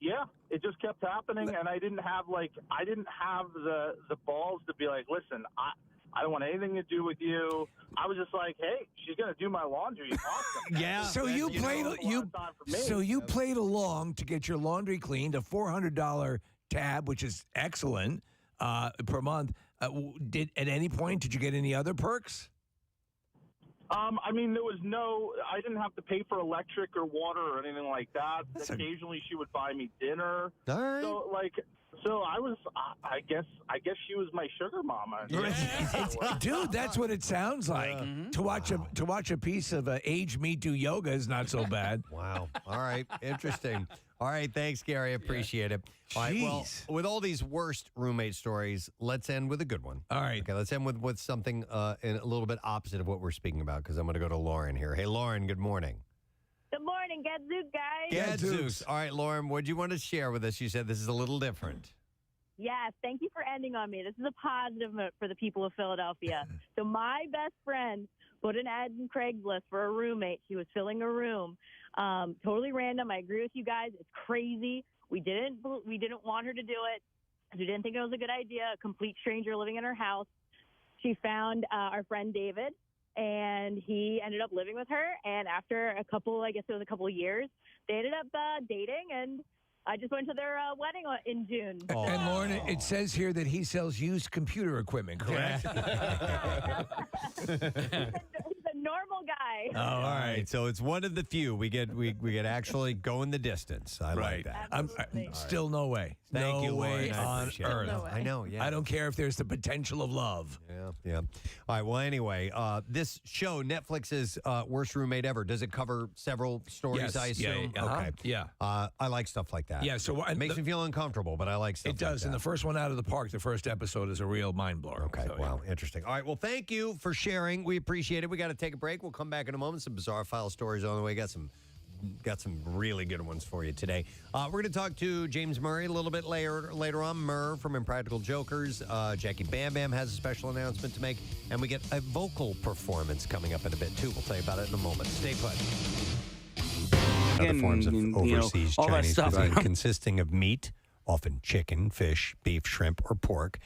Yeah, it just kept happening, and I didn't have the balls to be like, listen, I don't want anything to do with you. I was just like, hey, she's gonna do my laundry. Awesome. Yeah. So you played along to get your laundry cleaned, a $400 tab, which is excellent per month. At any point did you get any other perks? I mean, I didn't have to pay for electric or water or anything like that. Occasionally she would buy me dinner. All right. So I was, I guess she was my sugar mama. Dude, that's what it sounds like. To watch a piece of Age Me Do yoga is not so bad. Wow. All right. Interesting. All right. Thanks, Gary. Appreciate it. All right. Well, with all these worst roommate stories, let's end with a good one. All right. Okay. Let's end with something a little bit opposite of what we're speaking about, because I'm going to go to Lauren here. Hey, Lauren. Good morning. Good morning, Gadzooks, guys. Gadzooks. All right, Lauren. What do you want to share with us? You said this is a little different. Yes, thank you for ending on me. This is a positive note for the people of Philadelphia. So my best friend put an ad in Craigslist for a roommate. She was filling a room. Totally random. I agree with you guys. It's crazy. We didn't want her to do it. We didn't think it was a good idea. A complete stranger living in her house. She found our friend David, and he ended up living with her. And after a couple of years, they ended up dating, and I just went to their wedding in June. Oh. And Lauren, it says here that he sells used computer equipment, correct? He's a normal guy. Oh, all right. So it's one of the few we get actually going the distance. I like that. Still no way. Thank you, no way Lauren. on earth. No way. I know. Yeah. I don't care if there's the potential of love. Yeah. All right. Well, anyway, this show, Netflix's Worst Roommate Ever, does it cover several stories? Yes. I assume. Yeah. Okay. Yeah. I like stuff like that. Yeah. So it makes me feel uncomfortable, but I like stuff. It does. Like that. And the first one out of the park, the first episode, is a real mind blower. Okay. So, wow. Interesting. All right. Well, thank you for sharing. We appreciate it. We got to take a break. We'll come back in a moment. Some bizarre file stories on the way. Got some really good ones for you today. We're going to talk to James Murray a little bit later on. Murr from Impractical Jokers. Jackie Bam Bam has a special announcement to make, and we get a vocal performance coming up in a bit too. We'll tell you about it in a moment. Stay put. Other forms of overseas all that Chinese stuff. cuisine consisting of meat, often chicken, fish, beef, shrimp, or pork,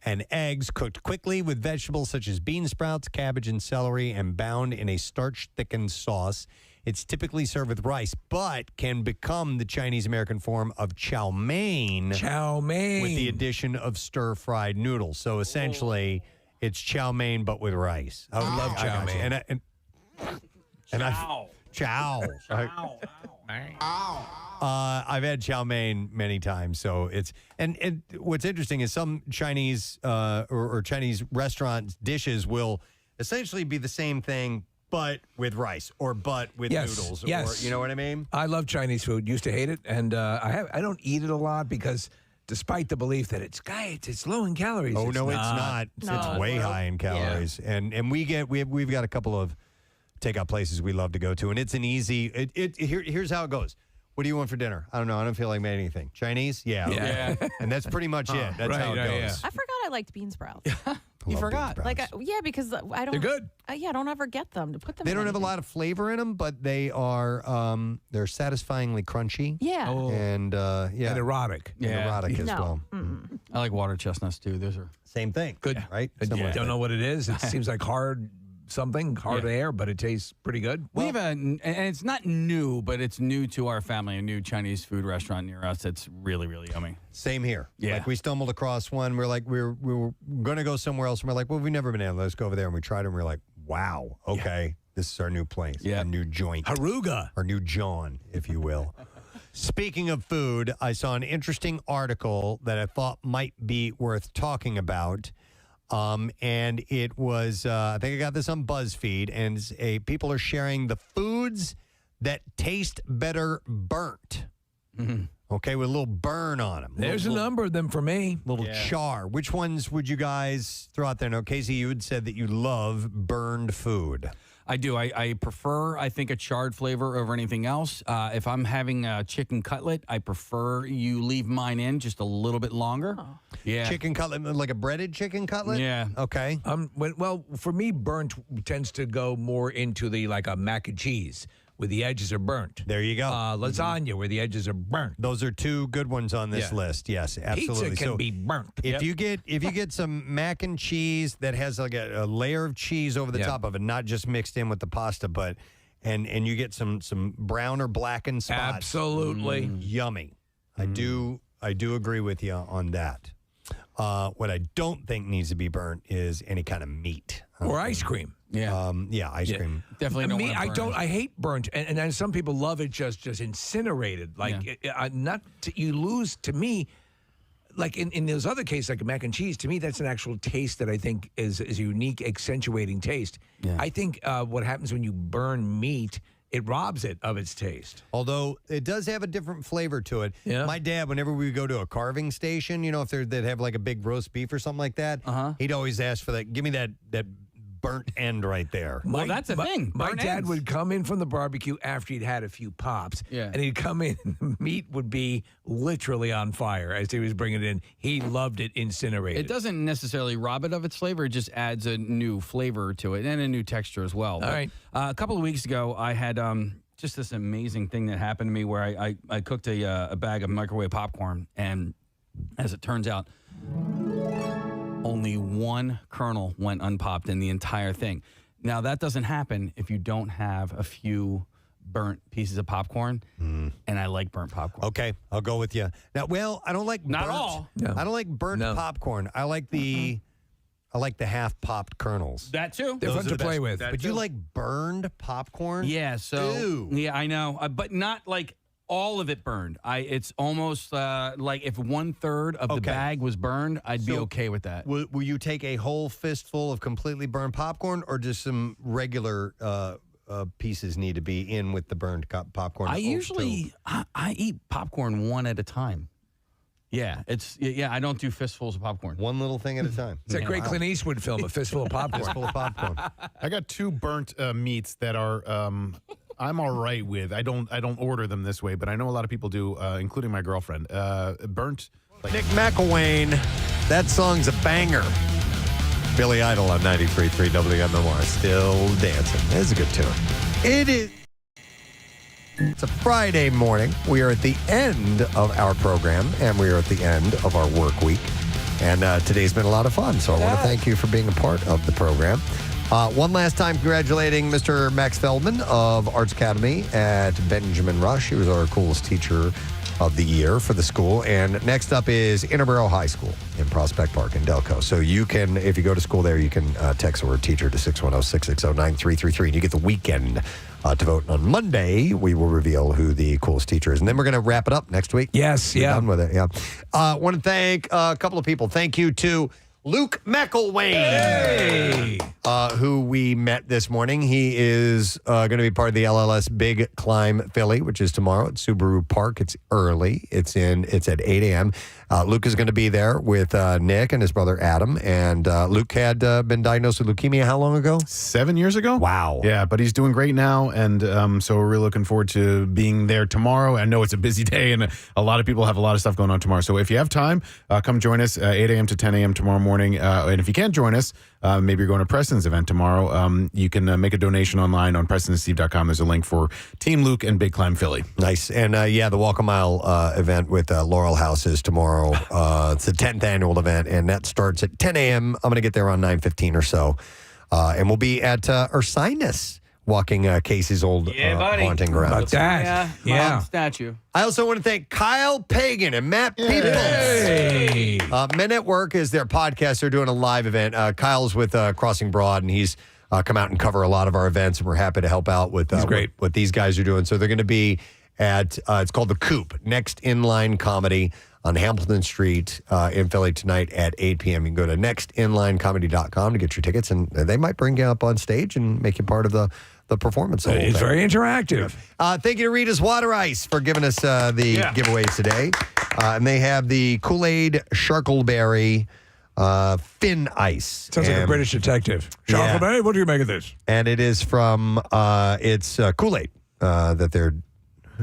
and eggs cooked quickly with vegetables such as bean sprouts, cabbage, and celery, and bound in a starch-thickened sauce. It's typically served with rice, but can become the Chinese-American form of chow mein. Chow mein. With the addition of stir-fried noodles. So essentially, it's chow mein, but with rice. I would love chow mein. Chow. I've had chow mein many times, so it's and what's interesting is some Chinese or Chinese restaurant dishes will essentially be the same thing, but with rice or but with noodles. Yes, or, you know what I mean. I love Chinese food. Used to hate it, and I don't eat it a lot because, despite the belief that it's low in calories. Oh it's no, not. it's not. It's way high in calories, and we've got a couple of takeout places we love to go to, and it's an easy. Here's how it goes. What do you want for dinner? I don't know. I don't feel like making anything. Chinese? Yeah. And that's pretty much it. That's how it goes. Yeah. I forgot I liked bean sprouts. You forgot? Because I don't. They're good. I don't ever get them to put them. They in don't have a anything. lot of flavor in them, but they are they're satisfyingly crunchy. Yeah. And and erotic. And erotic as well. I like water chestnuts too. Those are same thing. Good, right? I don't know what it is. It seems like hard something, hard air, but it tastes pretty good. We have and it's not new, but it's new to our family, a new Chinese food restaurant near us that's really, really yummy. Same here. Yeah. Like we stumbled across one. We're like, we were going to go somewhere else. And we're like, well, we've never been able. Let's go over there. And we tried it. And we're like, wow, okay, this is our new place. Yeah. Our new joint. Haruga. Our new John, if you will. Speaking of food, I saw an interesting article that I thought might be worth talking about. And it was, I think I got this on BuzzFeed, and it's people are sharing the foods that taste better burnt. Mm-hmm. Okay, with a little burn on them. There's a number of them for me. Little char. Which ones would you guys throw out there? Now, Casey, you had said that you love burned food. I do. I prefer, I think, a charred flavor over anything else. If I'm having a chicken cutlet, I prefer you leave mine in just a little bit longer. Yeah. Chicken cutlet, like a breaded chicken cutlet? Yeah. Okay. Well, for me, burnt tends to go more into the like a mac and cheese, where the edges are burnt. There you go. Lasagna, where the edges are burnt. Those are two good ones on this list. Yes, absolutely. Pizza can be burnt. If you get some mac and cheese that has like a layer of cheese over the top of it, not just mixed in with the pasta, but and you get some brown or blackened spots. Absolutely. Yummy. I do agree with you on that. What I don't think needs to be burnt is any kind of meat or ice cream. Yeah. Ice cream. Definitely don't want to burn it. I hate burnt, and then some people love it just incinerated. Like you lose to me. Like in those other cases, like mac and cheese, to me that's an actual taste that I think is a unique, accentuating taste. Yeah. I think what happens when you burn meat, it robs it of its taste. Although it does have a different flavor to it. Yeah. My dad, whenever we would go to a carving station, if they'd have like a big roast beef or something like that, he'd always ask for that. Give me that burnt end right there. Well, that's a thing. My Burnt dad ends. would come in from the barbecue after he'd had a few pops, and he'd come in, and the meat would be literally on fire as he was bringing it in. He loved it incinerated. It doesn't necessarily rob it of its flavor. It just adds a new flavor to it and a new texture as well. All right. A couple of weeks ago, I had just this amazing thing that happened to me where I cooked a bag of microwave popcorn, and as it turns out, only one kernel went unpopped in the entire thing. Now, that doesn't happen if you don't have a few burnt pieces of popcorn, and I like burnt popcorn. Okay, I'll go with you. Now, I don't like Not burnt. all. No. I don't like burnt popcorn. I like the half popped kernels. That too. They're fun Those are to the play best. with. But you like burned popcorn? Yeah, so Ew. yeah, I know, but not like all of it burned. It's almost like if 1/3 of the bag was burned, I'd be okay with that. Will you take a whole fistful of completely burned popcorn, or just some regular pieces need to be in with the burned popcorn? I usually I eat popcorn one at a time. Yeah, I don't do fistfuls of popcorn. One little thing at a time. It's a great Clint Eastwood film, A Fistful of Popcorn. Fistful of popcorn. I got two burnt meats that are I'm all right with. I don't order them this way, but I know a lot of people do, including my girlfriend. Burnt. Nick Mcillwain, that song's a banger. Billy Idol on 93.3 WMMR, Still Dancing. That's a good tune. It is. It's a Friday morning. We are at the end of our program, and we are at the end of our work week. And today's been a lot of fun, so I want to thank you for being a part of the program. One last time, congratulating Mr. Max Feldman of Arts Academy at Benjamin Rush. He was our coolest teacher of the year for the school. And next up is Interboro High School in Prospect Park in Delco. So you can, if you go to school there, you can text the word teacher to 610-660-9333, and you get the weekend to vote. On Monday, we will reveal who the coolest teacher is. And then we're going to wrap it up next week. Yes, We're done with it, I want to thank a couple of people. Thank you to Luke Mcillwain, who we met this morning. He is going to be part of the LLS Big Climb Philly, which is tomorrow at Subaru Park. It's early. It's at 8 a.m. Luke is going to be there with Nick and his brother Adam. And Luke had been diagnosed with leukemia how long ago? 7 years ago. Wow. Yeah, but he's doing great now, and so we're really looking forward to being there tomorrow. I know it's a busy day, and a lot of people have a lot of stuff going on tomorrow. So if you have time, come join us 8 a.m. to 10 a.m. tomorrow morning. And if you can't join us, maybe you're going to Preston's event tomorrow. You can make a donation online on PrestonandSteve.com. There's a link for Team Luke and Big Climb Philly. Nice. And the Walk a Mile event with Laurel House is tomorrow. It's the 10th annual event, and that starts at 10 a.m. I'm going to get there around 9:15 or so. And we'll be at Ursinus, walking Casey's old haunting grounds. Mom statue. I also want to thank Kyle Pagan and Matt Peoples. Men at Work is their podcast. They're doing a live event. Kyle's with Crossing Broad, and he's come out and cover a lot of our events, and we're happy to help out with what these guys are doing. So they're going to be at, it's called The Coop, Next Inline Comedy on Hamilton Street in Philly tonight at 8 p.m. You can go to nextinlinecomedy.com to get your tickets, and they might bring you up on stage and make you part of the performance. It's very interactive. Thank you to Rita's Water Ice for giving us the giveaways today. And they have the Kool-Aid Sharkleberry Fin Ice. Sounds like a British detective. Sharkleberry, what do you make of this? And it is from, it's Kool-Aid that they're, I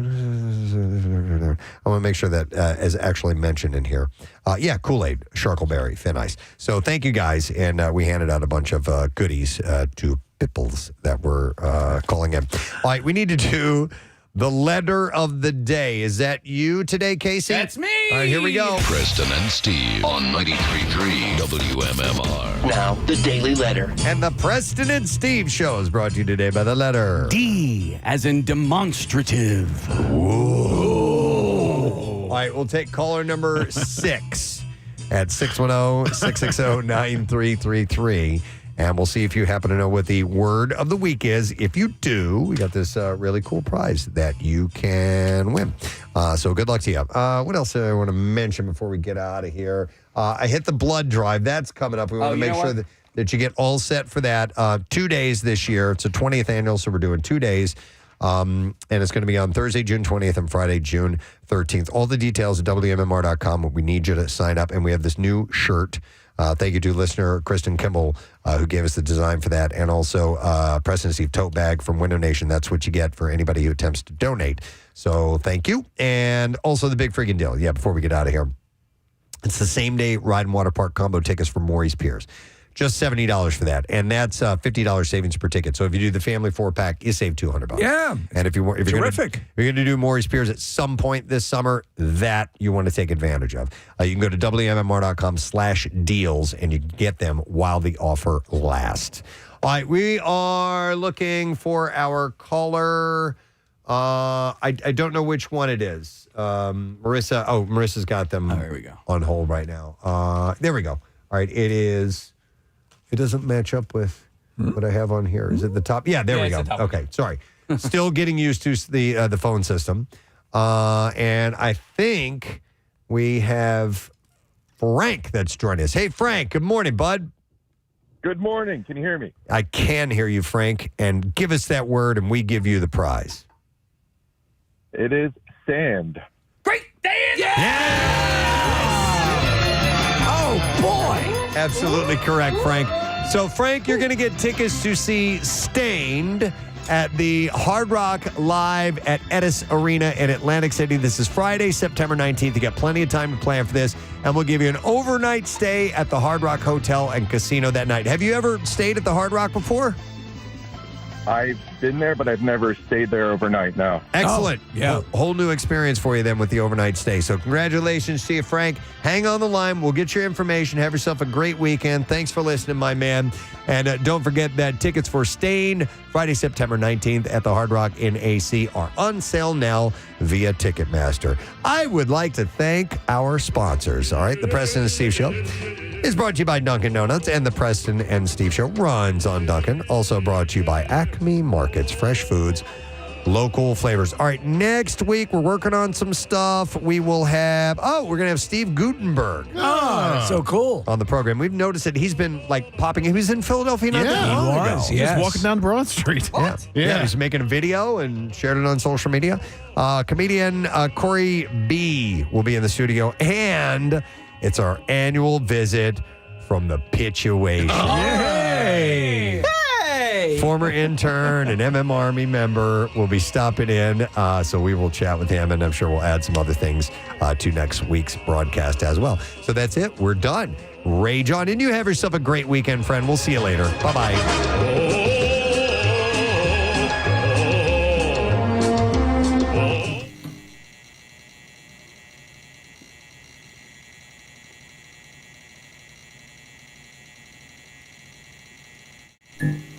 want to make sure that is actually mentioned in here. Kool-Aid, Sharkleberry, Thin Ice. So thank you guys, and we handed out a bunch of goodies to Pipples that were calling in. All right, we need to do the letter of the day. Is that you today, Casey? That's me. All right, here we go. Preston and Steve on 93.3 WMMR. Now, the Daily Letter. And the Preston and Steve show is brought to you today by the letter D, as in demonstrative. Whoa. All right, we'll take caller number 6 at 610-660-9333. And we'll see if you happen to know what the word of the week is. If you do, we got this really cool prize that you can win. So good luck to you. What else do I want to mention before we get out of here? I hit the blood drive. That's coming up. We want to make sure that you get all set for that. 2 days this year. It's a 20th annual, so we're doing 2 days. And it's going to be on Thursday, June 20th and Friday, June 13th. All the details at WMMR.com. We need you to sign up. And we have this new shirt. Thank you to listener Kristen Kimball, who gave us the design for that, and also Preston and Steve tote bag from Window Nation. That's what you get for anybody who attempts to donate. So thank you. And also the big freaking deal. Yeah, before we get out of here, it's the same day ride and water park combo tickets for Maurice Piers. Just $70 for that, and that's $50 savings per ticket. So if you do the family 4-pack, you save $200. Yeah, and if you're terrific. You're going to do Maurice Piers at some point this summer, that you want to take advantage of. You can go to WMMR.com/deals, and you can get them while the offer lasts. All right, we are looking for our caller. I don't know which one it is. Marissa. Oh, Marissa's got them on hold right now. There we go. All right, it is. It doesn't match up with what I have on here. Is it the top? Yeah, there we go. Okay, sorry. Still getting used to the phone system. And I think we have Frank that's joining us. Hey, Frank, good morning, bud. Good morning. Can you hear me? I can hear you, Frank. And give us that word, and we give you the prize. It is sand. Great sand! Oh, boy. Absolutely correct, Frank. So, Frank, you're going to get tickets to see Stained at the Hard Rock Live at Ettis Arena in Atlantic City. This is Friday, September 19th. You got plenty of time to plan for this. And we'll give you an overnight stay at the Hard Rock Hotel and Casino that night. Have you ever stayed at the Hard Rock before? I've been there, but I've never stayed there overnight, no. Excellent. Whole new experience for you then with the overnight stay. So congratulations to you, Frank. Hang on the line. We'll get your information. Have yourself a great weekend. Thanks for listening, my man. And don't forget that tickets for Stained Friday, September 19th at the Hard Rock in AC are on sale now via Ticketmaster. I would like to thank our sponsors. All right, the Preston and Steve Show is brought to you by Dunkin' Donuts, and the Preston and Steve Show runs on Dunkin'. Also brought to you by Acme Markets, fresh foods, local flavors. All right, next week we're working on some stuff. We will have, we're going to have Steve Gutenberg. Oh, that's so cool. On the program. We've noticed that he's been popping in. He was in Philadelphia not that long ago. Just walking down Broad Street. Yeah, he's making a video and shared it on social media. Comedian Corey B will be in the studio, and it's our annual visit from the Pitchuation. Yay! Hey! Former intern and MM Army member will be stopping in, so we will chat with him, and I'm sure we'll add some other things to next week's broadcast as well. So that's it. We're done. Rage on, and you have yourself a great weekend, friend. We'll see you later. Bye-bye. Bye.